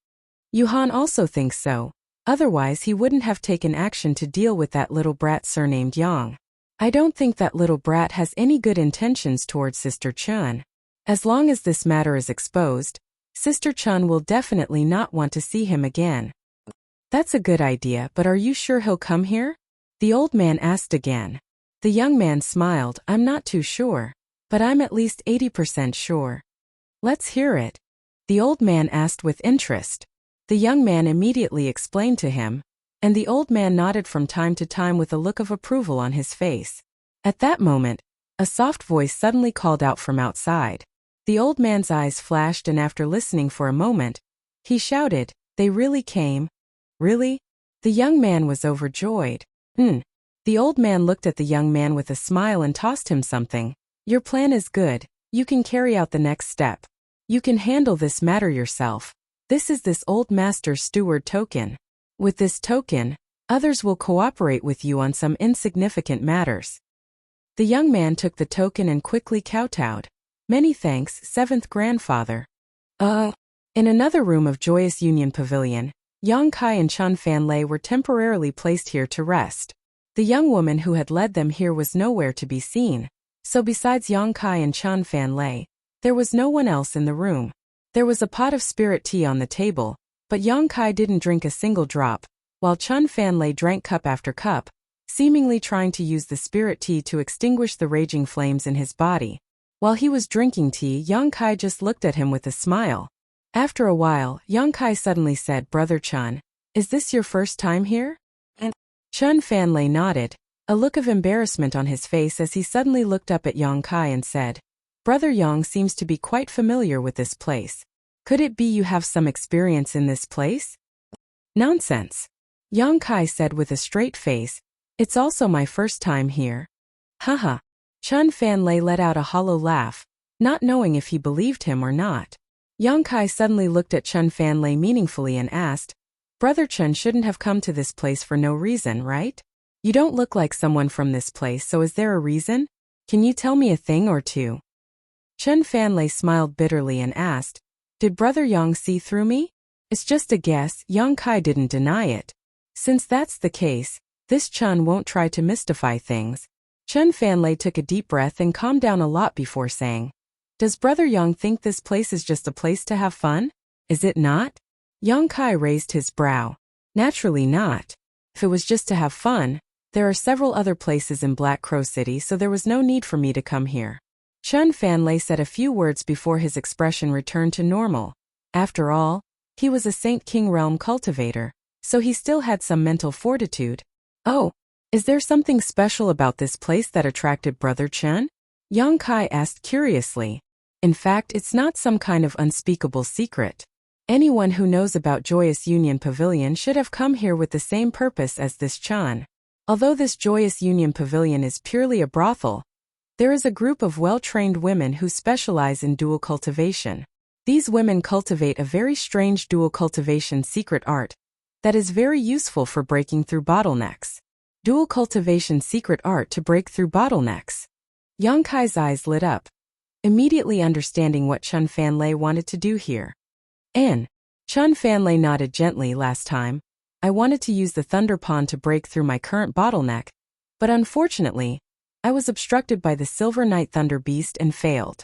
Yuhan also thinks so, otherwise he wouldn't have taken action to deal with that little brat surnamed Yang. I don't think that little brat has any good intentions towards Sister Chun. As long as this matter is exposed, Sister Chun will definitely not want to see him again. That's a good idea, but are you sure he'll come here? The old man asked again. The young man smiled, I'm not too sure, but I'm at least 80% sure. Let's hear it. The old man asked with interest. The young man immediately explained to him, and the old man nodded from time to time with a look of approval on his face. At that moment, a soft voice suddenly called out from outside. The old man's eyes flashed, and after listening for a moment, he shouted, they really came? Really? The young man was overjoyed. The old man looked at the young man with a smile and tossed him something. Your plan is good. You can carry out the next step. You can handle this matter yourself. This is this old master's steward token. With this token, others will cooperate with you on some insignificant matters. The young man took the token and quickly kowtowed. Many thanks, seventh grandfather. In another room of Joyous Union Pavilion, Yang Kai and Chun Fanlei were temporarily placed here to rest. The young woman who had led them here was nowhere to be seen, so besides Yang Kai and Chun Fanlei, there was no one else in the room. There was a pot of spirit tea on the table, but Yang Kai didn't drink a single drop, while Chun Fanlei drank cup after cup, seemingly trying to use the spirit tea to extinguish the raging flames in his body. While he was drinking tea, Yang Kai just looked at him with a smile. After a while, Yang Kai suddenly said, Brother Chun, is this your first time here? Chun Fanlei nodded, a look of embarrassment on his face as he suddenly looked up at Yang Kai and said, Brother Yang seems to be quite familiar with this place. Could it be you have some experience in this place? Nonsense. Yang Kai said with a straight face, it's also my first time here. Haha. Chun Fanlei let out a hollow laugh, not knowing if he believed him or not. Yang Kai suddenly looked at Chun Fanlei meaningfully and asked, Brother Chun shouldn't have come to this place for no reason, right? You don't look like someone from this place, so is there a reason? Can you tell me a thing or two? Chun Fanlei smiled bitterly and asked, Did Brother Yang see through me? It's just a guess. Yang Kai didn't deny it. Since that's the case, this Chun won't try to mystify things. Chun Fanlei took a deep breath and calmed down a lot before saying, Does Brother Yang think this place is just a place to have fun? Is it not? Yang Kai raised his brow. Naturally not. If it was just to have fun, there are several other places in Black Crow City, so there was no need for me to come here. Chun Fanlei said a few words before his expression returned to normal. After all, he was a Saint King Realm cultivator, so he still had some mental fortitude. Oh, is there something special about this place that attracted Brother Chun? Yang Kai asked curiously. In fact, it's not some kind of unspeakable secret. Anyone who knows about Joyous Union Pavilion should have come here with the same purpose as this Chun. Although this Joyous Union Pavilion is purely a brothel, There is a group of well-trained women who specialize in dual cultivation. These women cultivate a very strange dual cultivation secret art that is very useful for breaking through bottlenecks. Dual cultivation secret art to break through bottlenecks. Yang Kai's eyes lit up, immediately understanding what Chun Fanlei wanted to do here. Chun Fanlei nodded gently. Last time, I wanted to use the Thunder Pond to break through my current bottleneck, but unfortunately, I was obstructed by the Silver Night Thunder Beast and failed.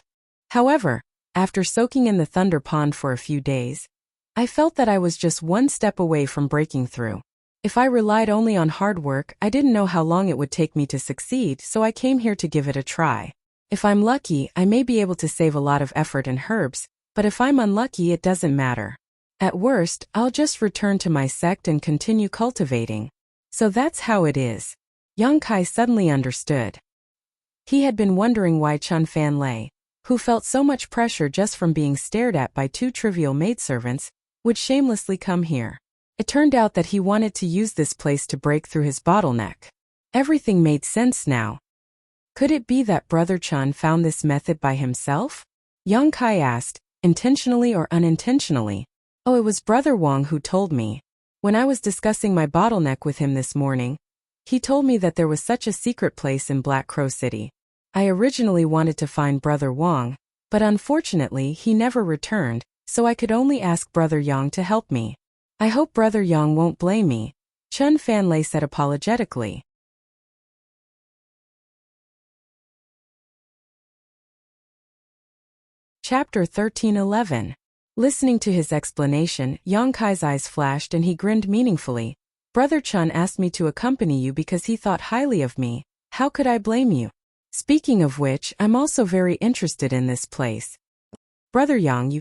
However, after soaking in the Thunder Pond for a few days, I felt that I was just one step away from breaking through. If I relied only on hard work, I didn't know how long it would take me to succeed, so I came here to give it a try. If I'm lucky, I may be able to save a lot of effort and herbs, but if I'm unlucky, it doesn't matter. At worst, I'll just return to my sect and continue cultivating. So that's how it is. Yang Kai suddenly understood. He had been wondering why Chun Fanlei, who felt so much pressure just from being stared at by two trivial maidservants, would shamelessly come here. It turned out that he wanted to use this place to break through his bottleneck. Everything made sense now. Could it be that Brother Chun found this method by himself? Yang Kai asked, intentionally or unintentionally. Oh, it was Brother Wang who told me. When I was discussing my bottleneck with him this morning, he told me that there was such a secret place in Black Crow City. I originally wanted to find Brother Wang, but unfortunately he never returned, so I could only ask Brother Yang to help me. I hope Brother Yang won't blame me, Chun Fanlei said apologetically. Chapter 1311. Listening to his explanation, Yang Kai's eyes flashed and he grinned meaningfully. Brother Chun asked me to accompany you because he thought highly of me. How could I blame you? Speaking of which, I'm also very interested in this place. Brother Yang, you...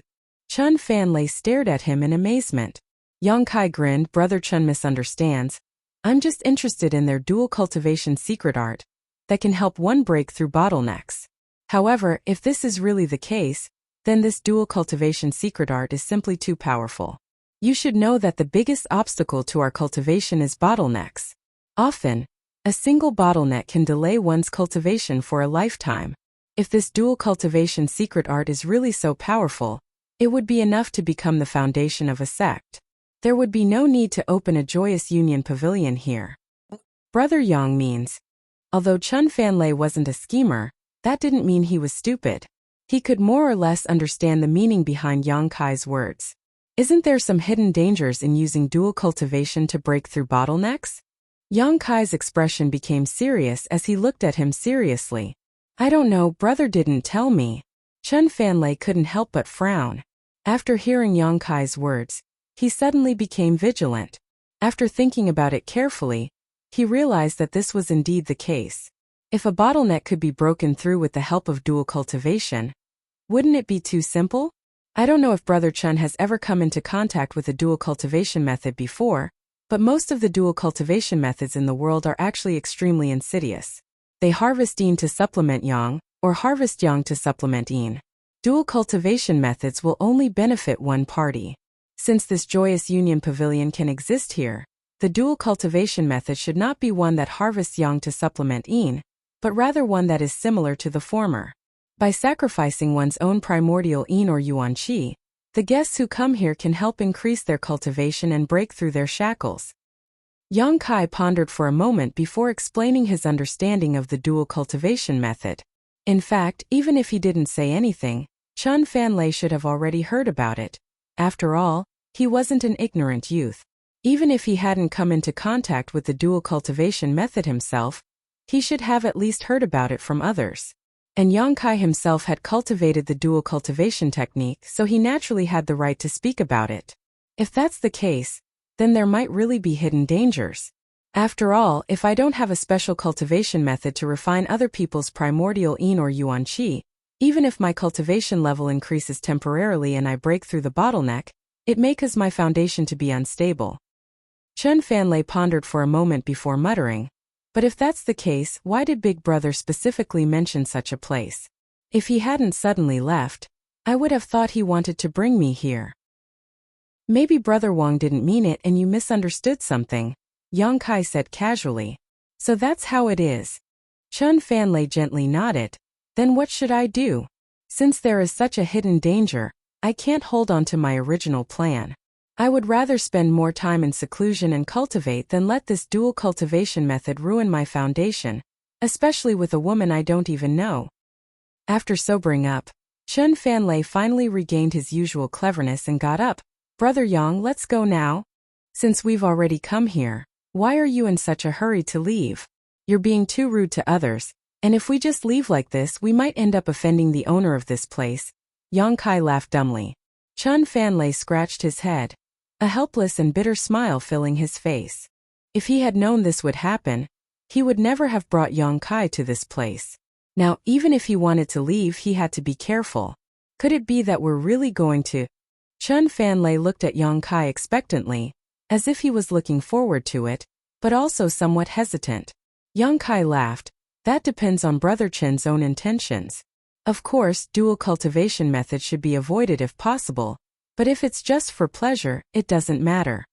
Chun Fanlei stared at him in amazement. Yang Kai grinned. Brother Chun misunderstands. I'm just interested in their dual cultivation secret art that can help one break through bottlenecks. However, if this is really the case, then this dual cultivation secret art is simply too powerful. You should know that the biggest obstacle to our cultivation is bottlenecks. Often, a single bottleneck can delay one's cultivation for a lifetime. If this dual cultivation secret art is really so powerful, it would be enough to become the foundation of a sect. There would be no need to open a Joyous Union pavilion here. Brother Yang means. Although Chun Fanlei wasn't a schemer, that didn't mean he was stupid. He could more or less understand the meaning behind Yang Kai's words. Isn't there some hidden dangers in using dual cultivation to break through bottlenecks? Yang Kai's expression became serious as he looked at him seriously. I don't know, brother didn't tell me. Chun Fanlei couldn't help but frown. After hearing Yang Kai's words, he suddenly became vigilant. After thinking about it carefully, he realized that this was indeed the case. If a bottleneck could be broken through with the help of dual cultivation, wouldn't it be too simple? I don't know if Brother Chun has ever come into contact with a dual cultivation method before, but most of the dual cultivation methods in the world are actually extremely insidious. They harvest yin to supplement yang, or harvest yang to supplement yin. Dual cultivation methods will only benefit one party. Since this Joyous Union pavilion can exist here, the dual cultivation method should not be one that harvests yang to supplement yin, but rather one that is similar to the former. By sacrificing one's own primordial yin or yuan qi, the guests who come here can help increase their cultivation and break through their shackles. Yang Kai pondered for a moment before explaining his understanding of the dual cultivation method. In fact, even if he didn't say anything, Chun Fanlei should have already heard about it. After all, he wasn't an ignorant youth. Even if he hadn't come into contact with the dual cultivation method himself, he should have at least heard about it from others. And Yang Kai himself had cultivated the dual cultivation technique, so he naturally had the right to speak about it. If that's the case, then there might really be hidden dangers. After all, if I don't have a special cultivation method to refine other people's primordial yin or yuan qi, even if my cultivation level increases temporarily and I break through the bottleneck, it may cause my foundation to be unstable. Chun Fanlei pondered for a moment before muttering, but if that's the case, why did Big Brother specifically mention such a place? If he hadn't suddenly left, I would have thought he wanted to bring me here. Maybe Brother Wang didn't mean it and you misunderstood something, Yang Kai said casually. So that's how it is. Chun Fanlei gently nodded. Then what should I do? Since there is such a hidden danger, I can't hold on to my original plan. I would rather spend more time in seclusion and cultivate than let this dual cultivation method ruin my foundation, especially with a woman I don't even know. After sobering up, Chun Fanlei finally regained his usual cleverness and got up. Brother Yang, let's go now. Since we've already come here, why are you in such a hurry to leave? You're being too rude to others, and if we just leave like this we might end up offending the owner of this place. Yang Kai laughed dumbly. Chun Fanlei scratched his head, a helpless and bitter smile filling his face. If he had known this would happen, he would never have brought Yang Kai to this place. Now, even if he wanted to leave, he had to be careful. Could it be that we're really going to? Chun Fanlei looked at Yang Kai expectantly, as if he was looking forward to it, but also somewhat hesitant. Yang Kai laughed. That depends on Brother Chen's own intentions. Of course, dual cultivation method should be avoided if possible, but if it's just for pleasure, it doesn't matter.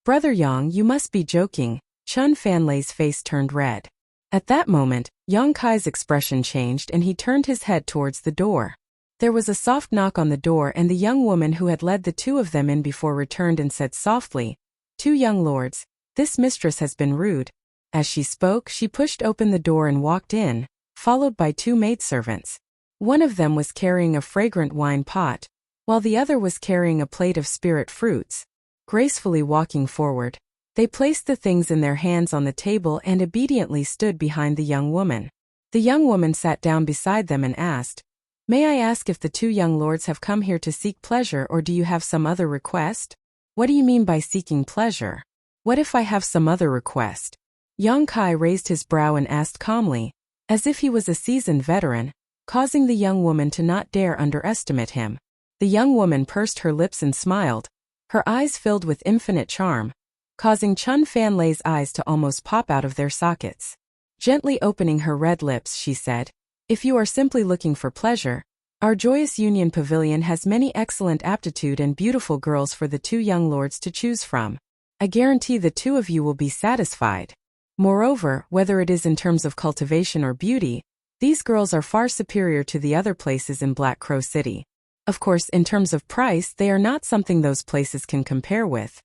Brother Yang, you must be joking. Chun Fanlei's face turned red. At that moment, Yang Kai's expression changed and he turned his head towards the door. There was a soft knock on the door and the young woman who had led the two of them in before returned and said softly, "Two young lords, this mistress has been rude." As she spoke, she pushed open the door and walked in, followed by two maidservants. One of them was carrying a fragrant wine pot, while the other was carrying a plate of spirit fruits. Gracefully walking forward, they placed the things in their hands on the table and obediently stood behind the young woman. The young woman sat down beside them and asked, "May I ask if the two young lords have come here to seek pleasure or do you have some other request?" "What do you mean by seeking pleasure? What if I have some other request?" Yang Kai raised his brow and asked calmly, as if he was a seasoned veteran, causing the young woman to not dare underestimate him. The young woman pursed her lips and smiled, her eyes filled with infinite charm, causing Chun Fanlei's eyes to almost pop out of their sockets. Gently opening her red lips, she said, "If you are simply looking for pleasure, our Joyous Union Pavilion has many excellent aptitude and beautiful girls for the two young lords to choose from. I guarantee the two of you will be satisfied. Moreover, whether it is in terms of cultivation or beauty, these girls are far superior to the other places in Black Crow City. Of course, in terms of price, they are not something those places can compare with."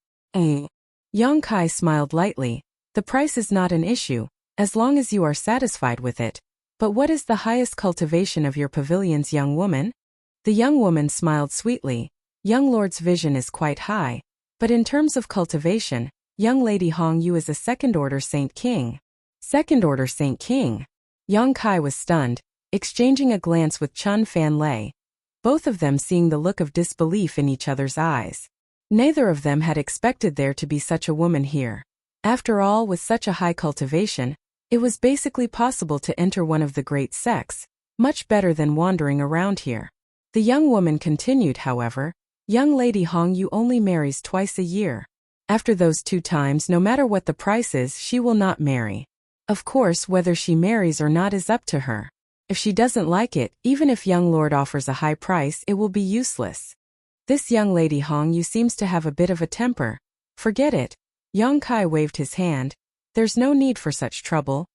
Yang Kai smiled lightly. "The price is not an issue, as long as you are satisfied with it. But what is the highest cultivation of your pavilions, young woman?" The young woman smiled sweetly. "Young lord's vision is quite high, but in terms of cultivation, young lady Hong Yu is a second-order Saint King." "Second-order Saint King?" Yang Kai was stunned, exchanging a glance with Chun Fanlei, both of them seeing the look of disbelief in each other's eyes. Neither of them had expected there to be such a woman here. After all, with such a high cultivation, it was basically possible to enter one of the great sects, much better than wandering around here. The young woman continued, however, "Young lady Hong Yu only marries twice a year. After those 2 times, no matter what the price is, she will not marry. Of course, whether she marries or not is up to her. If she doesn't like it, even if young lord offers a high price, it will be useless. This young lady Hong Yu seems to have a bit of a temper. Forget it." Yang Kai waved his hand. "There's no need for such trouble."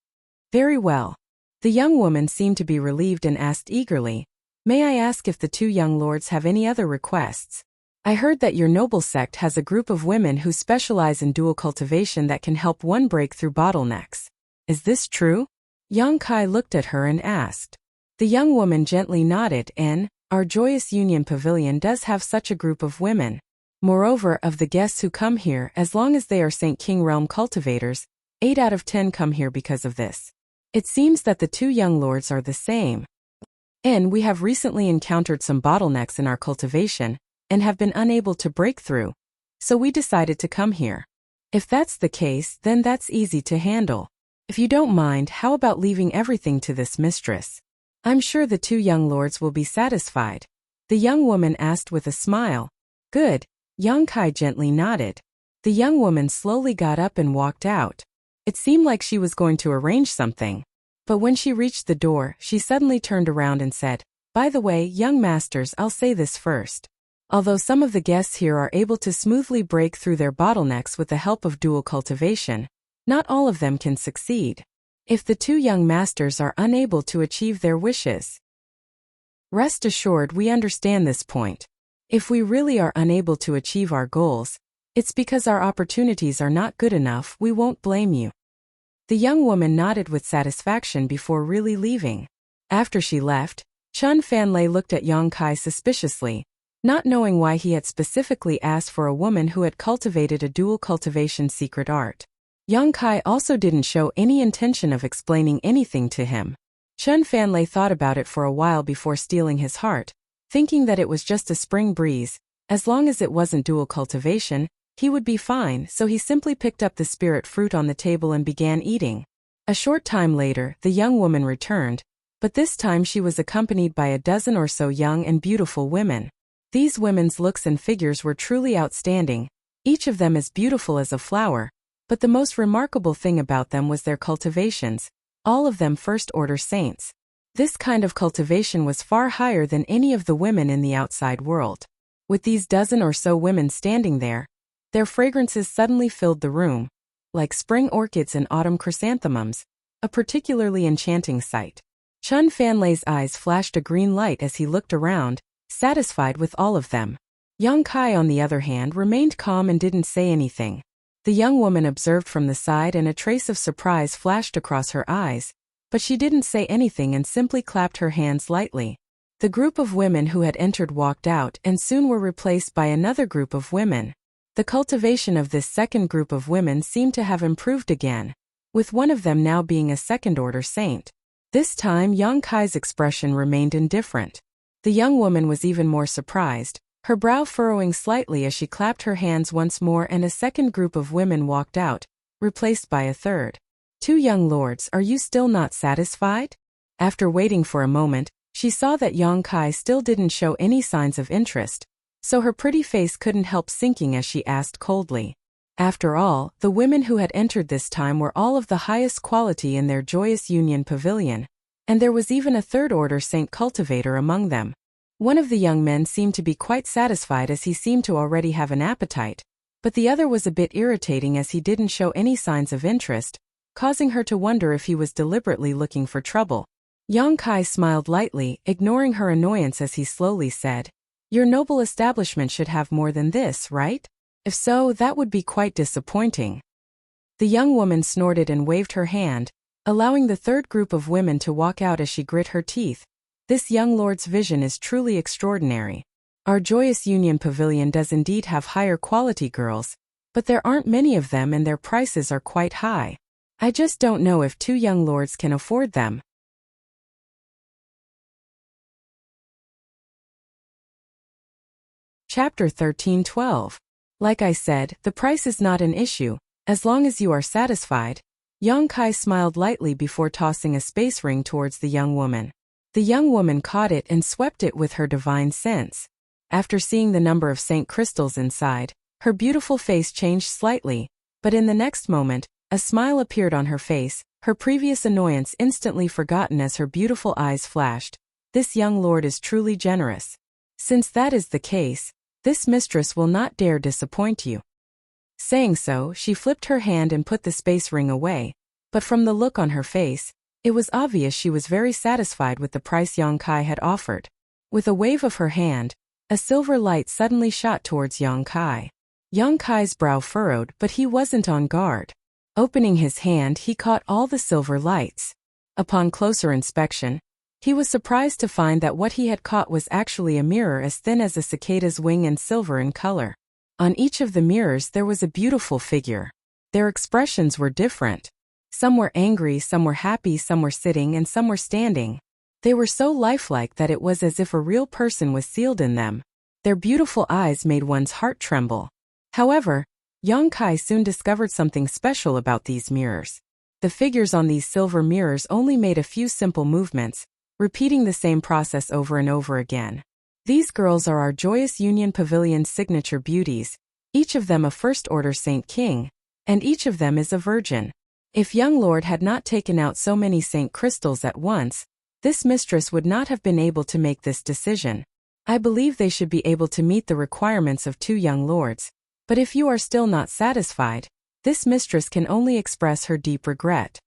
"Very well." The young woman seemed to be relieved and asked eagerly, "May I ask if the two young lords have any other requests? I heard that your noble sect has a group of women who specialize in dual cultivation that can help one break through bottlenecks. Is this true?" Yang Kai looked at her and asked. The young woman gently nodded and, "Our Joyous Union Pavilion does have such a group of women. Moreover, of the guests who come here, as long as they are St. King Realm cultivators, 8 out of 10 come here because of this. It seems that the two young lords are the same. And we have recently encountered some bottlenecks in our cultivation, and have been unable to break through. So we decided to come here. If that's the case, then that's easy to handle. If you don't mind, how about leaving everything to this mistress? I'm sure the two young lords will be satisfied." The young woman asked with a smile. "Good." Yang Kai gently nodded. The young woman slowly got up and walked out. It seemed like she was going to arrange something. But when she reached the door, she suddenly turned around and said, "By the way, young masters, I'll say this first. Although some of the guests here are able to smoothly break through their bottlenecks with the help of dual cultivation, not all of them can succeed. if the two young masters are unable to achieve their wishes. Rest assured, we understand this point. If we really are unable to achieve our goals, it's because our opportunities are not good enough. We won't blame you. The young woman nodded with satisfaction before really leaving. After she left, Chun Fanlei looked at Yang Kai suspiciously, not knowing why he had specifically asked for a woman who had cultivated a dual cultivation secret art. Yang Kai also didn't show any intention of explaining anything to him. Chun Fanlei thought about it for a while before stealing his heart, thinking that it was just a spring breeze. As long as it wasn't dual cultivation, he would be fine, so he simply picked up the spirit fruit on the table and began eating. A short time later, the young woman returned, but this time she was accompanied by a dozen or so young and beautiful women. These women's looks and figures were truly outstanding, each of them as beautiful as a flower, but the most remarkable thing about them was their cultivations, all of them first-order saints. This kind of cultivation was far higher than any of the women in the outside world. With these dozen or so women standing there, their fragrances suddenly filled the room, like spring orchids and autumn chrysanthemums, a particularly enchanting sight. Chun Fanlei's eyes flashed a green light as he looked around, satisfied with all of them. Yang Kai, on the other hand, remained calm and didn't say anything. The young woman observed from the side and a trace of surprise flashed across her eyes, but she didn't say anything and simply clapped her hands lightly. The group of women who had entered walked out and soon were replaced by another group of women. The cultivation of this second group of women seemed to have improved again, with one of them now being a second-order saint. This time Yang Kai's expression remained indifferent. The young woman was even more surprised, her brow furrowing slightly as she clapped her hands once more, and a second group of women walked out, replaced by a third. "Two young lords, are you still not satisfied?" After waiting for a moment, she saw that Yang Kai still didn't show any signs of interest, so her pretty face couldn't help sinking as she asked coldly. After all, the women who had entered this time were all of the highest quality in their Joyous Union Pavilion, and there was even a third-order saint cultivator among them. One of the young men seemed to be quite satisfied as he seemed to already have an appetite, but the other was a bit irritating as he didn't show any signs of interest, causing her to wonder if he was deliberately looking for trouble. Yang Kai smiled lightly, ignoring her annoyance as he slowly said, "Your noble establishment should have more than this, right? If so, that would be quite disappointing." The young woman snorted and waved her hand, allowing the third group of women to walk out as she grit her teeth. "This young lord's vision is truly extraordinary. Our Joyous Union Pavilion does indeed have higher quality girls, but there aren't many of them and their prices are quite high. I just don't know if two young lords can afford them." Chapter 13:12. Like I said, the price is not an issue, as long as you are satisfied. Yang Kai smiled lightly before tossing a space ring towards the young woman. The young woman caught it and swept it with her divine sense. After seeing the number of saint crystals inside, her beautiful face changed slightly, but in the next moment, a smile appeared on her face, her previous annoyance instantly forgotten as her beautiful eyes flashed. "This young lord is truly generous. Since that is the case, this mistress will not dare disappoint you." Saying so, she flipped her hand and put the space ring away, but from the look on her face, it was obvious she was very satisfied with the price Yang Kai had offered. With a wave of her hand, a silver light suddenly shot towards Yang Kai. Yang Kai's brow furrowed, but he wasn't on guard. Opening his hand, he caught all the silver lights. Upon closer inspection, he was surprised to find that what he had caught was actually a mirror as thin as a cicada's wing and silver in color. On each of the mirrors there was a beautiful figure. Their expressions were different. Some were angry, some were happy, some were sitting, and some were standing. They were so lifelike that it was as if a real person was sealed in them. Their beautiful eyes made one's heart tremble. However, Yang Kai soon discovered something special about these mirrors. The figures on these silver mirrors only made a few simple movements, repeating the same process over and over again. These girls are our Joyous Union Pavilion's signature beauties, each of them a first-order Saint King, and each of them is a virgin. If young lord had not taken out so many saint crystals at once, this mistress would not have been able to make this decision. I believe they should be able to meet the requirements of two young lords, but if you are still not satisfied, this mistress can only express her deep regret.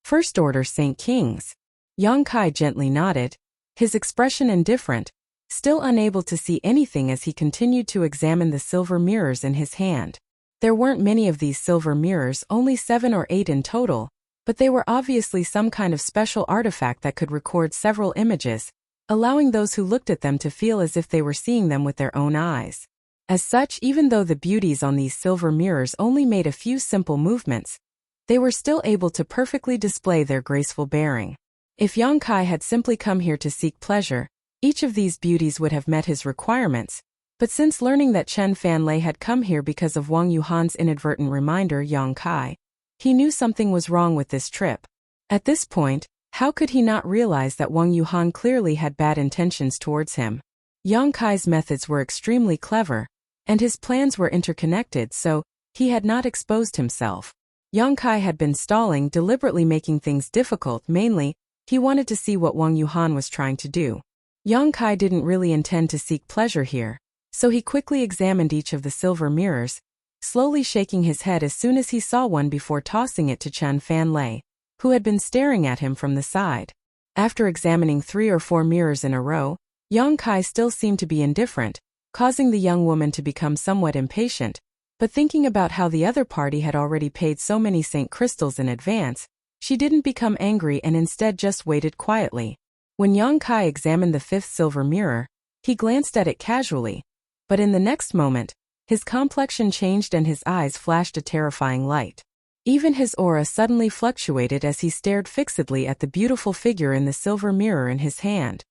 First Order Saint Kings. Yang Kai gently nodded, his expression indifferent, still unable to see anything as he continued to examine the silver mirrors in his hand. There weren't many of these silver mirrors, only 7 or 8 in total, but they were obviously some kind of special artifact that could record several images, allowing those who looked at them to feel as if they were seeing them with their own eyes. As such, even though the beauties on these silver mirrors only made a few simple movements, they were still able to perfectly display their graceful bearing. If Yang Kai had simply come here to seek pleasure, each of these beauties would have met his requirements, but since learning that Chen Fanlei had come here because of Wang Yuhan's inadvertent reminder Yang Kai, he knew something was wrong with this trip. At this point, how could he not realize that Wang Yuhan clearly had bad intentions towards him? Yang Kai's methods were extremely clever, and his plans were interconnected, so he had not exposed himself. Yang Kai had been stalling, deliberately making things difficult. Mainly, he wanted to see what Wang Yuhan was trying to do. Yang Kai didn't really intend to seek pleasure here, so he quickly examined each of the silver mirrors, slowly shaking his head as soon as he saw one before tossing it to Chen Fanlei, who had been staring at him from the side. After examining 3 or 4 mirrors in a row, Yang Kai still seemed to be indifferent, causing the young woman to become somewhat impatient, but thinking about how the other party had already paid so many Saint Crystals in advance, she didn't become angry and instead just waited quietly. When Yang Kai examined the 5th silver mirror, he glanced at it casually, but in the next moment, his complexion changed and his eyes flashed a terrifying light. Even his aura suddenly fluctuated as he stared fixedly at the beautiful figure in the silver mirror in his hand.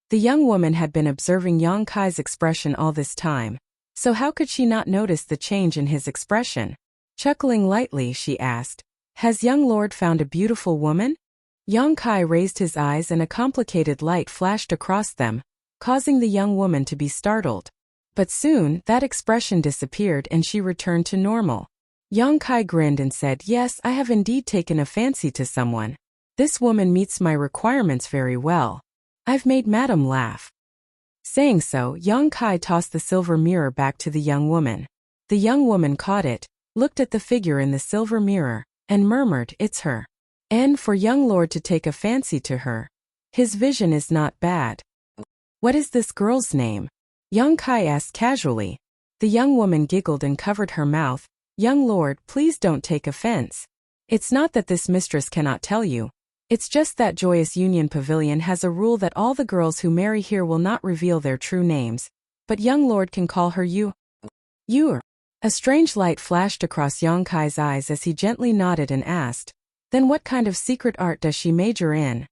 The young woman had been observing Yang Kai's expression all this time, so how could she not notice the change in his expression? Chuckling lightly, she asked, "Has young lord found a beautiful woman?" Yang Kai raised his eyes and a complicated light flashed across them, causing the young woman to be startled. But soon, that expression disappeared and she returned to normal. Yang Kai grinned and said, "Yes, I have indeed taken a fancy to someone. This woman meets my requirements very well. I've made madam laugh." Saying so, Yang Kai tossed the silver mirror back to the young woman. The young woman caught it, looked at the figure in the silver mirror, and murmured, "It's her." And for young lord to take a fancy to her. His vision is not bad. "What is this girl's name?" Yang Kai asked casually. The young woman giggled and covered her mouth. "Young lord, please don't take offense. It's not that this mistress cannot tell you. It's just that Joyous Union Pavilion has a rule that all the girls who marry here will not reveal their true names, but young lord can call her you." "You?" A strange light flashed across Yang Kai's eyes as he gently nodded and asked, "Then what kind of secret art does she major in?"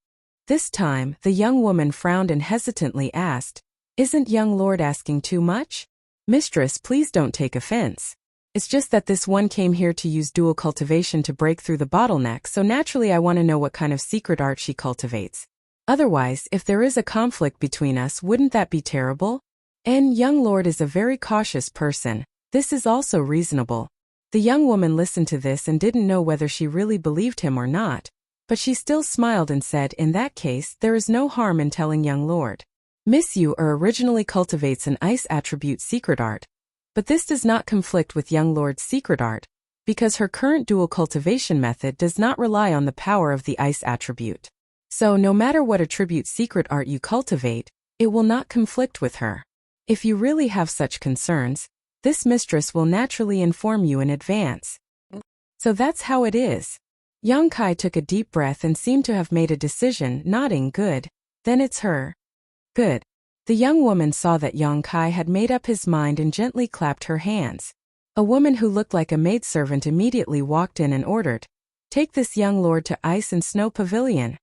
This time, the young woman frowned and hesitantly asked, "Isn't young lord asking too much?" "Mistress, please don't take offense. It's just that this one came here to use dual cultivation to break through the bottleneck, so naturally I want to know what kind of secret art she cultivates. Otherwise, if there is a conflict between us, wouldn't that be terrible? And young lord is a very cautious person. This is also reasonable." The young woman listened to this and didn't know whether she really believed him or not, but she still smiled and said, "In that case, there is no harm in telling young lord. Miss Yu originally cultivates an ice attribute secret art, but this does not conflict with young lord's secret art, because her current dual cultivation method does not rely on the power of the ice attribute. So no matter what attribute secret art you cultivate, it will not conflict with her. If you really have such concerns, this mistress will naturally inform you in advance." "So that's how it is." Yang Kai took a deep breath and seemed to have made a decision, nodding. "Good. Then it's her." "Good." The young woman saw that Yang Kai had made up his mind and gently clapped her hands. A woman who looked like a maidservant immediately walked in and ordered, "Take this young lord to Ice and Snow Pavilion."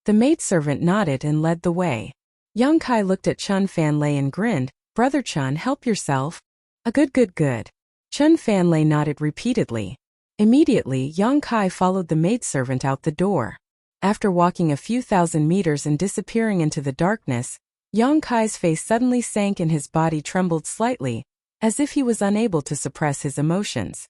The maidservant nodded and led the way. Yang Kai looked at Chen Fanlei and grinned, "Brother Chen, help yourself." "A good. Chen Fanlei nodded repeatedly. Immediately, Yang Kai followed the maidservant out the door. After walking a few thousand meters and disappearing into the darkness, Yang Kai's face suddenly sank and his body trembled slightly, as if he was unable to suppress his emotions.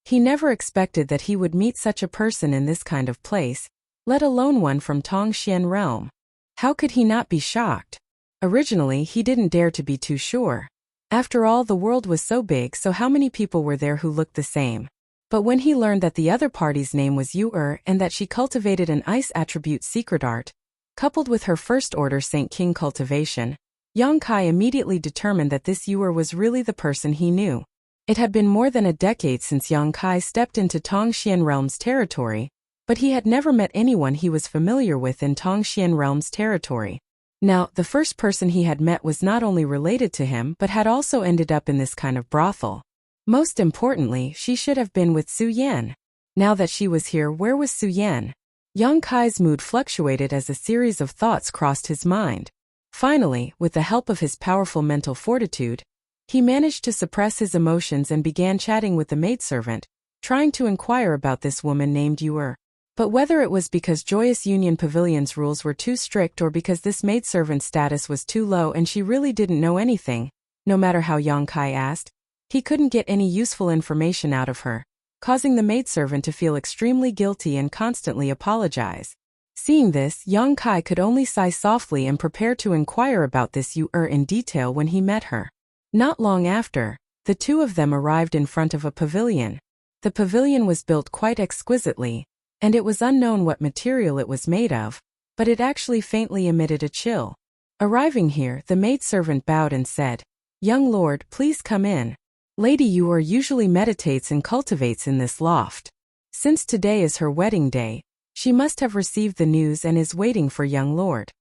He never expected that he would meet such a person in this kind of place, let alone one from Tongxian realm. How could he not be shocked? Originally, he didn't dare to be too sure. After all, the world was so big, so how many people were there who looked the same? But when he learned that the other party's name was Yu and that she cultivated an ice attribute secret art, coupled with her first order Saint King cultivation, Yang Kai immediately determined that this Yu was really the person he knew. It had been more than a decade since Yang Kai stepped into Tongxian Realm's territory, but he had never met anyone he was familiar with in Tongxian Realm's territory. Now, the first person he had met was not only related to him but had also ended up in this kind of brothel. Most importantly, she should have been with Su Yan. Now that she was here, where was Su Yan? Yang Kai's mood fluctuated as a series of thoughts crossed his mind. Finally, with the help of his powerful mental fortitude, he managed to suppress his emotions and began chatting with the maidservant, trying to inquire about this woman named Yu. But whether it was because Joyous Union Pavilion's rules were too strict or because this maidservant's status was too low and she really didn't know anything, no matter how Yang Kai asked, he couldn't get any useful information out of her, causing the maidservant to feel extremely guilty and constantly apologize. Seeing this, Yang Kai could only sigh softly and prepare to inquire about this Yu in detail when he met her. Not long after, the two of them arrived in front of a pavilion. The pavilion was built quite exquisitely, and it was unknown what material it was made of, but it actually faintly emitted a chill. Arriving here, the maidservant bowed and said, "Young lord, please come in. Lady Yu usually meditates and cultivates in this loft. Since today is her wedding day, she must have received the news and is waiting for young lord."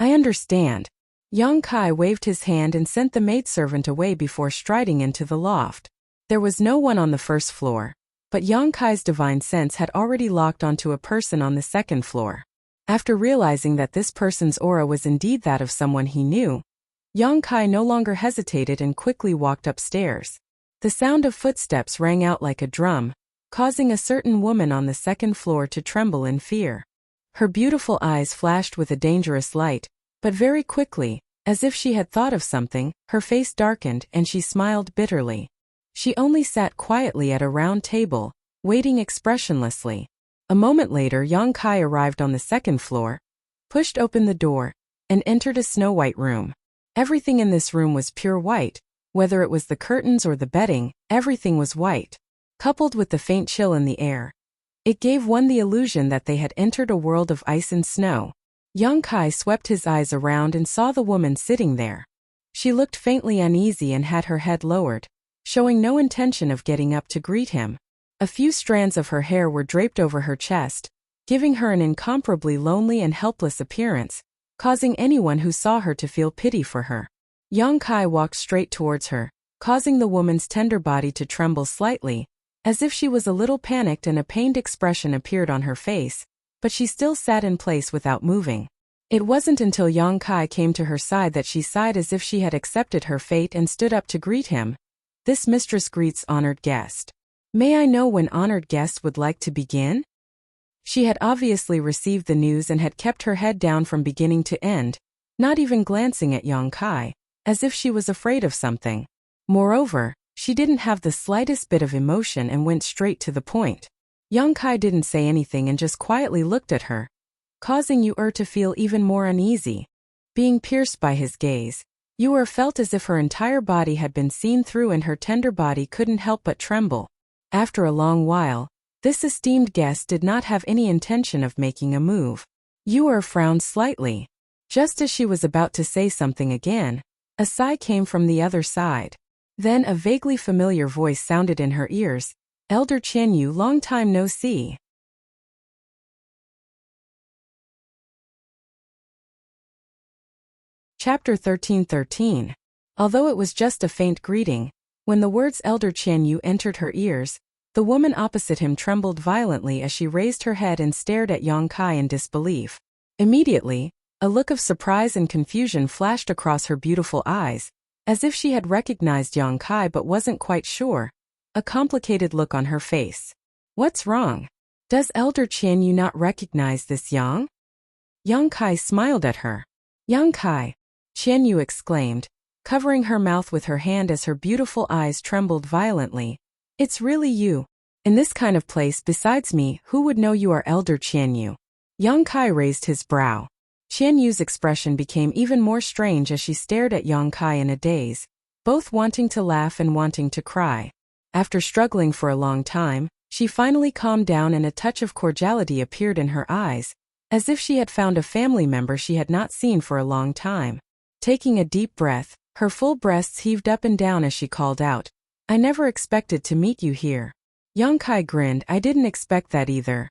"I understand." Yang Kai waved his hand and sent the maidservant away before striding into the loft. There was no one on the first floor, but Yang Kai's divine sense had already locked onto a person on the second floor. After realizing that this person's aura was indeed that of someone he knew, Yang Kai no longer hesitated and quickly walked upstairs. The sound of footsteps rang out like a drum, causing a certain woman on the second floor to tremble in fear. Her beautiful eyes flashed with a dangerous light, but very quickly, as if she had thought of something, her face darkened and she smiled bitterly. She only sat quietly at a round table, waiting expressionlessly. A moment later, Yang Kai arrived on the second floor, pushed open the door, and entered a snow-white room. Everything in this room was pure white, whether it was the curtains or the bedding, everything was white. Coupled with the faint chill in the air, it gave one the illusion that they had entered a world of ice and snow. Yang Kai swept his eyes around and saw the woman sitting there. She looked faintly uneasy and had her head lowered, showing no intention of getting up to greet him. A few strands of her hair were draped over her chest, giving her an incomparably lonely and helpless appearance, causing anyone who saw her to feel pity for her. Yang Kai walked straight towards her, causing the woman's tender body to tremble slightly, as if she was a little panicked, and a pained expression appeared on her face, but she still sat in place without moving. It wasn't until Yang Kai came to her side that she sighed as if she had accepted her fate and stood up to greet him. "This mistress greets honored guest. May I know when honored guest would like to begin?" She had obviously received the news and had kept her head down from beginning to end, not even glancing at Yang Kai, as if she was afraid of something. Moreover, she didn't have the slightest bit of emotion and went straight to the point. Yang Kai didn't say anything and just quietly looked at her, causing Yu to feel even more uneasy. Being pierced by his gaze, Yu felt as if her entire body had been seen through and her tender body couldn't help but tremble. After a long while, this esteemed guest did not have any intention of making a move. Yu frowned slightly. Just as she was about to say something again, a sigh came from the other side. Then a vaguely familiar voice sounded in her ears. "Elder Qianyu, long time no see." Chapter 13:13. Although it was just a faint greeting, when the words Elder Qianyu entered her ears, the woman opposite him trembled violently as she raised her head and stared at Yang Kai in disbelief. Immediately, a look of surprise and confusion flashed across her beautiful eyes, as if she had recognized Yang Kai but wasn't quite sure. A complicated look on her face. "What's wrong? Does Elder Qianyu not recognize this Yang?" Yang Kai smiled at her. "Yang Kai," Qianyu exclaimed, covering her mouth with her hand as her beautiful eyes trembled violently. "It's really you. In this kind of place besides me, who would know you are Elder Qianyu?" Yang Kai raised his brow. Qianyu's expression became even more strange as she stared at Yang Kai in a daze, both wanting to laugh and wanting to cry. After struggling for a long time, she finally calmed down and a touch of cordiality appeared in her eyes, as if she had found a family member she had not seen for a long time. Taking a deep breath, her full breasts heaved up and down as she called out, "I never expected to meet you here." Yang Kai grinned. "I didn't expect that either."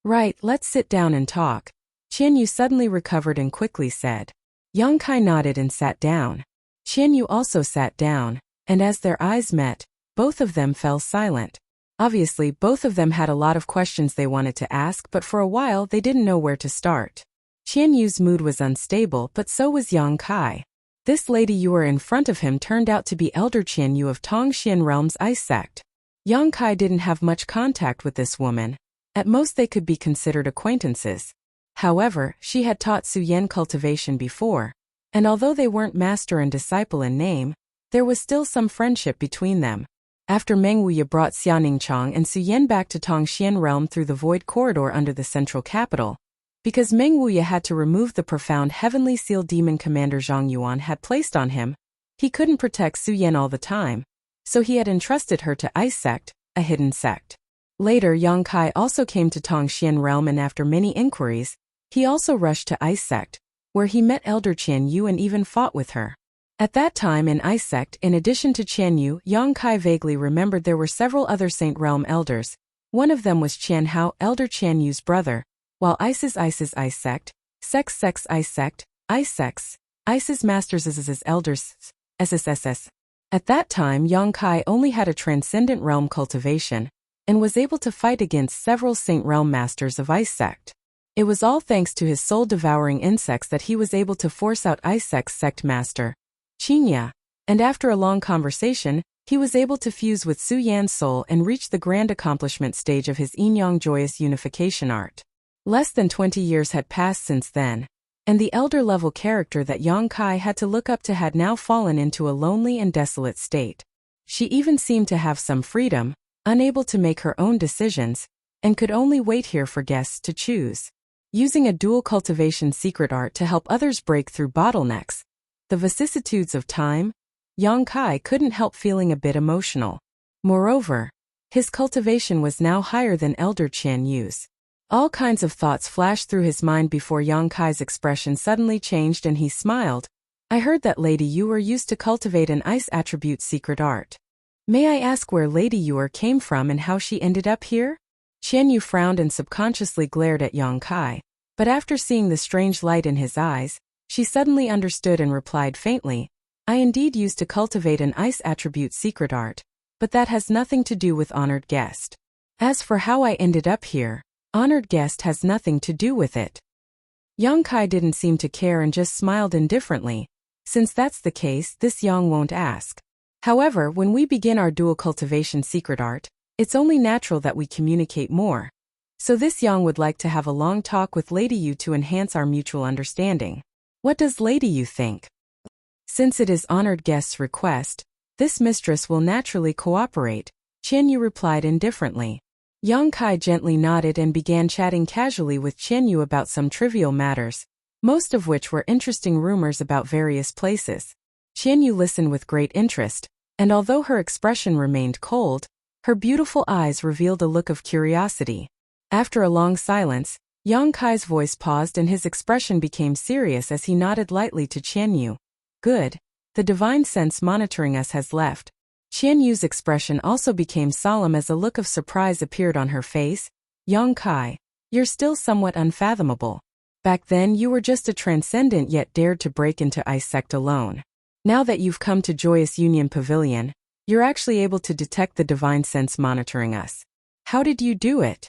"Right, let's sit down and talk." Qian Yu suddenly recovered and quickly said. Yang Kai nodded and sat down. Qian Yu also sat down, and as their eyes met, both of them fell silent. Obviously, both of them had a lot of questions they wanted to ask, but for a while they didn't know where to start. Qian Yu's mood was unstable, but so was Yang Kai. This lady you were in front of him turned out to be Elder Qian Yu of Tongxian Realm's Ice Sect. Yang Kai didn't have much contact with this woman. At most they could be considered acquaintances. However, she had taught Su Yan cultivation before, and although they weren't master and disciple in name, there was still some friendship between them. After Meng Wuya brought Xiaoning and Su Yan back to Tongxian Realm through the void corridor under the central capital, because Meng Wuya had to remove the profound heavenly seal demon commander Zhang Yuan had placed on him, he couldn't protect Su Yan all the time, so he had entrusted her to Ice Sect, a hidden sect. Later, Yang Kai also came to Tongxian Realm, and after many inquiries, he also rushed to Ice Sect, where he met Elder Qian Yu and even fought with her. At that time in Ice Sect, in addition to Qian Yu, Yang Kai vaguely remembered there were several other Saint Realm elders. One of them was Qian Hao, Elder Qian Yu's brother, while Ice's Ice Sect, Sex Ice Sect, Ice's Masters is Elders, SSSS. At that time, Yang Kai only had a transcendent realm cultivation, and was able to fight against several Saint Realm Masters of Ice Sect. It was all thanks to his soul-devouring insects that he was able to force out Ice Sect's Sect Master, Qinya, and after a long conversation, he was able to fuse with Su Yan's soul and reach the grand accomplishment stage of his Yin-Yang joyous unification art. Less than 20 years had passed since then, and the elder-level character that Yang Kai had to look up to had now fallen into a lonely and desolate state. She even seemed to have some freedom, unable to make her own decisions, and could only wait here for guests to choose. Using a dual cultivation secret art to help others break through bottlenecks, the vicissitudes of time, Yang Kai couldn't help feeling a bit emotional. Moreover, his cultivation was now higher than Elder Qian Yu's. All kinds of thoughts flashed through his mind before Yang Kai's expression suddenly changed and he smiled. "I heard that Lady Yuer used to cultivate an ice attribute secret art. May I ask where Lady Yuer came from and how she ended up here?" Qian Yu frowned and subconsciously glared at Yang Kai, but after seeing the strange light in his eyes, she suddenly understood and replied faintly, "I indeed used to cultivate an ice attribute secret art, but that has nothing to do with honored guest. As for how I ended up here, honored guest has nothing to do with it." Yang Kai didn't seem to care and just smiled indifferently. Since that's the case, this Yang won't ask. However, when we begin our dual cultivation secret art, it's only natural that we communicate more. So this Yang would like to have a long talk with Lady Yu to enhance our mutual understanding. What does Lady Yu think? Since it is honored guest's request, this mistress will naturally cooperate, Qian Yu replied indifferently. Yang Kai gently nodded and began chatting casually with Qian Yu about some trivial matters, most of which were interesting rumors about various places. Qian Yu listened with great interest, and although her expression remained cold, her beautiful eyes revealed a look of curiosity. After a long silence, Yang Kai's voice paused and his expression became serious as he nodded lightly to Qian Yu. "Good. The divine sense monitoring us has left." Qian Yu's expression also became solemn as a look of surprise appeared on her face. "Yang Kai, you're still somewhat unfathomable. Back then you were just a transcendent yet dared to break into Ice Sect alone. Now that you've come to Joyous Union Pavilion, you're actually able to detect the divine sense monitoring us. How did you do it?"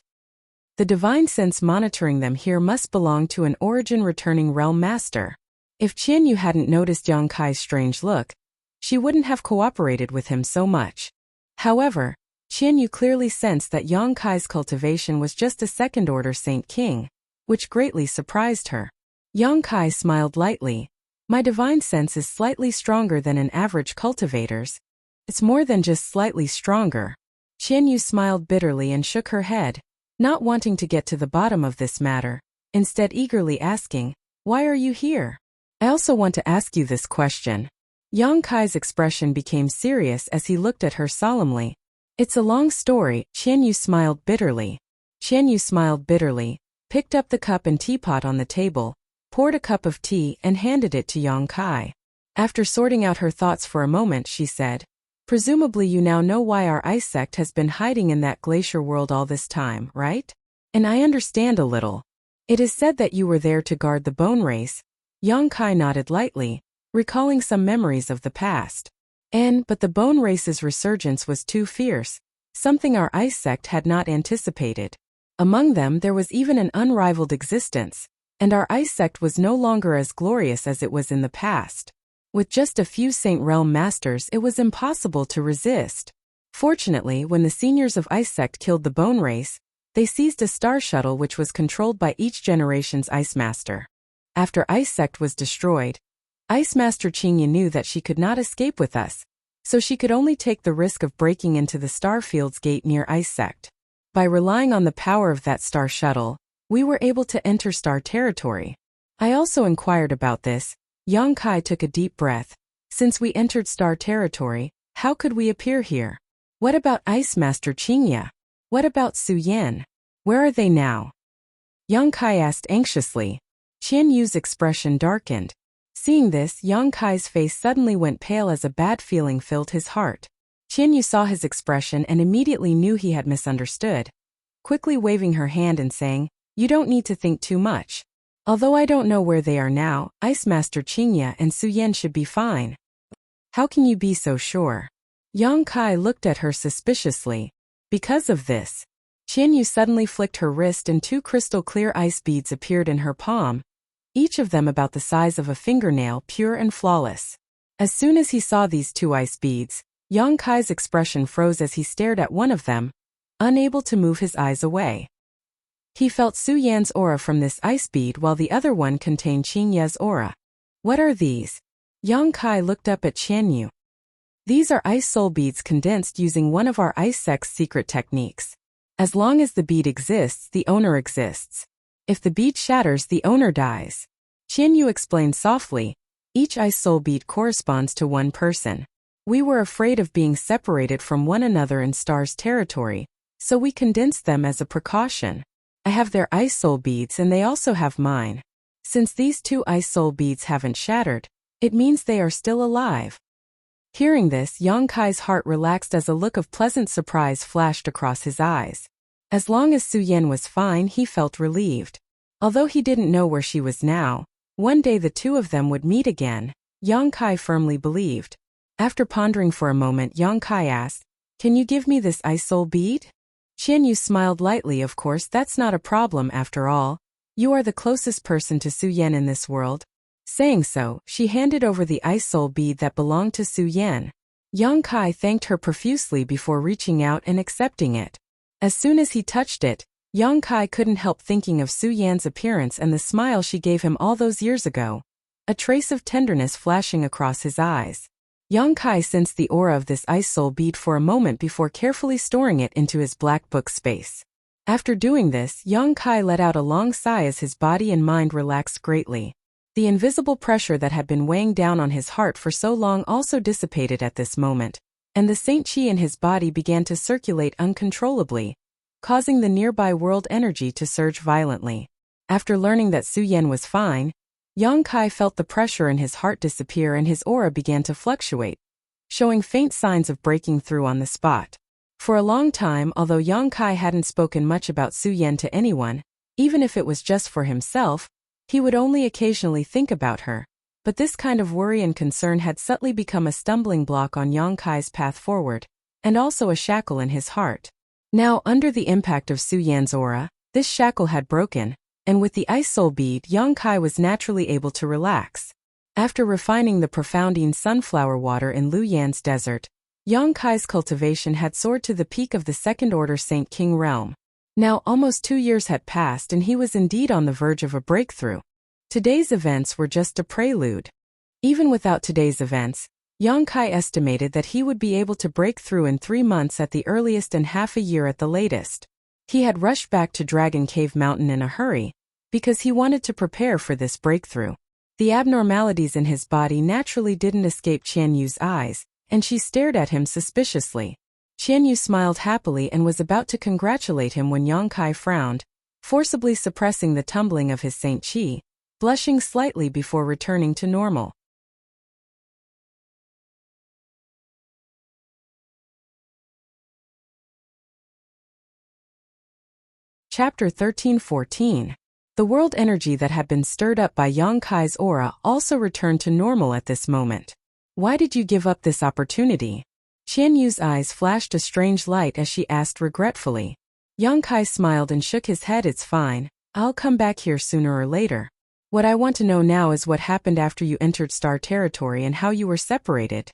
The divine sense monitoring them here must belong to an origin-returning realm master. If Qian Yu hadn't noticed Yang Kai's strange look, she wouldn't have cooperated with him so much. However, Qian Yu clearly sensed that Yang Kai's cultivation was just a second-order Saint King, which greatly surprised her. Yang Kai smiled lightly. "My divine sense is slightly stronger than an average cultivator's. It's more than just slightly stronger." Qian Yu smiled bitterly and shook her head, not wanting to get to the bottom of this matter, instead eagerly asking, "Why are you here? I also want to ask you this question." Yang Kai's expression became serious as he looked at her solemnly. It's a long story, Qian Yu smiled bitterly. Qian Yu smiled bitterly, picked up the cup and teapot on the table, poured a cup of tea and handed it to Yang Kai. After sorting out her thoughts for a moment, she said, "Presumably you now know why our ice sect has been hiding in that glacier world all this time, right? And I understand a little. It is said that you were there to guard the bone race." Yang Kai nodded lightly, recalling some memories of the past. But the bone race's resurgence was too fierce, something our ice sect had not anticipated. Among them there was even an unrivaled existence, and our ice sect was no longer as glorious as it was in the past. With just a few Saint Realm masters, it was impossible to resist. Fortunately, when the seniors of Ice Sect killed the Bone Race, they seized a star shuttle which was controlled by each generation's Ice Master. After Ice Sect was destroyed, Ice Master Qingya knew that she could not escape with us, so she could only take the risk of breaking into the Starfield's gate near Ice Sect. By relying on the power of that star shuttle, we were able to enter star territory. I also inquired about this. Yang Kai took a deep breath. Since we entered star territory, how could we appear here? What about Ice Master Qingya? What about Su Yan? Where are they now? Yang Kai asked anxiously. Qian Yu's expression darkened. Seeing this, Yang Kai's face suddenly went pale as a bad feeling filled his heart. Qian Yu saw his expression and immediately knew he had misunderstood. Quickly waving her hand and saying, "You don't need to think too much. Although I don't know where they are now, Ice Master Qingya and Su Yan should be fine." "How can you be so sure?" Yang Kai looked at her suspiciously. Because of this. Qian Yu suddenly flicked her wrist and two crystal-clear ice beads appeared in her palm, each of them about the size of a fingernail, pure and flawless. As soon as he saw these two ice beads, Yang Kai's expression froze as he stared at one of them, unable to move his eyes away. He felt Su Yan's aura from this ice bead while the other one contained Qingya's aura. "What are these?" Yang Kai looked up at Qian Yu. "These are ice soul beads condensed using one of our ice sect's secret techniques. As long as the bead exists, the owner exists. If the bead shatters, the owner dies." Qian Yu explained softly. "Each ice soul bead corresponds to one person. We were afraid of being separated from one another in Star's territory, so we condensed them as a precaution. I have their ice soul beads and they also have mine. Since these two ice soul beads haven't shattered, it means they are still alive." Hearing this, Yang Kai's heart relaxed as a look of pleasant surprise flashed across his eyes. As long as Su Yan was fine, he felt relieved. Although he didn't know where she was now, one day the two of them would meet again, Yang Kai firmly believed. After pondering for a moment, Yang Kai asked, "Can you give me this ice soul bead?" Qian Yu smiled lightly. "Of course, that's not a problem after all. You are the closest person to Su Yan in this world." Saying so, she handed over the ice soul bead that belonged to Su Yan. Yang Kai thanked her profusely before reaching out and accepting it. As soon as he touched it, Yang Kai couldn't help thinking of Su Yan's appearance and the smile she gave him all those years ago, a trace of tenderness flashing across his eyes. Yang Kai sensed the aura of this ice soul bead for a moment before carefully storing it into his black book space. After doing this, Yang Kai let out a long sigh as his body and mind relaxed greatly. The invisible pressure that had been weighing down on his heart for so long also dissipated at this moment, and the Saint Chi in his body began to circulate uncontrollably, causing the nearby world energy to surge violently. After learning that Su Yan was fine, Yang Kai felt the pressure in his heart disappear and his aura began to fluctuate, showing faint signs of breaking through on the spot. For a long time, although Yang Kai hadn't spoken much about Su Yan to anyone, even if it was just for himself, he would only occasionally think about her. But this kind of worry and concern had subtly become a stumbling block on Yang Kai's path forward, and also a shackle in his heart. Now, under the impact of Su Yan's aura, this shackle had broken, and with the ice soul bead, Yang Kai was naturally able to relax. After refining the profounding sunflower water in Lu Yan's desert, Yang Kai's cultivation had soared to the peak of the second-order Saint King realm. Now almost 2 years had passed and he was indeed on the verge of a breakthrough. Today's events were just a prelude. Even without today's events, Yang Kai estimated that he would be able to break through in 3 months at the earliest and half a year at the latest. He had rushed back to Dragon Cave Mountain in a hurry, because he wanted to prepare for this breakthrough. The abnormalities in his body naturally didn't escape Qian Yu's eyes, and she stared at him suspiciously. Qian Yu smiled happily and was about to congratulate him when Yang Kai frowned, forcibly suppressing the tumbling of his Saint Qi, blushing slightly before returning to normal. Chapter 13-14. The world energy that had been stirred up by Yang Kai's aura also returned to normal at this moment. Why did you give up this opportunity? Qian Yu's eyes flashed a strange light as she asked regretfully. Yang Kai smiled and shook his head. It's fine, I'll come back here sooner or later. What I want to know now is what happened after you entered Star Territory and how you were separated.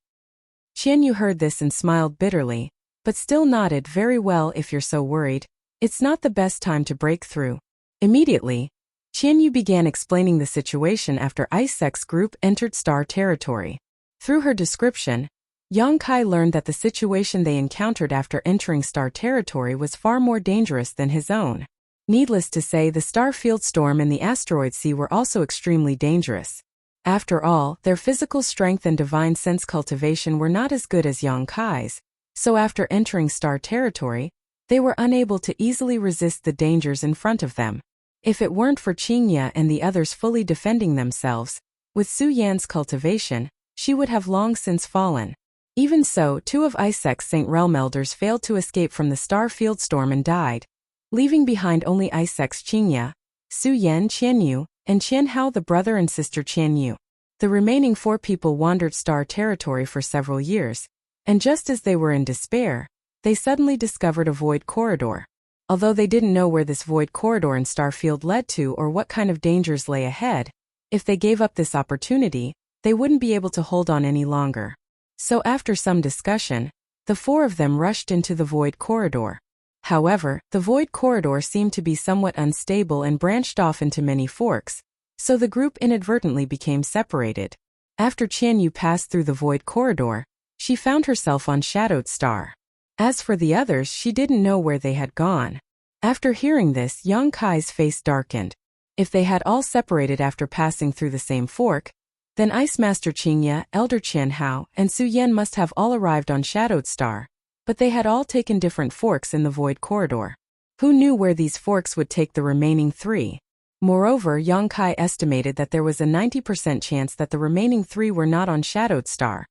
Qian Yu heard this and smiled bitterly, but still nodded. Very well, if you're so worried. It's not the best time to break through. Immediately, Qian Yu began explaining the situation after Issek's group entered Star Territory. Through her description, Yang Kai learned that the situation they encountered after entering Star Territory was far more dangerous than his own. Needless to say, the star field storm and the asteroid sea were also extremely dangerous. After all, their physical strength and divine sense cultivation were not as good as Yang Kai's, so after entering Star Territory, they were unable to easily resist the dangers in front of them. If it weren't for Qingya and the others fully defending themselves, with Su Yan's cultivation, she would have long since fallen. Even so, 2 of Issek's St. Realm elders failed to escape from the star field storm and died, leaving behind only Issek's Qingya, Su Yan, Qian Yu, and Qian Hao, the brother and sister Qian Yu. The remaining 4 people wandered Star Territory for several years, and just as they were in despair, they suddenly discovered a void corridor. Although they didn't know where this void corridor in Starfield led to or what kind of dangers lay ahead, if they gave up this opportunity, they wouldn't be able to hold on any longer. So after some discussion, the 4 of them rushed into the void corridor. However, the void corridor seemed to be somewhat unstable and branched off into many forks, so the group inadvertently became separated. After Qian Yu passed through the void corridor, she found herself on Shadowed Star. As for the others, she didn't know where they had gone. After hearing this, Yang Kai's face darkened. If they had all separated after passing through the same fork, then Ice Master Qingya, Elder Qian Hao, and Su Yan must have all arrived on Shadowed Star, but they had all taken different forks in the void corridor. Who knew where these forks would take the remaining 3? Moreover, Yang Kai estimated that there was a 90% chance that the remaining 3 were not on Shadowed Star,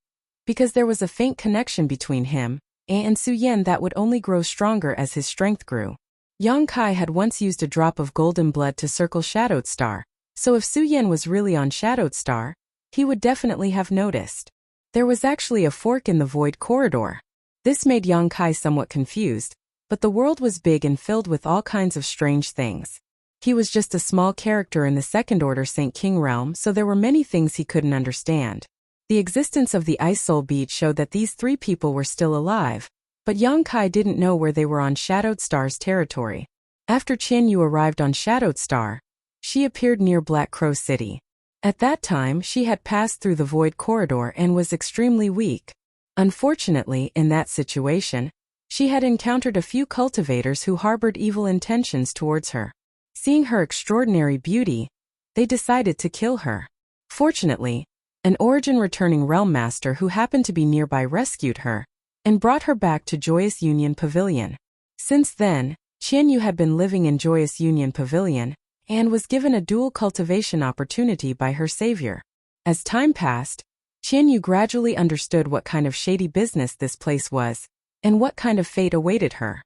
because there was a faint connection between him and Su Yan that would only grow stronger as his strength grew. Yang Kai had once used a drop of golden blood to circle Shadowed Star, so if Su Yan was really on Shadowed Star, he would definitely have noticed. There was actually a fork in the void corridor. This made Yang Kai somewhat confused, but the world was big and filled with all kinds of strange things. He was just a small character in the Second Order Saint King realm, so there were many things he couldn't understand. The existence of the Ice Soul bead showed that these 3 people were still alive, but Yang Kai didn't know where they were on Shadowed Star's territory. After Qian Yu arrived on Shadowed Star, she appeared near Black Crow City. At that time, she had passed through the void corridor and was extremely weak. Unfortunately, in that situation, she had encountered a few cultivators who harbored evil intentions towards her. Seeing her extraordinary beauty, they decided to kill her. Fortunately, an origin-returning realm master who happened to be nearby rescued her and brought her back to Joyous Union Pavilion. Since then, Qian Yu had been living in Joyous Union Pavilion and was given a dual cultivation opportunity by her savior. As time passed, Qian Yu gradually understood what kind of shady business this place was and what kind of fate awaited her.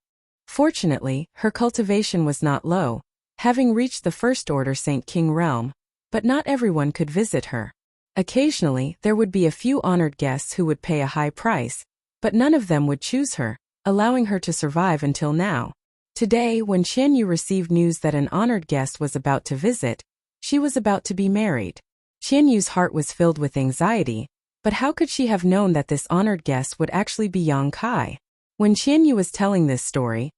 Fortunately, her cultivation was not low, having reached the First Order Saint King realm, but not everyone could visit her. Occasionally, there would be a few honored guests who would pay a high price, but none of them would choose her, allowing her to survive until now. Today, when Qian Yu received news that an honored guest was about to visit, she was about to be married. Qian Yu's heart was filled with anxiety, but how could she have known that this honored guest would actually be Yang Kai? When Qian Yu was telling this story,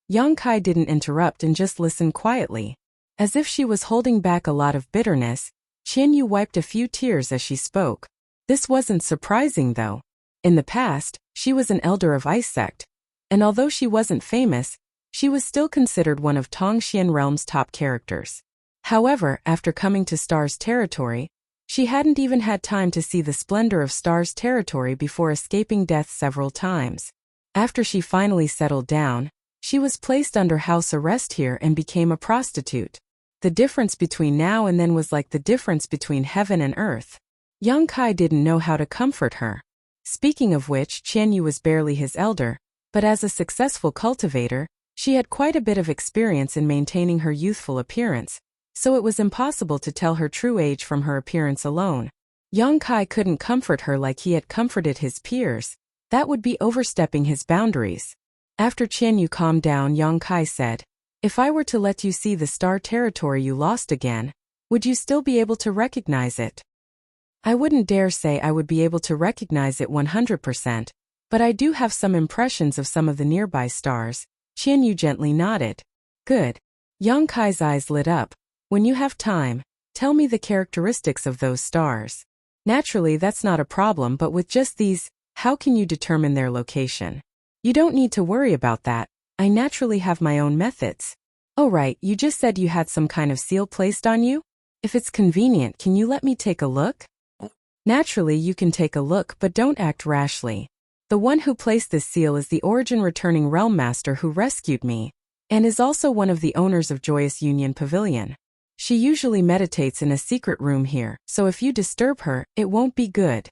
Yang Kai didn't interrupt and just listened quietly. As if she was holding back a lot of bitterness, Qian Yu wiped a few tears as she spoke. This wasn't surprising though. In the past, she was an elder of Ice Sect, and although she wasn't famous, she was still considered one of Tongxian Realm's top characters. However, after coming to Star's territory, she hadn't even had time to see the splendor of Star's territory before escaping death several times. After she finally settled down, she was placed under house arrest here and became a prostitute. The difference between now and then was like the difference between heaven and earth. Young Kai didn't know how to comfort her. Speaking of which, Qian Yu was barely his elder, but as a successful cultivator, she had quite a bit of experience in maintaining her youthful appearance, so it was impossible to tell her true age from her appearance alone. Young Kai couldn't comfort her like he had comforted his peers. That would be overstepping his boundaries. After Qian Yu calmed down, Young Kai said, "If I were to let you see the star territory you lost again, would you still be able to recognize it?" "I wouldn't dare say I would be able to recognize it 100%, but I do have some impressions of some of the nearby stars." Qian Yu gently nodded. "Good." Young Kai's eyes lit up. "When you have time, tell me the characteristics of those stars." "Naturally, that's not a problem, but with just these, how can you determine their location?" "You don't need to worry about that. I naturally have my own methods." "Oh right, you just said you had some kind of seal placed on you? If it's convenient, can you let me take a look?" "Naturally, you can take a look, but don't act rashly. The one who placed this seal is the Origin Returning Realm Master who rescued me, and is also one of the owners of Joyous Union Pavilion. She usually meditates in a secret room here, so if you disturb her, it won't be good."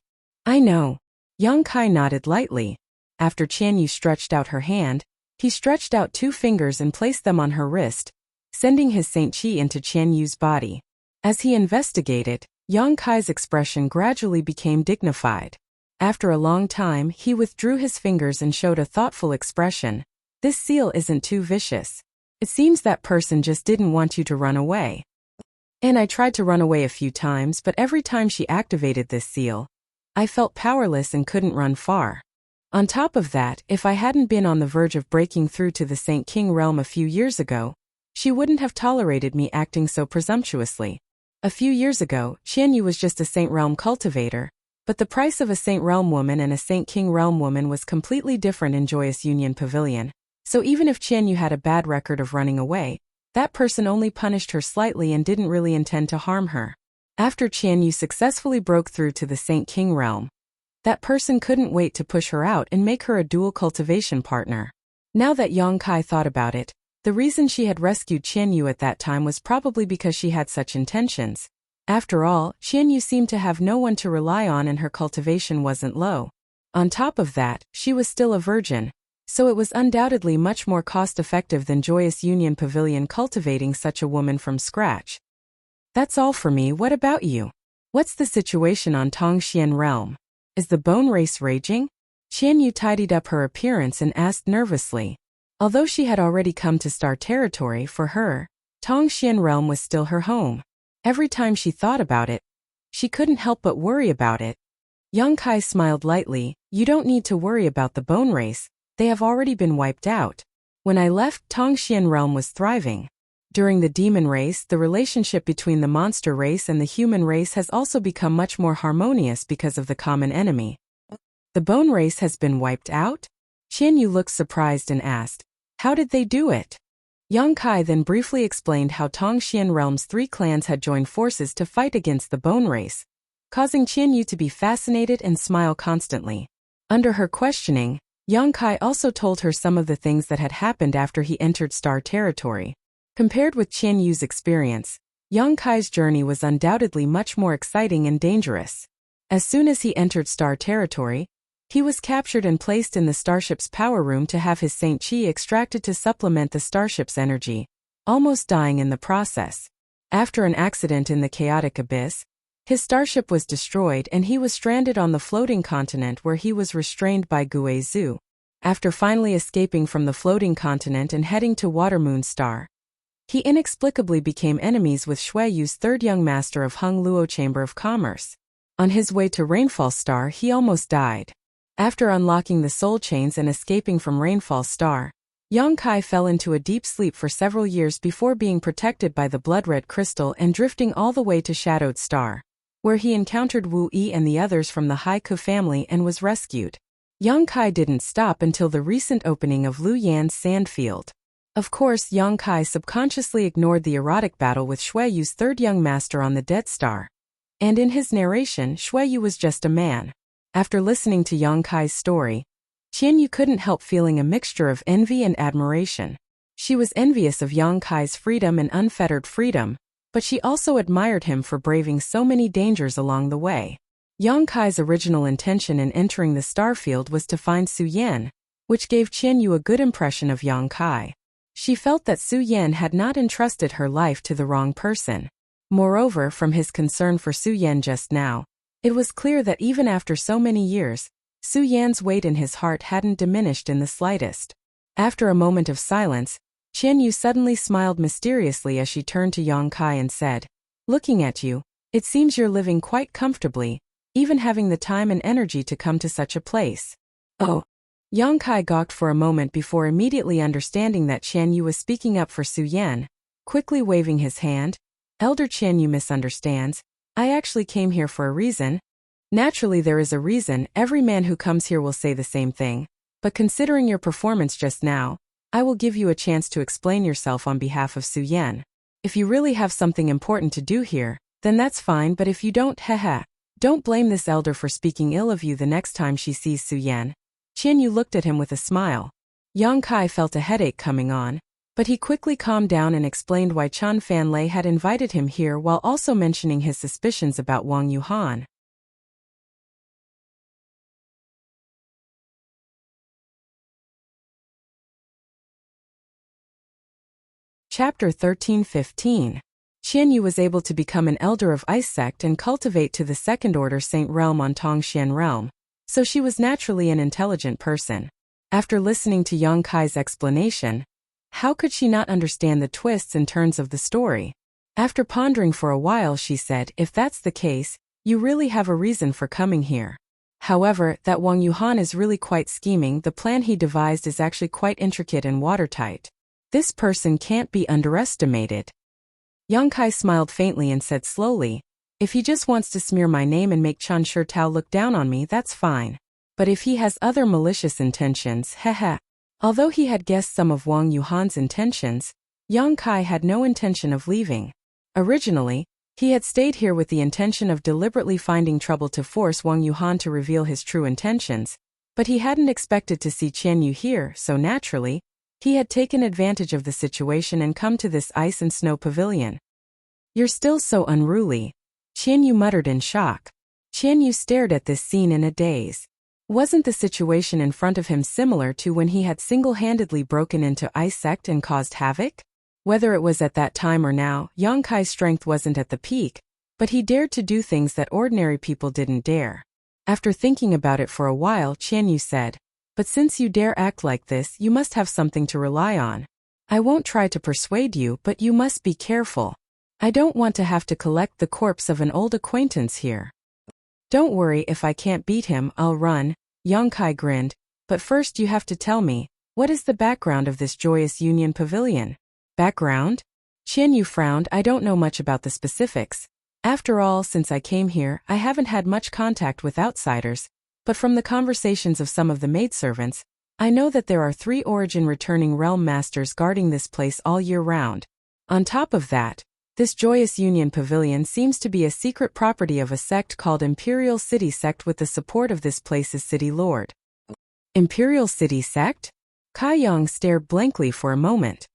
"I know." Young Kai nodded lightly. After Qian Yu stretched out her hand, he stretched out 2 fingers and placed them on her wrist, sending his Saint Qi into Qian Yu's body. As he investigated, Young Kai's expression gradually became dignified. After a long time, he withdrew his fingers and showed a thoughtful expression. "This seal isn't too vicious. It seems that person just didn't want you to run away. And I tried to run away a few times, but every time she activated this seal, I felt powerless and couldn't run far. On top of that, if I hadn't been on the verge of breaking through to the Saint King realm a few years ago, she wouldn't have tolerated me acting so presumptuously. A few years ago, Qian Yu was just a Saint Realm cultivator, but the price of a Saint Realm woman and a Saint King realm woman was completely different in Joyous Union Pavilion, so even if Qian Yu had a bad record of running away, that person only punished her slightly and didn't really intend to harm her. After Qian Yu successfully broke through to the Saint King realm, that person couldn't wait to push her out and make her a dual cultivation partner. Now that Yang Kai thought about it, the reason she had rescued Qian Yu at that time was probably because she had such intentions. After all, Qian Yu seemed to have no one to rely on and her cultivation wasn't low. On top of that, she was still a virgin, so it was undoubtedly much more cost-effective than Joyous Union Pavilion cultivating such a woman from scratch. "That's all for me. What about you? What's the situation on Tongxian Realm? Is the bone race raging?" Qian Yu tidied up her appearance and asked nervously. Although she had already come to Star Territory, for her, Tongxian Realm was still her home. Every time she thought about it, she couldn't help but worry about it. Young Kai smiled lightly. "You don't need to worry about the bone race. They have already been wiped out. When I left, Tongxian Realm was thriving. During the demon race, the relationship between the monster race and the human race has also become much more harmonious because of the common enemy." "The bone race has been wiped out?" Qian Yu looked surprised and asked, "How did they do it?" Young Kai then briefly explained how Tongxian Realm's 3 clans had joined forces to fight against the bone race, causing Qian Yu to be fascinated and smile constantly. Under her questioning, Young Kai also told her some of the things that had happened after he entered Star Territory. Compared with Qian Yu's experience, Young Kai's journey was undoubtedly much more exciting and dangerous. As soon as he entered Star Territory, he was captured and placed in the starship's power room to have his Saint Qi extracted to supplement the starship's energy, almost dying in the process. After an accident in the chaotic abyss, his starship was destroyed and he was stranded on the floating continent where he was restrained by Gue Zhu. After finally escaping from the floating continent and heading to Watermoon Star, he inexplicably became enemies with Shui Yu's 3rd young master of Hung Luo Chamber of Commerce. On his way to Rainfall Star, he almost died. After unlocking the soul chains and escaping from Rainfall Star, Young Kai fell into a deep sleep for several years before being protected by the blood-red crystal and drifting all the way to Shadowed Star, where he encountered Wu Yi and the others from the Haiku family and was rescued. Young Kai didn't stop until the recent opening of Lu Yan's Sandfield. Of course, Young Kai subconsciously ignored the erotic battle with Shui Yu's 3rd young master on the Dead Star. And in his narration, Shui Yu was just a man. After listening to Young Kai's story, Qianyu couldn't help feeling a mixture of envy and admiration. She was envious of Yang Kai's freedom and unfettered freedom, but she also admired him for braving so many dangers along the way. Yang Kai's original intention in entering the starfield was to find Su Yan, which gave Qianyu a good impression of Yang Kai. She felt that Su Yan had not entrusted her life to the wrong person. Moreover, from his concern for Su Yan just now, it was clear that even after so many years, Su Yan's weight in his heart hadn't diminished in the slightest. After a moment of silence, Qianyu suddenly smiled mysteriously as she turned to Yang Kai and said, "Looking at you, it seems you're living quite comfortably, even having the time and energy to come to such a place." "Oh." Yang Kai gawked for a moment before immediately understanding that Qianyu was speaking up for Su Yan, quickly waving his hand. "Elder Qianyu misunderstands. I actually came here for a reason." "Naturally there is a reason, every man who comes here will say the same thing, but considering your performance just now, I will give you a chance to explain yourself on behalf of Su Yan. If you really have something important to do here, then that's fine, but if you don't, don't blame this elder for speaking ill of you the next time she sees Su Yan." Qianyu looked at him with a smile. Yang Kai felt a headache coming on, but he quickly calmed down and explained why Chan Fanlei had invited him here while also mentioning his suspicions about Wang Yuhan. Chapter 13-15. Qianyu was able to become an elder of Ice Sect and cultivate to the Second Order Saint Realm on Tongxian Realm, so she was naturally an intelligent person. After listening to Yang Kai's explanation, how could she not understand the twists and turns of the story? After pondering for a while, she said, "If that's the case, you really have a reason for coming here. However, that Wang Yuhan is really quite scheming. The plan he devised is actually quite intricate and watertight. This person can't be underestimated." Yang Kai smiled faintly and said slowly, "If he just wants to smear my name and make Chan Shitao look down on me, that's fine. But if he has other malicious intentions, Although he had guessed some of Wang Yuhan's intentions, Yang Kai had no intention of leaving. Originally, he had stayed here with the intention of deliberately finding trouble to force Wang Yuhan to reveal his true intentions, but he hadn't expected to see Qianyu here, so naturally, he had taken advantage of the situation and come to this ice and snow pavilion. "You're still so unruly," Qianyu muttered in shock. Qianyu stared at this scene in a daze. Wasn't the situation in front of him similar to when he had single-handedly broken into Ice Sect and caused havoc? Whether it was at that time or now, Yang Kai's strength wasn't at the peak, but he dared to do things that ordinary people didn't dare. After thinking about it for a while, Qianyu said, "But since you dare act like this, you must have something to rely on. I won't try to persuade you, but you must be careful. I don't want to have to collect the corpse of an old acquaintance here." "Don't worry, if I can't beat him, I'll run," Yang Kai grinned, "but first you have to tell me, what is the background of this joyous union pavilion?" "Background?" Qianyu frowned. "I don't know much about the specifics. After all, since I came here, I haven't had much contact with outsiders, but from the conversations of some of the maidservants, I know that there are 3 origin returning realm masters guarding this place all year round. On top of that, this joyous union pavilion seems to be a secret property of a sect called Imperial City Sect with the support of this place's city lord." "Imperial City Sect?" Kai Yang stared blankly for a moment.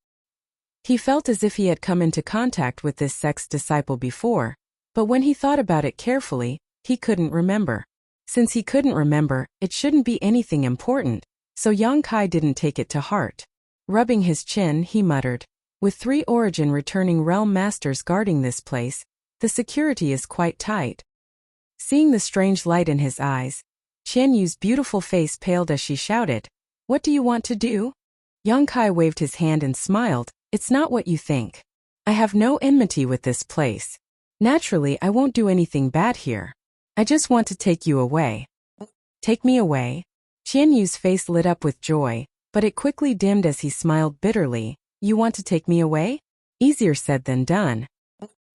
He felt as if he had come into contact with this sect's disciple before, but when he thought about it carefully, he couldn't remember. Since he couldn't remember, it shouldn't be anything important, so Yang Kai didn't take it to heart. Rubbing his chin, he muttered, "With 3 origin returning realm masters guarding this place, the security is quite tight." Seeing the strange light in his eyes, Qianyu's beautiful face paled as she shouted, "What do you want to do?" Yang Kai waved his hand and smiled, "It's not what you think. I have no enmity with this place. Naturally, I won't do anything bad here. I just want to take you away." "Take me away?" Qianyu's face lit up with joy, but it quickly dimmed as he smiled bitterly. "You want to take me away? Easier said than done.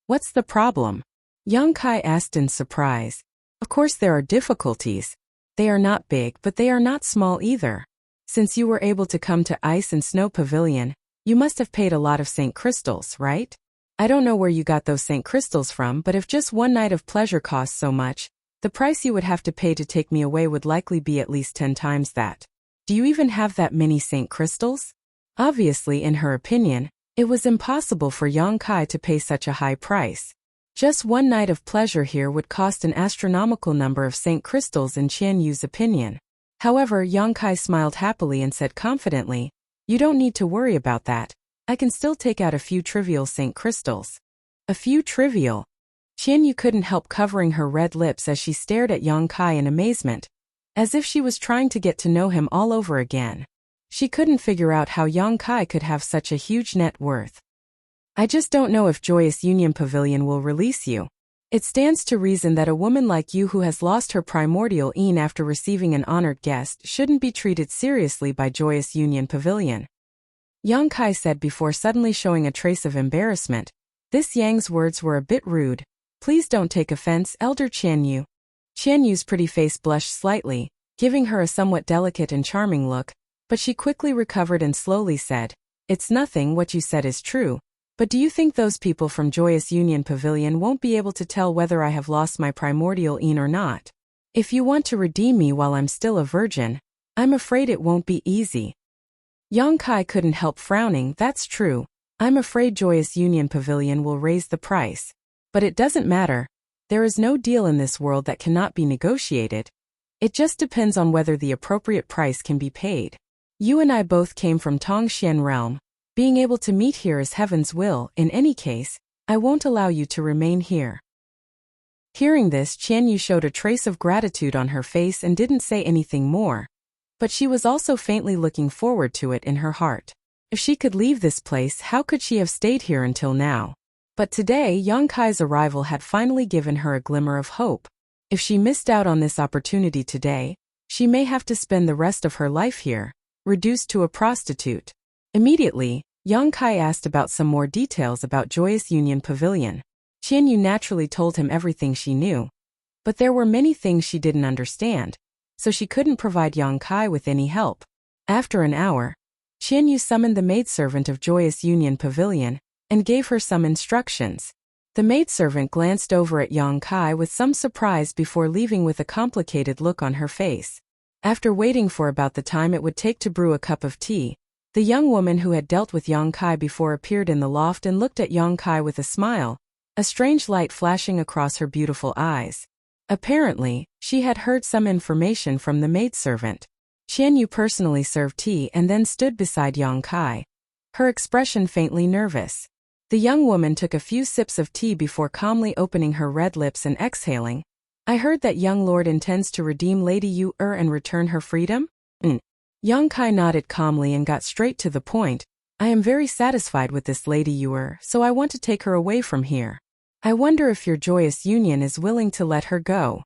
What's the problem?" Yang Kai asked in surprise. "Of course there are difficulties. They are not big, but they are not small either. Since you were able to come to Ice and Snow Pavilion, you must have paid a lot of Saint Crystals, right? I don't know where you got those Saint Crystals from, but if just one night of pleasure costs so much, the price you would have to pay to take me away would likely be at least 10 times that." Do you even have that many Saint crystals? Obviously, in her opinion, it was impossible for Yang Kai to pay such a high price. Just one night of pleasure here would cost an astronomical number of Saint crystals in Qian Yu's opinion. However, Yang Kai smiled happily and said confidently, "You don't need to worry about that. I can still take out a few trivial Saint crystals." A few trivial? Qian Yu couldn't help covering her red lips as she stared at Yang Kai in amazement, as if she was trying to get to know him all over again. She couldn't figure out how Yang Kai could have such a huge net worth. "I just don't know if Joyous Union Pavilion will release you. It stands to reason that a woman like you who has lost her primordial Een after receiving an honored guest shouldn't be treated seriously by Joyous Union Pavilion," Yang Kai said before suddenly showing a trace of embarrassment. This Yang's words were a bit rude. "Please don't take offense, Elder Qian Yu." Qian Yu's pretty face blushed slightly, giving her a somewhat delicate and charming look, but she quickly recovered and slowly said, "It's nothing, what you said is true. But do you think those people from Joyous Union Pavilion won't be able to tell whether I have lost my primordial Een or not? If you want to redeem me while I'm still a virgin, I'm afraid it won't be easy." Yang Kai couldn't help frowning. "That's true. I'm afraid Joyous Union Pavilion will raise the price. But it doesn't matter. There is no deal in this world that cannot be negotiated. It just depends on whether the appropriate price can be paid. You and I both came from Tongxian realm. Being able to meet here is heaven's will. In any case, I won't allow you to remain here." Hearing this, Qian Yu showed a trace of gratitude on her face and didn't say anything more. But she was also faintly looking forward to it in her heart. If she could leave this place, how could she have stayed here until now? But today, Yang Kai's arrival had finally given her a glimmer of hope. If she missed out on this opportunity today, she may have to spend the rest of her life here, reduced to a prostitute. Immediately, Yang Kai asked about some more details about Joyous Union Pavilion. Qian Yu naturally told him everything she knew. But there were many things she didn't understand, so she couldn't provide Yang Kai with any help. After an hour, Qian Yu summoned the maidservant of Joyous Union Pavilion and gave her some instructions. The maidservant glanced over at Yang Kai with some surprise before leaving with a complicated look on her face. After waiting for about the time it would take to brew a cup of tea, the young woman who had dealt with Yang Kai before appeared in the loft and looked at Yang Kai with a smile, a strange light flashing across her beautiful eyes. Apparently, she had heard some information from the maidservant. Qian Yu personally served tea and then stood beside Yang Kai, her expression faintly nervous. The young woman took a few sips of tea before calmly opening her red lips and exhaling. "I heard that young lord intends to redeem Lady Yu and return her freedom?" Yang Kai nodded calmly and got straight to the point. "I am very satisfied with this Lady Yu, so I want to take her away from here. I wonder if your Joyous Union is willing to let her go."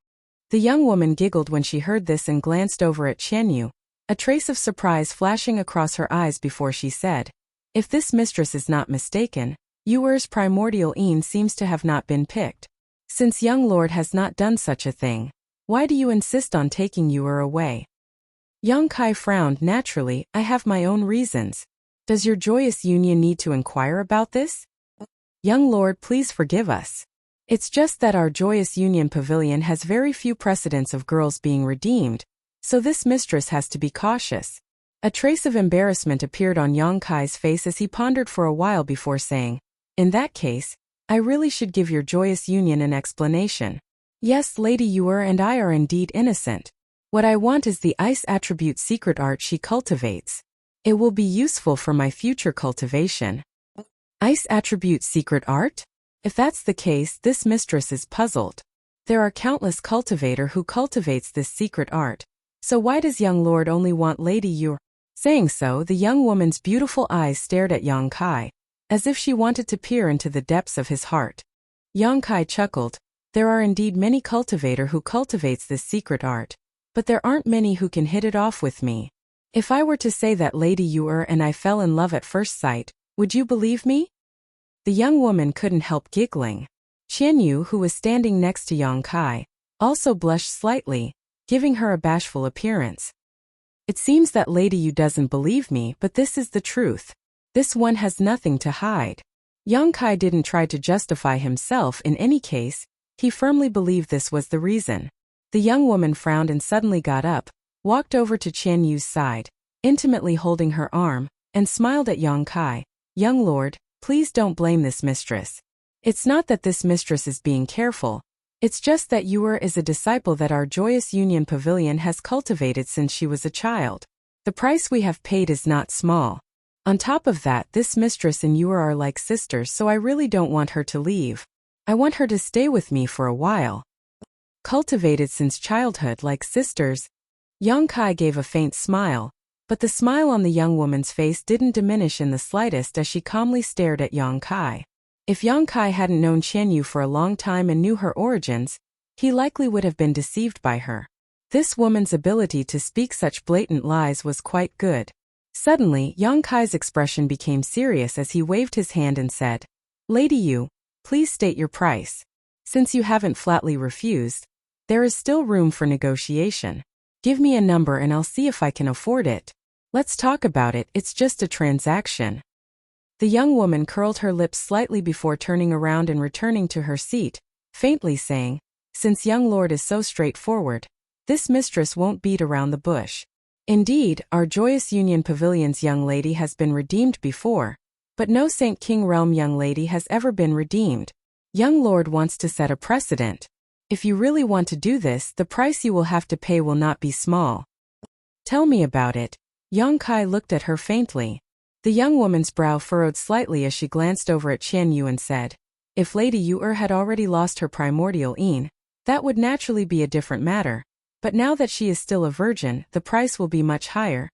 The young woman giggled when she heard this and glanced over at Qian Yu, a trace of surprise flashing across her eyes before she said, "If this mistress is not mistaken, Yuer's primordial Een seems to have not been picked. Since young lord has not done such a thing, why do you insist on taking Yuer away?" Yang Kai frowned. "Naturally, I have my own reasons. Does your Joyous Union need to inquire about this?" "Young lord, please forgive us. It's just that our Joyous Union Pavilion has very few precedents of girls being redeemed, so this mistress has to be cautious." A trace of embarrassment appeared on Yang Kai's face as he pondered for a while before saying, "In that case, I really should give your Joyous Union an explanation. Yes, Lady Yuer and I are indeed innocent. What I want is the ice attribute secret art she cultivates. It will be useful for my future cultivation." Ice attribute secret art? If that's the case, this mistress is puzzled. There are countless cultivator who cultivates this secret art. So why does young lord only want Lady Yuer? Saying so, the young woman's beautiful eyes stared at Yang Kai, as if she wanted to peer into the depths of his heart. Yang Kai chuckled. "There are indeed many cultivator who cultivates this secret art, but there aren't many who can hit it off with me. If I were to say that Lady Yuer and I fell in love at first sight, would you believe me?" The young woman couldn't help giggling. Qian Yu, who was standing next to Yang Kai, also blushed slightly, giving her a bashful appearance. "It seems that Lady Yu doesn't believe me, but this is the truth. This one has nothing to hide." Yang Kai didn't try to justify himself in any case, he firmly believed this was the reason. The young woman frowned and suddenly got up, walked over to Qian Yu's side, intimately holding her arm, and smiled at Yang Kai. Young lord, please don't blame this mistress. It's not that this mistress is being careful. It's just that Yu is a disciple that our Joyous Union Pavilion has cultivated since she was a child. The price we have paid is not small. On top of that, this mistress and Yu are like sisters, so I really don't want her to leave. I want her to stay with me for a while. Cultivated since childhood like sisters. Yang Kai gave a faint smile, but the smile on the young woman's face didn't diminish in the slightest as she calmly stared at Yang Kai. If Yang Kai hadn't known Qian Yu for a long time and knew her origins, he likely would have been deceived by her. This woman's ability to speak such blatant lies was quite good. Suddenly, Yang Kai's expression became serious as he waved his hand and said, Lady Yu, please state your price. Since you haven't flatly refused, there is still room for negotiation. Give me a number and I'll see if I can afford it. Let's talk about it, it's just a transaction. The young woman curled her lips slightly before turning around and returning to her seat, faintly saying, Since young lord is so straightforward, this mistress won't beat around the bush. Indeed, our Joyous Union Pavilion's young lady has been redeemed before, but no Saint King Realm young lady has ever been redeemed. Young lord wants to set a precedent. If you really want to do this, the price you will have to pay will not be small. Tell me about it. Yang Kai looked at her faintly. The young woman's brow furrowed slightly as she glanced over at Qian Yu and said, If Lady Yu had already lost her primordial Yin, that would naturally be a different matter. But now that she is still a virgin, the price will be much higher.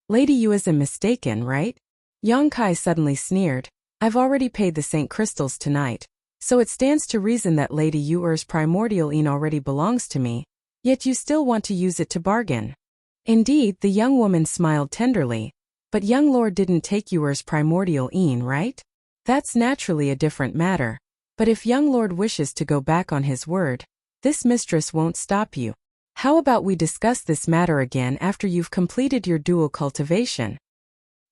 Lady Yu isn't mistaken, right? Yang Kai suddenly sneered. I've already paid the Saint Crystals tonight, so it stands to reason that Lady Yu's primordial Yin already belongs to me, yet you still want to use it to bargain. Indeed, the young woman smiled tenderly. But young lord didn't take Yu's primordial Yin, right? That's naturally a different matter. But if young lord wishes to go back on his word, this mistress won't stop you. How about we discuss this matter again after you've completed your dual cultivation?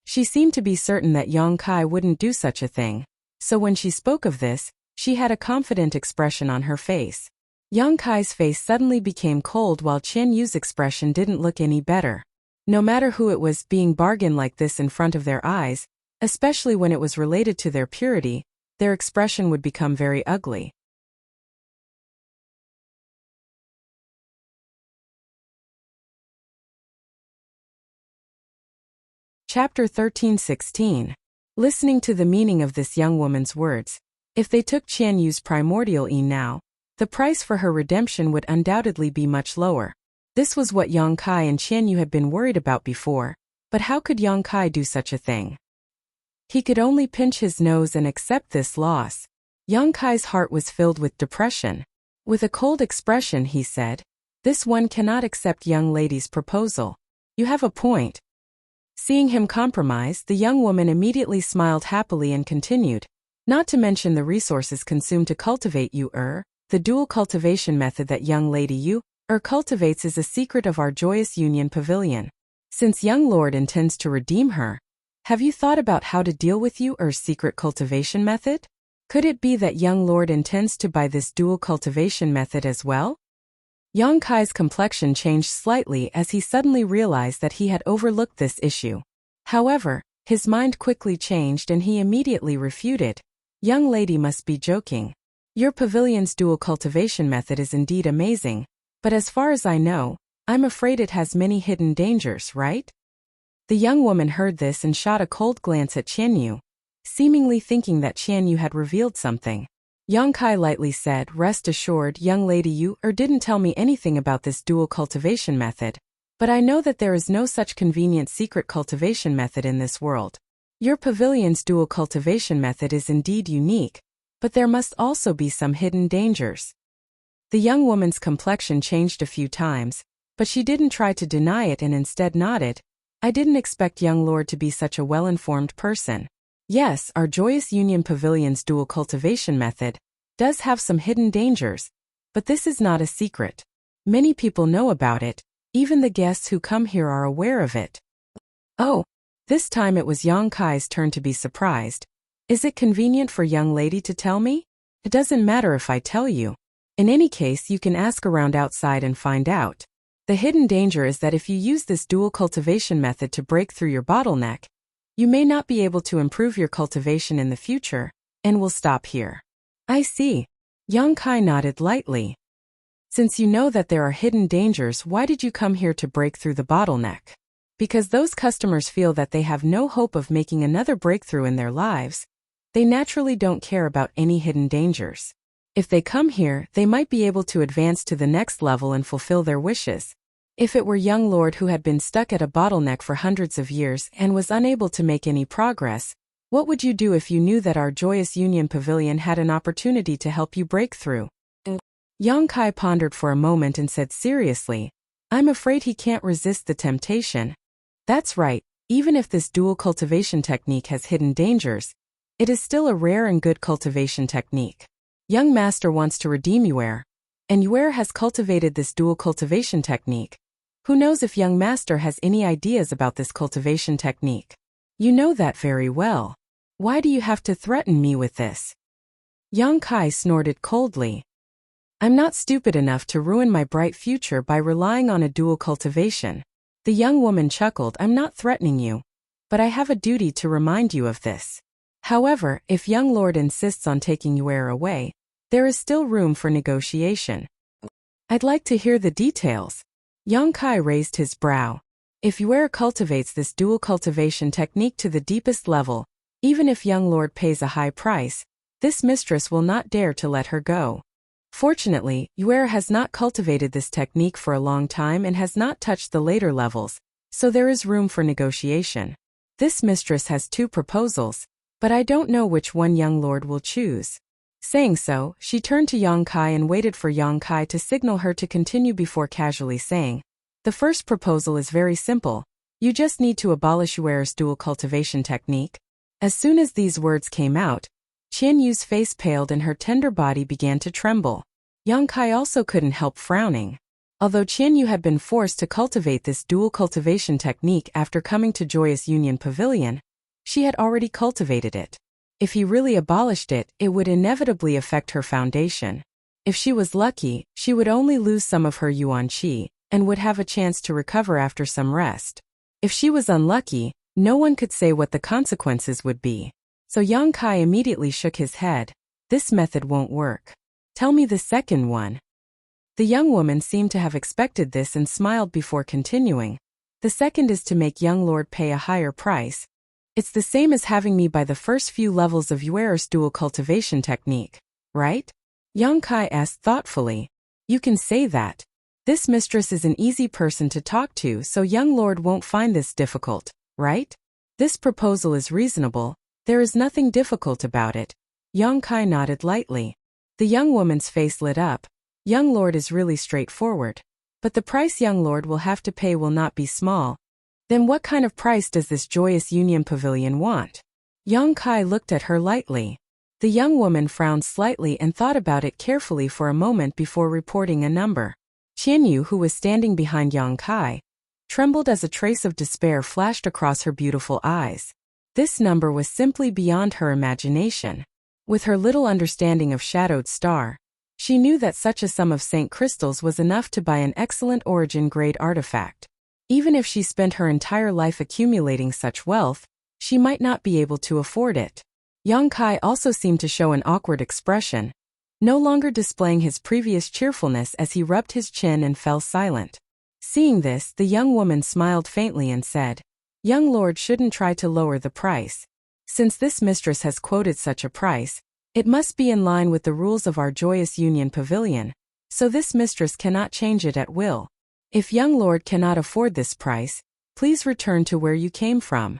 She seemed to be certain that Yang Kai wouldn't do such a thing, so when she spoke of this, she had a confident expression on her face. Yang Kai's face suddenly became cold while Qian Yu's expression didn't look any better. No matter who it was, being bargained like this in front of their eyes, especially when it was related to their purity, their expression would become very ugly. Chapter 13:16. Listening to the meaning of this young woman's words, if they took Qian Yu's primordial Yin now, the price for her redemption would undoubtedly be much lower. This was what Yang Kai and Qian Yu had been worried about before, but how could Yang Kai do such a thing? He could only pinch his nose and accept this loss. Yang Kai's heart was filled with depression. With a cold expression he said, This one cannot accept young lady's proposal. You have a point. Seeing him compromise, the young woman immediately smiled happily and continued, Not to mention the resources consumed to cultivate you, the dual cultivation method that young lady you, cultivates is a secret of our Joyous Union Pavilion. Since young lord intends to redeem her, have you thought about how to deal with Yu's secret cultivation method? Could it be that young lord intends to buy this dual cultivation method as well? Yang Kai's complexion changed slightly as he suddenly realized that he had overlooked this issue. However, his mind quickly changed and he immediately refuted. Young lady must be joking. Your pavilion's dual cultivation method is indeed amazing, but as far as I know, I'm afraid it has many hidden dangers, right? The young woman heard this and shot a cold glance at Qian Yu, seemingly thinking that Qian Yu had revealed something. Yang Kai lightly said, Rest assured, young lady Yu didn't tell me anything about this dual cultivation method, but I know that there is no such convenient secret cultivation method in this world. Your pavilion's dual cultivation method is indeed unique, but there must also be some hidden dangers. The young woman's complexion changed a few times, but she didn't try to deny it and instead nodded. I didn't expect young lord to be such a well-informed person. Yes, our Joyous Union Pavilion's dual cultivation method does have some hidden dangers, but this is not a secret. Many people know about it, even the guests who come here are aware of it. Oh, this time it was Yang Kai's turn to be surprised. Is it convenient for young lady to tell me? It doesn't matter if I tell you. In any case, you can ask around outside and find out. The hidden danger is that if you use this dual cultivation method to break through your bottleneck, you may not be able to improve your cultivation in the future, and will stop here. I see. Yang Kai nodded lightly. Since you know that there are hidden dangers, why did you come here to break through the bottleneck? Because those customers feel that they have no hope of making another breakthrough in their lives, they naturally don't care about any hidden dangers. If they come here, they might be able to advance to the next level and fulfill their wishes. If it were young lord who had been stuck at a bottleneck for hundreds of years and was unable to make any progress, what would you do if you knew that our Joyous Union Pavilion had an opportunity to help you break through? Yang Kai pondered for a moment and said seriously, I'm afraid he can't resist the temptation. That's right, even if this dual cultivation technique has hidden dangers, it is still a rare and good cultivation technique. Young master wants to redeem Yuer, and Yuer has cultivated this dual cultivation technique. Who knows if young master has any ideas about this cultivation technique? You know that very well. Why do you have to threaten me with this? Yang Kai snorted coldly. I'm not stupid enough to ruin my bright future by relying on a dual cultivation. The young woman chuckled. I'm not threatening you, but I have a duty to remind you of this. However, if young lord insists on taking Yuer away, there is still room for negotiation. I'd like to hear the details. Yang Kai raised his brow. If Yuer cultivates this dual cultivation technique to the deepest level, even if young lord pays a high price, this mistress will not dare to let her go. Fortunately, Yuer has not cultivated this technique for a long time and has not touched the later levels, so there is room for negotiation. This mistress has 2 proposals, but I don't know which one young lord will choose. Saying so, she turned to Yang Kai and waited for Yang Kai to signal her to continue before casually saying, the first proposal is very simple. You just need to abolish Yuer's dual cultivation technique. As soon as these words came out, Qian Yu's face paled and her tender body began to tremble. Yang Kai also couldn't help frowning. Although Qian Yu had been forced to cultivate this dual cultivation technique after coming to Joyous Union Pavilion, she had already cultivated it. If he really abolished it, it would inevitably affect her foundation. If she was lucky, she would only lose some of her yuan qi, and would have a chance to recover after some rest. If she was unlucky, no one could say what the consequences would be. So Yang Kai immediately shook his head. This method won't work. Tell me the second one. The young woman seemed to have expected this and smiled before continuing. The second is to make young lord pay a higher price. It's the same as having me by the first few levels of Yuer's dual cultivation technique, right? Yang Kai asked thoughtfully. You can say that. This mistress is an easy person to talk to, so young lord won't find this difficult, right? This proposal is reasonable. There is nothing difficult about it. Yang Kai nodded lightly. The young woman's face lit up. Young lord is really straightforward. But the price young lord will have to pay will not be small. Then what kind of price does this Joyous Union Pavilion want? Yang Kai looked at her lightly. The young woman frowned slightly and thought about it carefully for a moment before reporting a number. Qian Yu, who was standing behind Yang Kai, trembled as a trace of despair flashed across her beautiful eyes. This number was simply beyond her imagination. With her little understanding of Shadowed Star, she knew that such a sum of Saint crystals was enough to buy an excellent origin-grade artifact. Even if she spent her entire life accumulating such wealth, she might not be able to afford it. Yang Kai also seemed to show an awkward expression, no longer displaying his previous cheerfulness as he rubbed his chin and fell silent. Seeing this, the young woman smiled faintly and said, Young lord shouldn't try to lower the price. Since this mistress has quoted such a price, it must be in line with the rules of our Joyous Union Pavilion, so this mistress cannot change it at will. If young lord cannot afford this price, please return to where you came from.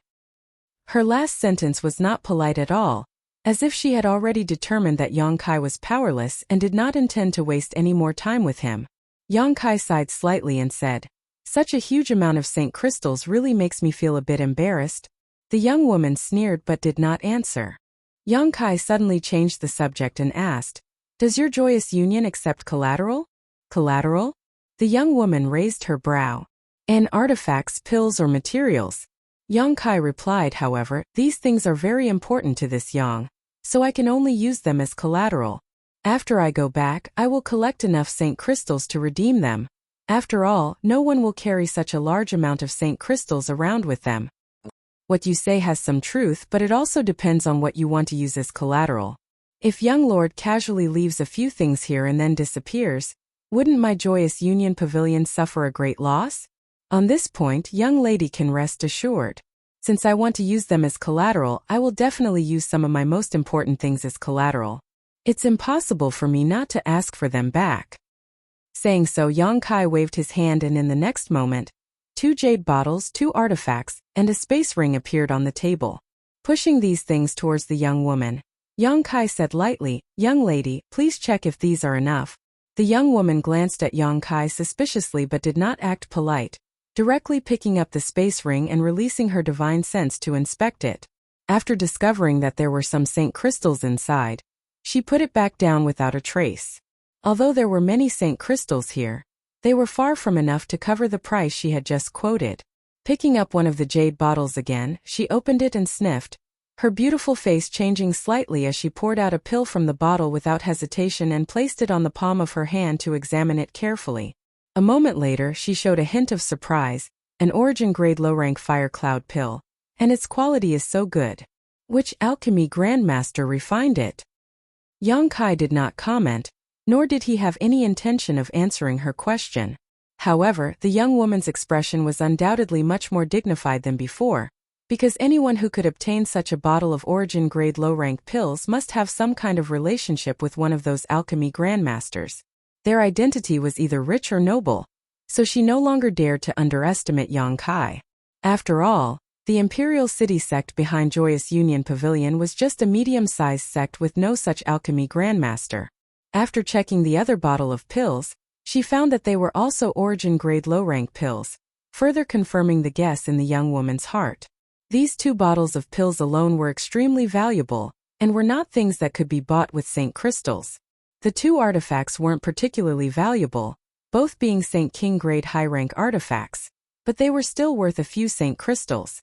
Her last sentence was not polite at all, as if she had already determined that Yang Kai was powerless and did not intend to waste any more time with him. Yang Kai sighed slightly and said, Such a huge amount of Saint crystals really makes me feel a bit embarrassed. The young woman sneered but did not answer. Yang Kai suddenly changed the subject and asked, Does your Joyous Union accept collateral? Collateral? The young woman raised her brow. And artifacts, pills or materials? Yang Kai replied, however, these things are very important to this Yang, so I can only use them as collateral. After I go back, I will collect enough Saint crystals to redeem them. After all, no one will carry such a large amount of Saint crystals around with them. What you say has some truth, but it also depends on what you want to use as collateral. If young lord casually leaves a few things here and then disappears, wouldn't my joyous union pavilion suffer a great loss? On this point, young lady can rest assured. Since I want to use them as collateral, I will definitely use some of my most important things as collateral. It's impossible for me not to ask for them back. Saying so, Yang Kai waved his hand, and in the next moment, 2 jade bottles, 2 artifacts, and a space ring appeared on the table. Pushing these things towards the young woman, Yang Kai said lightly, "Young lady, please check if these are enough." The young woman glanced at Yang Kai suspiciously but did not act polite, directly picking up the space ring and releasing her divine sense to inspect it. After discovering that there were some Saint crystals inside, she put it back down without a trace. Although there were many Saint crystals here, they were far from enough to cover the price she had just quoted. Picking up one of the jade bottles again, she opened it and sniffed, her beautiful face changing slightly as she poured out a pill from the bottle without hesitation and placed it on the palm of her hand to examine it carefully. A moment later, she showed a hint of surprise, an origin-grade low-rank fire cloud pill, and its quality is so good. Which alchemy grandmaster refined it? Yang Kai did not comment, nor did he have any intention of answering her question. However, the young woman's expression was undoubtedly much more dignified than before, because anyone who could obtain such a bottle of origin-grade low-rank pills must have some kind of relationship with one of those alchemy grandmasters. Their identity was either rich or noble, so she no longer dared to underestimate Yang Kai. After all, the Imperial City sect behind Joyous Union Pavilion was just a medium-sized sect with no such alchemy grandmaster. After checking the other bottle of pills, she found that they were also origin-grade low-rank pills, further confirming the guess in the young woman's heart. These 2 bottles of pills alone were extremely valuable, and were not things that could be bought with Saint crystals. The 2 artifacts weren't particularly valuable, both being Saint King-grade high-rank artifacts, but they were still worth a few Saint crystals.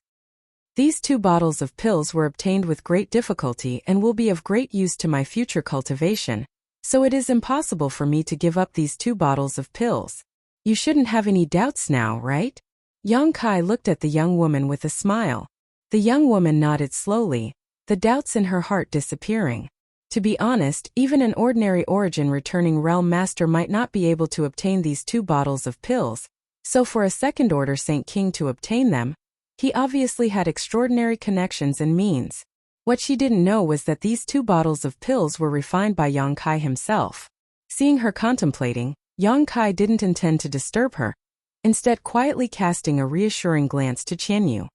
These 2 bottles of pills were obtained with great difficulty and will be of great use to my future cultivation, so it is impossible for me to give up these 2 bottles of pills. You shouldn't have any doubts now, right? Yang Kai looked at the young woman with a smile. The young woman nodded slowly, the doubts in her heart disappearing. To be honest, even an ordinary origin returning realm master might not be able to obtain these 2 bottles of pills, so for a second-order Saint King to obtain them, he obviously had extraordinary connections and means. What she didn't know was that these 2 bottles of pills were refined by Yang Kai himself. Seeing her contemplating, Yang Kai didn't intend to disturb her, instead quietly casting a reassuring glance to Qianyu.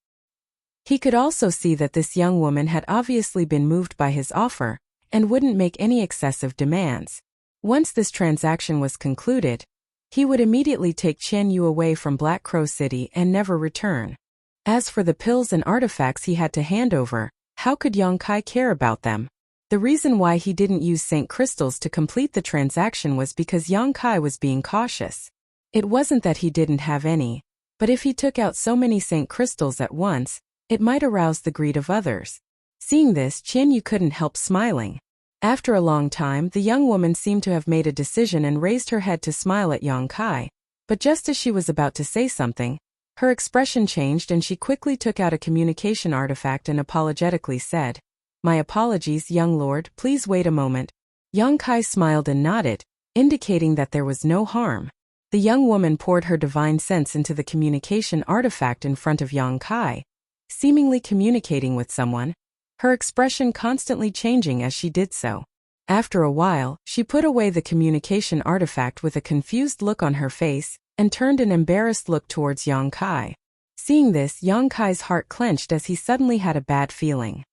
He could also see that this young woman had obviously been moved by his offer, and wouldn't make any excessive demands. Once this transaction was concluded, he would immediately take Qianyu away from Black Crow City and never return. As for the pills and artifacts he had to hand over, how could Yang Kai care about them? The reason why he didn't use Saint crystals to complete the transaction was because Yang Kai was being cautious. It wasn't that he didn't have any, but if he took out so many Saint crystals at once, it might arouse the greed of others. Seeing this, Qianyu couldn't help smiling. After a long time, the young woman seemed to have made a decision and raised her head to smile at Yang Kai, but just as she was about to say something, her expression changed and she quickly took out a communication artifact and apologetically said, "My apologies, young lord, please wait a moment." Yang Kai smiled and nodded, indicating that there was no harm. The young woman poured her divine sense into the communication artifact in front of Yang Kai, seemingly communicating with someone, her expression constantly changing as she did so. After a while, she put away the communication artifact with a confused look on her face, and turned an embarrassed look towards Yang Kai. Seeing this, Yang Kai's heart clenched as he suddenly had a bad feeling.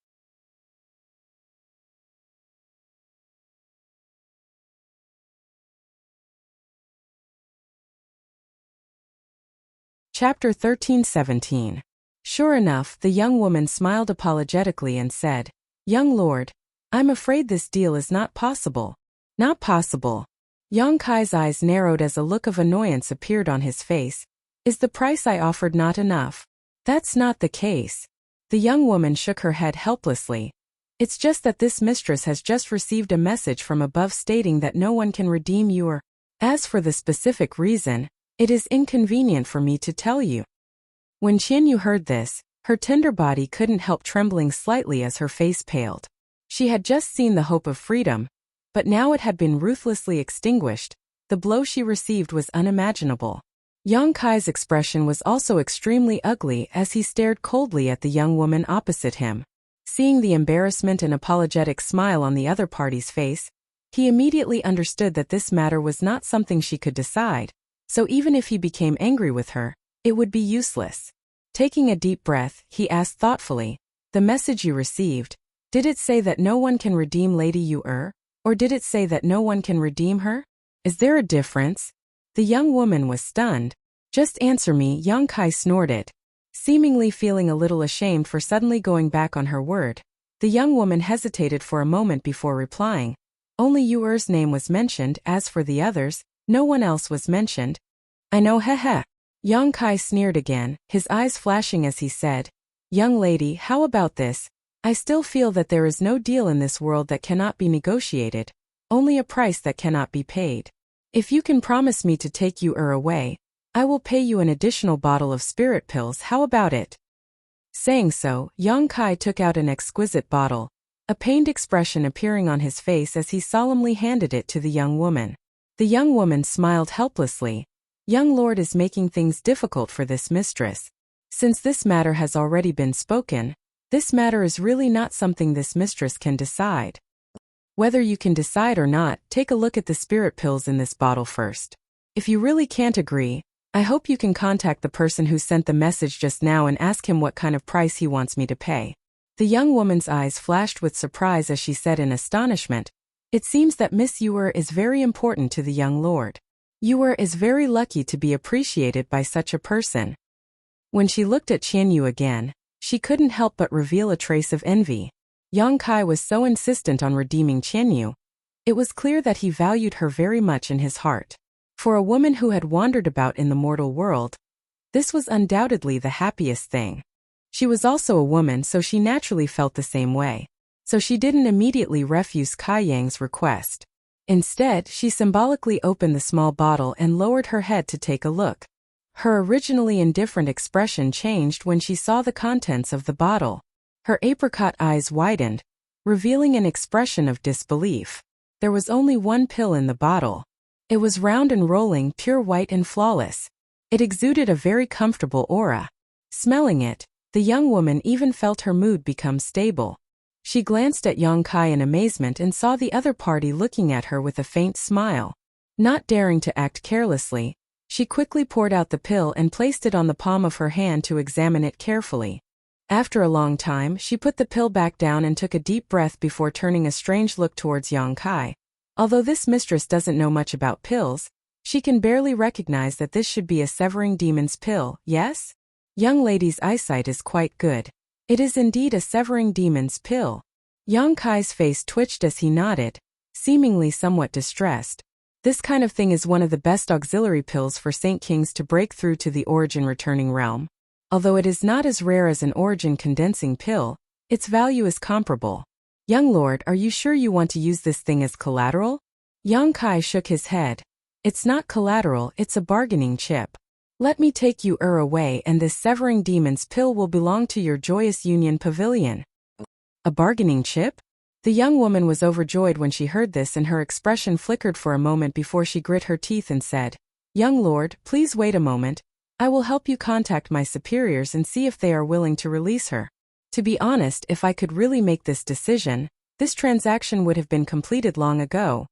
Chapter 13-17. Sure enough, the young woman smiled apologetically and said, "Young lord, I'm afraid this deal is not possible." "Not possible?" Yang Kai's eyes narrowed as a look of annoyance appeared on his face. "Is the price I offered not enough?" "That's not the case." The young woman shook her head helplessly. "It's just that this mistress has just received a message from above stating that no one can redeem your. As for the specific reason, It is inconvenient for me to tell you. When Qianyu heard this, her tender body couldn't help trembling slightly as her face paled. She had just seen the hope of freedom, but now it had been ruthlessly extinguished. The blow she received was unimaginable. Yang Kai's expression was also extremely ugly as he stared coldly at the young woman opposite him. Seeing the embarrassment and apologetic smile on the other party's face, he immediately understood that this matter was not something she could decide, so even if he became angry with her, it would be useless. Taking a deep breath, he asked thoughtfully, "The message you received, did it say that no one can redeem Lady Yu, or did it say that no one can redeem her? Is there a difference?" The young woman was stunned. "Just answer me," Yang Kai snorted, seemingly feeling a little ashamed for suddenly going back on her word. The young woman hesitated for a moment before replying. "Only Yuer's name was mentioned, as for the others, no one else was mentioned." "I know, heh." Yang Kai sneered again, his eyes flashing as he said, "Young lady, how about this? I still feel that there is no deal in this world that cannot be negotiated, only a price that cannot be paid. If you can promise me to take Yuer away, I will pay you an additional bottle of spirit pills. How about it?" Saying so, Yang Kai took out an exquisite bottle, a pained expression appearing on his face as he solemnly handed it to the young woman. The young woman smiled helplessly. "Young lord is making things difficult for this mistress. Since this matter has already been spoken, this matter is really not something this mistress can decide. Whether you can decide or not, take a look at the spirit pills in this bottle first. If you really can't agree, I hope you can contact the person who sent the message just now and ask him what kind of price he wants me to pay." The young woman's eyes flashed with surprise as she said in astonishment, "It seems that Miss Yuer is very important to the young lord. Yuer is very lucky to be appreciated by such a person." When she looked at Qianyu again, she couldn't help but reveal a trace of envy. Yang Kai was so insistent on redeeming Qianyu. It was clear that he valued her very much in his heart. For a woman who had wandered about in the mortal world, this was undoubtedly the happiest thing. She was also a woman, so she naturally felt the same way. So she didn't immediately refuse Kai Yang's request. Instead, she symbolically opened the small bottle and lowered her head to take a look. Her originally indifferent expression changed when she saw the contents of the bottle. Her apricot eyes widened, revealing an expression of disbelief. There was only one pill in the bottle. It was round and rolling, pure white and flawless. It exuded a very comfortable aura. Smelling it, the young woman even felt her mood become stable. She glanced at Yang Kai in amazement and saw the other party looking at her with a faint smile. Not daring to act carelessly, she quickly poured out the pill and placed it on the palm of her hand to examine it carefully. After a long time, she put the pill back down and took a deep breath before turning a strange look towards Yang Kai. Although this mistress doesn't know much about pills, she can barely recognize that this should be a Severing Demon's pill, yes? Young lady's eyesight is quite good. It is indeed a Severing Demon's pill. Yang Kai's face twitched as he nodded, seemingly somewhat distressed. This kind of thing is one of the best auxiliary pills for Saint Kings to break through to the origin returning realm. Although it is not as rare as an origin condensing pill, its value is comparable. Young lord, are you sure you want to use this thing as collateral? Yang Kai shook his head. It's not collateral, it's a bargaining chip. Let me take you away and this Severing Demon's pill will belong to your Joyous Union Pavilion. A bargaining chip? The young woman was overjoyed when she heard this and her expression flickered for a moment before she grit her teeth and said, "Young lord, please wait a moment. I will help you contact my superiors and see if they are willing to release her. To be honest, if I could really make this decision, this transaction would have been completed long ago."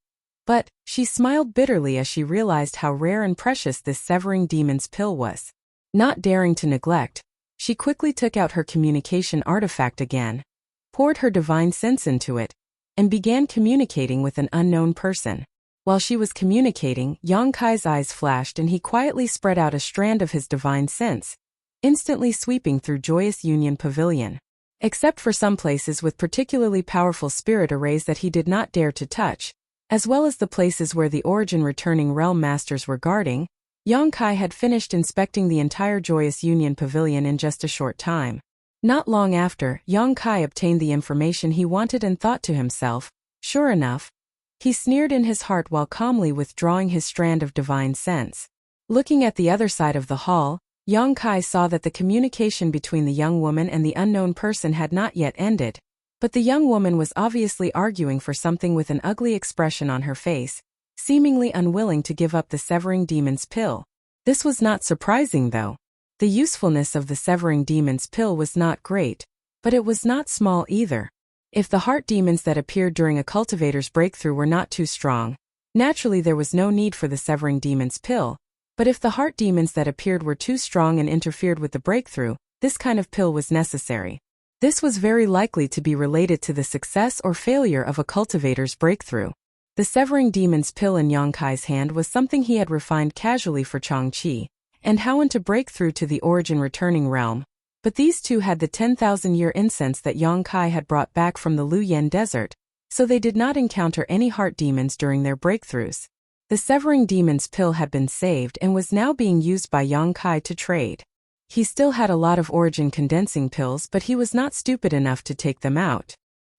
But, she smiled bitterly as she realized how rare and precious this Severing Demon's pill was. Not daring to neglect, she quickly took out her communication artifact again, poured her divine sense into it, and began communicating with an unknown person. While she was communicating, Yang Kai's eyes flashed and he quietly spread out a strand of his divine sense, instantly sweeping through Joyous Union Pavilion. Except for some places with particularly powerful spirit arrays that he did not dare to touch, as well as the places where the origin returning realm masters were guarding, Yang Kai had finished inspecting the entire Joyous Union Pavilion in just a short time. Not long after, Yang Kai obtained the information he wanted and thought to himself, sure enough. He sneered in his heart while calmly withdrawing his strand of divine sense. Looking at the other side of the hall, Yang Kai saw that the communication between the young woman and the unknown person had not yet ended, but the young woman was obviously arguing for something with an ugly expression on her face, seemingly unwilling to give up the Severing Demon's pill. This was not surprising though. The usefulness of the Severing Demon's pill was not great, but it was not small either. If the heart demons that appeared during a cultivator's breakthrough were not too strong, naturally there was no need for the Severing Demon's pill, but if the heart demons that appeared were too strong and interfered with the breakthrough, this kind of pill was necessary. This was very likely to be related to the success or failure of a cultivator's breakthrough. The Severing Demon's pill in Yang Kai's hand was something he had refined casually for Changqi and Howen to break through to the origin returning realm, but these two had the 10,000-year incense that Yang Kai had brought back from the Luyan Desert, so they did not encounter any heart demons during their breakthroughs. The Severing Demon's pill had been saved and was now being used by Yang Kai to trade. He still had a lot of origin condensing pills, but he was not stupid enough to take them out.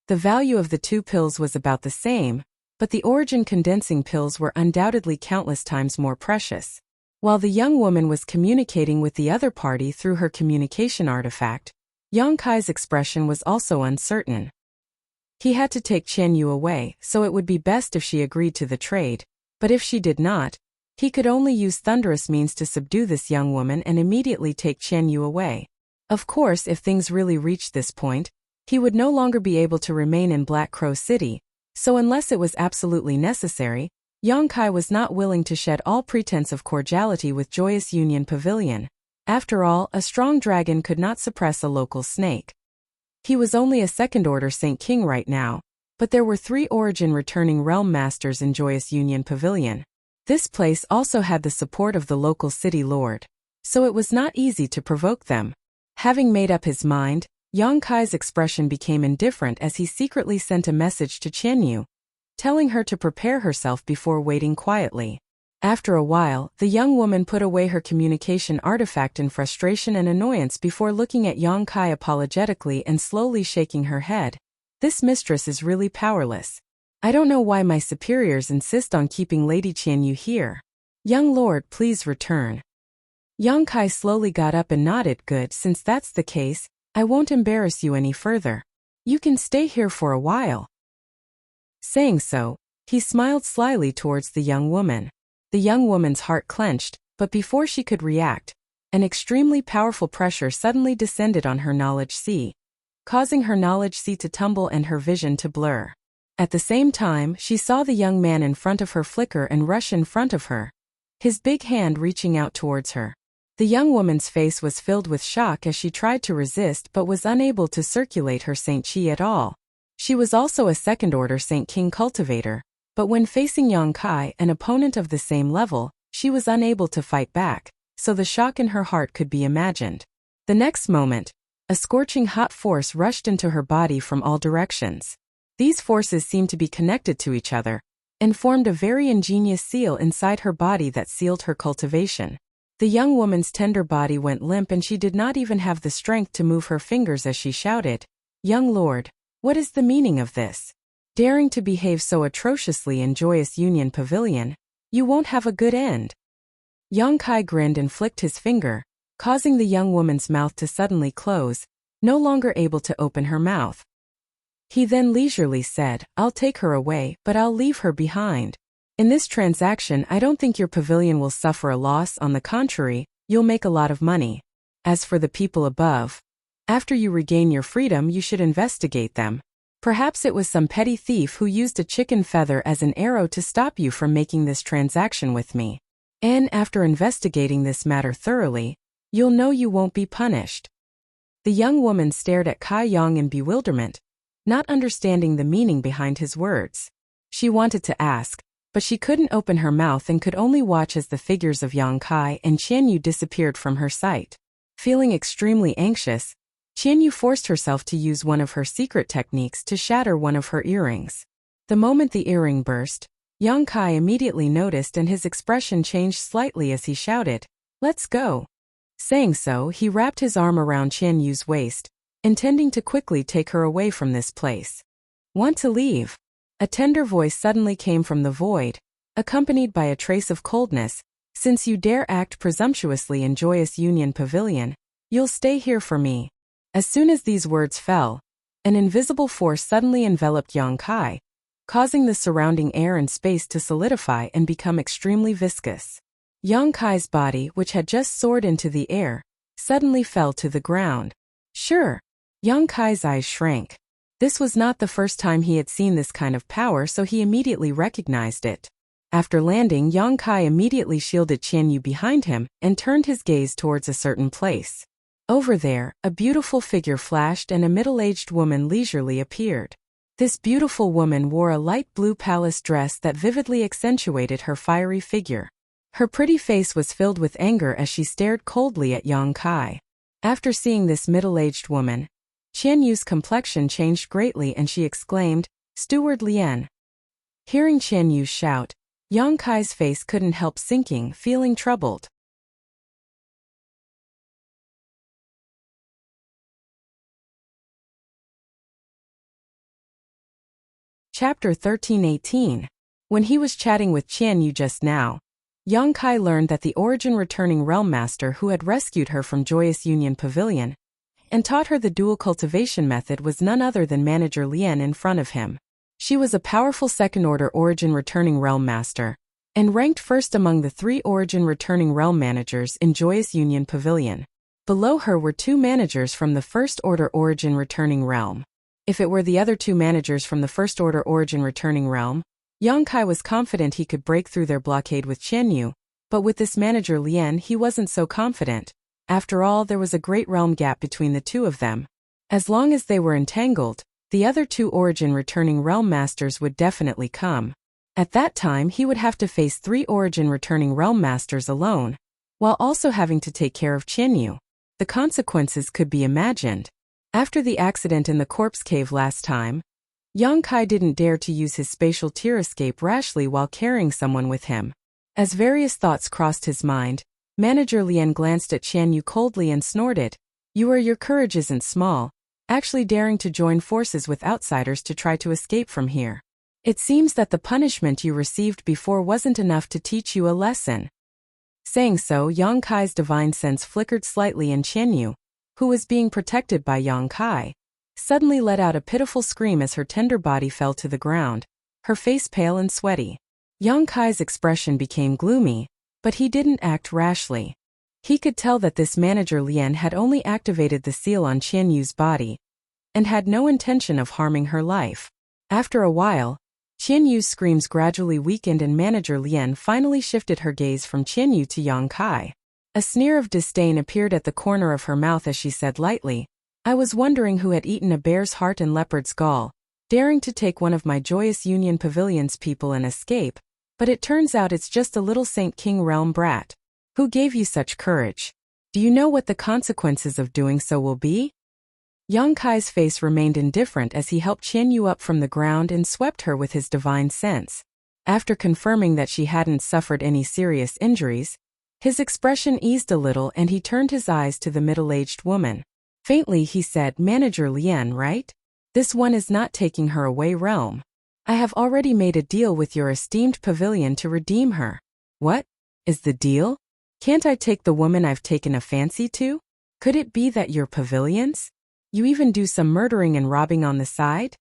The value of the two pills was about the same, but the origin condensing pills were undoubtedly countless times more precious. While the young woman was communicating with the other party through her communication artifact, Yang Kai's expression was also uncertain. He had to take Qian Yu away, so it would be best if she agreed to the trade, but if she did not, he could only use thunderous means to subdue this young woman and immediately take Qian Yu away. Of course, if things really reached this point, he would no longer be able to remain in Black Crow City, so unless it was absolutely necessary, Yang Kai was not willing to shed all pretense of cordiality with Joyous Union Pavilion. After all, a strong dragon could not suppress a local snake. He was only a second-order Saint King right now, but there were 3 origin returning realm masters in Joyous Union Pavilion. This place also had the support of the local city lord, so it was not easy to provoke them. Having made up his mind, Yang Kai's expression became indifferent as he secretly sent a message to Qian Yu, telling her to prepare herself before waiting quietly. After a while, the young woman put away her communication artifact in frustration and annoyance before looking at Yang Kai apologetically and slowly shaking her head. This mistress is really powerless. I don't know why my superiors insist on keeping Lady Qian Yu here. Young lord, please return. Yang Kai slowly got up and nodded. Good, since that's the case, I won't embarrass you any further. You can stay here for a while. Saying so, he smiled slyly towards the young woman. The young woman's heart clenched, but before she could react, an extremely powerful pressure suddenly descended on her knowledge sea, causing her knowledge sea to tumble and her vision to blur. At the same time, she saw the young man in front of her flicker and rush in front of her, his big hand reaching out towards her. The young woman's face was filled with shock as she tried to resist but was unable to circulate her Saint Chi at all. She was also a second-order Saint King cultivator, but when facing Yang Kai, an opponent of the same level, she was unable to fight back, so the shock in her heart could be imagined. The next moment, a scorching hot force rushed into her body from all directions. These forces seemed to be connected to each other, and formed a very ingenious seal inside her body that sealed her cultivation. The young woman's tender body went limp and she did not even have the strength to move her fingers as she shouted, "Young lord, what is the meaning of this? Daring to behave so atrociously in Joyous Union Pavilion, you won't have a good end." Yang Kai grinned and flicked his finger, causing the young woman's mouth to suddenly close, no longer able to open her mouth. He then leisurely said, "I'll take her away, but I'll leave her behind. In this transaction, I don't think your pavilion will suffer a loss. On the contrary, you'll make a lot of money. As for the people above, after you regain your freedom, you should investigate them. Perhaps it was some petty thief who used a chicken feather as an arrow to stop you from making this transaction with me. And after investigating this matter thoroughly, you'll know you won't be punished." The young woman stared at Kai Yang in bewilderment, not understanding the meaning behind his words. She wanted to ask, but she couldn't open her mouth and could only watch as the figures of Yang Kai and Qian Yu disappeared from her sight. Feeling extremely anxious, Qian Yu forced herself to use one of her secret techniques to shatter one of her earrings. The moment the earring burst, Yang Kai immediately noticed and his expression changed slightly as he shouted, "Let's go." Saying so, he wrapped his arm around Qian Yu's waist, intending to quickly take her away from this place. "Want to leave?" A tender voice suddenly came from the void, accompanied by a trace of coldness, Since you dare act presumptuously in Joyous Union Pavilion, you'll stay here for me. As soon as these words fell, an invisible force suddenly enveloped Yang Kai, causing the surrounding air and space to solidify and become extremely viscous. Yang Kai's body, which had just soared into the air, suddenly fell to the ground. Sure. Yang Kai's eyes shrank. This was not the first time he had seen this kind of power, so he immediately recognized it. After landing, Yang Kai immediately shielded Qian Yu behind him and turned his gaze towards a certain place. Over there, a beautiful figure flashed and a middle-aged woman leisurely appeared. This beautiful woman wore a light blue palace dress that vividly accentuated her fiery figure. Her pretty face was filled with anger as she stared coldly at Yang Kai. After seeing this middle-aged woman, Qian Yu's complexion changed greatly and she exclaimed, "Steward Lian." Hearing Qian Yu shout, Yang Kai's face couldn't help sinking, feeling troubled. Chapter 13:18. When he was chatting with Qian Yu just now, Yang Kai learned that the origin returning realm master who had rescued her from Joyous Union Pavilion and taught her the dual cultivation method was none other than Manager Lian in front of him. She was a powerful second-order origin returning realm master, and ranked first among the 3 origin returning realm managers in Joyous Union Pavilion. Below her were 2 managers from the first-order origin returning realm. If it were the other 2 managers from the first-order origin returning realm, Yang Kai was confident he could break through their blockade with Qian Yu, but with this Manager Lian he wasn't so confident. After all, there was a great realm gap between the 2 of them. As long as they were entangled, the other 2 origin returning realm masters would definitely come. At that time he would have to face 3 origin returning realm masters alone, while also having to take care of Qian Yu. The consequences could be imagined. After the accident in the corpse cave last time, Yang Kai didn't dare to use his spatial tear escape rashly while carrying someone with him. As various thoughts crossed his mind, Manager Lian glanced at Qian Yu coldly and snorted, Your courage isn't small, actually daring to join forces with outsiders to try to escape from here. It seems that the punishment you received before wasn't enough to teach you a lesson." Saying so, Yang Kai's divine sense flickered slightly and Qian Yu, who was being protected by Yang Kai, suddenly let out a pitiful scream as her tender body fell to the ground, her face pale and sweaty. Yang Kai's expression became gloomy, but he didn't act rashly. He could tell that this Manager Lian had only activated the seal on Qian Yu's body, and had no intention of harming her life. After a while, Qian Yu's screams gradually weakened and Manager Lian finally shifted her gaze from Qian Yu to Yang Kai. A sneer of disdain appeared at the corner of her mouth as she said lightly, "I was wondering who had eaten a bear's heart and leopard's gall, daring to take one of my Joyous Union Pavilion's people and escape, but it turns out it's just a little Saint King realm brat. Who gave you such courage? Do you know what the consequences of doing so will be?" Yang Kai's face remained indifferent as he helped Qian Yu up from the ground and swept her with his divine sense. After confirming that she hadn't suffered any serious injuries, his expression eased a little and he turned his eyes to the middle-aged woman. Faintly he said, "Manager Lian, right? This one is not taking her away realm. I have already made a deal with your esteemed pavilion to redeem her." "What is the deal? Can't I take the woman I've taken a fancy to? Could it be that your pavilions? You even do some murdering and robbing on the side?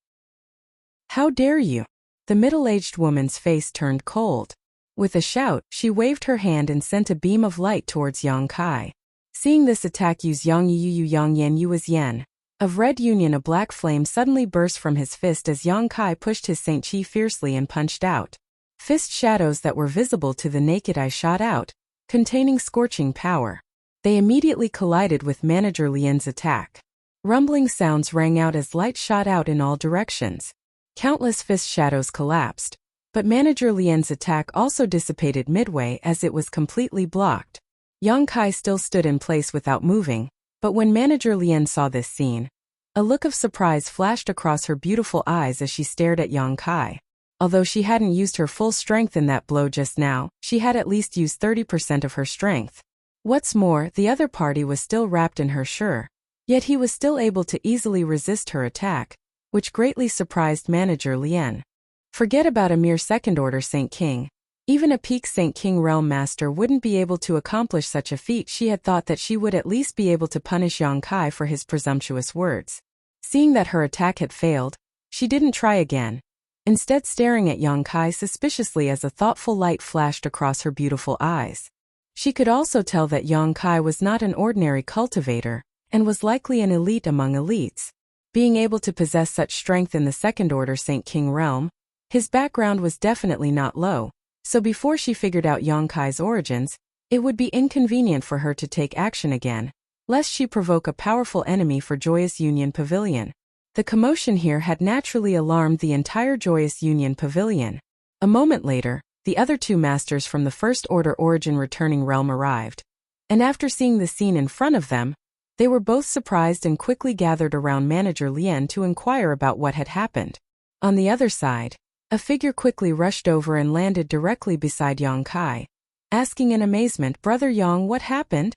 How dare you?" The middle-aged woman's face turned cold. With a shout, she waved her hand and sent a beam of light towards Yang Kai. Seeing this attack use Yang Yu Yang Yan Yu as Yen. Of red union, a black flame suddenly burst from his fist as Yang Kai pushed his Saint Chi fiercely and punched out. Fist shadows that were visible to the naked eye shot out, containing scorching power. They immediately collided with Manager Lian's attack. Rumbling sounds rang out as light shot out in all directions. Countless fist shadows collapsed, but Manager Lian's attack also dissipated midway as it was completely blocked. Yang Kai still stood in place without moving, but when Manager Lian saw this scene, a look of surprise flashed across her beautiful eyes as she stared at Yang Kai. Although she hadn't used her full strength in that blow just now, she had at least used 30% of her strength. What's more, the other party was still wrapped in her sure. Yet he was still able to easily resist her attack, which greatly surprised Manager Lian. Forget about a mere second-order Saint King. Even a peak Saint King realm master wouldn't be able to accomplish such a feat. She had thought that she would at least be able to punish Yang Kai for his presumptuous words. Seeing that her attack had failed, she didn't try again, instead staring at Yang Kai suspiciously as a thoughtful light flashed across her beautiful eyes. She could also tell that Yang Kai was not an ordinary cultivator, and was likely an elite among elites. Being able to possess such strength in the second-order Saint King realm, his background was definitely not low, so before she figured out Yang Kai's origins, it would be inconvenient for her to take action again, lest she provoke a powerful enemy for Joyous Union Pavilion. The commotion here had naturally alarmed the entire Joyous Union Pavilion. A moment later, the other two masters from the First Order Origin returning realm arrived, and after seeing the scene in front of them, they were both surprised and quickly gathered around Manager Lien to inquire about what had happened. On the other side, a figure quickly rushed over and landed directly beside Yang Kai, asking in amazement, "Brother Yang, what happened?"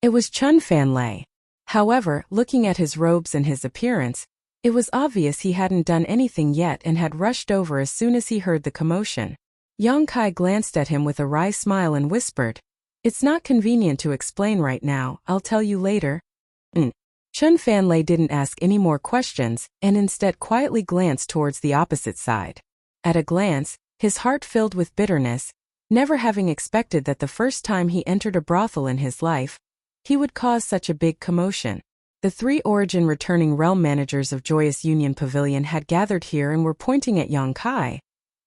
It was Chun Fanlei. However, looking at his robes and his appearance, it was obvious he hadn't done anything yet and had rushed over as soon as he heard the commotion. Yang Kai glanced at him with a wry smile and whispered, "It's not convenient to explain right now, I'll tell you later." Chun Fanlei didn't ask any more questions and instead quietly glanced towards the opposite side. At a glance, his heart filled with bitterness, never having expected that the first time he entered a brothel in his life, he would cause such a big commotion. The three Origin returning realm managers of Joyous Union Pavilion had gathered here and were pointing at Yang Kai,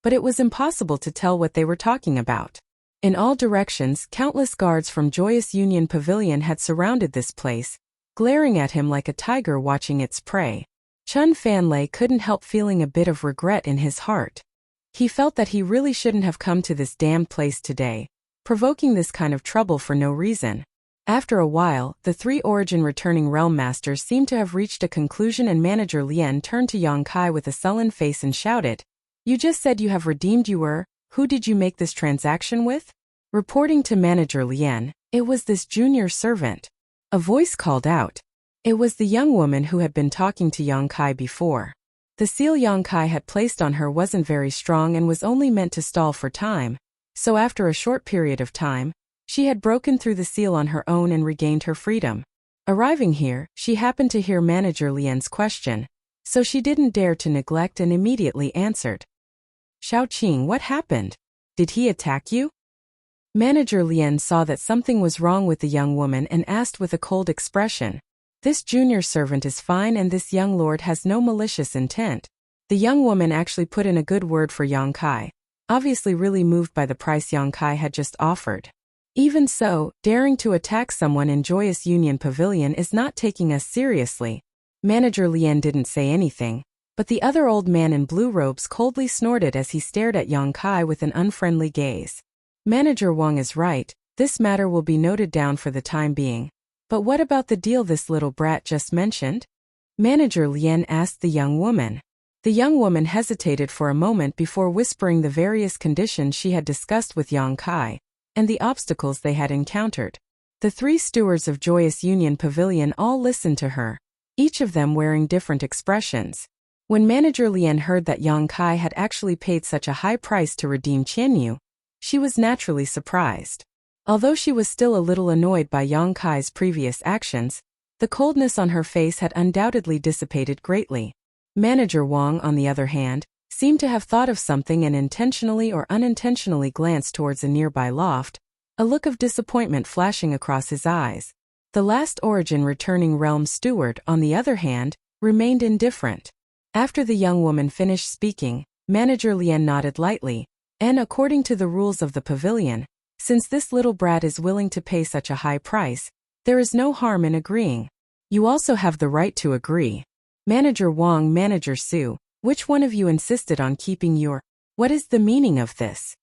but it was impossible to tell what they were talking about. In all directions, countless guards from Joyous Union Pavilion had surrounded this place, glaring at him like a tiger watching its prey. Chun Fanlei couldn't help feeling a bit of regret in his heart. He felt that he really shouldn't have come to this damned place today, provoking this kind of trouble for no reason. After a while, the three Origin returning realm masters seemed to have reached a conclusion and Manager Lien turned to Yang Kai with a sullen face and shouted, "You just said you have redeemed your. Who did you make this transaction with?" Reporting to Manager Lien, it was this junior servant. A voice called out. It was the young woman who had been talking to Yang Kai before. The seal Yang Kai had placed on her wasn't very strong and was only meant to stall for time, so after a short period of time, she had broken through the seal on her own and regained her freedom. Arriving here, she happened to hear Manager Lien's question, so she didn't dare to neglect and immediately answered. "Xiaoqing, what happened? Did he attack you?" Manager Lien saw that something was wrong with the young woman and asked with a cold expression, "This junior servant is fine and this young lord has no malicious intent." The young woman actually put in a good word for Yang Kai, obviously really moved by the price Yang Kai had just offered. Even so, daring to attack someone in Joyous Union Pavilion is not taking us seriously. Manager Lien didn't say anything, but the other old man in blue robes coldly snorted as he stared at Yang Kai with an unfriendly gaze. Manager Wang is right, this matter will be noted down for the time being. But what about the deal this little brat just mentioned? Manager Lien asked the young woman. The young woman hesitated for a moment before whispering the various conditions she had discussed with Yang Kai, and the obstacles they had encountered. The three stewards of Joyous Union Pavilion all listened to her, each of them wearing different expressions. When Manager Lien heard that Yang Kai had actually paid such a high price to redeem Qianyu, she was naturally surprised. Although she was still a little annoyed by Yang Kai's previous actions, the coldness on her face had undoubtedly dissipated greatly. Manager Wang, on the other hand, seemed to have thought of something and intentionally or unintentionally glanced towards a nearby loft, a look of disappointment flashing across his eyes. The last Origin returning realm steward, on the other hand, remained indifferent. After the young woman finished speaking, Manager Lien nodded lightly, and according to the rules of the pavilion, since this little brat is willing to pay such a high price, there is no harm in agreeing. You also have the right to agree. Manager Wang, Manager Su, which one of you insisted on keeping your... What is the meaning of this?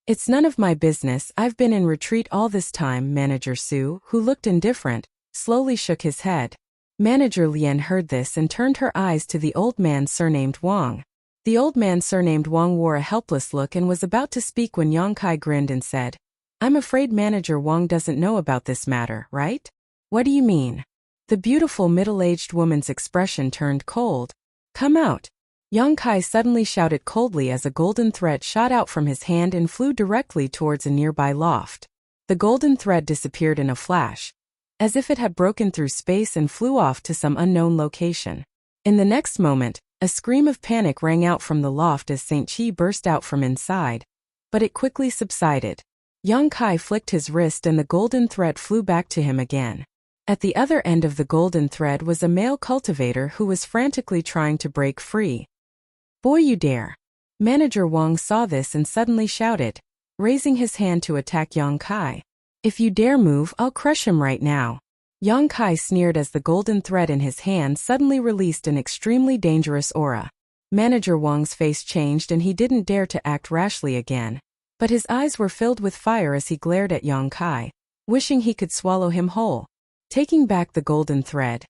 It's none of my business, I've been in retreat all this time. Manager Su, who looked indifferent, slowly shook his head. Manager Lien heard this and turned her eyes to the old man surnamed Wang. The old man surnamed Wang wore a helpless look and was about to speak when Yang Kai grinned and said, "I'm afraid Manager Wang doesn't know about this matter, right?" "What do you mean?" The beautiful middle-aged woman's expression turned cold. "Come out." Yang Kai suddenly shouted coldly as a golden thread shot out from his hand and flew directly towards a nearby loft. The golden thread disappeared in a flash, as if it had broken through space and flew off to some unknown location. In the next moment, a scream of panic rang out from the loft as Saint Chi burst out from inside, but it quickly subsided. Yang Kai flicked his wrist and the golden thread flew back to him again. At the other end of the golden thread was a male cultivator who was frantically trying to break free. "Boy, you dare!" Manager Wang saw this and suddenly shouted, raising his hand to attack Yang Kai. "If you dare move, I'll crush him right now." Yang Kai sneered as the golden thread in his hand suddenly released an extremely dangerous aura. Manager Wang's face changed and he didn't dare to act rashly again, but his eyes were filled with fire as he glared at Yang Kai, wishing he could swallow him whole. Taking back the golden thread,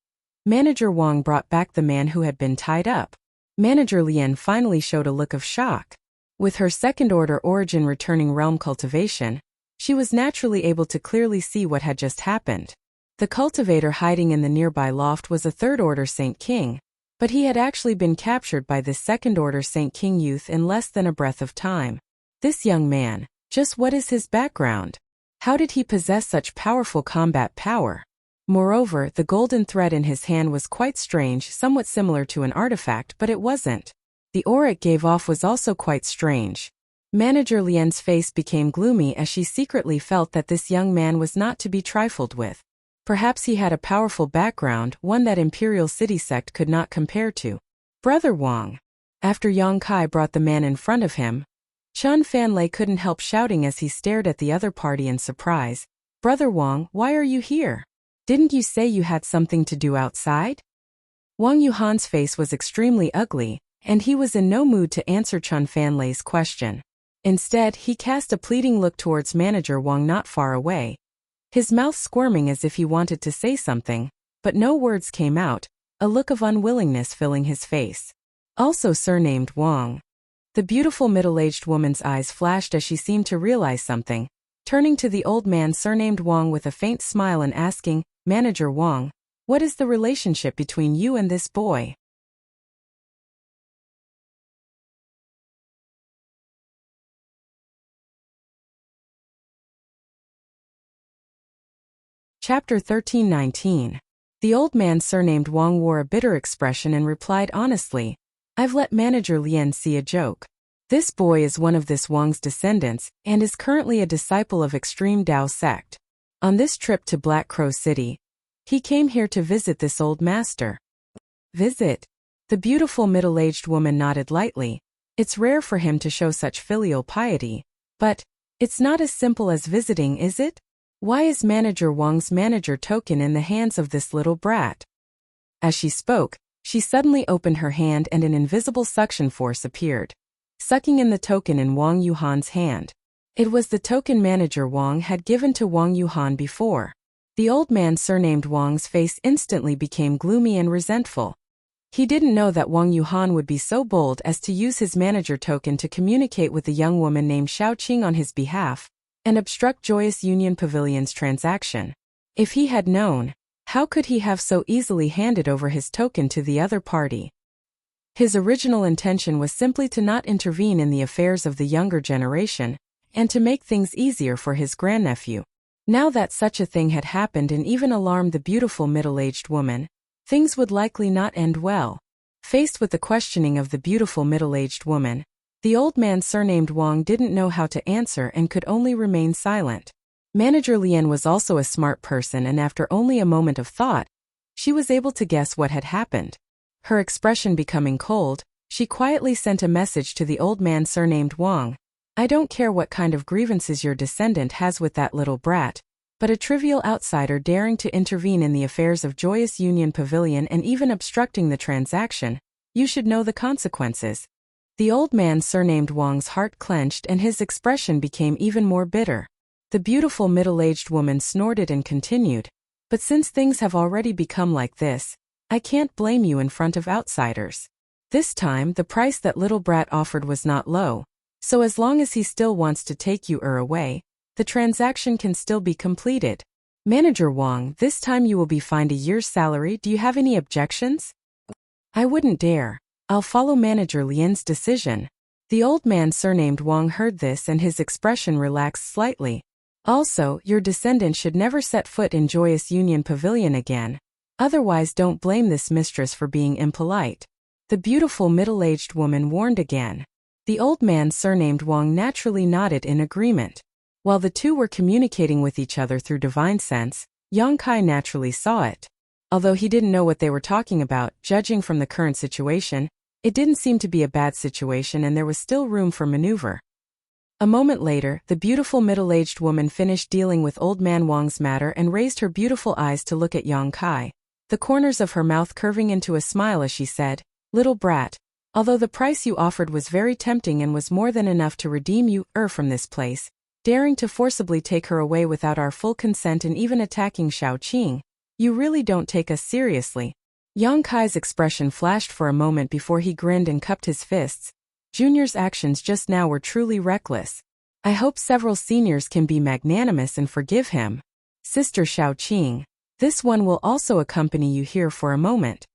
Manager Wang brought back the man who had been tied up. Manager Lien finally showed a look of shock. With her second-order origin returning realm cultivation, she was naturally able to clearly see what had just happened. The cultivator hiding in the nearby loft was a third-order Saint King, but he had actually been captured by this second-order Saint King youth in less than a breath of time. This young man, just what is his background? How did he possess such powerful combat power? Moreover, the golden thread in his hand was quite strange, somewhat similar to an artifact, but it wasn't. The aura it gave off was also quite strange. Manager Lien's face became gloomy as she secretly felt that this young man was not to be trifled with. Perhaps he had a powerful background, one that Imperial City Sect could not compare to. "Brother Wang." After Yang Kai brought the man in front of him, Chun Fanlei couldn't help shouting as he stared at the other party in surprise. "Brother Wang, why are you here? Didn't you say you had something to do outside?" Wang Yuhan's face was extremely ugly, and he was in no mood to answer Chun Fanlei's question. Instead, he cast a pleading look towards Manager Wang not far away, his mouth squirming as if he wanted to say something, but no words came out, a look of unwillingness filling his face. "Also surnamed Wang." The beautiful middle-aged woman's eyes flashed as she seemed to realize something, turning to the old man surnamed Wang with a faint smile and asking, "Manager Wang, what is the relationship between you and this boy?" Chapter 13:19. The old man surnamed Wang wore a bitter expression and replied honestly, "I've let Manager Lien see a joke. This boy is one of this Wang's descendants and is currently a disciple of Extreme Tao Sect. On this trip to Black Crow City, he came here to visit this old master." "Visit?" The beautiful middle-aged woman nodded lightly. It's rare for him to show such filial piety, but it's not as simple as visiting, is it? Why is Manager Wang's manager token in the hands of this little brat? As she spoke, she suddenly opened her hand and an invisible suction force appeared, sucking in the token in Wang Yuhan's hand. It was the token Manager Wang had given to Wang Yuhan before. The old man surnamed Wang's face instantly became gloomy and resentful. He didn't know that Wang Yuhan would be so bold as to use his manager token to communicate with the young woman named Xiaoqing on his behalf and obstruct Joyous Union Pavilion's transaction. If he had known, how could he have so easily handed over his token to the other party? His original intention was simply to not intervene in the affairs of the younger generation, and to make things easier for his grandnephew. Now that such a thing had happened and even alarmed the beautiful middle-aged woman, things would likely not end well. Faced with the questioning of the beautiful middle-aged woman, the old man surnamed Wang didn't know how to answer and could only remain silent. Manager Lien was also a smart person, and after only a moment of thought, she was able to guess what had happened. Her expression becoming cold, she quietly sent a message to the old man surnamed Wang. "I don't care what kind of grievances your descendant has with that little brat, but a trivial outsider daring to intervene in the affairs of Joyous Union Pavilion and even obstructing the transaction, you should know the consequences." The old man surnamed Wang's heart clenched and his expression became even more bitter. The beautiful middle-aged woman snorted and continued, "But since things have already become like this, I can't blame you in front of outsiders. This time, the price that little brat offered was not low, so as long as he still wants to take you away, the transaction can still be completed. Manager Wang, this time you will be fined a year's salary. Do you have any objections?" "I wouldn't dare." I'll follow Manager Lian's decision. The old man surnamed Wang heard this and his expression relaxed slightly. Also, your descendant should never set foot in Joyous Union Pavilion again. Otherwise don't blame this mistress for being impolite. The beautiful middle-aged woman warned again. The old man surnamed Wang naturally nodded in agreement. While the two were communicating with each other through divine sense, Yang Kai naturally saw it. Although he didn't know what they were talking about, judging from the current situation, it didn't seem to be a bad situation and there was still room for maneuver. A moment later, the beautiful middle-aged woman finished dealing with old man Wang's matter and raised her beautiful eyes to look at Yang Kai, the corners of her mouth curving into a smile as she said, "Little brat, although the price you offered was very tempting and was more than enough to redeem you from this place, daring to forcibly take her away without our full consent and even attacking Xiaoqing, you really don't take us seriously." Yang Kai's expression flashed for a moment before he grinned and cupped his fists. Junior's actions just now were truly reckless. I hope several seniors can be magnanimous and forgive him. Sister Xiaoqing, this one will also accompany you here for a moment.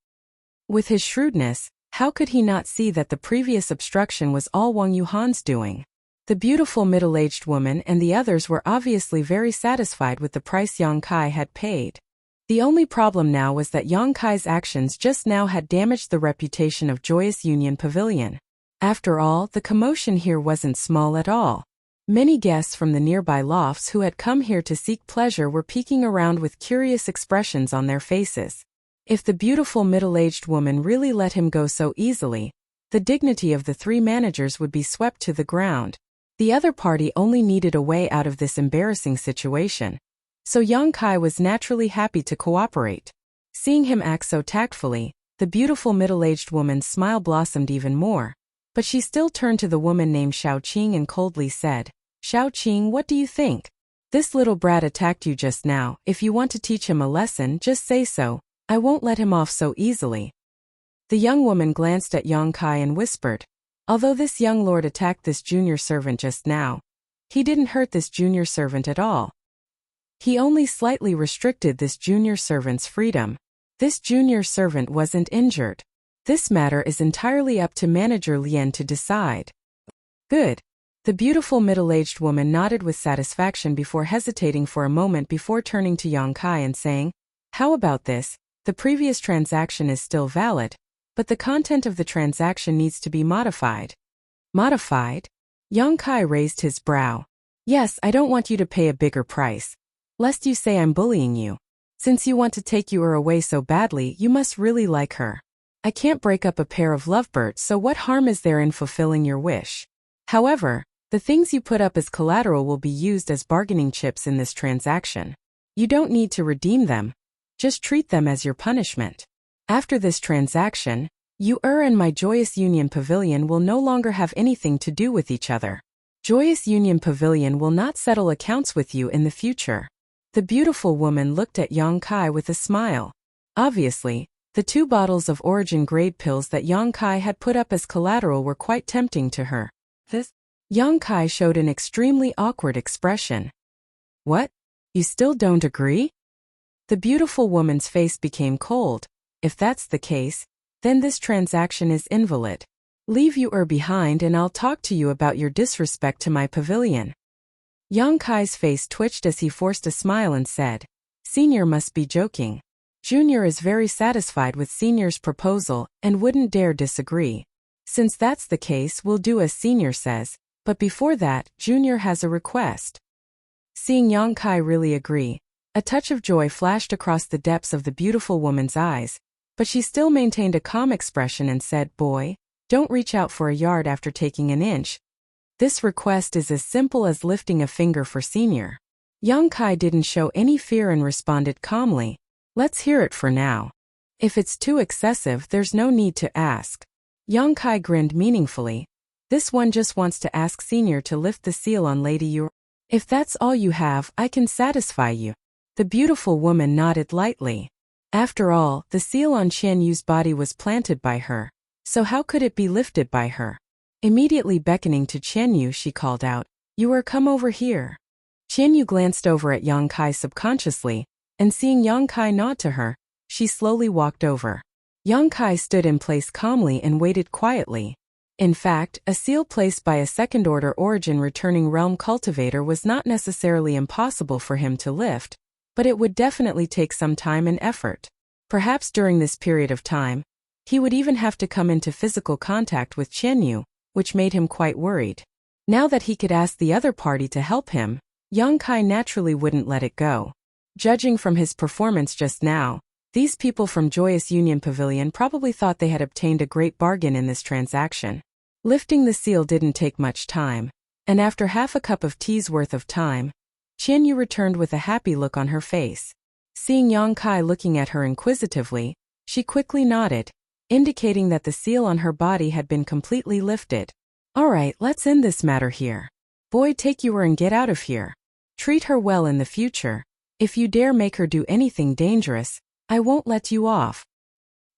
With his shrewdness, how could he not see that the previous obstruction was all Wang Yuhan's doing? The beautiful middle-aged woman and the others were obviously very satisfied with the price Yang Kai had paid. The only problem now was that Yang Kai's actions just now had damaged the reputation of Joyous Union Pavilion. After all, the commotion here wasn't small at all. Many guests from the nearby lofts who had come here to seek pleasure were peeking around with curious expressions on their faces. If the beautiful middle-aged woman really let him go so easily, the dignity of the three managers would be swept to the ground. The other party only needed a way out of this embarrassing situation. So Yang Kai was naturally happy to cooperate. Seeing him act so tactfully, the beautiful middle-aged woman's smile blossomed even more. But she still turned to the woman named Xiaoqing and coldly said, "Xiaoqing, what do you think? This little brat attacked you just now. If you want to teach him a lesson, just say so. I won't let him off so easily." The young woman glanced at Yang Kai and whispered, "Although this young lord attacked this junior servant just now, he didn't hurt this junior servant at all. He only slightly restricted this junior servant's freedom. This junior servant wasn't injured. This matter is entirely up to Manager Lian to decide." "Good." The beautiful middle-aged woman nodded with satisfaction before hesitating for a moment before turning to Yang Kai and saying, "How about this? The previous transaction is still valid, but the content of the transaction needs to be modified." "Modified?" Yang Kai raised his brow. "Yes, I don't want you to pay a bigger price. Lest you say I'm bullying you. Since you want to take her away so badly, you must really like her. I can't break up a pair of lovebirds, so what harm is there in fulfilling your wish? However, the things you put up as collateral will be used as bargaining chips in this transaction. You don't need to redeem them. Just treat them as your punishment. After this transaction, you and my Joyous Union Pavilion will no longer have anything to do with each other. Joyous Union Pavilion will not settle accounts with you in the future." The beautiful woman looked at Yang Kai with a smile. Obviously, the 2 bottles of origin-grade pills that Yang Kai had put up as collateral were quite tempting to her. Yang Kai showed an extremely awkward expression. "What? You still don't agree?" The beautiful woman's face became cold. "If that's the case, then this transaction is invalid. Leave you behind and I'll talk to you about your disrespect to my pavilion." Yang Kai's face twitched as he forced a smile and said, "Senior must be joking. Junior is very satisfied with Senior's proposal and wouldn't dare disagree. Since that's the case, we'll do as Senior says, but before that, Junior has a request." Seeing Yang Kai really agree, a touch of joy flashed across the depths of the beautiful woman's eyes, but she still maintained a calm expression and said, "Boy, don't reach out for a yard after taking an inch. This request is as simple as lifting a finger for Senior." Yang Kai didn't show any fear and responded calmly, "Let's hear it for now. If it's too excessive, there's no need to ask." Yang Kai grinned meaningfully. "This one just wants to ask Senior to lift the seal on Lady Yu. If that's all you have, I can satisfy you." The beautiful woman nodded lightly. After all, the seal on Qian Yu's body was planted by her, so how could it be lifted by her? Immediately beckoning to Qian Yu, she called out, "You come over here." Qian Yu glanced over at Yang Kai subconsciously, and seeing Yang Kai nod to her, she slowly walked over. Yang Kai stood in place calmly and waited quietly. In fact, a seal placed by a second-order origin returning realm cultivator was not necessarily impossible for him to lift, but it would definitely take some time and effort. Perhaps during this period of time, he would even have to come into physical contact with Qianyu, which made him quite worried. Now that he could ask the other party to help him, Yang Kai naturally wouldn't let it go. Judging from his performance just now, these people from Joyous Union Pavilion probably thought they had obtained a great bargain in this transaction. Lifting the seal didn't take much time, and after half a cup of tea's worth of time, Qianyu returned with a happy look on her face. Seeing Yang Kai looking at her inquisitively, she quickly nodded, indicating that the seal on her body had been completely lifted. "Alright, let's end this matter here. Boy, take you and get out of here. Treat her well in the future. If you dare make her do anything dangerous, I won't let you off."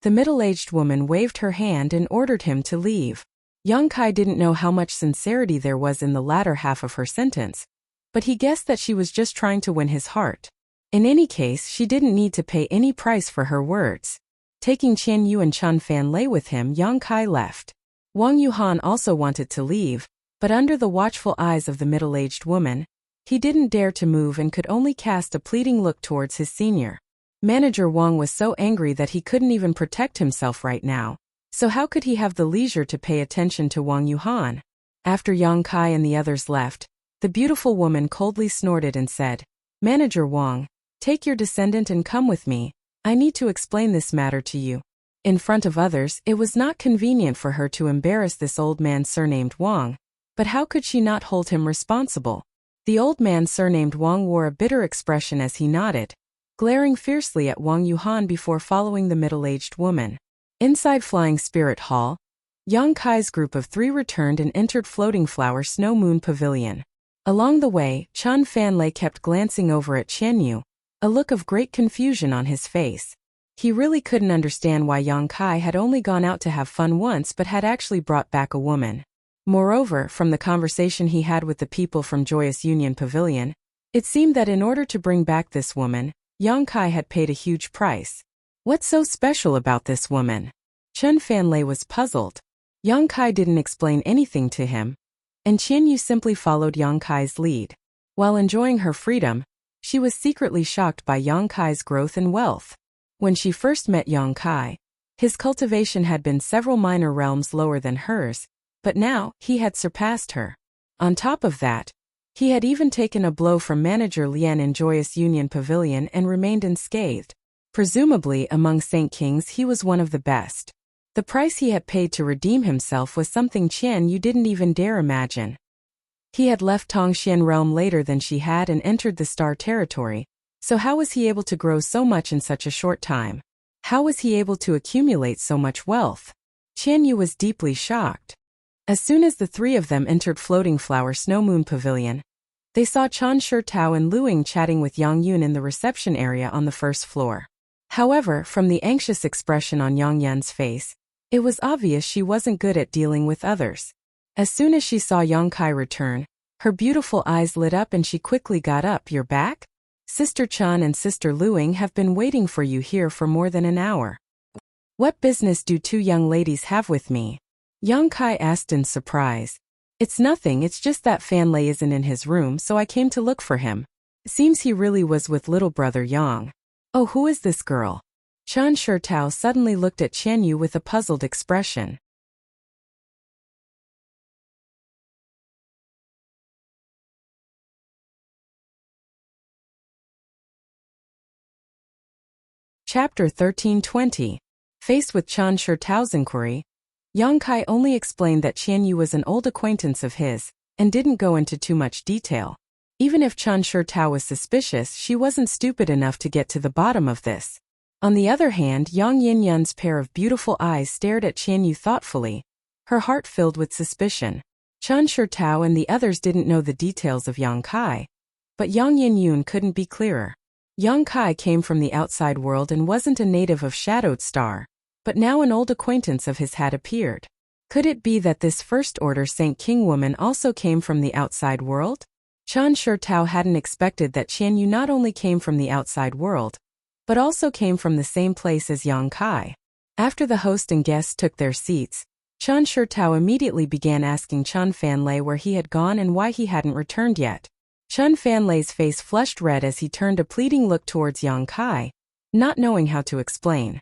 The middle-aged woman waved her hand and ordered him to leave. Yang Kai didn't know how much sincerity there was in the latter half of her sentence, but he guessed that she was just trying to win his heart. In any case, she didn't need to pay any price for her words. Taking Qianyu and Chen Fanlei with him, Yang Kai left. Wang Yuhan also wanted to leave, but under the watchful eyes of the middle-aged woman, he didn't dare to move and could only cast a pleading look towards his senior. Manager Wang was so angry that he couldn't even protect himself right now. So how could he have the leisure to pay attention to Wang Yuhan? After Yang Kai and the others left, the beautiful woman coldly snorted and said, "Manager Wang, take your descendant and come with me. I need to explain this matter to you." In front of others, it was not convenient for her to embarrass this old man surnamed Wang, but how could she not hold him responsible? The old man surnamed Wang wore a bitter expression as he nodded, glaring fiercely at Wang Yuhan before following the middle-aged woman. Inside Flying Spirit Hall, Yang Kai's group of 3 returned and entered Floating Flower Snow Moon Pavilion. Along the way, Chen Fanlei kept glancing over at Qianyu, a look of great confusion on his face. He really couldn't understand why Yang Kai had only gone out to have fun once but had actually brought back a woman. Moreover, from the conversation he had with the people from Joyous Union Pavilion, it seemed that in order to bring back this woman, Yang Kai had paid a huge price. What's so special about this woman? Chen Fanlei was puzzled. Yang Kai didn't explain anything to him, and Qianyu simply followed Yang Kai's lead. While enjoying her freedom, she was secretly shocked by Yang Kai's growth and wealth. When she first met Yang Kai, his cultivation had been several minor realms lower than hers, but now he had surpassed her. On top of that, he had even taken a blow from Manager Lian in Joyous Union Pavilion and remained unscathed. Presumably, among Saint Kings he was one of the best. The price he had paid to redeem himself was something Qianyu didn't even dare imagine. He had left Tongxian realm later than she had and entered the Star territory, so how was he able to grow so much in such a short time? How was he able to accumulate so much wealth? Qianyu was deeply shocked. As soon as the 3 of them entered Floating Flower Snow Moon Pavilion, they saw Chan Shitao and Luing chatting with Yang Yun in the reception area on the first floor. However, from the anxious expression on Yang Yun's face, it was obvious she wasn't good at dealing with others. As soon as she saw Yang Kai return, her beautiful eyes lit up and she quickly got up. "You're back? Sister Chan and Sister Luing have been waiting for you here for more than an hour. What business do 2 young ladies have with me?" Yang Kai asked in surprise. "It's nothing, it's just that Fanlei isn't in his room, so I came to look for him. Seems he really was with little brother Yang." "Oh, who is this girl?" Chan Shitao suddenly looked at Qianyu with a puzzled expression. Chapter 1320. Faced with Chan Shitao's inquiry, Yang Kai only explained that Qianyu was an old acquaintance of his, and didn't go into too much detail. Even if Chan Shitao was suspicious, she wasn't stupid enough to get to the bottom of this. On the other hand, Yang Yin-Yun's pair of beautiful eyes stared at Qianyu thoughtfully, her heart filled with suspicion. Chan Shitao and the others didn't know the details of Yang Kai, but Yang Yin-Yun couldn't be clearer. Yang Kai came from the outside world and wasn't a native of Shadowed Star, but now an old acquaintance of his had appeared. Could it be that this First Order Saint King woman also came from the outside world? Chan Shitao hadn't expected that Qianyu not only came from the outside world, but also came from the same place as Yang Kai. After the host and guests took their seats, Chen Shitao immediately began asking Chen Fanlei where he had gone and why he hadn't returned yet. Chen Fanlei's face flushed red as he turned a pleading look towards Yang Kai, not knowing how to explain.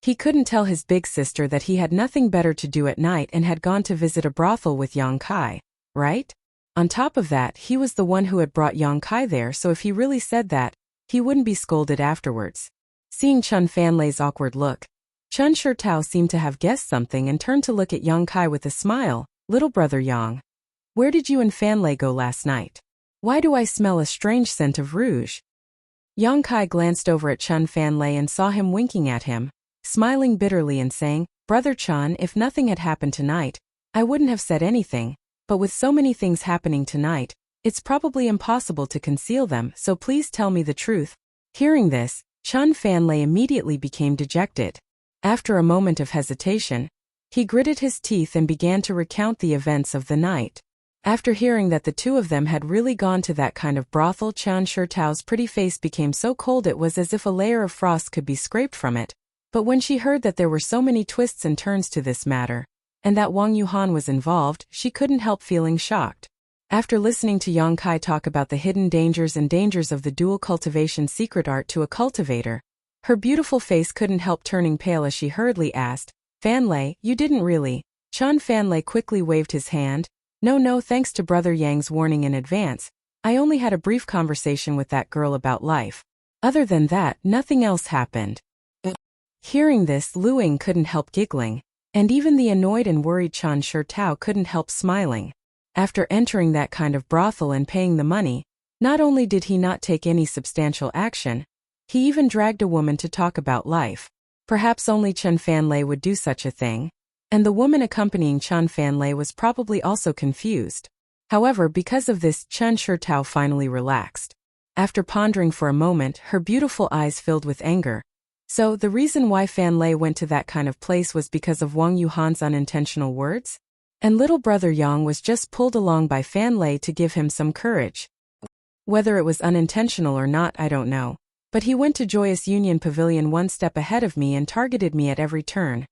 He couldn't tell his big sister that he had nothing better to do at night and had gone to visit a brothel with Yang Kai, right? On top of that, he was the one who had brought Yang Kai there, so if he really said that, he wouldn't be scolded afterwards. Seeing Chen Fanlei's awkward look, Chen Shitao seemed to have guessed something and turned to look at Yang Kai with a smile. Little brother Yang, where did you and Fanlei go last night? Why do I smell a strange scent of rouge? Yang Kai glanced over at Chen Fanlei and saw him winking at him, smiling bitterly and saying, Brother Chen, if nothing had happened tonight, I wouldn't have said anything, but with so many things happening tonight, it's probably impossible to conceal them, so please tell me the truth. Hearing this, Chen Fanlei immediately became dejected. After a moment of hesitation, he gritted his teeth and began to recount the events of the night. After hearing that the two of them had really gone to that kind of brothel, Chen Shitao's pretty face became so cold it was as if a layer of frost could be scraped from it. But when she heard that there were so many twists and turns to this matter, and that Wang Yuhan was involved, she couldn't help feeling shocked. After listening to Yang Kai talk about the hidden dangers of the dual cultivation secret art to a cultivator, her beautiful face couldn't help turning pale as she hurriedly asked, Fanlei, you didn't really? Chen Fanlei quickly waved his hand. No, thanks to Brother Yang's warning in advance, I only had a brief conversation with that girl about life. Other than that, nothing else happened. Hearing this, Lu Ying couldn't help giggling, and even the annoyed and worried Chen Shitao couldn't help smiling. After entering that kind of brothel and paying the money, not only did he not take any substantial action, he even dragged a woman to talk about life. Perhaps only Chen Fanlei would do such a thing, and the woman accompanying Chen Fanlei was probably also confused. However, because of this, Chen Shitao finally relaxed. After pondering for a moment, her beautiful eyes filled with anger. So, the reason why Fanlei went to that kind of place was because of Wang Yuhan's unintentional words? And little brother Yang was just pulled along by Fanlei to give him some courage. Whether it was unintentional or not, I don't know. But he went to Joyous Union Pavilion one step ahead of me and targeted me at every turn,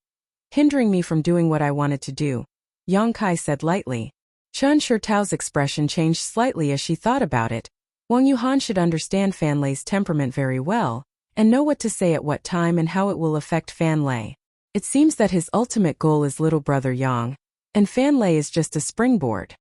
hindering me from doing what I wanted to do, Yang Kai said lightly. Chen Shitao's expression changed slightly as she thought about it. Wang Yuhan should understand Fanlei's temperament very well, and know what to say at what time and how it will affect Fanlei. It seems that his ultimate goal is little brother Yang, and Fanlei is just a springboard.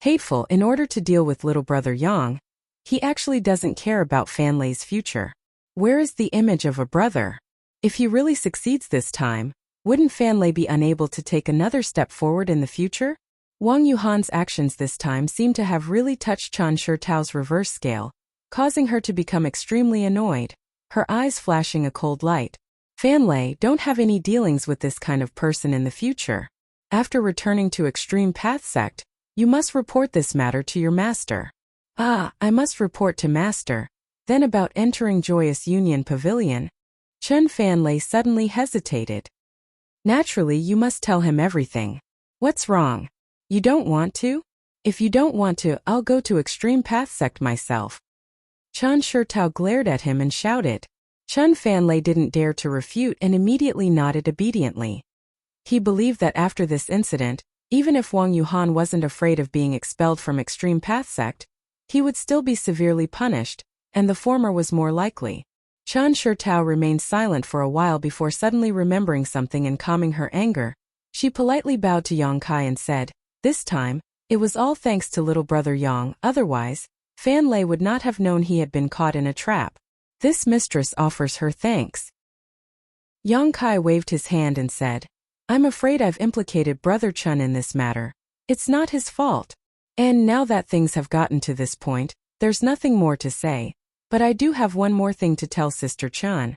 Hateful. In order to deal with little brother Yang, he actually doesn't care about Fanlei's future. Where is the image of a brother? If he really succeeds this time, wouldn't Fanlei be unable to take another step forward in the future? Wang Yuhan's actions this time seemed to have really touched Chen Shitao's reverse scale, causing her to become extremely annoyed, her eyes flashing a cold light. Fanlei, don't have any dealings with this kind of person in the future. After returning to Extreme Path Sect, you must report this matter to your master. Ah, I must report to master. Then about entering Joyous Union Pavilion, Chen Fanlei suddenly hesitated. Naturally, you must tell him everything. What's wrong? You don't want to? If you don't want to, I'll go to Extreme Path Sect myself. Chen Shitao glared at him and shouted. Chen Fanlei didn't dare to refute and immediately nodded obediently. He believed that after this incident, even if Wang Yuhan wasn't afraid of being expelled from Extreme Path Sect, he would still be severely punished, and the former was more likely. Chen Shitao remained silent for a while before suddenly remembering something and calming her anger. She politely bowed to Yang Kai and said, this time, it was all thanks to little brother Yang, otherwise, Fanlei would not have known he had been caught in a trap. This mistress offers her thanks. Yang Kai waved his hand and said, I'm afraid I've implicated brother Chen in this matter. It's not his fault. And now that things have gotten to this point, there's nothing more to say. But I do have one more thing to tell Sister Chen.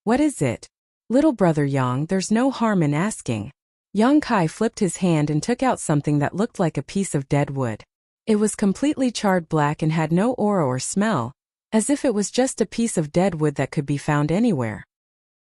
What is it? Little brother Yang, there's no harm in asking. Yang Kai flipped his hand and took out something that looked like a piece of dead wood. It was completely charred black and had no aura or smell, as if it was just a piece of dead wood that could be found anywhere.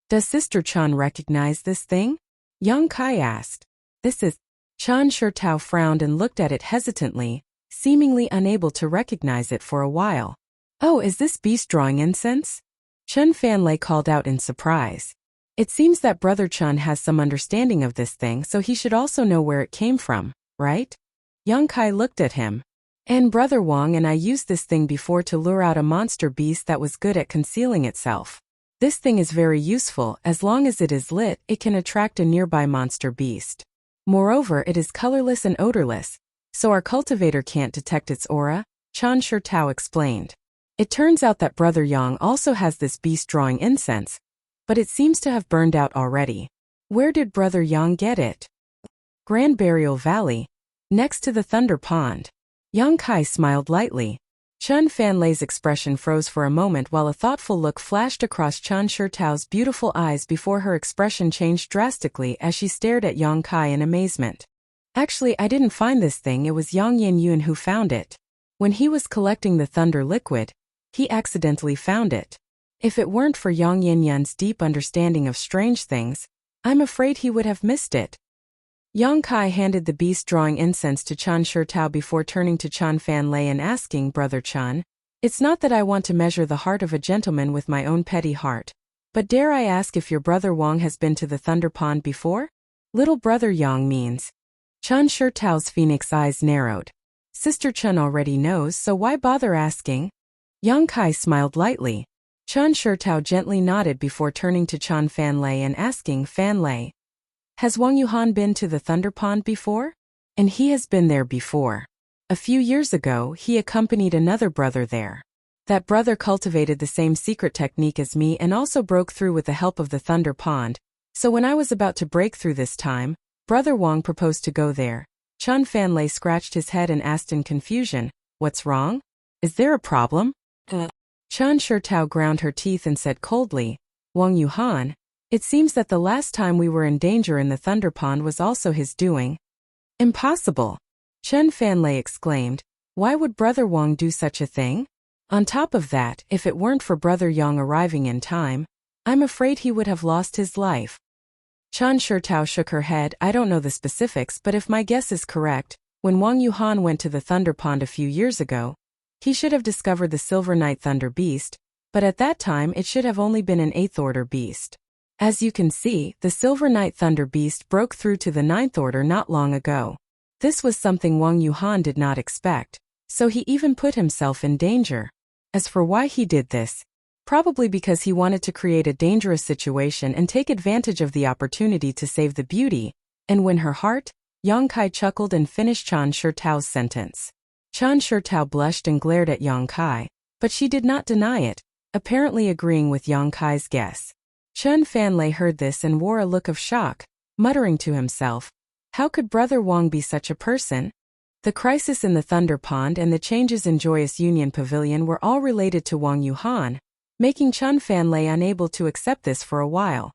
Does Sister Chen recognize this thing? Yang Kai asked. This is... Chen Shitao frowned and looked at it hesitantly, seemingly unable to recognize it for a while. Oh, is this beast drawing incense? Chen Fanlei called out in surprise. It seems that Brother Chun has some understanding of this thing, so he should also know where it came from, right? Yang Kai looked at him. And Brother Wang and I used this thing before to lure out a monster beast that was good at concealing itself. This thing is very useful. As long as it is lit, it can attract a nearby monster beast. Moreover, it is colorless and odorless, so our cultivator can't detect its aura, Chan Shi Tao explained. It turns out that Brother Yang also has this beast drawing incense, but it seems to have burned out already. Where did Brother Yang get it? Grand Burial Valley, next to the Thunder Pond. Yang Kai smiled lightly. Chun Fanlei's expression froze for a moment while a thoughtful look flashed across Chan Shi Tao's beautiful eyes before her expression changed drastically as she stared at Yang Kai in amazement. Actually, I didn't find this thing, it was Yang Yin who found it. When he was collecting the thunder liquid, he accidentally found it. If it weren't for Yang Yun's deep understanding of strange things, I'm afraid he would have missed it. Yang Kai handed the beast drawing incense to Chan Shi Tao before turning to Chan Fanlei and asking, Brother Chun, it's not that I want to measure the heart of a gentleman with my own petty heart, but dare I ask if your brother Wang has been to the Thunder Pond before? Little brother Yang means. Chan Shi Tao's phoenix eyes narrowed. Sister Chun already knows, so why bother asking? Yang Kai smiled lightly. Chan Shi Tao gently nodded before turning to Chan Fanlei and asking, Fanlei, has Wang Yuhan been to the Thunder Pond before? And he has been there before. A few years ago, he accompanied another brother there. That brother cultivated the same secret technique as me and also broke through with the help of the Thunder Pond, so when I was about to break through this time, Brother Wang proposed to go there. Chan Fanlei scratched his head and asked in confusion, what's wrong? Is there a problem? Chan Shi Tao ground her teeth and said coldly, Wang Yuhan, it seems that the last time we were in danger in the Thunder Pond was also his doing. Impossible! Chen Fanlei exclaimed, why would Brother Wang do such a thing? On top of that, if it weren't for Brother Yang arriving in time, I'm afraid he would have lost his life. Chan Shi Tao shook her head. I don't know the specifics, but if my guess is correct, when Wang Yuhan went to the Thunder Pond a few years ago, he should have discovered the Silver Night Thunder Beast, but at that time it should have only been an 8th Order beast. As you can see, the Silver Night Thunder Beast broke through to the 9th Order not long ago. This was something Wang Yuhan did not expect, so he even put himself in danger. As for why he did this, probably because he wanted to create a dangerous situation and take advantage of the opportunity to save the beauty and win her heart. Yang Kai chuckled and finished Chan Shi Tao's sentence. Chan Shi Tao blushed and glared at Yang Kai, but she did not deny it, apparently agreeing with Yang Kai's guess. Chen Fanlei heard this and wore a look of shock, muttering to himself, how could Brother Wang be such a person? The crisis in the Thunder Pond and the changes in Joyous Union Pavilion were all related to Wang Yuhan, making Chen Fanlei unable to accept this for a while.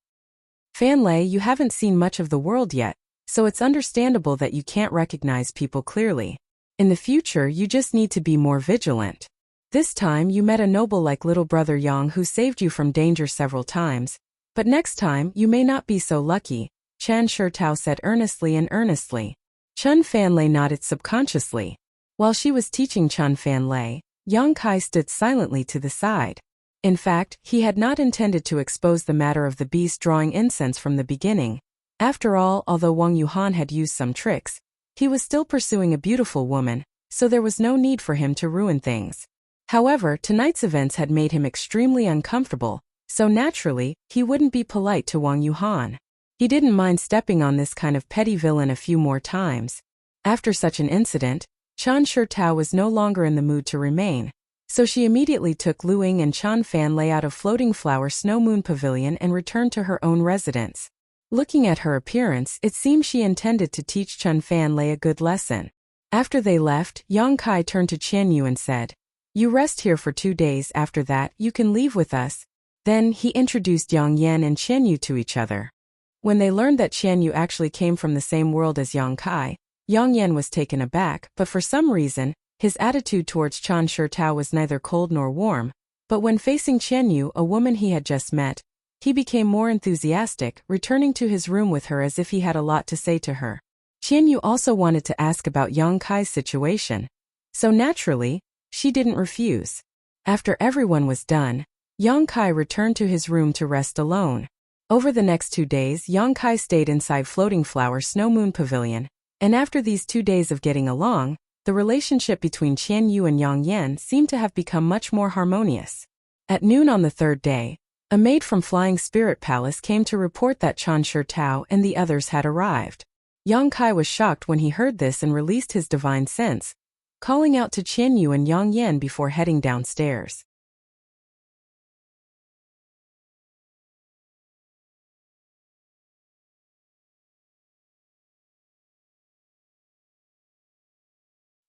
Fanlei, you haven't seen much of the world yet, so it's understandable that you can't recognize people clearly. In the future, you just need to be more vigilant. This time you met a noble like little brother Yang who saved you from danger several times, but next time you may not be so lucky, Chan Shi Tao said earnestly. Chen Fanlei nodded subconsciously. While she was teaching Chen Fanlei, Yang Kai stood silently to the side. In fact, he had not intended to expose the matter of the beast drawing incense from the beginning. After all, although Wang Yuhan had used some tricks, he was still pursuing a beautiful woman, so there was no need for him to ruin things. However, tonight's events had made him extremely uncomfortable, so naturally, he wouldn't be polite to Wang Yuhan. He didn't mind stepping on this kind of petty villain a few more times. After such an incident, Chan Shi Tao was no longer in the mood to remain, so she immediately took Lu Ying and Chan Fanlei out of Floating Flower Snow Moon Pavilion and returned to her own residence. Looking at her appearance, it seemed she intended to teach Chen Fanlei a good lesson. After they left, Yang Kai turned to Qian Yu and said, you rest here for 2 days, after that you can leave with us. Then he introduced Yang Yan and Qian Yu to each other. When they learned that Qian Yu actually came from the same world as Yang Kai, Yang Yan was taken aback, but for some reason, his attitude towards Chan Shi Tao was neither cold nor warm, but when facing Qian Yu, a woman he had just met, he became more enthusiastic, returning to his room with her as if he had a lot to say to her. Qian Yu also wanted to ask about Yang Kai's situation, so naturally, she didn't refuse. After everyone was done, Yang Kai returned to his room to rest alone. Over the next 2 days, Yang Kai stayed inside Floating Flower Snow Moon Pavilion, and after these 2 days of getting along, the relationship between Qian Yu and Yang Yan seemed to have become much more harmonious. At noon on the 3rd day, a maid from Flying Spirit Palace came to report that Chan Shi Tao and the others had arrived. Yang Kai was shocked when he heard this and released his divine sense, calling out to Qian Yu and Yang Yan before heading downstairs.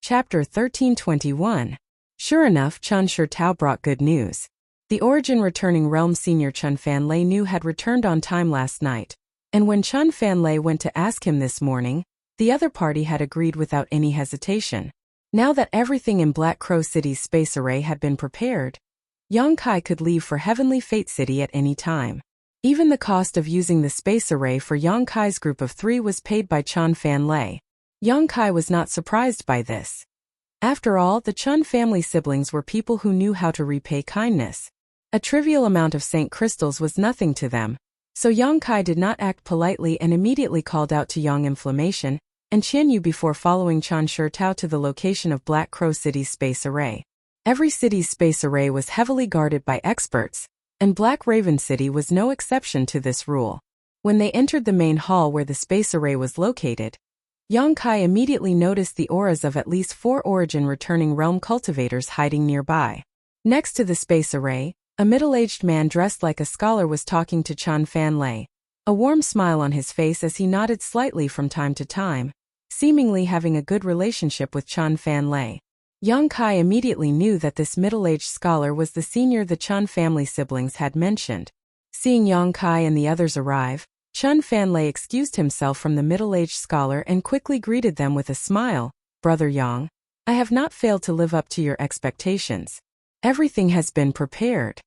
Chapter 1321. Sure enough, Chan Shi Tao brought good news. The Origin Returning Realm Senior Chun Fanlei knew had returned on time last night, and when Chun Fanlei went to ask him this morning, the other party had agreed without any hesitation. Now that everything in Black Crow City's space array had been prepared, Yang Kai could leave for Heavenly Fate City at any time. Even the cost of using the space array for Yang Kai's group of 3 was paid by Chun Fanlei. Yang Kai was not surprised by this. After all, the Chun family siblings were people who knew how to repay kindness. A trivial amount of Saint crystals was nothing to them, so Yang Kai did not act politely and immediately called out to Yang Inflammation and Qian Yu before following Chan Shi Tao to the location of Black Crow City's space array. Every city's space array was heavily guarded by experts, and Black Raven City was no exception to this rule. When they entered the main hall where the space array was located, Yang Kai immediately noticed the auras of at least 4 Origin Returning Realm cultivators hiding nearby. Next to the space array, a middle-aged man dressed like a scholar was talking to Chan Fanlei, a warm smile on his face as he nodded slightly from time to time, seemingly having a good relationship with Chan Fanlei. Yang Kai immediately knew that this middle-aged scholar was the senior the Chun family siblings had mentioned. Seeing Yang Kai and the others arrive, Chun Fanlei excused himself from the middle-aged scholar and quickly greeted them with a smile. "Brother Yang, I have not failed to live up to your expectations. Everything has been prepared."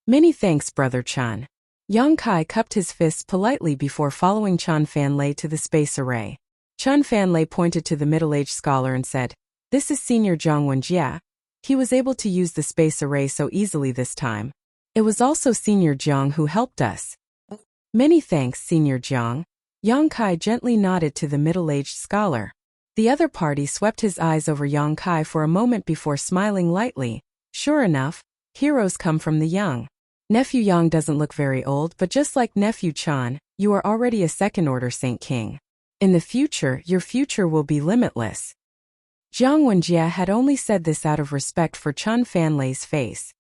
"Many thanks, Brother Chun." Yang Kai cupped his fists politely before following Chun Fanlei to the space array. Chun Fanlei pointed to the middle-aged scholar and said, "This is Senior Zhang Wenjia. He was able to use the space array so easily this time. It was also Senior Jiang who helped us." "Many thanks, Senior Jiang." Yang Kai gently nodded to the middle-aged scholar. The other party swept his eyes over Yang Kai for a moment before smiling lightly. Sure enough, heroes come from the young. Nephew Yang doesn't look very old, but just like Nephew Chan, you are already a second-order Saint King. In the future, your future will be limitless. Zhang Wenjia had only said this out of respect for Chun Fanlei's face.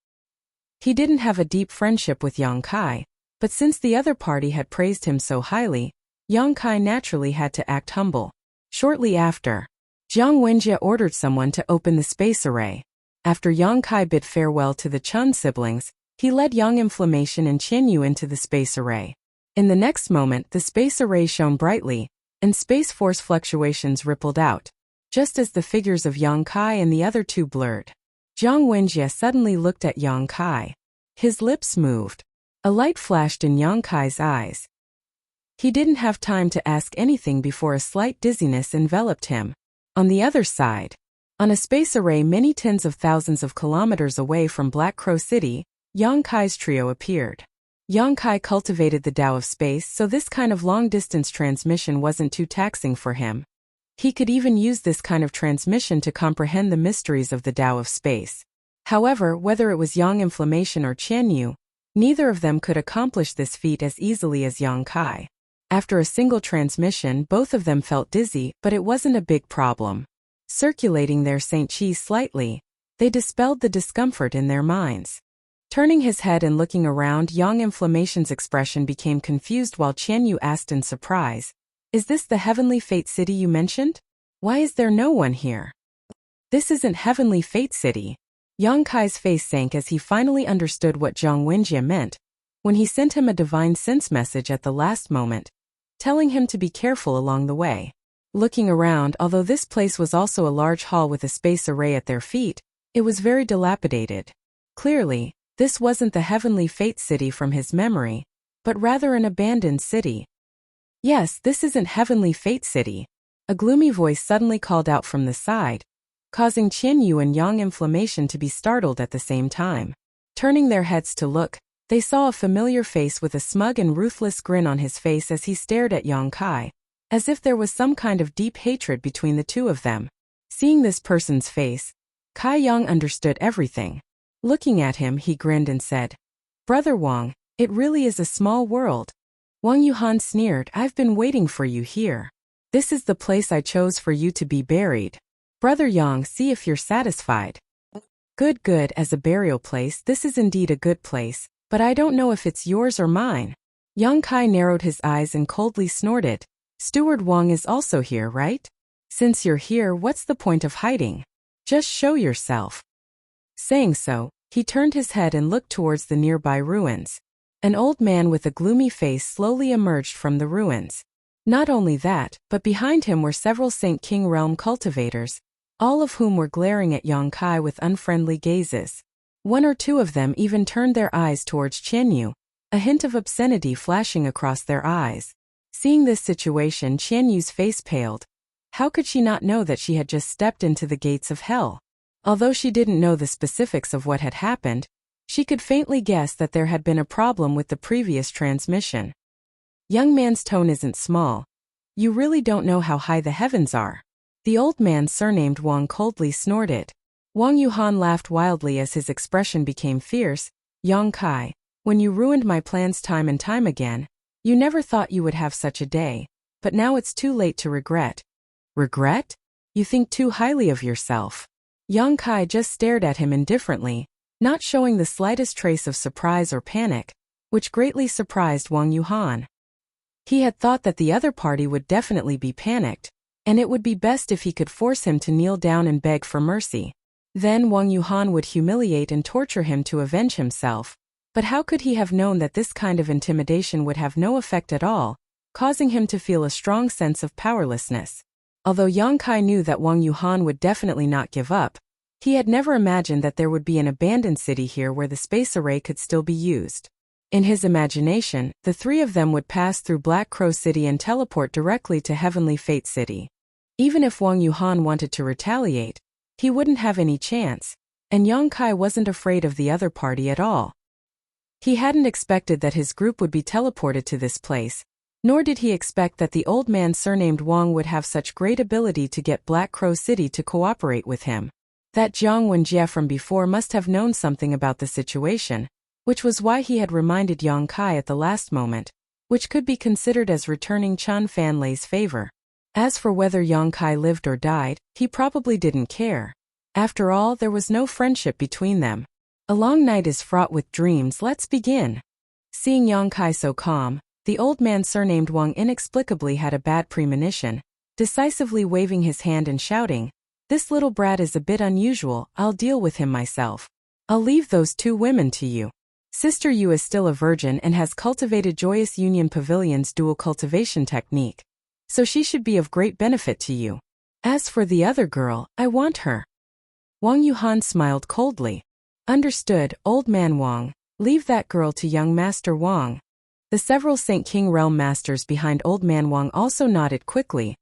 He didn't have a deep friendship with Yang Kai, but since the other party had praised him so highly, Yang Kai naturally had to act humble. Shortly after, Zhang Wenjia ordered someone to open the space array. After Yang Kai bid farewell to the Chun siblings, he led Yang Inflammation and Qian Yu into the space array. In the next moment, the space array shone brightly, and space force fluctuations rippled out, just as the figures of Yang Kai and the other 2 blurred. Zhang Wenjia suddenly looked at Yang Kai. His lips moved. A light flashed in Yang Kai's eyes. He didn't have time to ask anything before a slight dizziness enveloped him. On the other side, on a space array many tens of thousands of kilometers away from Black Crow City, Yang Kai's trio appeared. Yang Kai cultivated the Tao of space, so this kind of long-distance transmission wasn't too taxing for him. He could even use this kind of transmission to comprehend the mysteries of the Tao of space. However, whether it was Yang Inflammation or Qian Yu, neither of them could accomplish this feat as easily as Yang Kai. After a single transmission, both of them felt dizzy, but it wasn't a big problem. Circulating their Saint Qi slightly, they dispelled the discomfort in their minds. Turning his head and looking around, Yang Inflammation's expression became confused while Qian Yu asked in surprise, "Is this the Heavenly Fate City you mentioned? Why is there no one here?" "This isn't Heavenly Fate City." Yang Kai's face sank as he finally understood what Zhang Wenjia meant, when he sent him a divine sense message at the last moment, telling him to be careful along the way. Looking around, although this place was also a large hall with a space array at their feet, it was very dilapidated. Clearly, this wasn't the Heavenly Fate City from his memory, but rather an abandoned city. "Yes, this isn't Heavenly Fate City," a gloomy voice suddenly called out from the side, causing Qian Yu and Yang Inflammation to be startled at the same time. Turning their heads to look, They saw a familiar face with a smug and ruthless grin on his face as he stared at Yang Kai, as if there was some kind of deep hatred between the two of them. Seeing this person's face, Kai Yang understood everything. Looking at him, he grinned and said, "Brother Wang, it really is a small world." Wang Yuhan sneered, "I've been waiting for you here. This is the place I chose for you to be buried. Brother Yang, see if you're satisfied." Good, good, as a burial place, this is indeed a good place, but I don't know if it's yours or mine." Yang Kai narrowed his eyes and coldly snorted, "Steward Wang is also here, right? Since you're here, what's the point of hiding? Just show yourself." Saying so, he turned his head and looked towards the nearby ruins. An old man with a gloomy face slowly emerged from the ruins. Not only that, but behind him were several Saint King realm cultivators, all of whom were glaring at Yang Kai with unfriendly gazes. One or two of them even turned their eyes towards Qian Yu, a hint of obscenity flashing across their eyes. Seeing this situation, Qian Yu's face paled. How could she not know that she had just stepped into the gates of hell? Although she didn't know the specifics of what had happened, she could faintly guess that there had been a problem with the previous transmission. "Young man's tone isn't small. You really don't know how high the heavens are." The old man surnamed Wang coldly snorted. Wang Yuhan laughed wildly as his expression became fierce. "Yang Kai, when you ruined my plans time and time again, you never thought you would have such a day, but now it's too late to regret." "Regret? You think too highly of yourself." Yang Kai just stared at him indifferently, not showing the slightest trace of surprise or panic, which greatly surprised Wang Yuhan. He had thought that the other party would definitely be panicked, and it would be best if he could force him to kneel down and beg for mercy. Then Wang Yuhan would humiliate and torture him to avenge himself. But how could he have known that this kind of intimidation would have no effect at all, causing him to feel a strong sense of powerlessness? Although Yang Kai knew that Wang Yuhan would definitely not give up, he had never imagined that there would be an abandoned city here where the space array could still be used. In his imagination, the three of them would pass through Black Crow City and teleport directly to Heavenly Fate City. Even if Wang Yuhan wanted to retaliate, he wouldn't have any chance, and Yang Kai wasn't afraid of the other party at all. He hadn't expected that his group would be teleported to this place, nor did he expect that the old man surnamed Wang would have such great ability to get Black Crow City to cooperate with him. That Jiang Wenjie from before must have known something about the situation, which was why he had reminded Yang Kai at the last moment, which could be considered as returning Chan Fanlei's favor. As for whether Yang Kai lived or died, he probably didn't care. After all, there was no friendship between them. A long night is fraught with dreams. Let's begin. Seeing Yang Kai so calm, the old man surnamed Wang inexplicably had a bad premonition, decisively waving his hand and shouting, "This little brat is a bit unusual, I'll deal with him myself. I'll leave those two women to you. Sister Yu is still a virgin and has cultivated Joyous Union Pavilion's dual cultivation technique, so she should be of great benefit to you. As for the other girl, I want her." Wang Yuhan smiled coldly. "Understood, old man Wang, leave that girl to young Master Wang." The several Saint King realm masters behind old man Wang also nodded quickly,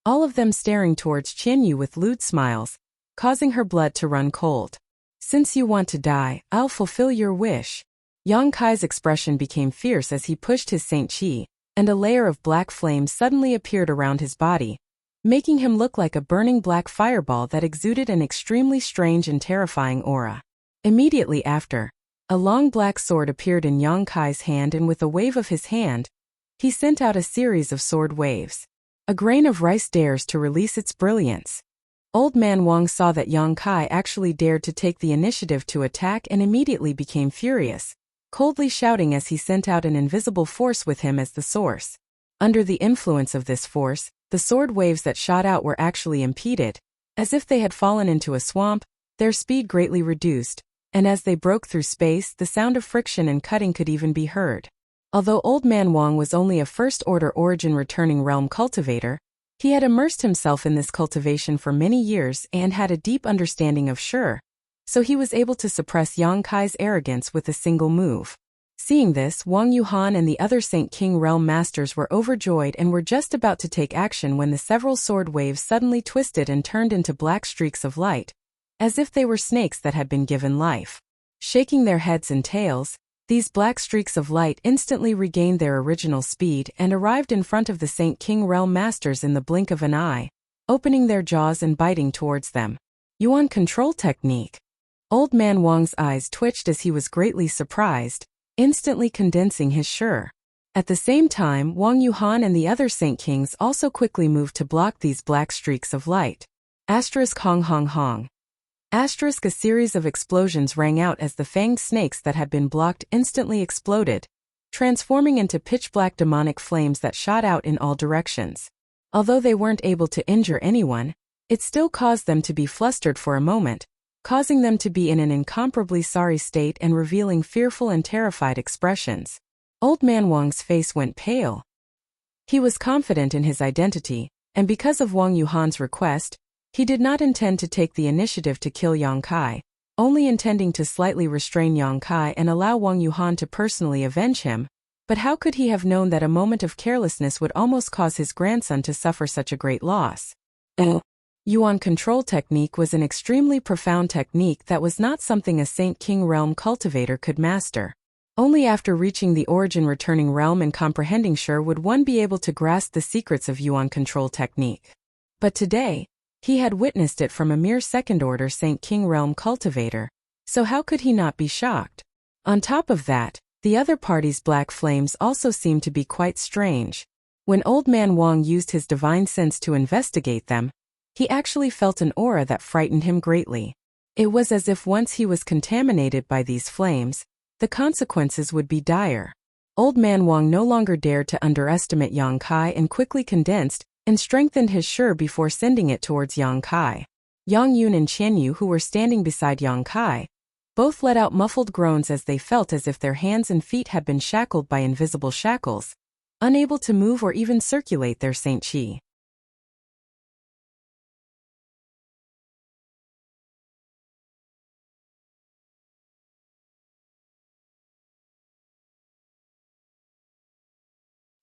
all of them staring towards Qian Yu with lewd smiles, causing her blood to run cold. "Since you want to die, I'll fulfill your wish." Yang Kai's expression became fierce as he pushed his Saint Qi, and a layer of black flame suddenly appeared around his body, making him look like a burning black fireball that exuded an extremely strange and terrifying aura. Immediately after, a long black sword appeared in Yang Kai's hand, and with a wave of his hand, he sent out a series of sword waves. A grain of rice dares to release its brilliance. Old man Wang saw that Yang Kai actually dared to take the initiative to attack and immediately became furious, coldly shouting as he sent out an invisible force with him as the source. Under the influence of this force, the sword waves that shot out were actually impeded. As if they had fallen into a swamp, their speed greatly reduced, and as they broke through space, the sound of friction and cutting could even be heard. Although Old Man Wang was only a first-order origin returning realm cultivator, he had immersed himself in this cultivation for many years and had a deep understanding of Shi, so he was able to suppress Yang Kai's arrogance with a single move. Seeing this, Wang Yuhan and the other Saint King realm masters were overjoyed and were just about to take action when the several sword waves suddenly twisted and turned into black streaks of light, as if they were snakes that had been given life. Shaking their heads and tails, These black streaks of light instantly regained their original speed and arrived in front of the Saint King Realm Masters in the blink of an eye, opening their jaws and biting towards them. Yuan control technique. Old Man Wang's eyes twitched as he was greatly surprised, instantly condensing his sure. At the same time, Wang Yuhan and the other Saint Kings also quickly moved to block these black streaks of light. Asterisk hong hong hong. Asterisk a series of explosions rang out as the fanged snakes that had been blocked instantly exploded, transforming into pitch-black demonic flames that shot out in all directions. Although they weren't able to injure anyone, it still caused them to be flustered for a moment, causing them to be in an incomparably sorry state and revealing fearful and terrified expressions. Old Man Wang's face went pale. He was confident in his identity, and because of Wang Yuhan's request, he did not intend to take the initiative to kill Yang Kai, only intending to slightly restrain Yang Kai and allow Wang Yuhan to personally avenge him. But how could he have known that a moment of carelessness would almost cause his grandson to suffer such a great loss? Yuan control technique was an extremely profound technique that was not something a Saint King realm cultivator could master. Only after reaching the origin returning realm and comprehending sure would one be able to grasp the secrets of Yuan control technique. But today, he had witnessed it from a mere second-order Saint King realm cultivator, so how could he not be shocked? On top of that, the other party's black flames also seemed to be quite strange. When Old Man Wang used his divine sense to investigate them, he actually felt an aura that frightened him greatly. It was as if once he was contaminated by these flames, the consequences would be dire. Old Man Wang no longer dared to underestimate Yang Kai and quickly condensed and strengthened his sure before sending it towards Yang Kai. Yang Yun and Qian Yu, who were standing beside Yang Kai, both let out muffled groans as they felt as if their hands and feet had been shackled by invisible shackles, unable to move or even circulate their Saint Qi.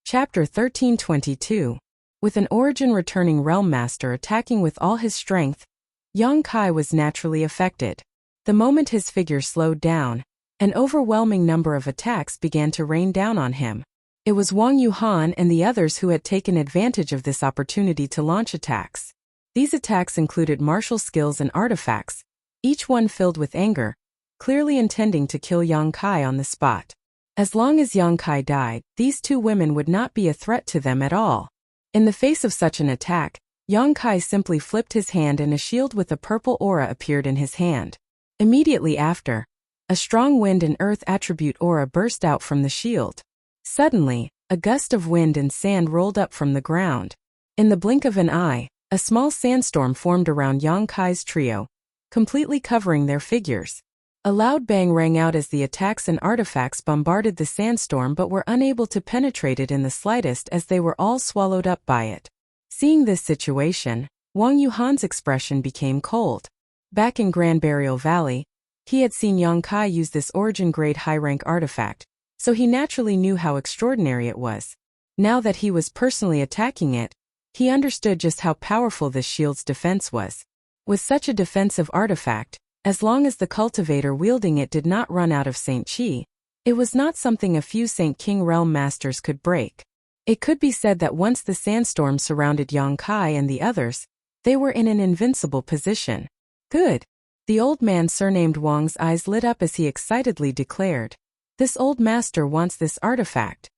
Chapter 1322. With an origin returning realm master attacking with all his strength, Yang Kai was naturally affected. The moment his figure slowed down, an overwhelming number of attacks began to rain down on him. It was Wang Yuhan and the others who had taken advantage of this opportunity to launch attacks. These attacks included martial skills and artifacts, each one filled with anger, clearly intending to kill Yang Kai on the spot. As long as Yang Kai died, these two women would not be a threat to them at all. In the face of such an attack, Yang Kai simply flipped his hand and a shield with a purple aura appeared in his hand. Immediately after, a strong wind and earth attribute aura burst out from the shield. Suddenly, a gust of wind and sand rolled up from the ground. In the blink of an eye, a small sandstorm formed around Yang Kai's trio, completely covering their figures. A loud bang rang out as the attacks and artifacts bombarded the sandstorm but were unable to penetrate it in the slightest as they were all swallowed up by it. Seeing this situation, Wang Yuhan's expression became cold. Back in Grand Burial Valley, he had seen Yang Kai use this origin-grade high-rank artifact, so he naturally knew how extraordinary it was. Now that he was personally attacking it, he understood just how powerful this shield's defense was. With such a defensive artifact, as long as the cultivator wielding it did not run out of Saint Qi, it was not something a few Saint King realm masters could break. It could be said that once the sandstorm surrounded Yang Kai and the others, they were in an invincible position. Good. The old man surnamed Wang's eyes lit up as he excitedly declared, "This old master wants this artifact."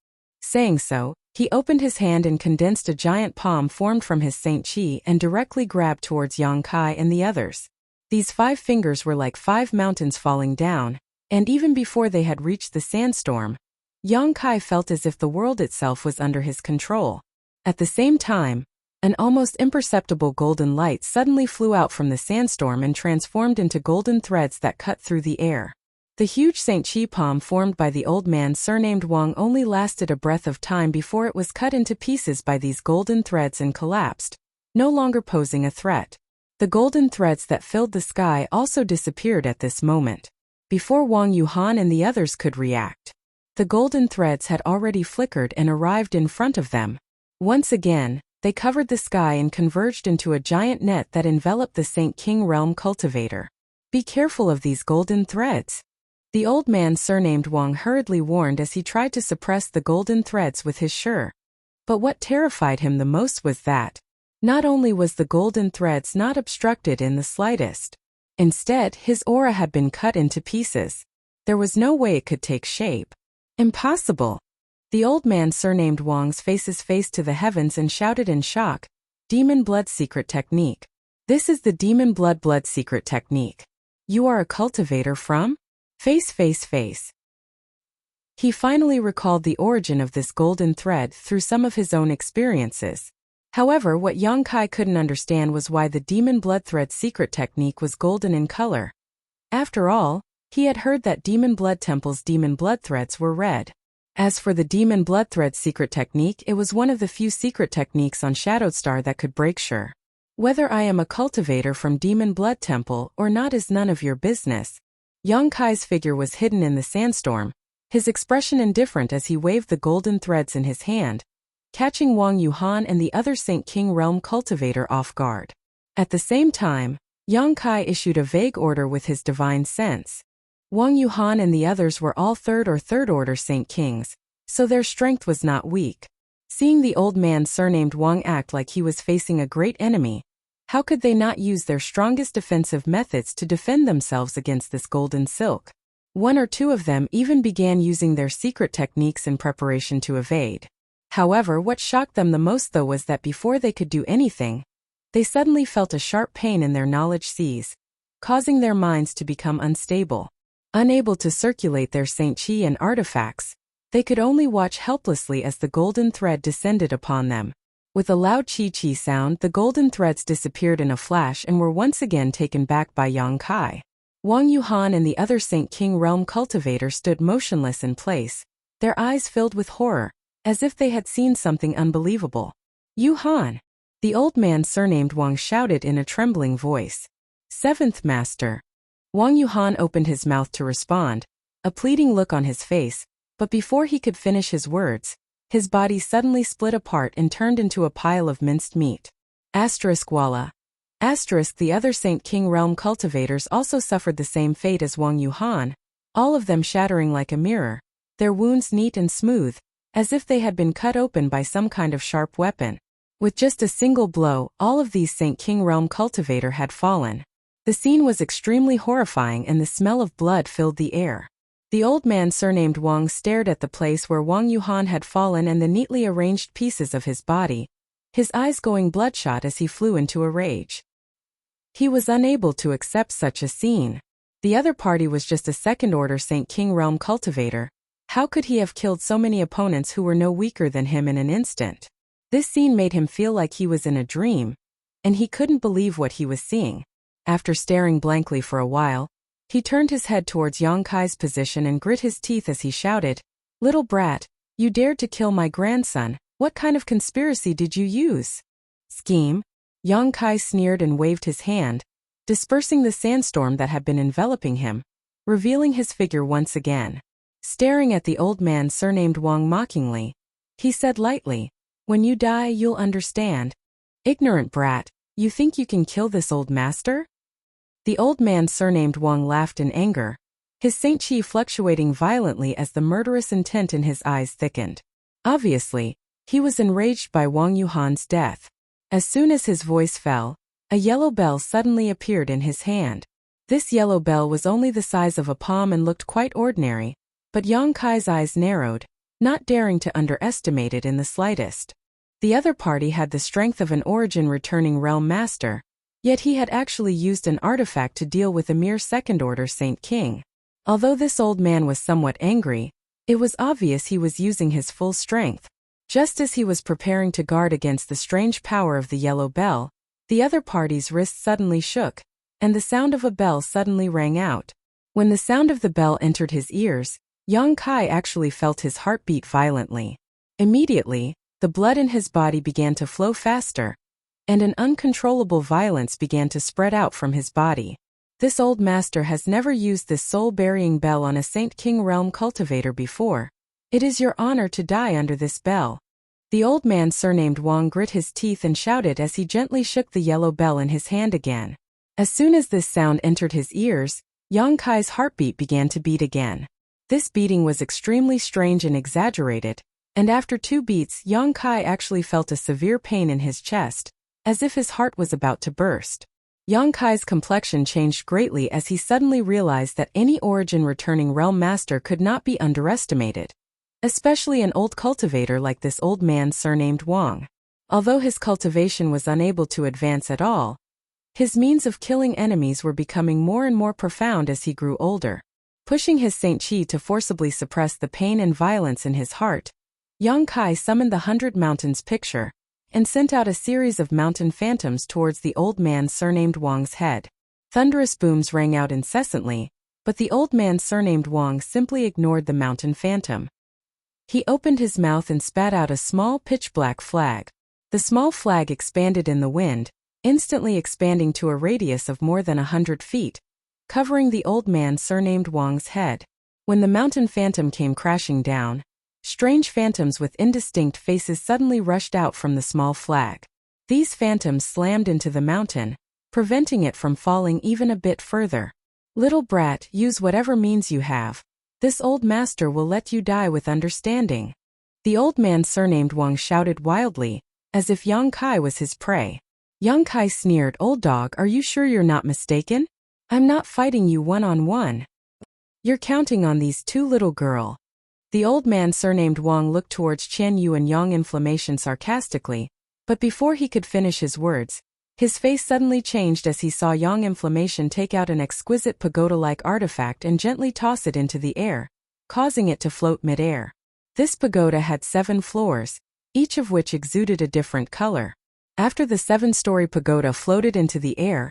Saying so, he opened his hand and condensed a giant palm formed from his Saint Qi and directly grabbed towards Yang Kai and the others. These 5 fingers were like 5 mountains falling down, and even before they had reached the sandstorm, Yang Kai felt as if the world itself was under his control. At the same time, an almost imperceptible golden light suddenly flew out from the sandstorm and transformed into golden threads that cut through the air. The huge Saint Qi palm formed by the old man surnamed Wang only lasted a breath of time before it was cut into pieces by these golden threads and collapsed, no longer posing a threat. The golden threads that filled the sky also disappeared at this moment. Before Wang Yuhan and the others could react, the golden threads had already flickered and arrived in front of them. Once again, they covered the sky and converged into a giant net that enveloped the Saint King realm cultivator. Be careful of these golden threads. The old man surnamed Wang hurriedly warned as he tried to suppress the golden threads with his shirt. But what terrified him the most was that not only was the golden threads not obstructed in the slightest. Instead, his aura had been cut into pieces. There was no way it could take shape. Impossible. The old man surnamed Wang's faces faced to the heavens and shouted in shock, "Demon blood secret technique. This is the demon blood secret technique. You are a cultivator from?" Face. He finally recalled the origin of this golden thread through some of his own experiences. However, what Yang Kai couldn't understand was why the demon blood thread secret technique was golden in color. After all, he had heard that Demon Blood Temple's demon blood threads were red. As for the demon blood thread secret technique, it was one of the few secret techniques on Shadowed Star that could break sure. Whether I am a cultivator from Demon Blood Temple or not is none of your business. Yang Kai's figure was hidden in the sandstorm, his expression indifferent as he waved the golden threads in his hand, catching Wang Yuhan and the other Saint King Realm cultivator off guard. At the same time, Yang Kai issued a vague order with his divine sense. Wang Yuhan and the others were all third order Saint Kings, so their strength was not weak. Seeing the old man surnamed Wang act like he was facing a great enemy, how could they not use their strongest defensive methods to defend themselves against this golden silk? One or two of them even began using their secret techniques in preparation to evade. However, what shocked them the most though was that before they could do anything, they suddenly felt a sharp pain in their knowledge seas, causing their minds to become unstable. Unable to circulate their Saint Chi and artifacts, they could only watch helplessly as the golden thread descended upon them. With a loud chi-chi sound, the golden threads disappeared in a flash and were once again taken back by Yang Kai. Wang Yuhan and the other Saint King Realm cultivator stood motionless in place, their eyes filled with horror, as if they had seen something unbelievable. "Yuhan!" The old man surnamed Wang shouted in a trembling voice. "Seventh Master." Wang Yuhan opened his mouth to respond, a pleading look on his face, but before he could finish his words, his body suddenly split apart and turned into a pile of minced meat. Walla. The other Saint King Realm cultivators also suffered the same fate as Wang Yuhan, all of them shattering like a mirror, their wounds neat and smooth, as if they had been cut open by some kind of sharp weapon. With just a single blow, all of these Saint King Realm cultivator had fallen. The scene was extremely horrifying and the smell of blood filled the air. The old man surnamed Wang stared at the place where Wang Yuhan had fallen and the neatly arranged pieces of his body, his eyes going bloodshot as he flew into a rage. He was unable to accept such a scene. The other party was just a second-order Saint King Realm cultivator. How could he have killed so many opponents who were no weaker than him in an instant? This scene made him feel like he was in a dream, and he couldn't believe what he was seeing. After staring blankly for a while, he turned his head towards Yang Kai's position and grit his teeth as he shouted, "Little brat, you dared to kill my grandson. What kind of conspiracy did you use?" "Scheme?" Yang Kai sneered and waved his hand, dispersing the sandstorm that had been enveloping him, revealing his figure once again. Staring at the old man surnamed Wang mockingly, he said lightly, "When you die you'll understand. Ignorant brat, you think you can kill this old master?" The old man surnamed Wang laughed in anger, his Saint Chi fluctuating violently as the murderous intent in his eyes thickened. Obviously, he was enraged by Wang Yuhan's death. As soon as his voice fell, a yellow bell suddenly appeared in his hand. This yellow bell was only the size of a palm and looked quite ordinary, but Yang Kai's eyes narrowed, not daring to underestimate it in the slightest. The other party had the strength of an origin-returning realm master, yet he had actually used an artifact to deal with a mere second-order Saint King. Although this old man was somewhat angry, it was obvious he was using his full strength. Just as he was preparing to guard against the strange power of the yellow bell, the other party's wrist suddenly shook, and the sound of a bell suddenly rang out. When the sound of the bell entered his ears, Yang Kai actually felt his heart beat violently. Immediately, the blood in his body began to flow faster, and an uncontrollable violence began to spread out from his body. This old master has never used this soul-burying bell on a Saint King Realm cultivator before. It is your honor to die under this bell. The old man surnamed Wang grit his teeth and shouted as he gently shook the yellow bell in his hand again. As soon as this sound entered his ears, Yang Kai's heartbeat began to beat again. This beating was extremely strange and exaggerated, and after 2 beats Yang Kai actually felt a severe pain in his chest, as if his heart was about to burst. Yang Kai's complexion changed greatly as he suddenly realized that any origin returning realm master could not be underestimated, especially an old cultivator like this old man surnamed Wang. Although his cultivation was unable to advance at all, his means of killing enemies were becoming more and more profound as he grew older. Pushing his Saint Chi to forcibly suppress the pain and violence in his heart, Yang Kai summoned the 100 Mountains picture and sent out a series of mountain phantoms towards the old man surnamed Wang's head. Thunderous booms rang out incessantly, but the old man surnamed Wang simply ignored the mountain phantom. He opened his mouth and spat out a small pitch-black flag. The small flag expanded in the wind, instantly expanding to a radius of more than 100 feet, covering the old man surnamed Wang's head. When the mountain phantom came crashing down, strange phantoms with indistinct faces suddenly rushed out from the small flag. These phantoms slammed into the mountain, preventing it from falling even a bit further. "Little brat, use whatever means you have. This old master will let you die with understanding." The old man surnamed Wang shouted wildly, as if Yang Kai was his prey. Yang Kai sneered, "Old dog, are you sure you're not mistaken? I'm not fighting you one-on-one. You're counting on these 2 little girl." The old man surnamed Wang looked towards Qian Yu and Yang Inflammation sarcastically, but before he could finish his words, his face suddenly changed as he saw Yang Inflammation take out an exquisite pagoda-like artifact and gently toss it into the air, causing it to float mid-air. This pagoda had 7 floors, each of which exuded a different color. After the 7-story pagoda floated into the air,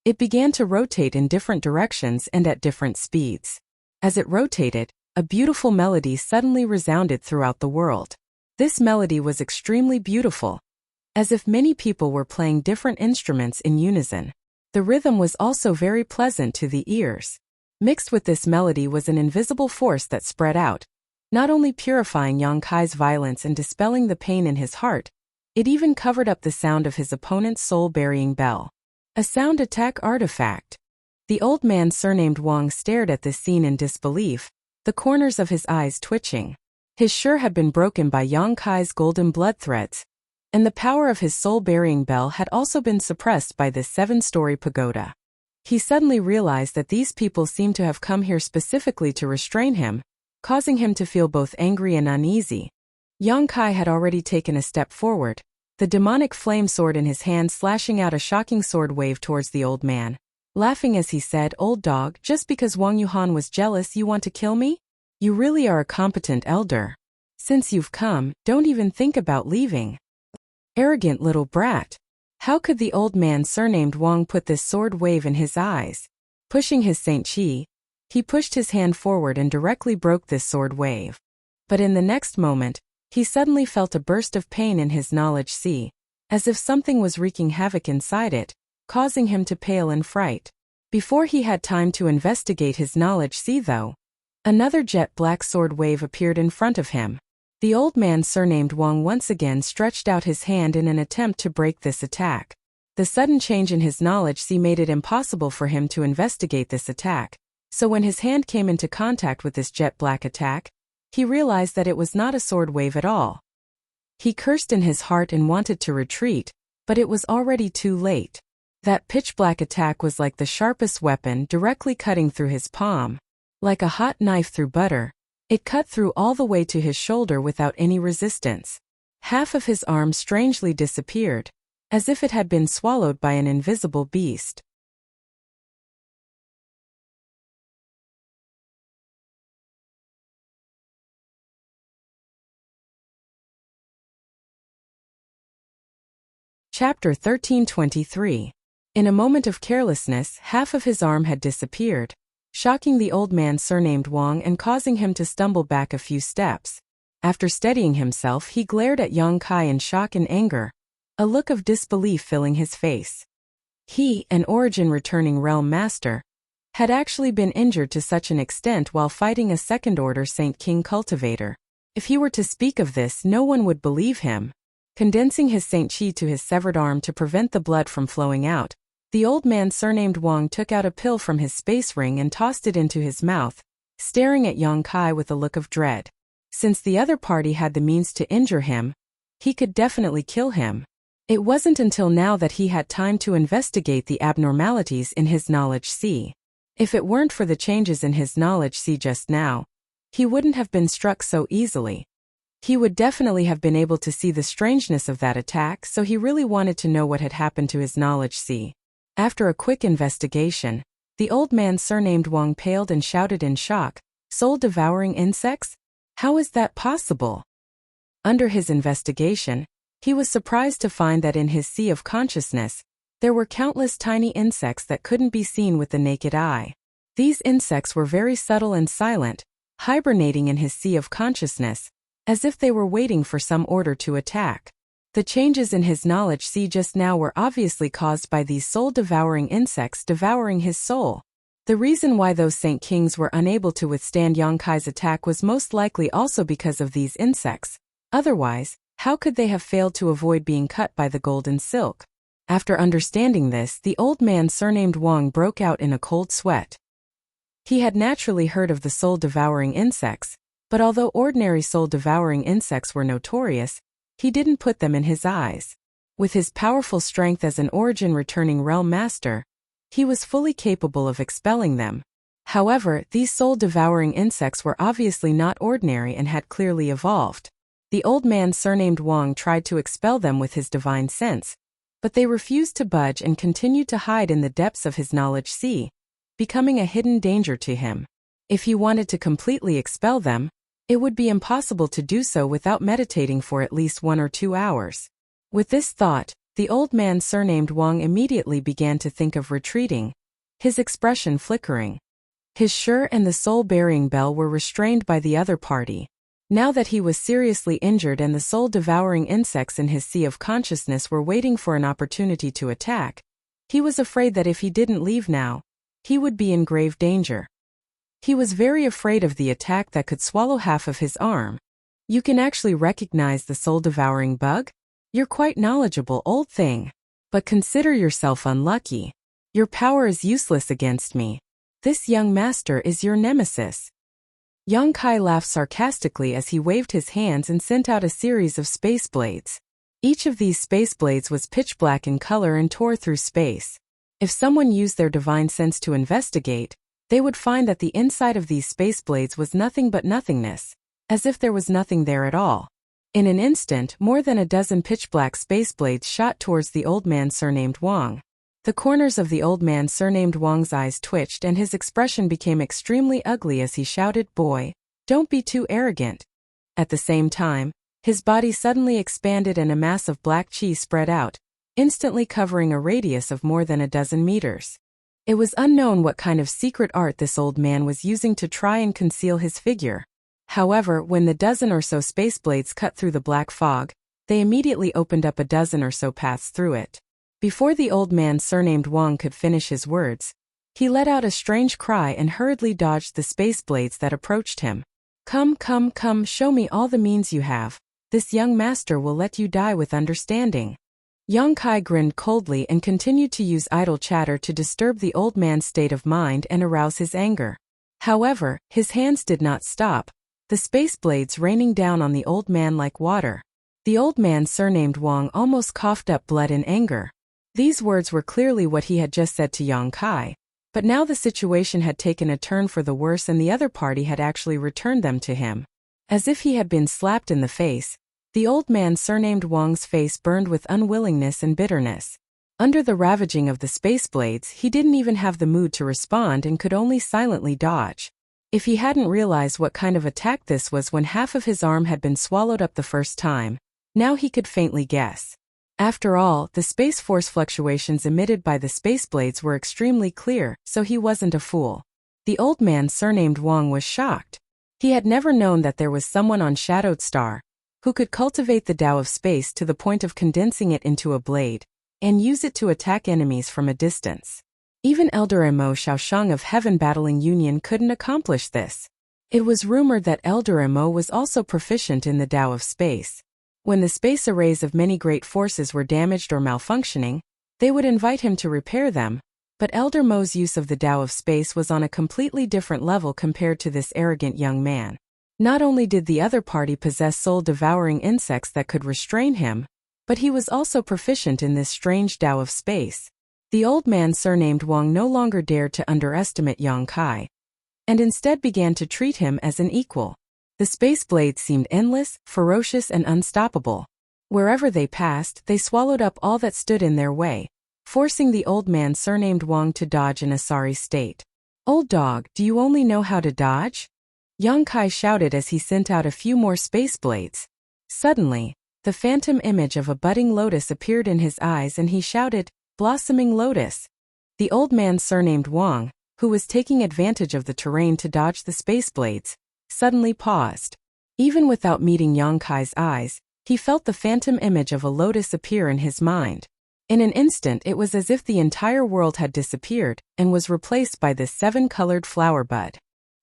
it began to rotate in different directions and at different speeds. As it rotated, a beautiful melody suddenly resounded throughout the world. This melody was extremely beautiful, as if many people were playing different instruments in unison. The rhythm was also very pleasant to the ears. Mixed with this melody was an invisible force that spread out, not only purifying Yang Kai's violence and dispelling the pain in his heart, it even covered up the sound of his opponent's soul-burying bell. A sound attack artifact. The old man surnamed Wang stared at this scene in disbelief, the corners of his eyes twitching. His sure had been broken by Yang Kai's golden blood threads, and the power of his soul-burying bell had also been suppressed by this 7-story pagoda. He suddenly realized that these people seemed to have come here specifically to restrain him, causing him to feel both angry and uneasy. Yang Kai had already taken a step forward, the demonic flame sword in his hand slashing out a shocking sword wave towards the old man. Laughing as he said, "Old dog, just because Wang Yuhan was jealous you want to kill me? You really are a competent elder. Since you've come, don't even think about leaving. Arrogant little brat." How could the old man surnamed Wang put this sword wave in his eyes? Pushing his Saint Chi, he pushed his hand forward and directly broke this sword wave. But in the next moment, he suddenly felt a burst of pain in his knowledge sea, as if something was wreaking havoc inside it, causing him to pale in fright. Before he had time to investigate his knowledge sea though, another jet black sword wave appeared in front of him. The old man surnamed Wang once again stretched out his hand in an attempt to break this attack. The sudden change in his knowledge sea made it impossible for him to investigate this attack, so when his hand came into contact with this jet black attack, he realized that it was not a sword wave at all. He cursed in his heart and wanted to retreat, but it was already too late. That pitch-black attack was like the sharpest weapon directly cutting through his palm. Like a hot knife through butter, it cut through all the way to his shoulder without any resistance. Half of his arm strangely disappeared, as if it had been swallowed by an invisible beast. Chapter 1323. In a moment of carelessness, half of his arm had disappeared, shocking the old man surnamed Wang and causing him to stumble back a few steps. After steadying himself, he glared at Yang Kai in shock and anger, a look of disbelief filling his face. He, an origin-returning realm master, had actually been injured to such an extent while fighting a second-order Saint King cultivator. If he were to speak of this, no one would believe him. Condensing his Saint Chi to his severed arm to prevent the blood from flowing out, The old man surnamed Wang took out a pill from his space ring and tossed it into his mouth, staring at Yang Kai with a look of dread. Since the other party had the means to injure him, he could definitely kill him. It wasn't until now that he had time to investigate the abnormalities in his knowledge sea. If it weren't for the changes in his knowledge sea just now, he wouldn't have been struck so easily. He would definitely have been able to see the strangeness of that attack, so he really wanted to know what had happened to his knowledge sea. After a quick investigation, the old man surnamed Wang paled and shouted in shock, "Soul-devouring insects? How is that possible?" Under his investigation, he was surprised to find that in his sea of consciousness, there were countless tiny insects that couldn't be seen with the naked eye. These insects were very subtle and silent, hibernating in his sea of consciousness, as if they were waiting for some order to attack. The changes in his knowledge sea just now were obviously caused by these soul-devouring insects devouring his soul. The reason why those Saint Kings were unable to withstand Yang Kai's attack was most likely also because of these insects. Otherwise, how could they have failed to avoid being cut by the golden silk? After understanding this, the old man surnamed Wang broke out in a cold sweat. He had naturally heard of the soul-devouring insects, but although ordinary soul-devouring insects were notorious, he didn't put them in his eyes. With his powerful strength as an origin-returning realm master, he was fully capable of expelling them. However, these soul-devouring insects were obviously not ordinary and had clearly evolved. The old man surnamed Wang tried to expel them with his divine sense, but they refused to budge and continued to hide in the depths of his knowledge sea, becoming a hidden danger to him. If he wanted to completely expel them, it would be impossible to do so without meditating for at least 1 or 2 hours. With this thought, the old man surnamed Wang immediately began to think of retreating, his expression flickering. His Shi and the soul-bearing bell were restrained by the other party. Now that he was seriously injured and the soul-devouring insects in his sea of consciousness were waiting for an opportunity to attack, he was afraid that if he didn't leave now, he would be in grave danger. He was very afraid of the attack that could swallow half of his arm. You can actually recognize the soul-devouring bug? You're quite knowledgeable, old thing. But consider yourself unlucky. Your power is useless against me. This young master is your nemesis. Yang Kai laughed sarcastically as he waved his hands and sent out a series of space blades. Each of these space blades was pitch black in color and tore through space. If someone used their divine sense to investigate, they would find that the inside of these space blades was nothing but nothingness, as if there was nothing there at all. In an instant, more than a dozen pitch-black space blades shot towards the old man surnamed Wang. The corners of the old man surnamed Wang's eyes twitched and his expression became extremely ugly as he shouted, "Boy, don't be too arrogant." At the same time, his body suddenly expanded and a mass of black chi spread out, instantly covering a radius of more than a dozen meters. It was unknown what kind of secret art this old man was using to try and conceal his figure. However, when the dozen or so space blades cut through the black fog, they immediately opened up a dozen or so paths through it. Before the old man surnamed Wang could finish his words, he let out a strange cry and hurriedly dodged the space blades that approached him. Come, come, come, show me all the means you have. This young master will let you die with understanding." Yang Kai grinned coldly and continued to use idle chatter to disturb the old man's state of mind and arouse his anger. However, his hands did not stop, the space blades raining down on the old man like water. The old man surnamed Wang almost coughed up blood in anger. These words were clearly what he had just said to Yang Kai, but now the situation had taken a turn for the worse and the other party had actually returned them to him. As if he had been slapped in the face, the old man surnamed Wang's face burned with unwillingness and bitterness. Under the ravaging of the space blades, he didn't even have the mood to respond and could only silently dodge. If he hadn't realized what kind of attack this was when half of his arm had been swallowed up the first time, now he could faintly guess. After all, the space force fluctuations emitted by the space blades were extremely clear, so he wasn't a fool. The old man surnamed Wang was shocked. He had never known that there was someone on Shadowed Star who could cultivate the Tao of space to the point of condensing it into a blade and use it to attack enemies from a distance. Even Elder Mo Xiaoshang of Heaven Battling Union couldn't accomplish this. It was rumored that Elder Mo was also proficient in the Tao of space. When the space arrays of many great forces were damaged or malfunctioning, They would invite him to repair them, but Elder Mo's use of the Tao of space was on a completely different level compared to this arrogant young man. Not only did the other party possess soul-devouring insects that could restrain him, but he was also proficient in this strange Tao of space. The old man surnamed Wang no longer dared to underestimate Yang Kai, and instead began to treat him as an equal. The space blades seemed endless, ferocious and unstoppable. Wherever they passed, they swallowed up all that stood in their way, forcing the old man surnamed Wang to dodge in a sorry state. "Old dog, do you only know how to dodge?" Yang Kai shouted as he sent out a few more space blades. Suddenly, the phantom image of a budding lotus appeared in his eyes and he shouted, "Blossoming lotus." The old man surnamed Wang, who was taking advantage of the terrain to dodge the space blades, suddenly paused. Even without meeting Yang Kai's eyes, he felt the phantom image of a lotus appear in his mind. In an instant it was as if the entire world had disappeared and was replaced by this seven-colored flower bud.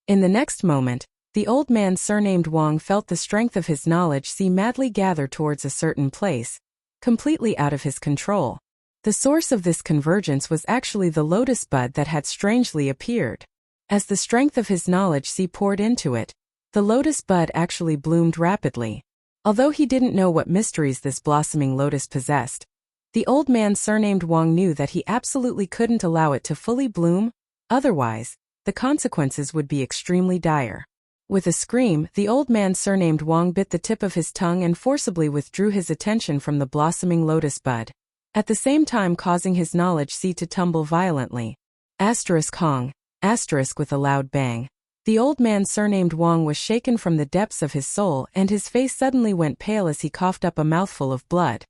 In the next moment, the old man surnamed Wang felt the strength of his knowledge madly gather towards a certain place, completely out of his control. The source of this convergence was actually the lotus bud that had strangely appeared. As the strength of his knowledge poured into it, the lotus bud actually bloomed rapidly. Although he didn't know what mysteries this blossoming lotus possessed, the old man surnamed Wang knew that he absolutely couldn't allow it to fully bloom, otherwise, the consequences would be extremely dire. With a scream, the old man surnamed Wang bit the tip of his tongue and forcibly withdrew his attention from the blossoming lotus bud, at the same time causing his knowledge to tumble violently. Hong, with a loud bang. The old man surnamed Wang was shaken from the depths of his soul and his face suddenly went pale as he coughed up a mouthful of blood.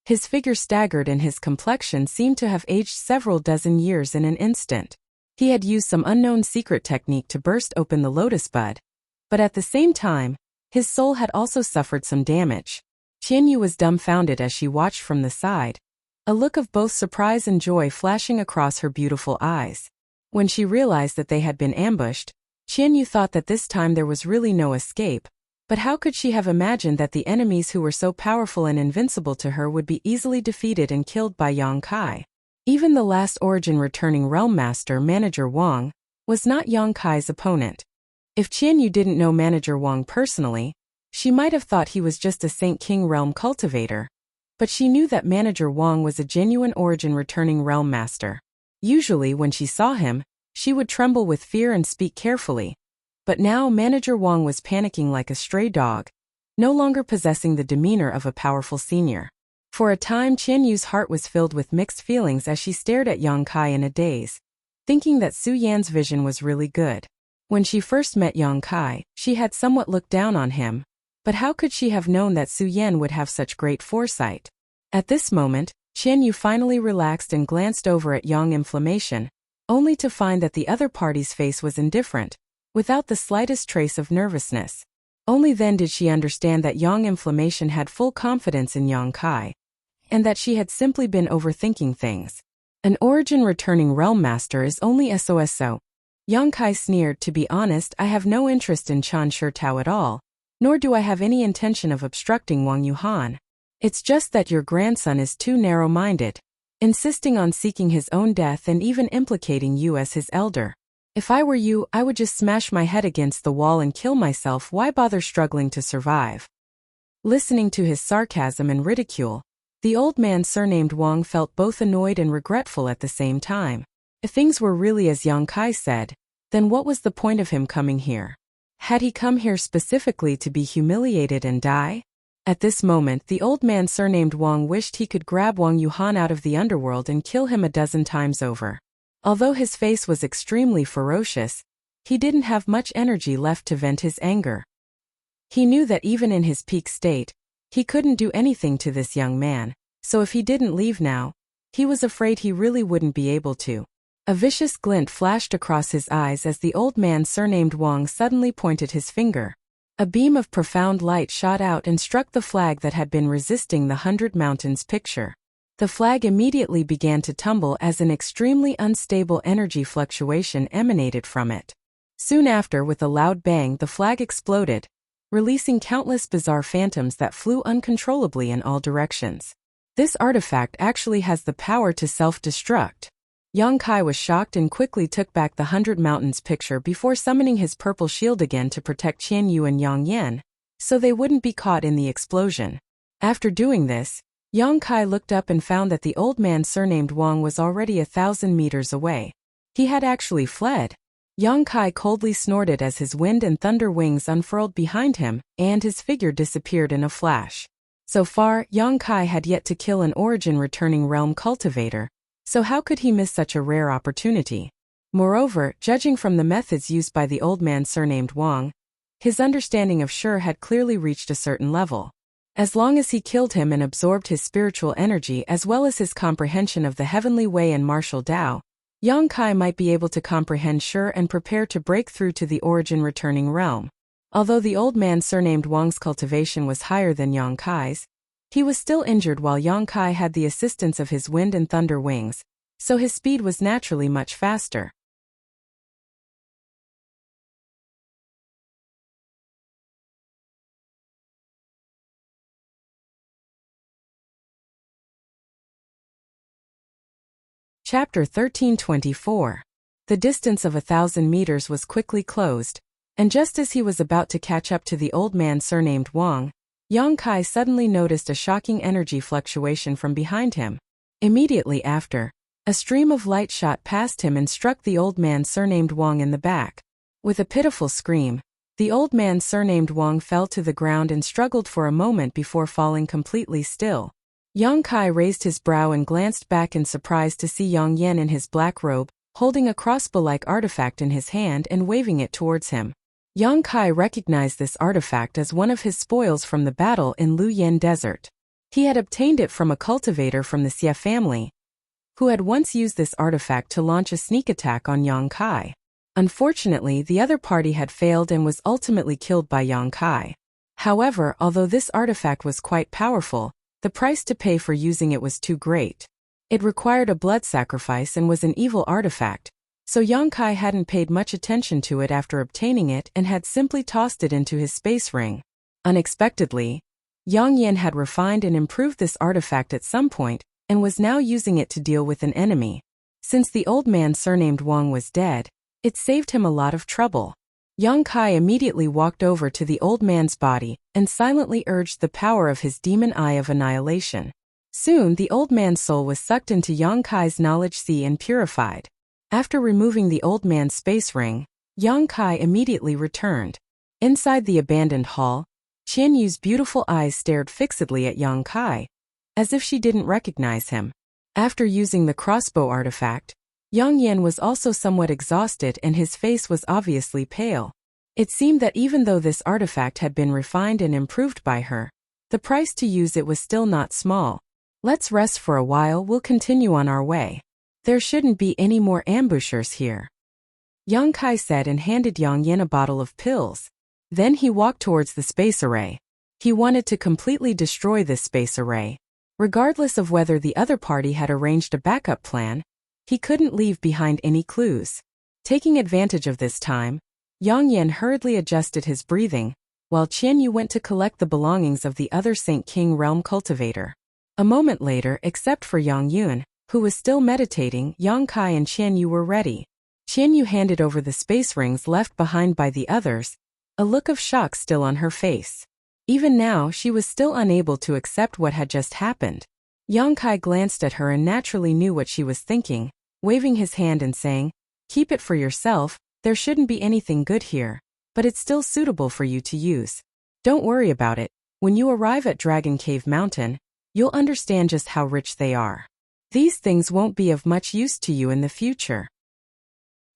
His figure staggered and his complexion seemed to have aged several dozen years in an instant. He had used some unknown secret technique to burst open the lotus bud, but at the same time, his soul had also suffered some damage. Qianyu was dumbfounded as she watched from the side, a look of both surprise and joy flashing across her beautiful eyes. When she realized that they had been ambushed, Qianyu thought that this time there was really no escape, but how could she have imagined that the enemies who were so powerful and invincible to her would be easily defeated and killed by Yang Kai? Even the last origin returning realm master, Manager Wang, was not Yang Kai's opponent. If Qianyu didn't know Manager Wang personally, she might have thought he was just a Saint King realm cultivator, but she knew that Manager Wang was a genuine origin returning realm master. Usually when she saw him, she would tremble with fear and speak carefully. But now Manager Wang was panicking like a stray dog, no longer possessing the demeanor of a powerful senior. For a time Qianyu's heart was filled with mixed feelings as she stared at Yang Kai in a daze, thinking that Su Yan's vision was really good. When she first met Yang Kai, she had somewhat looked down on him, but how could she have known that Su Yan would have such great foresight? At this moment, Qianyu finally relaxed and glanced over at Yang Inflammation, only to find that the other party's face was indifferent, without the slightest trace of nervousness. Only then did she understand that Yang Inflammation had full confidence in Yang Kai, and that she had simply been overthinking things. An origin returning realm master is only SOSO. Yang Kai sneered, "To be honest, I have no interest in Chan Shi Tao at all, nor do I have any intention of obstructing Wang Yuhan. It's just that your grandson is too narrow-minded, insisting on seeking his own death and even implicating you as his elder. If I were you, I would just smash my head against the wall and kill myself. Why bother struggling to survive?" Listening to his sarcasm and ridicule, the old man surnamed Wang felt both annoyed and regretful at the same time. If things were really as Yang Kai said, then what was the point of him coming here? Had he come here specifically to be humiliated and die? At this moment the old man surnamed Wang wished he could grab Wang Yuhan out of the underworld and kill him a dozen times over. Although his face was extremely ferocious, he didn't have much energy left to vent his anger. He knew that even in his peak state, he couldn't do anything to this young man, so if he didn't leave now, he was afraid he really wouldn't be able to. A vicious glint flashed across his eyes as the old man surnamed Wang suddenly pointed his finger. A beam of profound light shot out and struck the flag that had been resisting the 100 Mountains picture. The flag immediately began to tumble as an extremely unstable energy fluctuation emanated from it. Soon after, with a loud bang, the flag exploded, releasing countless bizarre phantoms that flew uncontrollably in all directions. This artifact actually has the power to self-destruct. Yang Kai was shocked and quickly took back the 100 Mountains picture before summoning his purple shield again to protect Qian Yu and Yang Yan, so they wouldn't be caught in the explosion. After doing this, Yang Kai looked up and found that the old man surnamed Wang was already 1,000 meters away. He had actually fled. Yang Kai coldly snorted as his wind and thunder wings unfurled behind him, and his figure disappeared in a flash. So far, Yang Kai had yet to kill an origin-returning realm cultivator, so how could he miss such a rare opportunity? Moreover, judging from the methods used by the old man surnamed Wang, his understanding of Shi had clearly reached a certain level. As long as he killed him and absorbed his spiritual energy as well as his comprehension of the heavenly way and martial Tao, Yang Kai might be able to comprehend Shi and prepare to break through to the origin-returning realm. Although the old man surnamed Wang's cultivation was higher than Yang Kai's, he was still injured while Yang Kai had the assistance of his wind and thunder wings, so his speed was naturally much faster. Chapter 1324. The distance of 1,000 meters was quickly closed, and just as he was about to catch up to the old man surnamed Wang, Yang Kai suddenly noticed a shocking energy fluctuation from behind him. Immediately after, a stream of light shot past him and struck the old man surnamed Wang in the back. With a pitiful scream, the old man surnamed Wang fell to the ground and struggled for a moment before falling completely still. Yang Kai raised his brow and glanced back in surprise to see Yang Yan in his black robe, holding a crossbow-like artifact in his hand and waving it towards him. Yang Kai recognized this artifact as one of his spoils from the battle in Luyan Desert. He had obtained it from a cultivator from the Xie family, who had once used this artifact to launch a sneak attack on Yang Kai. Unfortunately, the other party had failed and was ultimately killed by Yang Kai. However, although this artifact was quite powerful, the price to pay for using it was too great. It required a blood sacrifice and was an evil artifact, so Yang Kai hadn't paid much attention to it after obtaining it and had simply tossed it into his space ring. Unexpectedly, Yang Yan had refined and improved this artifact at some point, and was now using it to deal with an enemy. Since the old man surnamed Wang was dead, it saved him a lot of trouble. Yang Kai immediately walked over to the old man's body and silently urged the power of his demon eye of annihilation. Soon the old man's soul was sucked into Yang Kai's knowledge sea and purified. After removing the old man's space ring, Yang Kai immediately returned. Inside the abandoned hall, Qian Yu's beautiful eyes stared fixedly at Yang Kai, as if she didn't recognize him. After using the crossbow artifact, Yang Yan was also somewhat exhausted and his face was obviously pale. It seemed that even though this artifact had been refined and improved by her, the price to use it was still not small. Let's rest for a while, we'll continue on our way. There shouldn't be any more ambushers here, Yang Kai said and handed Yang Yan a bottle of pills. Then he walked towards the space array. He wanted to completely destroy this space array. Regardless of whether the other party had arranged a backup plan, he couldn't leave behind any clues. Taking advantage of this time, Yang Yan hurriedly adjusted his breathing, while Qian Yu went to collect the belongings of the other Saint King realm cultivator. A moment later, except for Yang Yun, who was still meditating, Yang Kai and Qian Yu were ready. Qian Yu handed over the space rings left behind by the others, a look of shock still on her face. Even now, she was still unable to accept what had just happened. Yang Kai glanced at her and naturally knew what she was thinking, waving his hand and saying, "Keep it for yourself, there shouldn't be anything good here, but it's still suitable for you to use. Don't worry about it, when you arrive at Dragon Cave Mountain, you'll understand just how rich they are. These things won't be of much use to you in the future."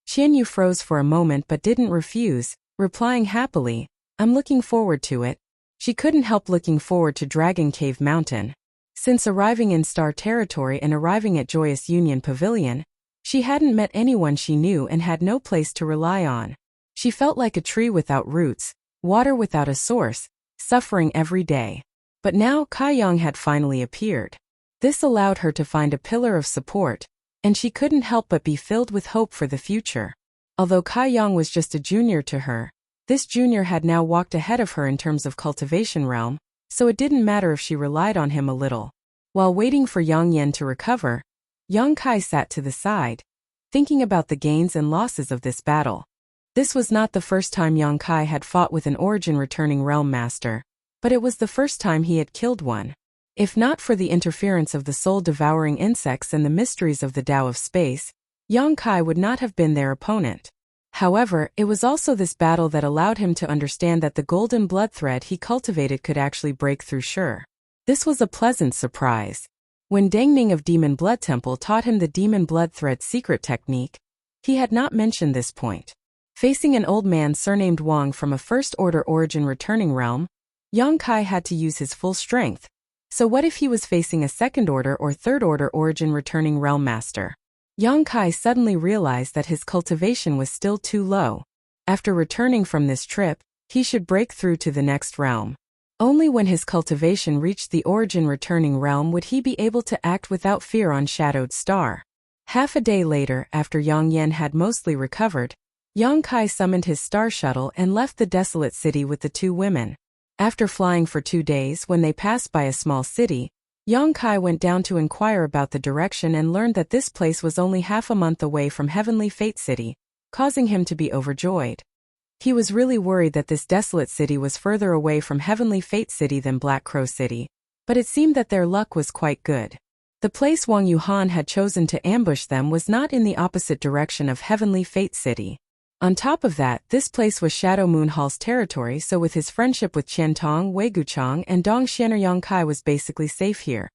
Qian Yu froze for a moment but didn't refuse, replying happily, "I'm looking forward to it." She couldn't help looking forward to Dragon Cave Mountain. Since arriving in Star Territory and arriving at Joyous Union Pavilion, she hadn't met anyone she knew and had no place to rely on. She felt like a tree without roots, water without a source, suffering every day. But now Kai Yang had finally appeared. This allowed her to find a pillar of support, and she couldn't help but be filled with hope for the future. Although Kai Yang was just a junior to her, this junior had now walked ahead of her in terms of cultivation realm, so it didn't matter if she relied on him a little. While waiting for Yang Yan to recover, Yang Kai sat to the side, thinking about the gains and losses of this battle. This was not the first time Yang Kai had fought with an origin-returning realm master, but it was the first time he had killed one. If not for the interference of the soul-devouring insects and the mysteries of the Tao of space, Yang Kai would not have been their opponent. However, it was also this battle that allowed him to understand that the golden blood thread he cultivated could actually break through sure. This was a pleasant surprise. When Deng Ning of Demon Blood Temple taught him the demon blood thread secret technique, he had not mentioned this point. Facing an old man surnamed Wang from a first-order origin returning realm, Yang Kai had to use his full strength. So what if he was facing a second-order or third-order origin returning realm master? Yang Kai suddenly realized that his cultivation was still too low. After returning from this trip, he should break through to the next realm. Only when his cultivation reached the origin returning realm would he be able to act without fear on Shadowed Star. Half a day later, after Yang Yan had mostly recovered, Yang Kai summoned his star shuttle and left the desolate city with the two women. After flying for 2 days, when they passed by a small city, Yang Kai went down to inquire about the direction and learned that this place was only half a month away from Heavenly Fate City, causing him to be overjoyed. He was really worried that this desolate city was further away from Heavenly Fate City than Black Crow City, but it seemed that their luck was quite good. The place Wang Yuhan had chosen to ambush them was not in the opposite direction of Heavenly Fate City. On top of that, this place was Shadow Moon Hall's territory, so with his friendship with Qian Tong, Wei Guchang, and Dong Xianer, Yang Kai was basically safe here.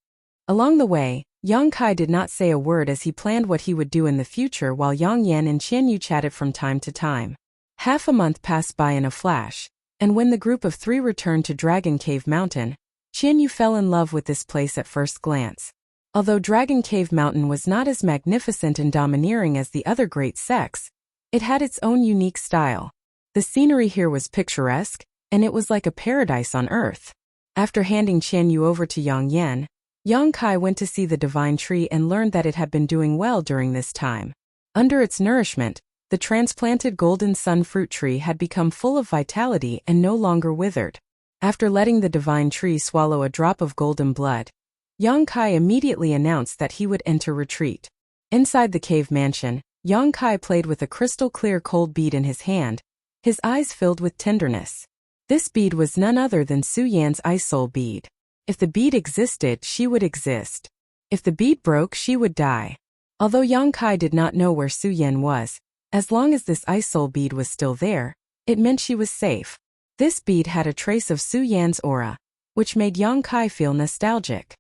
Along the way, Yang Kai did not say a word as he planned what he would do in the future while Yang Yan and Qian Yu chatted from time to time. Half a month passed by in a flash, and when the group of 3 returned to Dragon Cave Mountain, Qian Yu fell in love with this place at first glance. Although Dragon Cave Mountain was not as magnificent and domineering as the other great sects, it had its own unique style. The scenery here was picturesque, and it was like a paradise on earth. After handing Qian Yu over to Yang Yan, Yang Kai went to see the divine tree and learned that it had been doing well during this time. Under its nourishment, the transplanted golden sun fruit tree had become full of vitality and no longer withered. After letting the divine tree swallow a drop of golden blood, Yang Kai immediately announced that he would enter retreat. Inside the cave mansion, Yang Kai played with a crystal-clear cold bead in his hand, his eyes filled with tenderness. This bead was none other than Su Yan's Ice Soul bead. If the bead existed, she would exist. If the bead broke, she would die. Although Yang Kai did not know where Su Yan was, as long as this Ice Soul bead was still there, it meant she was safe. This bead had a trace of Su Yan's aura, which made Yang Kai feel nostalgic.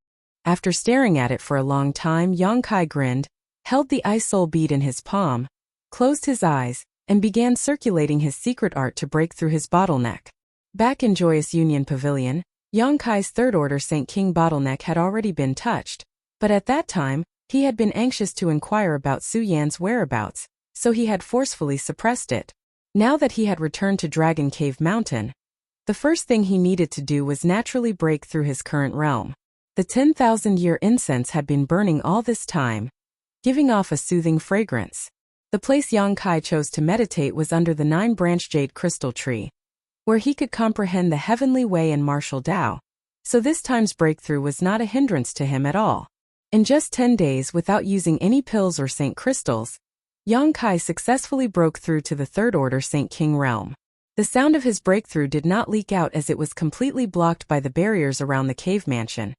After staring at it for a long time, Yang Kai grinned, held the Ice Soul bead in his palm, closed his eyes, and began circulating his secret art to break through his bottleneck. Back in Joyous Union Pavilion, Yang Kai's third order Saint King bottleneck had already been touched, but at that time, he had been anxious to inquire about Su Yan's whereabouts, so he had forcefully suppressed it. Now that he had returned to Dragon Cave Mountain, the first thing he needed to do was naturally break through his current realm. The 10,000-year incense had been burning all this time, giving off a soothing fragrance. The place Yang Kai chose to meditate was under the 9-branch jade crystal tree, where he could comprehend the heavenly way and martial Tao, so this time's breakthrough was not a hindrance to him at all. In just 10 days, without using any pills or Saint crystals, Yang Kai successfully broke through to the third order Saint King realm. The sound of his breakthrough did not leak out as it was completely blocked by the barriers around the cave mansion,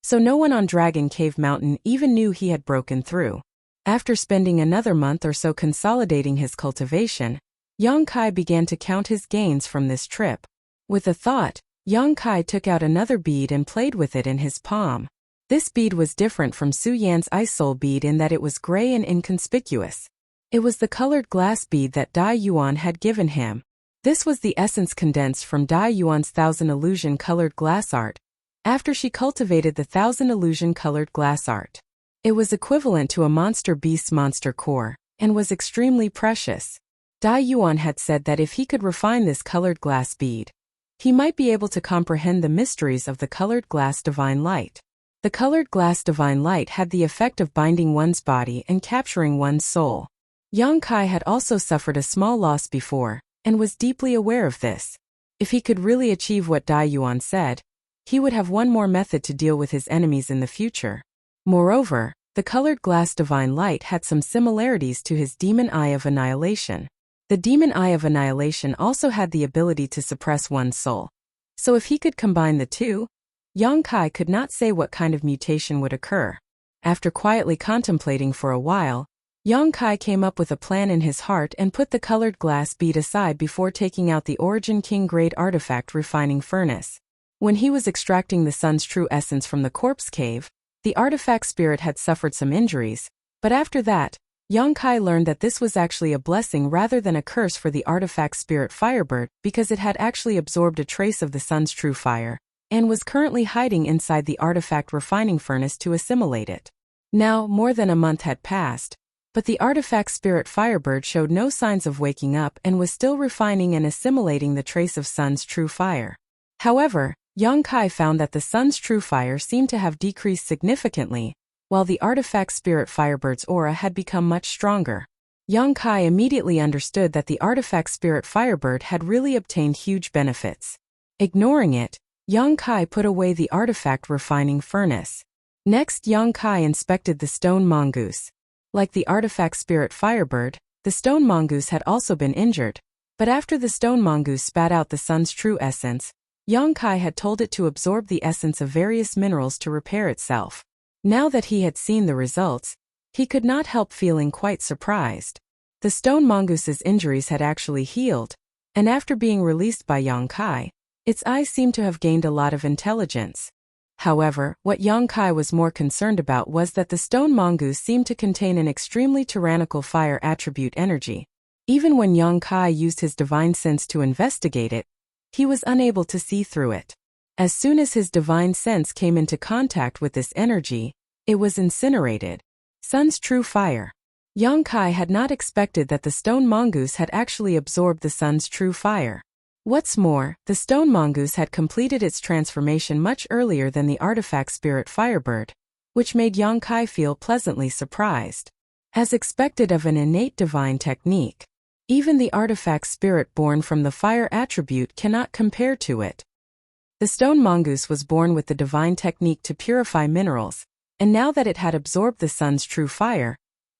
so no one on Dragon Cave Mountain even knew he had broken through. After spending another month or so consolidating his cultivation, Yang Kai began to count his gains from this trip. With a thought, Yang Kai took out another bead and played with it in his palm. This bead was different from Su Yan's Ice Soul bead in that it was gray and inconspicuous. It was the colored glass bead that Dai Yuan had given him. This was the essence condensed from Dai Yuan's 1000 illusion colored glass art, after she cultivated the 1000 illusion colored glass art. It was equivalent to a monster beast's monster core, and was extremely precious. Dai Yuan had said that if he could refine this colored glass bead, he might be able to comprehend the mysteries of the colored glass divine light. The colored glass divine light had the effect of binding one's body and capturing one's soul. Yang Kai had also suffered a small loss before, and was deeply aware of this. If he could really achieve what Dai Yuan said, he would have one more method to deal with his enemies in the future. Moreover, the colored glass divine light had some similarities to his demon eye of annihilation. The demon eye of annihilation also had the ability to suppress one's soul. So if he could combine the two, Yang Kai could not say what kind of mutation would occur. After quietly contemplating for a while, Yang Kai came up with a plan in his heart and put the colored glass bead aside before taking out the Origin King grade artifact refining furnace. When he was extracting the sun's true essence from the corpse cave, the artifact spirit had suffered some injuries, but after that, Yang Kai learned that this was actually a blessing rather than a curse for the artifact spirit Firebird because it had actually absorbed a trace of the sun's true fire, and was currently hiding inside the artifact refining furnace to assimilate it. Now, more than a month had passed, but the artifact spirit Firebird showed no signs of waking up and was still refining and assimilating the trace of sun's true fire. However, Yang Kai found that the sun's true fire seemed to have decreased significantly, while the artifact spirit Firebird's aura had become much stronger. Yang Kai immediately understood that the artifact spirit Firebird had really obtained huge benefits. Ignoring it, Yang Kai put away the artifact refining furnace. Next, Yang Kai inspected the stone mongoose. Like the artifact spirit Firebird, the stone mongoose had also been injured, but after the stone mongoose spat out the sun's true essence, Yang Kai had told it to absorb the essence of various minerals to repair itself. Now that he had seen the results, he could not help feeling quite surprised. The stone mongoose's injuries had actually healed, and after being released by Yang Kai, its eyes seemed to have gained a lot of intelligence. However, what Yang Kai was more concerned about was that the stone mongoose seemed to contain an extremely tyrannical fire attribute energy. Even when Yang Kai used his divine sense to investigate it, he was unable to see through it. As soon as his divine sense came into contact with this energy, it was incinerated. Sun's true fire. Yang Kai had not expected that the stone mongoose had actually absorbed the sun's true fire. What's more, the stone mongoose had completed its transformation much earlier than the artifact spirit Firebird, which made Yang Kai feel pleasantly surprised. As expected of an innate divine technique, even the artifact spirit born from the fire attribute cannot compare to it. The stone mongoose was born with the divine technique to purify minerals, and now that it had absorbed the sun's true fire,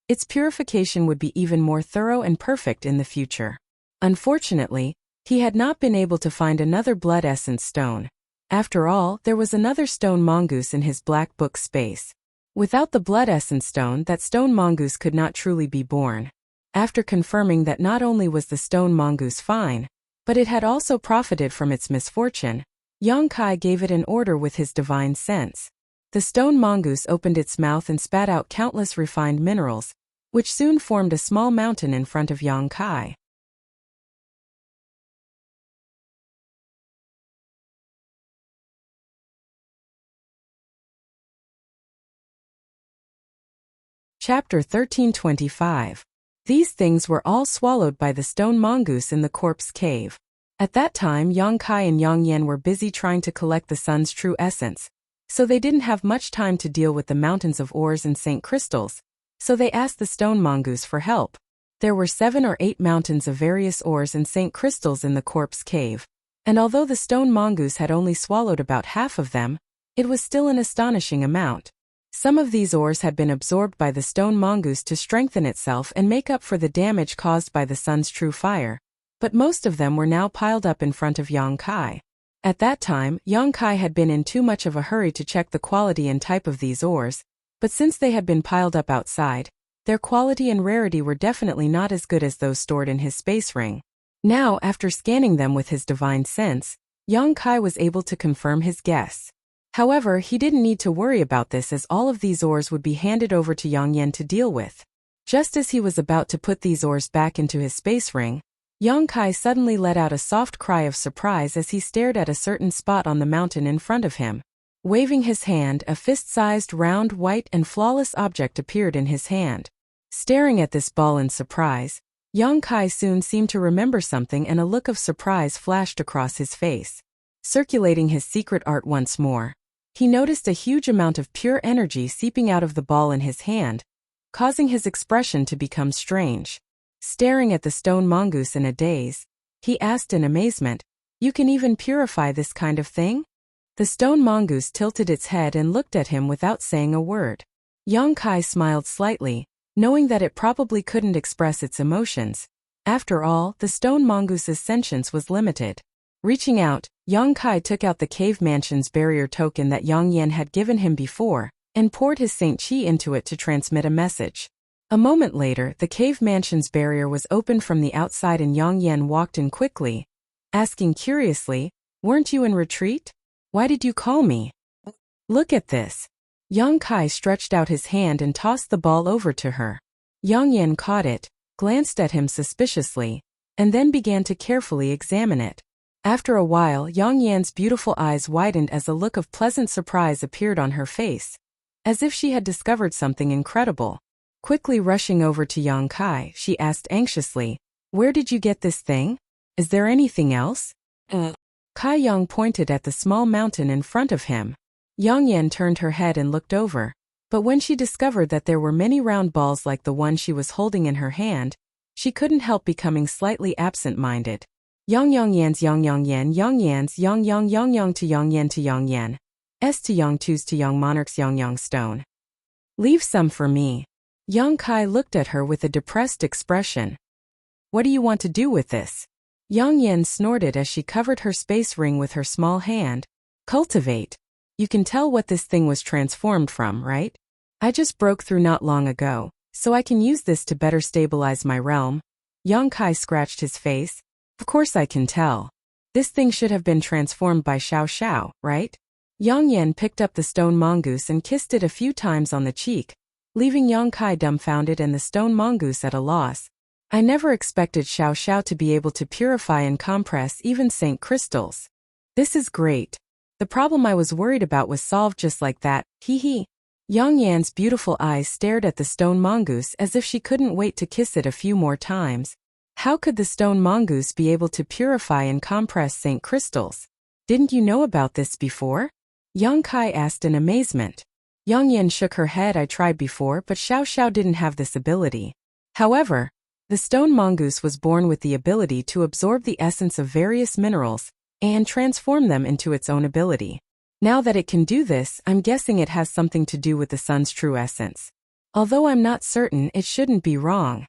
its purification would be even more thorough and perfect in the future. Unfortunately, he had not been able to find another blood essence stone. After all, there was another stone mongoose in his black book space. Without the blood essence stone, that stone mongoose could not truly be born. After confirming that not only was the stone mongoose fine, but it had also profited from its misfortune, Yang Kai gave it an order with his divine sense. The stone mongoose opened its mouth and spat out countless refined minerals, which soon formed a small mountain in front of Yang Kai. Chapter 1325. These things were all swallowed by the stone mongoose in the corpse cave. At that time, Yang Kai and Yang Yan were busy trying to collect the sun's true essence, so they didn't have much time to deal with the mountains of ores and Saint crystals, so they asked the stone mongoose for help. There were 7 or 8 mountains of various ores and Saint crystals in the corpse cave, and although the stone mongoose had only swallowed about half of them, it was still an astonishing amount. Some of these ores had been absorbed by the stone mongoose to strengthen itself and make up for the damage caused by the sun's true fire, but most of them were now piled up in front of Yang Kai. At that time, Yang Kai had been in too much of a hurry to check the quality and type of these ores, but since they had been piled up outside, their quality and rarity were definitely not as good as those stored in his space ring. Now, after scanning them with his divine sense, Yang Kai was able to confirm his guess. However, he didn't need to worry about this as all of these ores would be handed over to Yang Yan to deal with. Just as he was about to put these ores back into his space ring, Yang Kai suddenly let out a soft cry of surprise as he stared at a certain spot on the mountain in front of him. Waving his hand, a fist-sized, round, white, and flawless object appeared in his hand. Staring at this ball in surprise, Yang Kai soon seemed to remember something and a look of surprise flashed across his face. Circulating his secret art once more, he noticed a huge amount of pure energy seeping out of the ball in his hand, causing his expression to become strange. Staring at the stone mongoose in a daze, he asked in amazement, "You can even purify this kind of thing?" The stone mongoose tilted its head and looked at him without saying a word. Yang Kai smiled slightly, knowing that it probably couldn't express its emotions. After all, the stone mongoose's sentience was limited. Reaching out, Yang Kai took out the cave mansion's barrier token that Yang Yan had given him before, and poured his Saint Qi into it to transmit a message. A moment later, the cave mansion's barrier was opened from the outside and Yang Yan walked in quickly, asking curiously, "Weren't you in retreat? Why did you call me?" "Look at this." Yang Kai stretched out his hand and tossed the ball over to her. Yang Yan caught it, glanced at him suspiciously, and then began to carefully examine it. After a while, Yang Yan's beautiful eyes widened as a look of pleasant surprise appeared on her face, as if she had discovered something incredible. Quickly rushing over to Yang Kai, she asked anxiously, "Where did you get this thing? Is there anything else?" Kai Yang pointed at the small mountain in front of him. Yang Yan turned her head and looked over, but when she discovered that there were many round balls like the one she was holding in her hand, she couldn't help becoming slightly absent-minded. Yang Yan's Yang Yan Yan's Yang Yang to Yang Yan to Yang Yan. S to Yang Tu's to Yang Monarch's Yang Stone. "Leave some for me." Yang Kai looked at her with a depressed expression. "What do you want to do with this?" Yang Yan snorted as she covered her space ring with her small hand. "Cultivate. You can tell what this thing was transformed from, right? I just broke through not long ago, so I can use this to better stabilize my realm." Yang Kai scratched his face. "Of course I can tell. This thing should have been transformed by Xiao Xiao, right?" Yang Yan picked up the stone mongoose and kissed it a few times on the cheek, leaving Yang Kai dumbfounded and the stone mongoose at a loss. "I never expected Xiao Xiao to be able to purify and compress even Saint crystals. This is great. The problem I was worried about was solved just like that, hee." Yang Yan's beautiful eyes stared at the stone mongoose as if she couldn't wait to kiss it a few more times. How could the stone mongoose be able to purify and compress Saint crystals? "Didn't you know about this before?" Yang Kai asked in amazement. Yang Yan shook her head. "I tried before, but Xiao Xiao didn't have this ability." However, the stone mongoose was born with the ability to absorb the essence of various minerals and transform them into its own ability. Now that it can do this, I'm guessing it has something to do with the sun's true essence. Although I'm not certain, it shouldn't be wrong.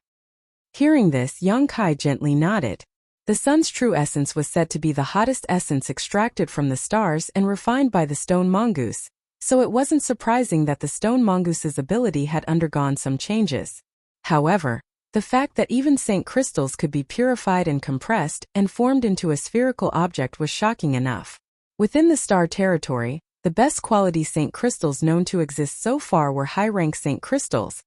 Hearing this, Yang Kai gently nodded. The sun's true essence was said to be the hottest essence extracted from the stars and refined by the stone mongoose, so it wasn't surprising that the stone mongoose's ability had undergone some changes. However, the fact that even Saint crystals could be purified and compressed and formed into a spherical object was shocking enough. Within the star territory, the best quality Saint crystals known to exist so far were high-rank Saint crystals,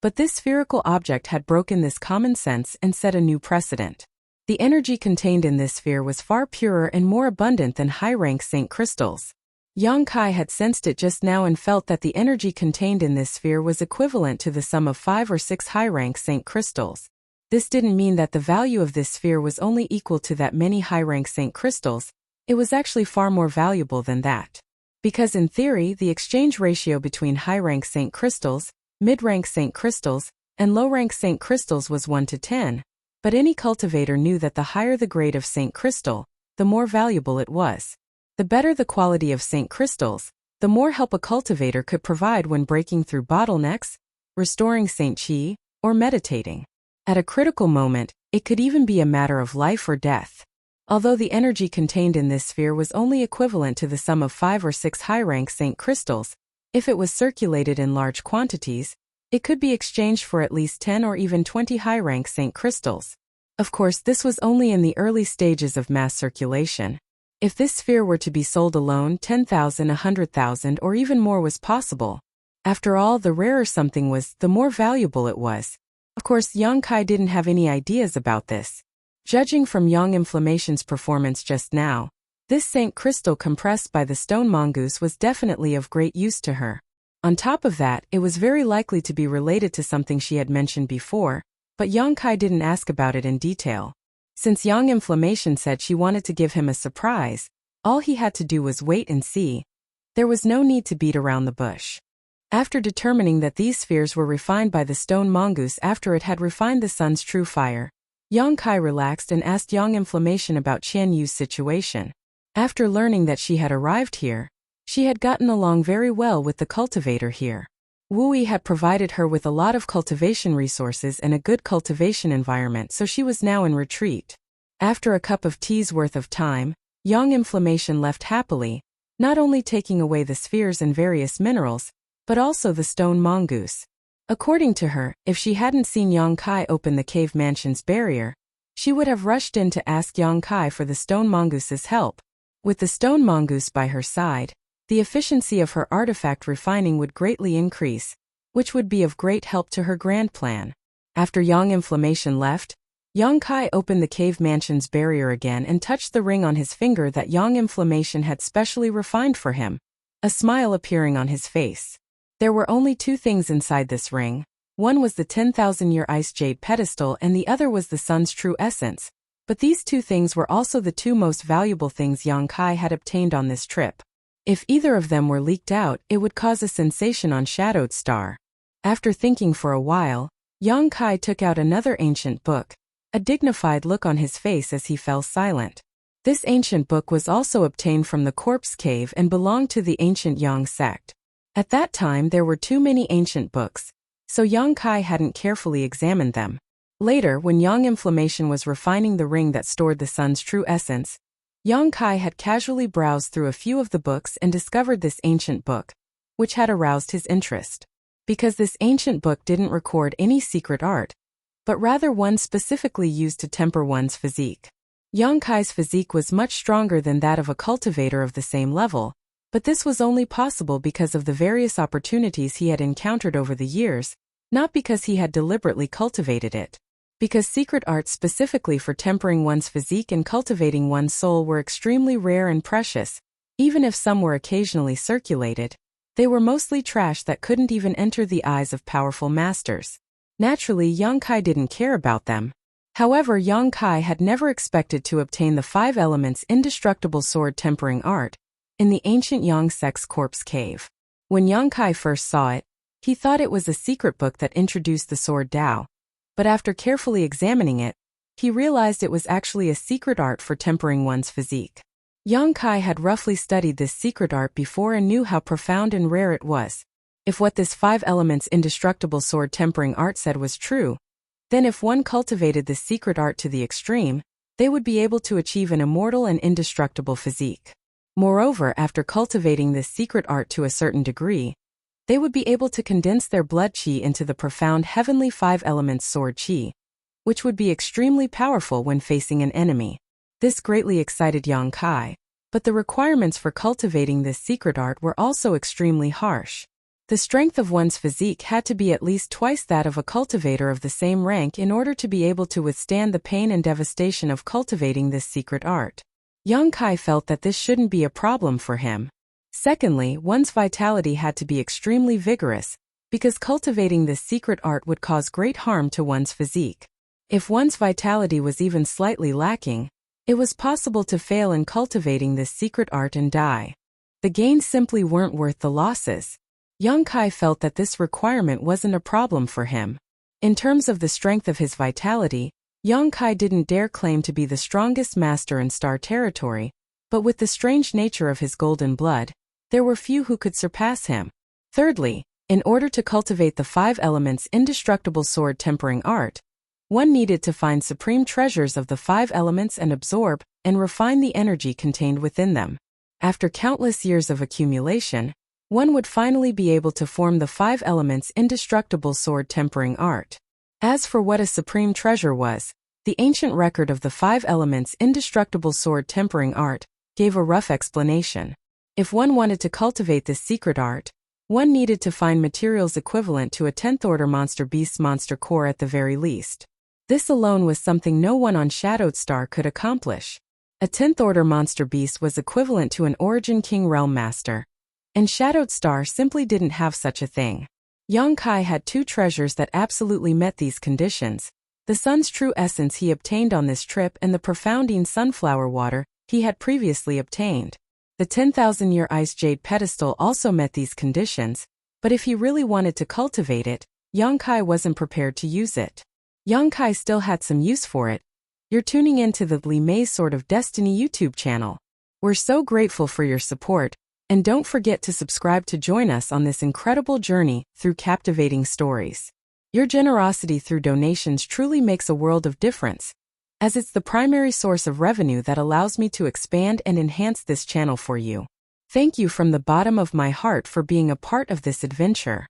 but this spherical object had broken this common sense and set a new precedent. The energy contained in this sphere was far purer and more abundant than high-rank Saint crystals. Yang Kai had sensed it just now and felt that the energy contained in this sphere was equivalent to the sum of 5 or 6 high-rank Saint crystals. This didn't mean that the value of this sphere was only equal to that many high-rank Saint crystals, it was actually far more valuable than that. Because in theory, the exchange ratio between high-rank Saint crystals, mid-rank Saint crystals, and low-rank Saint crystals was 1 to 10, but any cultivator knew that the higher the grade of Saint crystal, the more valuable it was. The better the quality of Saint crystals, the more help a cultivator could provide when breaking through bottlenecks, restoring Saint Qi, or meditating. At a critical moment, it could even be a matter of life or death. Although the energy contained in this sphere was only equivalent to the sum of 5 or 6 high-rank Saint crystals, if it was circulated in large quantities, it could be exchanged for at least 10 or even 20 high-rank Saint crystals. Of course, this was only in the early stages of mass circulation. If this sphere were to be sold alone, 10,000, 100,000, or even more was possible. After all, the rarer something was, the more valuable it was. Of course, Yang Kai didn't have any ideas about this. Judging from Yang Inflammation's performance just now, this Saint crystal compressed by the stone mongoose was definitely of great use to her. On top of that, it was very likely to be related to something she had mentioned before, but Yang Kai didn't ask about it in detail. Since Yang Inflammation said she wanted to give him a surprise, all he had to do was wait and see. There was no need to beat around the bush. After determining that these spheres were refined by the stone mongoose after it had refined the sun's true fire, Yang Kai relaxed and asked Yang Inflammation about Qian Yu's situation. After learning that she had arrived here, she had gotten along very well with the cultivator here. Wu Yi had provided her with a lot of cultivation resources and a good cultivation environment, so she was now in retreat. After a cup of tea's worth of time, Yang Inflammation left happily, not only taking away the spheres and various minerals, but also the stone mongoose. According to her, if she hadn't seen Yang Kai open the cave mansion's barrier, she would have rushed in to ask Yang Kai for the stone mongoose's help. With the stone mongoose by her side, the efficiency of her artifact refining would greatly increase, which would be of great help to her grand plan. After Yang Inflammation left, Yang Kai opened the cave mansion's barrier again and touched the ring on his finger that Yang Inflammation had specially refined for him, a smile appearing on his face. There were only two things inside this ring. One was the 10,000-year ice jade pedestal and the other was the sun's true essence. But these two things were also the two most valuable things Yang Kai had obtained on this trip. If either of them were leaked out, it would cause a sensation on Shadowed Star. After thinking for a while, Yang Kai took out another ancient book, a dignified look on his face as he fell silent. This ancient book was also obtained from the corpse cave and belonged to the ancient Yang sect. At that time there were too many ancient books, so Yang Kai hadn't carefully examined them. Later, when Yang Inflammation was refining the ring that stored the sun's true essence, Yang Kai had casually browsed through a few of the books and discovered this ancient book, which had aroused his interest. Because this ancient book didn't record any secret art, but rather one specifically used to temper one's physique. Yang Kai's physique was much stronger than that of a cultivator of the same level, but this was only possible because of the various opportunities he had encountered over the years, not because he had deliberately cultivated it. Because secret arts specifically for tempering one's physique and cultivating one's soul were extremely rare and precious, even if some were occasionally circulated, they were mostly trash that couldn't even enter the eyes of powerful masters. Naturally, Yang Kai didn't care about them. However, Yang Kai had never expected to obtain the 5 elements indestructible sword tempering art in the ancient Yang sect's corpse cave. When Yang Kai first saw it, he thought it was a secret book that introduced the sword Dao. But after carefully examining it, he realized it was actually a secret art for tempering one's physique. Yang Kai had roughly studied this secret art before and knew how profound and rare it was. If what this 5 elements indestructible sword tempering art said was true, then if one cultivated this secret art to the extreme, they would be able to achieve an immortal and indestructible physique. Moreover, after cultivating this secret art to a certain degree, they would be able to condense their blood qi into the profound heavenly 5 elements sword qi, which would be extremely powerful when facing an enemy. This greatly excited Yang Kai, but the requirements for cultivating this secret art were also extremely harsh. The strength of one's physique had to be at least twice that of a cultivator of the same rank in order to be able to withstand the pain and devastation of cultivating this secret art. Yang Kai felt that this shouldn't be a problem for him. Secondly, one's vitality had to be extremely vigorous, because cultivating this secret art would cause great harm to one's physique. If one's vitality was even slightly lacking, it was possible to fail in cultivating this secret art and die. The gains simply weren't worth the losses. Yang Kai felt that this requirement wasn't a problem for him. In terms of the strength of his vitality, Yang Kai didn't dare claim to be the strongest master in Star Territory, but with the strange nature of his golden blood, there were few who could surpass him. Thirdly, in order to cultivate the 5 elements indestructible sword tempering art, one needed to find supreme treasures of the 5 elements and absorb and refine the energy contained within them. After countless years of accumulation, one would finally be able to form the 5 elements indestructible sword tempering art. As for what a supreme treasure was, the ancient record of the 5 elements indestructible sword tempering art gave a rough explanation. If one wanted to cultivate this secret art, one needed to find materials equivalent to a 10th order monster beast's monster core at the very least. This alone was something no one on Shadowed Star could accomplish. A 10th order monster beast was equivalent to an Origin King Realm Master, and Shadowed Star simply didn't have such a thing. Yang Kai had 2 treasures that absolutely met these conditions: the sun's true essence he obtained on this trip and the profounding sunflower water he had previously obtained. The 10,000-year ice jade pedestal also met these conditions, but if he really wanted to cultivate it, Yang Kai wasn't prepared to use it. Yang Kai still had some use for it. You're tuning into the Li Mei's Sword of Destiny YouTube channel, where We're so grateful for your support, and don't forget to subscribe to join us on this incredible journey through captivating stories. Your generosity through donations truly makes a world of difference, as it's the primary source of revenue that allows me to expand and enhance this channel for you. Thank you from the bottom of my heart for being a part of this adventure.